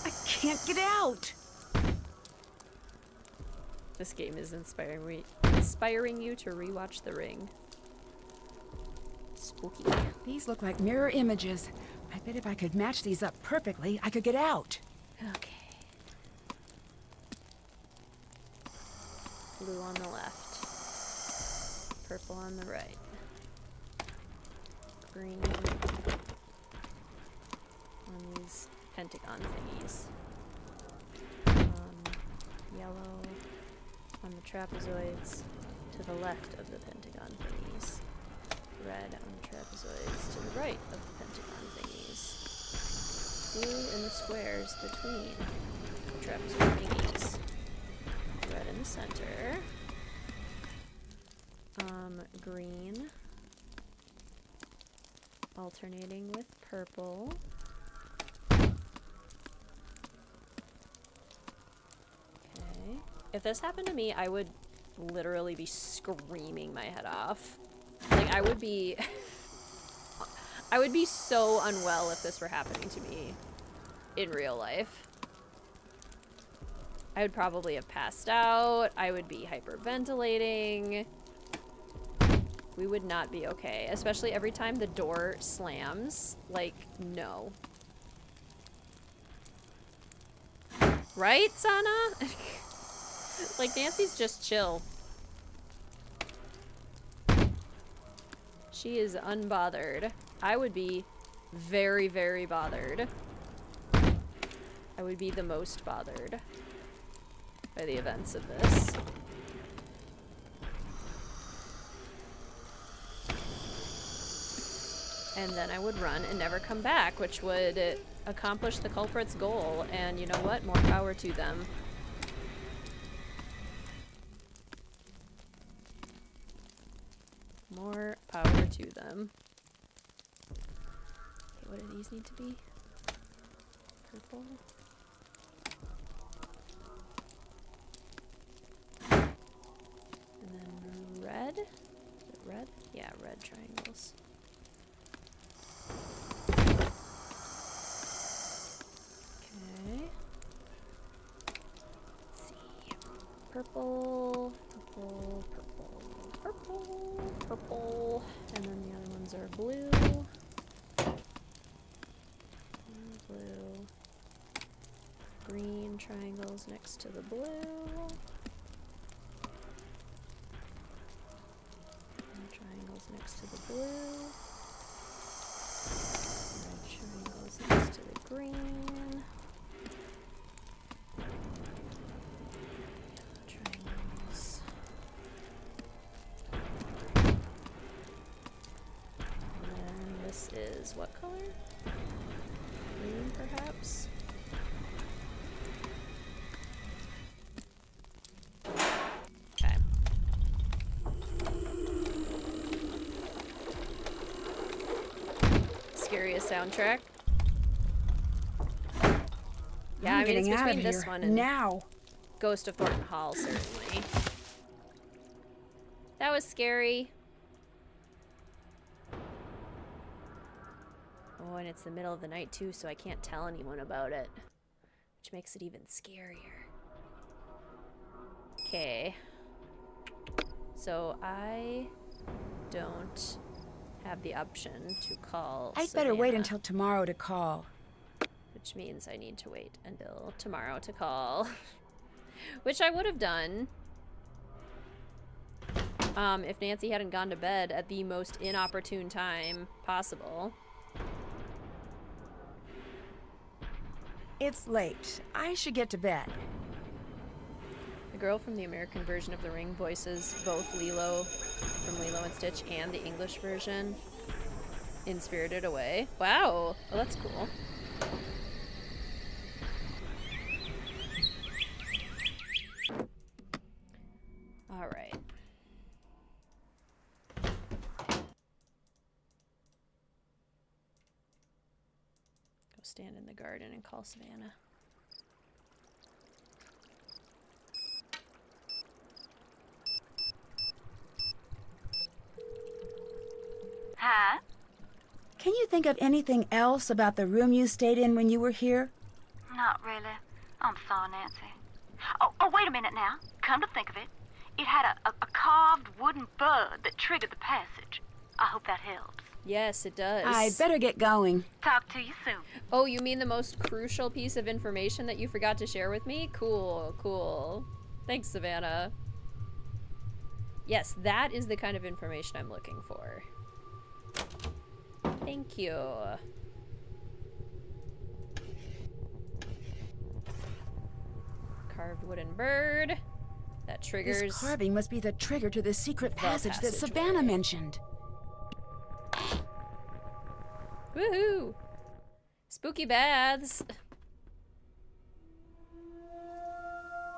I can't get out. This game is inspiring you to rewatch The Ring. Spooky. These look like mirror images. I bet if I could match these up perfectly, I could get out. Okay. Blue on the left. Purple on the right. Green on these pentagon thingies. Yellow on the trapezoids to the left of the pentagon thingies. Red on the trapezoids to the right of the pentagon thingies. Blue in the squares between the trapezoid thingies. Red in the center. Green alternating with purple. Okay. If this happened to me, I would literally be screaming my head off. Like, I would be I would be so unwell if this were happening to me in real life. I would probably have passed out. I would be hyperventilating. We would not be okay, especially every time the door slams. Like, no. Right, Sana? Like, Nancy's just chill. She is unbothered. I would be very, very bothered. I would be the most bothered by the events of this. And then I would run and never come back, which would accomplish the culprit's goal. And you know what? More power to them. More power to them. Okay, what do these need to be? Purple. And then red. Is it red? Yeah, red triangles. Okay. Let's see. Purple, purple, purple, purple, purple. And then the other ones are blue. Blue. Green triangles next to the blue. And triangles next to the blue. Red triangles next to the green. Yellow triangles. And then this is what color? Green, perhaps? Okay. Scariest soundtrack. Yeah, I mean, it's between this one and now. Ghost of Thornton Hall, certainly. That was scary. Oh, and it's the middle of the night too, so I can't tell anyone about it, which makes it even scarier. Okay. So I don't have the option to call I'd better wait Savannah, until tomorrow to call. which means I need to wait until tomorrow to call. Which I would have done if Nancy hadn't gone to bed at the most inopportune time possible. It's late. I should get to bed. The girl from the American version of The Ring voices both Lilo from Lilo and Stitch and the English version in Spirited Away. Wow. Oh, that's cool. stand in the garden and call Savannah. Hi. Can you think of anything else about the room you stayed in when you were here? Not really. I'm sorry, Nancy. Oh, wait a minute now. Come to think of it, it had a carved wooden bird that triggered the passage. I hope that helps. Yes, it does. I'd better get going. Talk to you soon. Oh, you mean the most crucial piece of information that you forgot to share with me? Cool, cool. Thanks, Savannah. Yes, that is the kind of information I'm looking for. Thank you. Carved wooden bird. That triggers... This carving must be the trigger to the secret passage that Savannah mentioned. Woohoo! Spooky baths.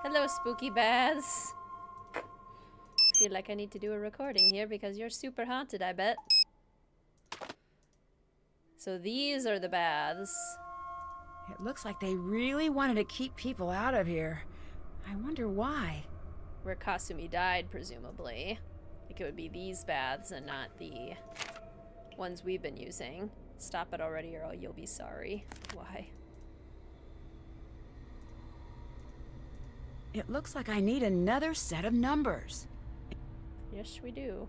Hello, spooky baths. Feel like I need to do a recording here because you're super haunted, I bet. So these are the baths. It looks like they really wanted to keep people out of here. I wonder why. Where Kasumi died, presumably. Like it would be these baths and not the ones we've been using. Stop it already or you'll be sorry. Why? It looks like I need another set of numbers. Yes, we do.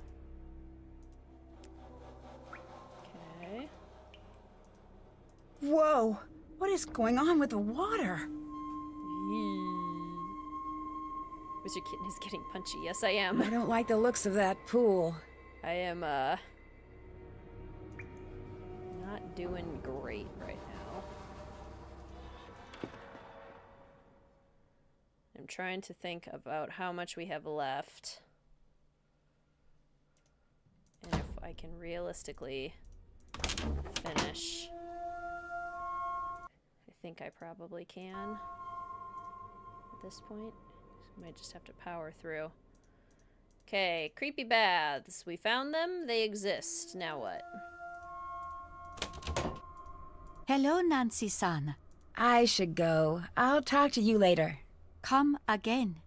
Okay. Whoa! What is going on with the water? Mr. Kitten is getting punchy. Yes, I am. I don't like the looks of that pool. I am, not doing great right now. I'm trying to think about how much we have left. And if I can realistically finish. I think I probably can at this point. So I might just have to power through. Okay, creepy baths. We found them. They exist. Now what? Hello, Nancy-san. I should go. I'll talk to you later. Come again.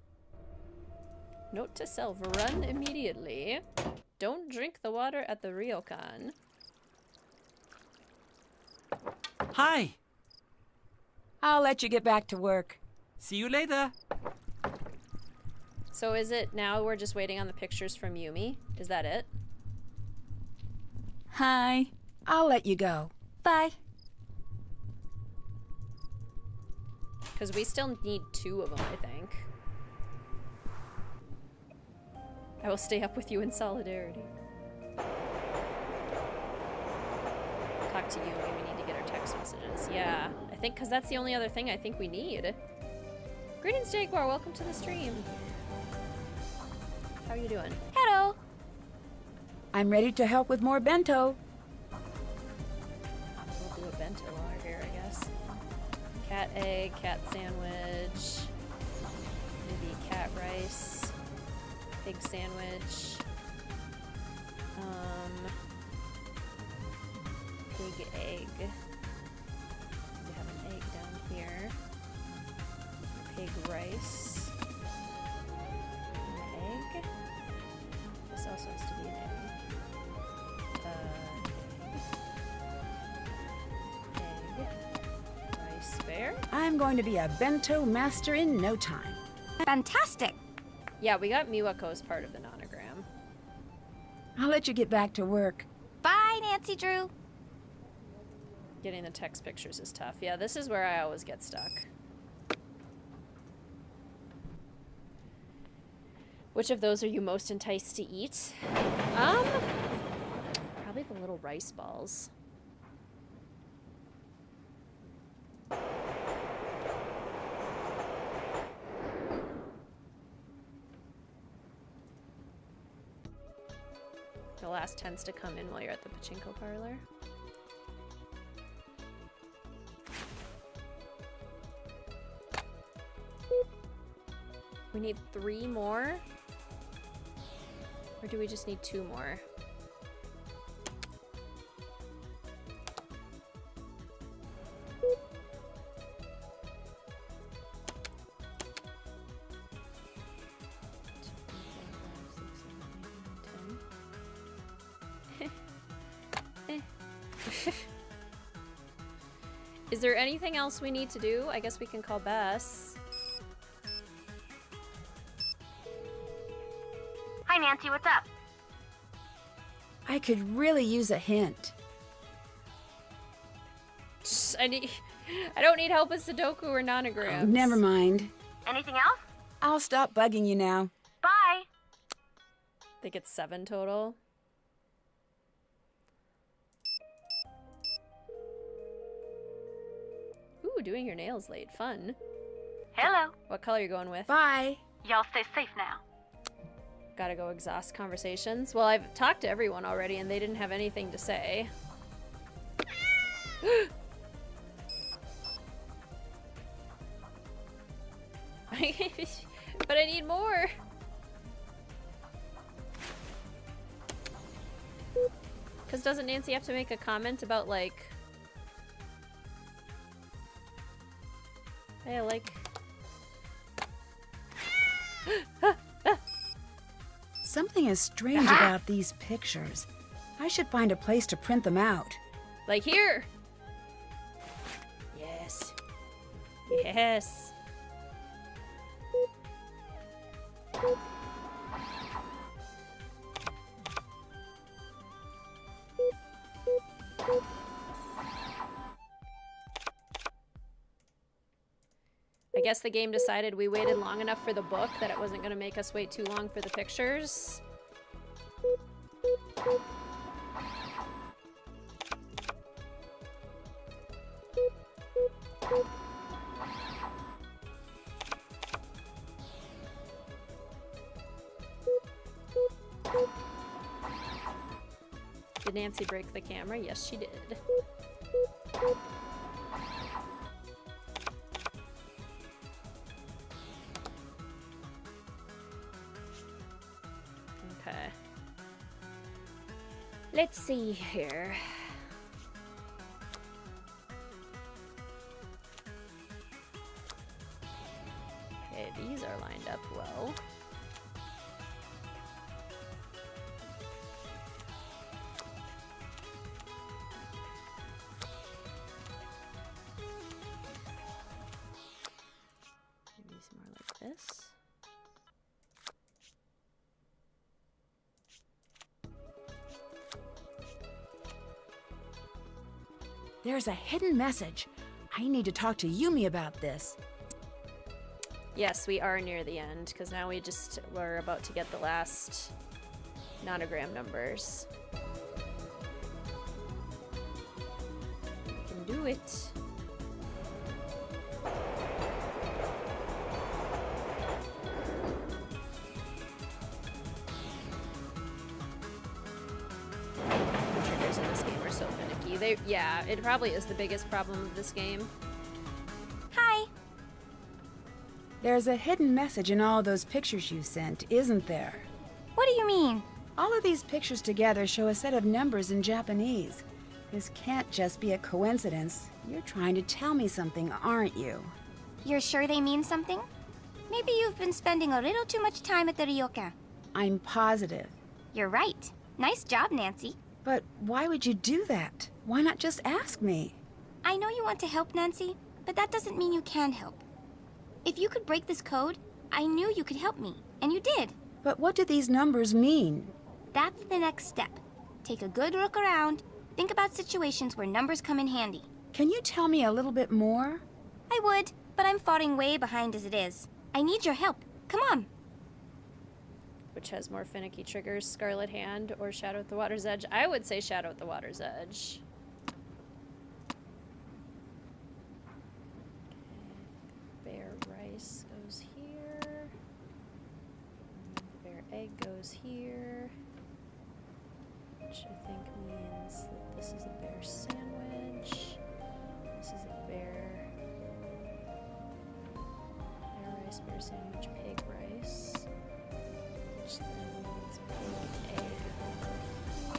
Note to self, run immediately. Don't drink the water at the ryokan. Hi! I'll let you get back to work. See you later. So is it now we're just waiting on the pictures from Yumi? Is that it? Hi. I'll let you go. Bye. Because we still need 2 of them, I think. I will stay up with you in solidarity. Talk to Yumi. We need to get our text messages. Yeah, I think because that's the only other thing I think we need. Greetings, Jaguar. Welcome to the stream. How are you doing? Hello. I'm ready to help with more bento. We'll do a bento while we're here, I guess. Cat egg, cat sandwich, maybe cat rice, pig sandwich, pig egg. We have an egg down here. Pig rice. Egg. This also has to be an egg. Egg. Rice spare. I'm going to be a bento master in no time. Fantastic. Yeah, we got Miwako as part of the nonogram. I'll let you get back to work. Bye, Nancy Drew. Getting the text pictures is tough. Yeah, this is where I always get stuck. Which of those are you most enticed to eat? Probably the little rice balls. The last tends to come in while you're at the Pachinko parlor. We need 3 more? Or do we just need 2 more? Is there anything else we need to do? I guess we can call Bess. Hi, Nancy, what's up? I could really use a hint. I don't need help with Sudoku or nanograms. Never mind. Anything else? I'll stop bugging you now. Bye. I think it's 7 total. Ooh, doing your nails late. Fun. Hello. What color are you going with? Bye. Y'all stay safe now. Gotta go exhaust conversations. Well, I've talked to everyone already and they didn't have anything to say. But I need more. Because doesn't Nancy have to make a comment about, like... Hey, like... Something is strange about these pictures. I should find a place to print them out. Like here! Yes. Yes. I guess the game decided we waited long enough for the book that it wasn't going to make us wait too long for the pictures. Did Nancy break the camera? Yes, she did. Okay. Let's see here. Okay, these are lined up well. Maybe some more like this. There's a hidden message. I need to talk to Yumi about this. Yes, we are near the end, because now we're about to get the last nonogram numbers. We can do it. The triggers in this game are so finicky. Yeah, it probably is the biggest problem of this game. Hi. There's a hidden message in all those pictures you sent, isn't there? What do you mean? All of these pictures together show a set of numbers in Japanese. This can't just be a coincidence. You're trying to tell me something, aren't you? You're sure they mean something? Maybe you've been spending a little too much time at the ryokan. I'm positive. You're right. Nice job, Nancy. But why would you do that? Why not just ask me? I know you want to help, Nancy, but that doesn't mean you can help. If you could break this code, I knew you could help me, and you did. But what do these numbers mean? That's the next step. Take a good look around. Think about situations where numbers come in handy. Can you tell me a little bit more? I would, but I'm falling way behind as it is. I need your help. Come on. Which has more finicky triggers, Scarlet Hand or Shadow at the Water's Edge? I would say Shadow at the Water's Edge. Bear Rice goes here. Bear Egg goes here. Which I think means that this is a bear sandwich. This is a bear rice, bear sandwich, pig rice. Which then means pig egg would go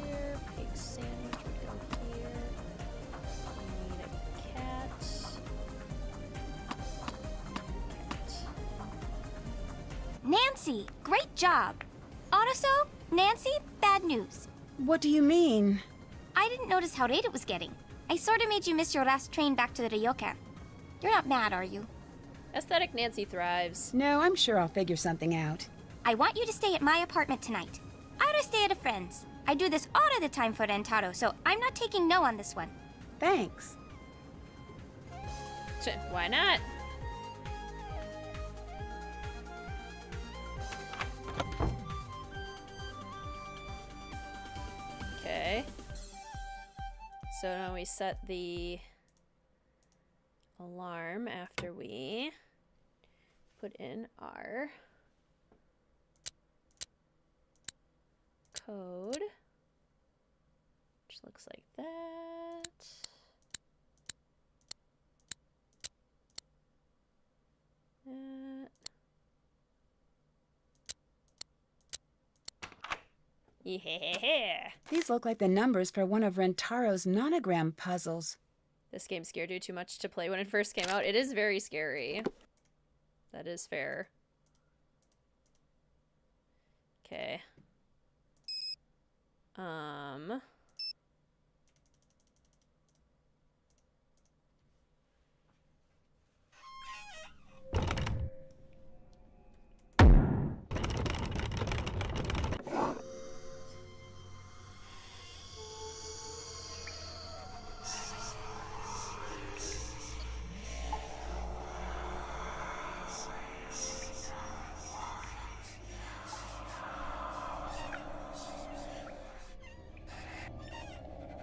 here, pig sandwich would go here. We need a cat. Nancy, great job. Also, Nancy, bad news. What do you mean? I didn't notice how late it was getting. I sort of made you miss your last train back to the ryokan. You're not mad, are you? Aesthetic Nancy thrives. No, I'm sure I'll figure something out. I want you to stay at my apartment tonight. I ought to stay at a friend's. I do this all of the time for Rentaro, so I'm not taking no on this one. Thanks. Why not? Okay. So now we set the alarm after we put in our code, which looks like that. Yeah. These look like the numbers for one of Rentaro's nonogram puzzles. This game scared you too much to play when it first came out. It is very scary. That is fair. Okay.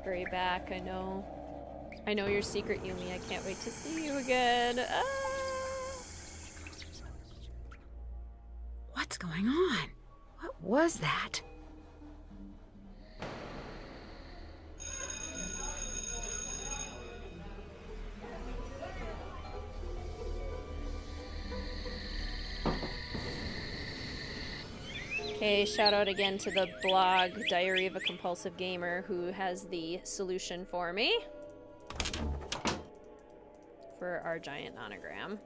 Hurry back, I know. I know your secret, Yumi. I can't wait to see you again. Ah! What's going on? What was that? Okay, shout out again to the blog Diary of a Compulsive Gamer who has the solution for me for our giant nonogram.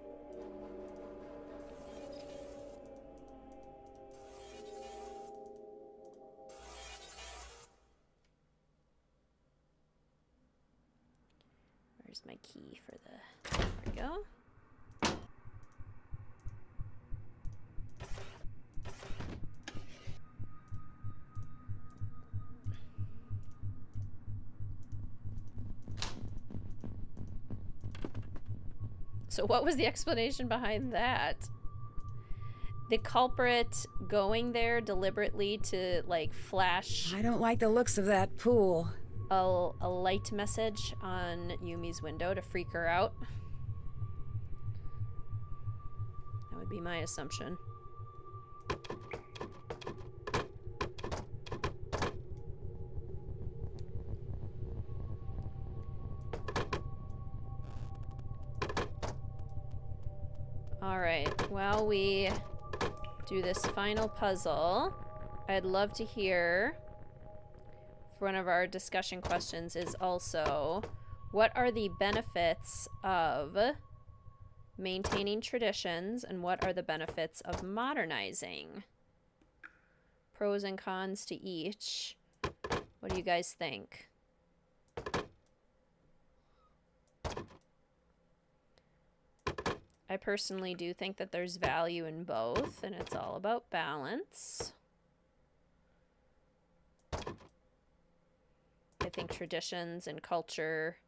Where's my key for the... There we go. So what was the explanation behind that? The culprit going there deliberately to, like, flash... I don't like the looks of that pool. A light message on Yumi's window to freak her out. That would be my assumption. Alright, while we do this final puzzle, I'd love to hear, one of our discussion questions is also, what are the benefits of maintaining traditions and what are the benefits of modernizing? Pros and cons to each. What do you guys think? I personally do think that there's value in both, and it's all about balance. I think traditions and culture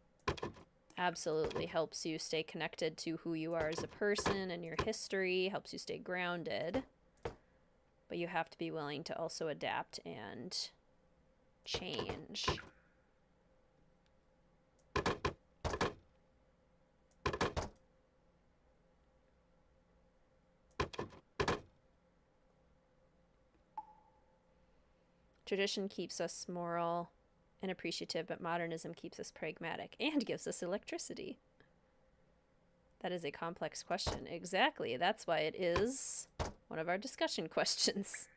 absolutely helps you stay connected to who you are as a person and your history, helps you stay grounded. But you have to be willing to also adapt and change. Tradition keeps us moral and appreciative, but modernism keeps us pragmatic and gives us electricity. That is a complex question. Exactly. That's why it is one of our discussion questions.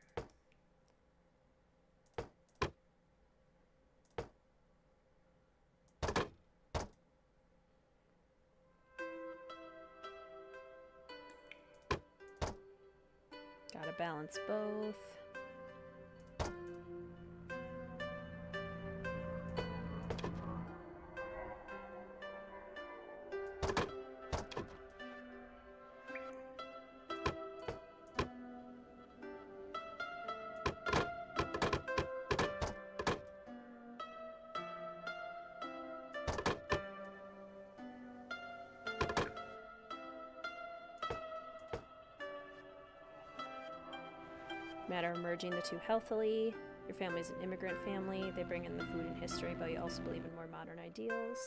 Gotta balance both. matter of merging the two healthily. Your family's an immigrant family. They bring in the food and history, but you also believe in more modern ideals.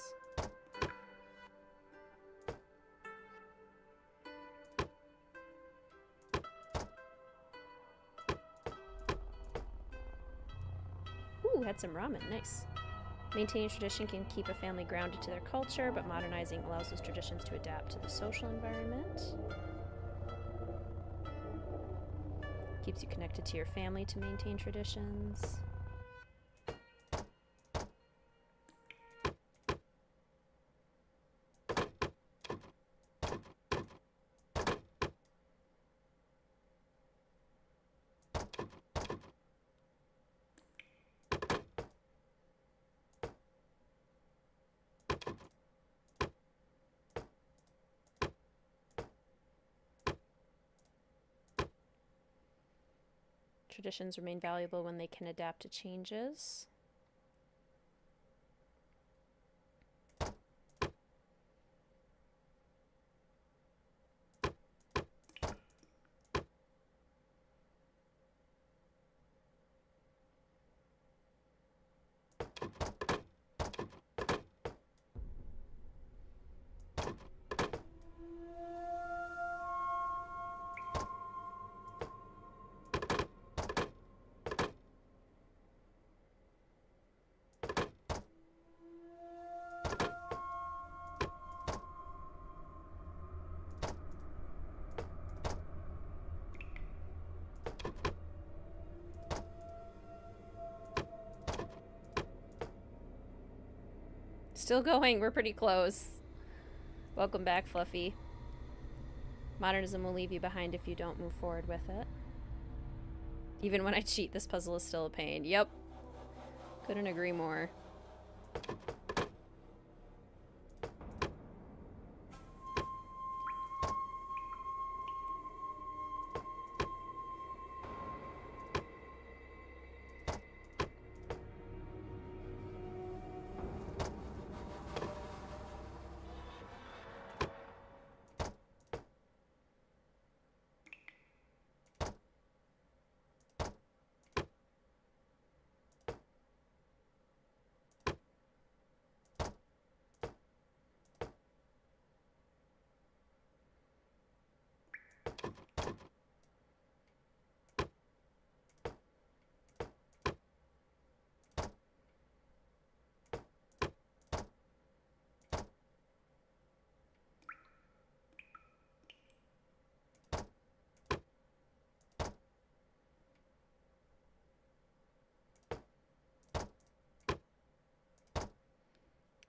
Ooh, had some ramen. Nice. Maintaining tradition can keep a family grounded to their culture, but modernizing allows those traditions to adapt to the social environment. Keeps you connected to your family to maintain traditions. Traditions remain valuable when they can adapt to changes. Still going, we're pretty close. Welcome back, Fluffy. Modernism will leave you behind if you don't move forward with it. Even when I cheat, this puzzle is still a pain. Yep. Couldn't agree more.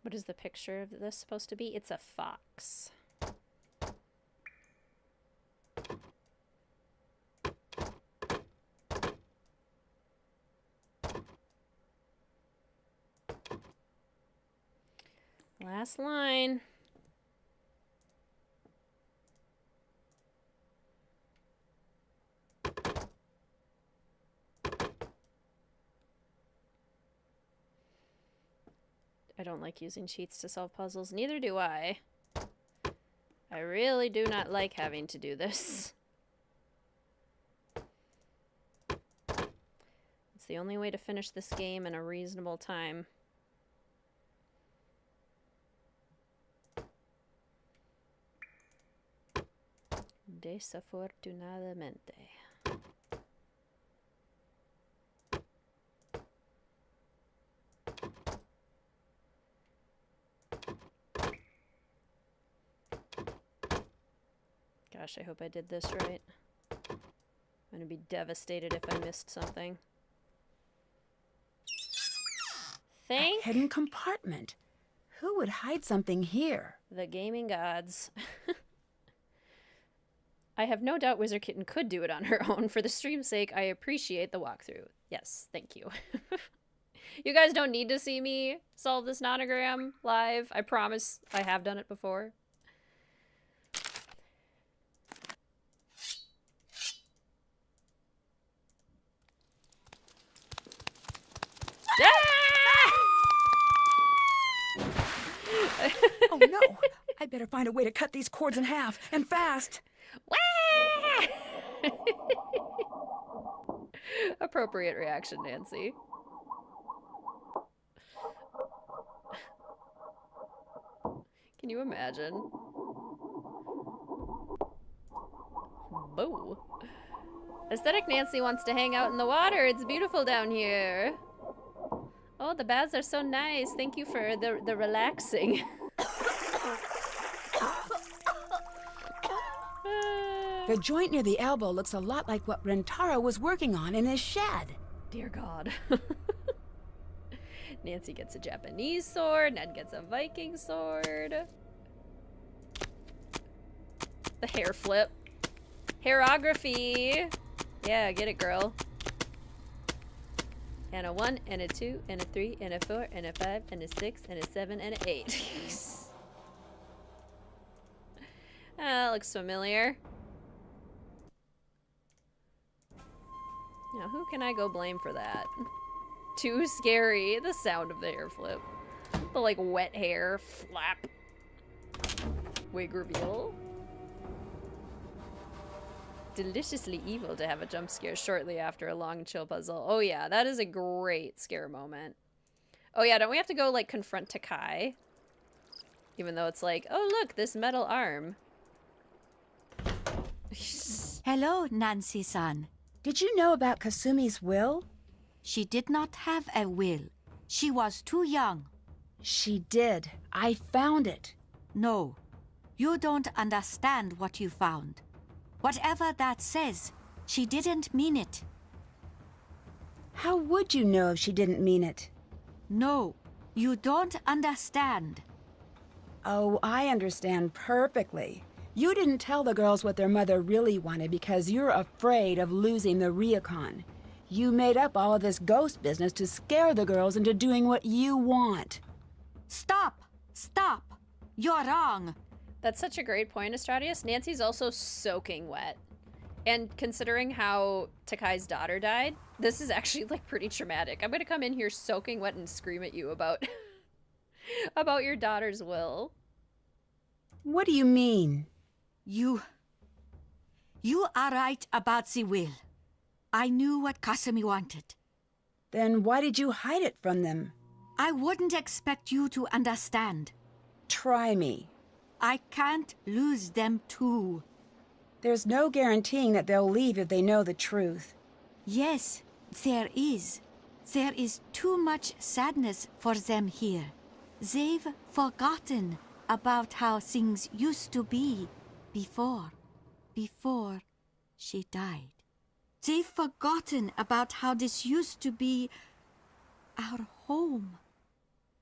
What is the picture of this supposed to be? It's a fox. Last line. I don't like using cheats to solve puzzles. Neither do I. I really do not like having to do this. It's the only way to finish this game in a reasonable time. Desafortunadamente. Gosh, I hope I did this right. I'm gonna be devastated if I missed something. A hidden compartment. Who would hide something here? The gaming gods. I have no doubt Wizard Kitten could do it on her own. For the stream's sake, I appreciate the walkthrough. Yes, thank you. You guys don't need to see me solve this nonogram live. I promise I have done it before. Oh no! I better find a way to cut these cords in half, and fast! appropriate reaction, Nancy. Can you imagine? Boo. Aesthetic Nancy wants to hang out in the water. It's beautiful down here. Oh, the baths are so nice. Thank you for the relaxing. The joint near the elbow looks a lot like what Rentaro was working on in his shed. Dear God. Nancy gets a Japanese sword. Ned gets a Viking sword. The hair flip. Hairography. Yeah, get it, girl. And a 1, and a 2, and a 3, and a 4, and a 5, and a 6, and a 7, and a 8. That looks familiar. Now, who can I go blame for that? Too scary. The sound of the hair flip. The, like, wet hair flap. Wig reveal. Deliciously evil to have a jump scare shortly after a long chill puzzle. Oh yeah, that is a great scare moment. Oh yeah, don't we have to go, like, confront Takai? Even though it's like, oh look, this metal arm. Hello, Nancy-san. Did you know about Kasumi's will? She did not have a will. She was too young. She did. I found it. No, you don't understand what you found. Whatever that says, she didn't mean it. How would you know if she didn't mean it? No, you don't understand. Oh, I understand perfectly. You didn't tell the girls what their mother really wanted because you're afraid of losing the ryokan. You made up all of this ghost business to scare the girls into doing what you want. Stop! Stop! You're wrong! That's such a great point, Estradius. Nancy's also soaking wet. And considering how Takai's daughter died, this is actually, like, pretty traumatic. I'm gonna come in here soaking wet and scream at you about about your daughter's will. What do you mean? You are right about the will. I knew what Kasumi wanted. Then why did you hide it from them? I wouldn't expect you to understand. Try me. I can't lose them too. There's no guaranteeing that they'll leave if they know the truth. Yes, there is. There is too much sadness for them here. They've forgotten about how things used to be before she died. They've forgotten about how this used to be our home.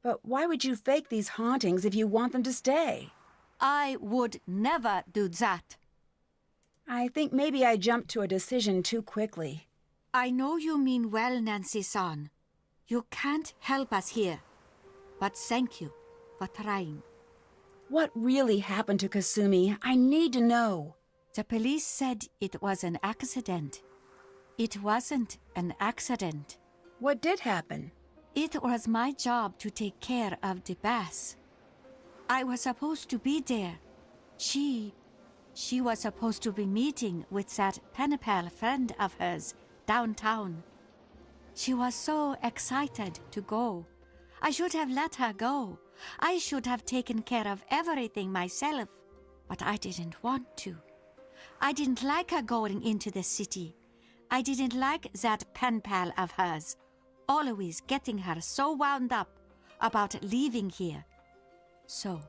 But why would you fake these hauntings if you want them to stay? I would never do that. I think maybe I jumped to a decision too quickly. I know you mean well, Nancy-san. You can't help us here. But thank you for trying. What really happened to Kasumi? I need to know. The police said it was an accident. It wasn't an accident. What did happen? It was my job to take care of the baths. I was supposed to be there. She was supposed to be meeting with that pen pal friend of hers downtown. She was so excited to go. I should have let her go. I should have taken care of everything myself, but I didn't want to. I didn't like her going into the city. I didn't like that pen pal of hers, always getting her so wound up about leaving here. So,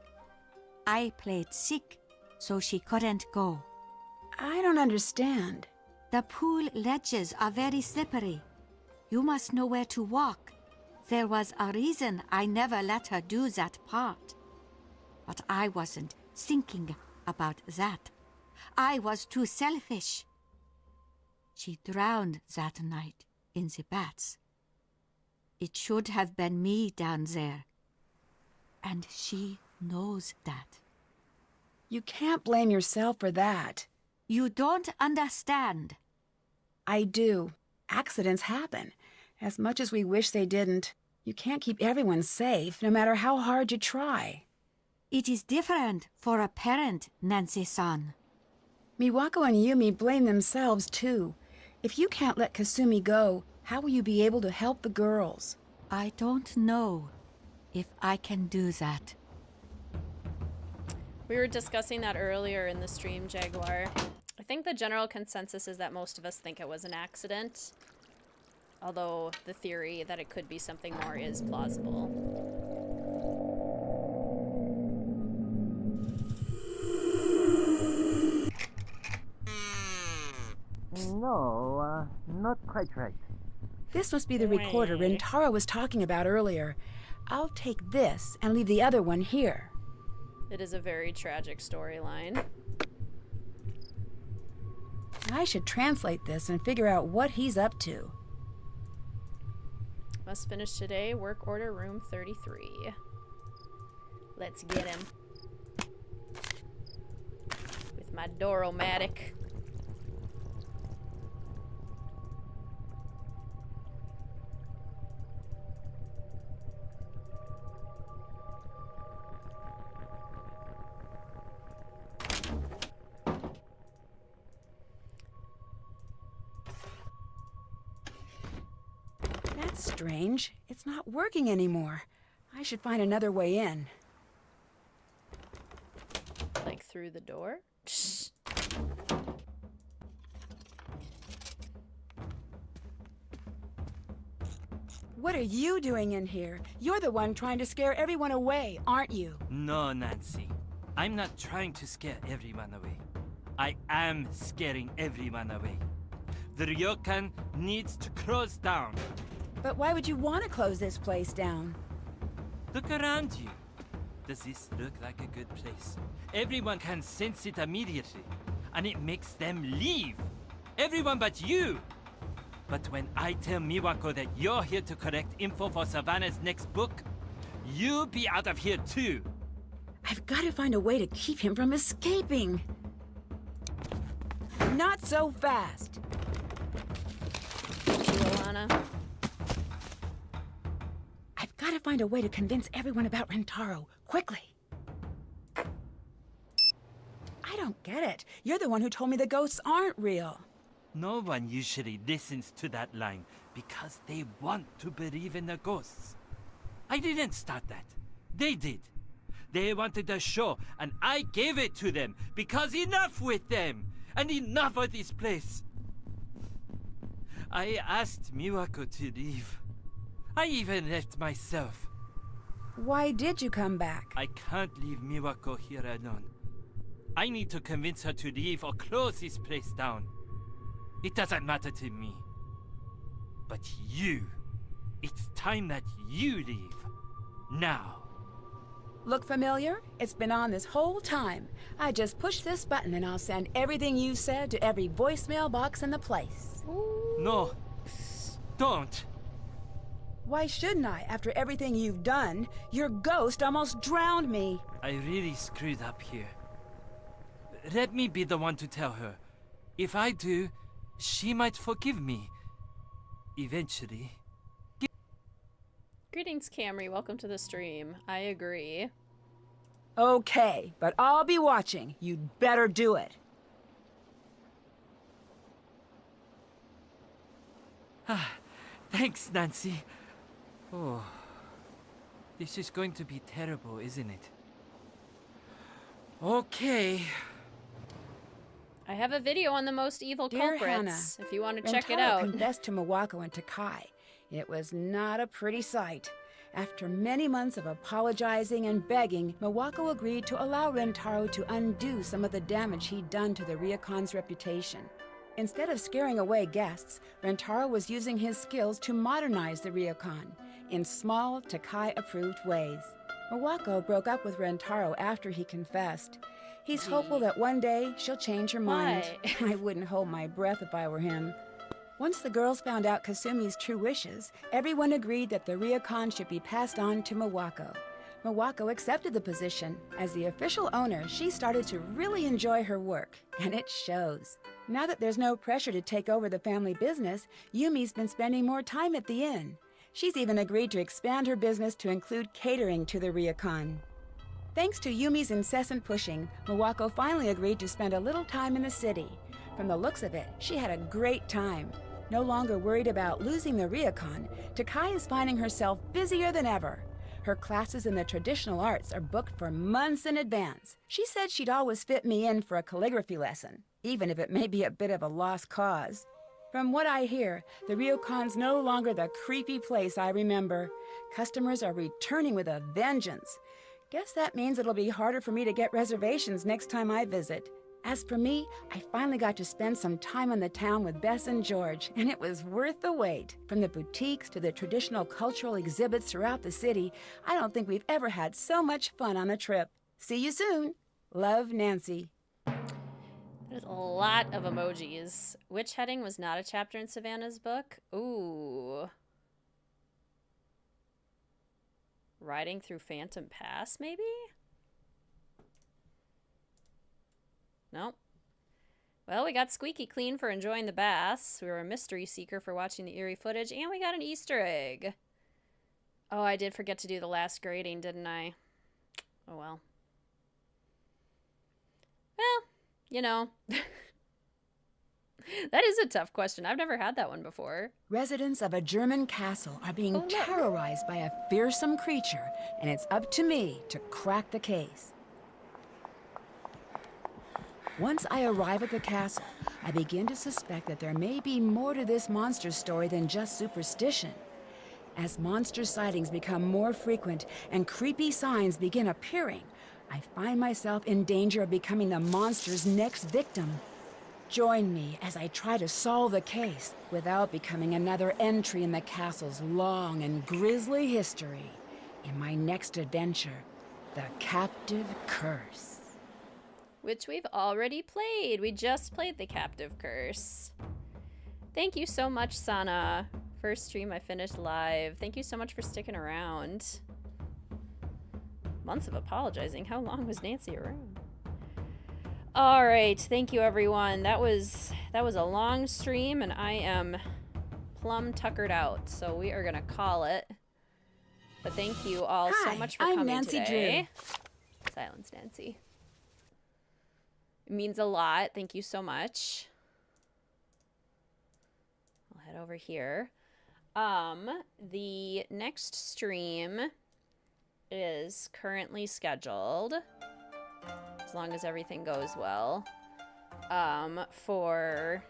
I played sick so she couldn't go. I don't understand. The pool ledges are very slippery. You must know where to walk. There was a reason I never let her do that part. But I wasn't thinking about that. I was too selfish. She drowned that night in the baths. It should have been me down there. And she knows that. You can't blame yourself for that. You don't understand. I do. Accidents happen. As much as we wish they didn't, you can't keep everyone safe, no matter how hard you try. It is different for a parent, Nancy-san. Miwako and Yumi blame themselves, too. If you can't let Kasumi go, How will you be able to help the girls? I don't know if I can do that. We were discussing that earlier in the stream, Jaguar. I think the general consensus is that most of us think it was an accident. Although the theory that it could be something more is plausible. No, not quite right. This must be the recorder Rentaro was talking about earlier. I'll take this and leave the other one here. It is a very tragic storyline. I should translate this and figure out what he's up to. Must finish today. Work order room 33. Let's get him. With my Doromatic. That's strange. It's not working anymore. I should find another way in. Like through the door? What are you doing in here? You're the one trying to scare everyone away, aren't you? No, Nancy. I'm not trying to scare everyone away. I am scaring everyone away. The ryokan needs to close down. But why would you want to close this place down? Look around you. Does this look like a good place? Everyone can sense it immediately, and it makes them leave. Everyone but you. But when I tell Miwako that you're here to collect info for Savannah's next book, you'll be out of here too. I've got to find a way to keep him from escaping. Not so fast. Alana. I've got to find a way to convince everyone about Rentaro, quickly. I don't get it. You're the one who told me the ghosts aren't real. No one usually listens to that line because they want to believe in the ghosts. I didn't start that. They did. They wanted a show, and I gave it to them because enough with them and enough of this place. I asked Miwako to leave. I even left myself. Why did you come back? I can't leave Miwako here alone. I need to convince her to leave or close this place down. It doesn't matter to me. But you, it's time that you leave. Now. Look familiar? It's been on this whole time. I just push this button and I'll send everything you said to every voicemail box in the place. No, don't. Why shouldn't I, after everything you've done? Your ghost almost drowned me. I really screwed up here. Let me be the one to tell her. If I do, she might forgive me. Eventually. Greetings, Camry. Welcome to the stream. I agree. Okay, but I'll be watching. You'd better do it. Thanks, Nancy. Oh, this is going to be terrible, isn't it? Okay. I have a video on the most evil Dear culprits, Hannah, if you want to check it Rentaro out. confessed to Miwako and Takai. It was not a pretty sight. After many months of apologizing and begging, Miwako agreed to allow Rentaro to undo some of the damage he'd done to the ryokan's reputation. Instead of scaring away guests, Rentaro was using his skills to modernize the ryokan in small, Takai-approved ways. Miwako broke up with Rentaro after he confessed. He's hopeful that one day she'll change her mind. I wouldn't hold my breath if I were him. Once the girls found out Kasumi's true wishes, everyone agreed that the ryokan should be passed on to Miwako. Miwako accepted the position. As the official owner, she started to really enjoy her work, and it shows. Now that there's no pressure to take over the family business, Yumi's been spending more time at the inn. She's even agreed to expand her business to include catering to the ryokan. Thanks to Yumi's incessant pushing, Miwako finally agreed to spend a little time in the city. From the looks of it, she had a great time. No longer worried about losing the ryokan, Takai is finding herself busier than ever. Her classes in the traditional arts are booked for months in advance. She said she'd always fit me in for a calligraphy lesson, even if it may be a bit of a lost cause. From what I hear, the ryokan's no longer the creepy place I remember. Customers are returning with a vengeance. Guess that means it'll be harder for me to get reservations next time I visit. As for me, I finally got to spend some time in the town with Bess and George, and it was worth the wait. From the boutiques to the traditional cultural exhibits throughout the city, I don't think we've ever had so much fun on a trip. See you soon. Love, Nancy. There's a lot of emojis. Which heading was not a chapter in Savannah's book? Ooh. Riding through Phantom Pass, maybe? Nope. Well, we got Squeaky Clean for enjoying the bass. We were a mystery seeker for watching the eerie footage, and we got an Easter egg. Oh, I did forget to do the last grading, didn't I? Oh, well. Well, you know. That is a tough question. I've never had that one before. Residents of a German castle are being terrorized by a fearsome creature, and it's up to me to crack the case. Once I arrive at the castle, I begin to suspect that there may be more to this monster story than just superstition. As monster sightings become more frequent and creepy signs begin appearing, I find myself in danger of becoming the monster's next victim. Join me as I try to solve the case without becoming another entry in the castle's long and grisly history. In my next adventure, The Captive Curse. Which we've already played. We just played The Captive Curse. Thank you so much, Sana. First stream I finished live. Thank you so much for sticking around. Months of apologizing. How long was Nancy around? All right, thank you everyone. That was a long stream and I am plumb tuckered out. So we are gonna call it. But thank you all so much for coming Nancy today. Silence, Nancy. It means a lot. Thank you so much. I'll head over here. The next stream is currently scheduled, as long as everything goes well, for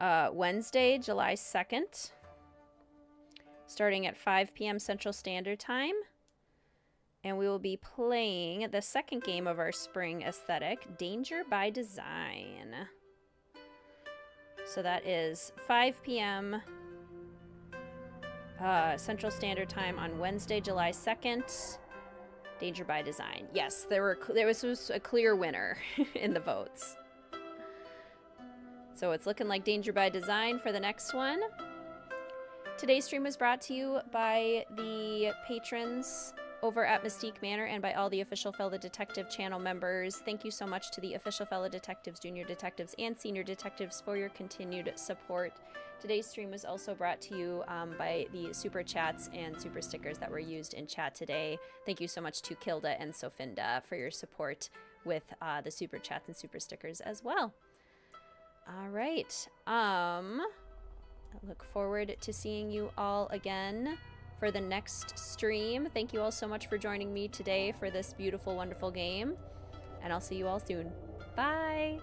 Wednesday, July 2nd, starting at 5 p.m. Central Standard Time. And we will be playing the second game of our spring aesthetic, Danger by Design. So that is 5 p.m. Central Standard Time on Wednesday, July 2nd. Danger by Design. Yes, there was a clear winner in the votes. So it's looking like Danger by Design for the next one. Today's stream was brought to you by the patrons over at Mystique Manor and by all the official Fellow Detective channel members. Thank you so much to the official Fellow Detectives, Junior Detectives, and Senior Detectives for your continued support. Today's stream was also brought to you by the super chats and super stickers that were used in chat today. Thank you so much to Kilda and Sofinda for your support with the super chats and super stickers as well. All right. I look forward to seeing you all again for the next stream. Thank you all so much for joining me today for this beautiful, wonderful game. And I'll see you all soon. Bye!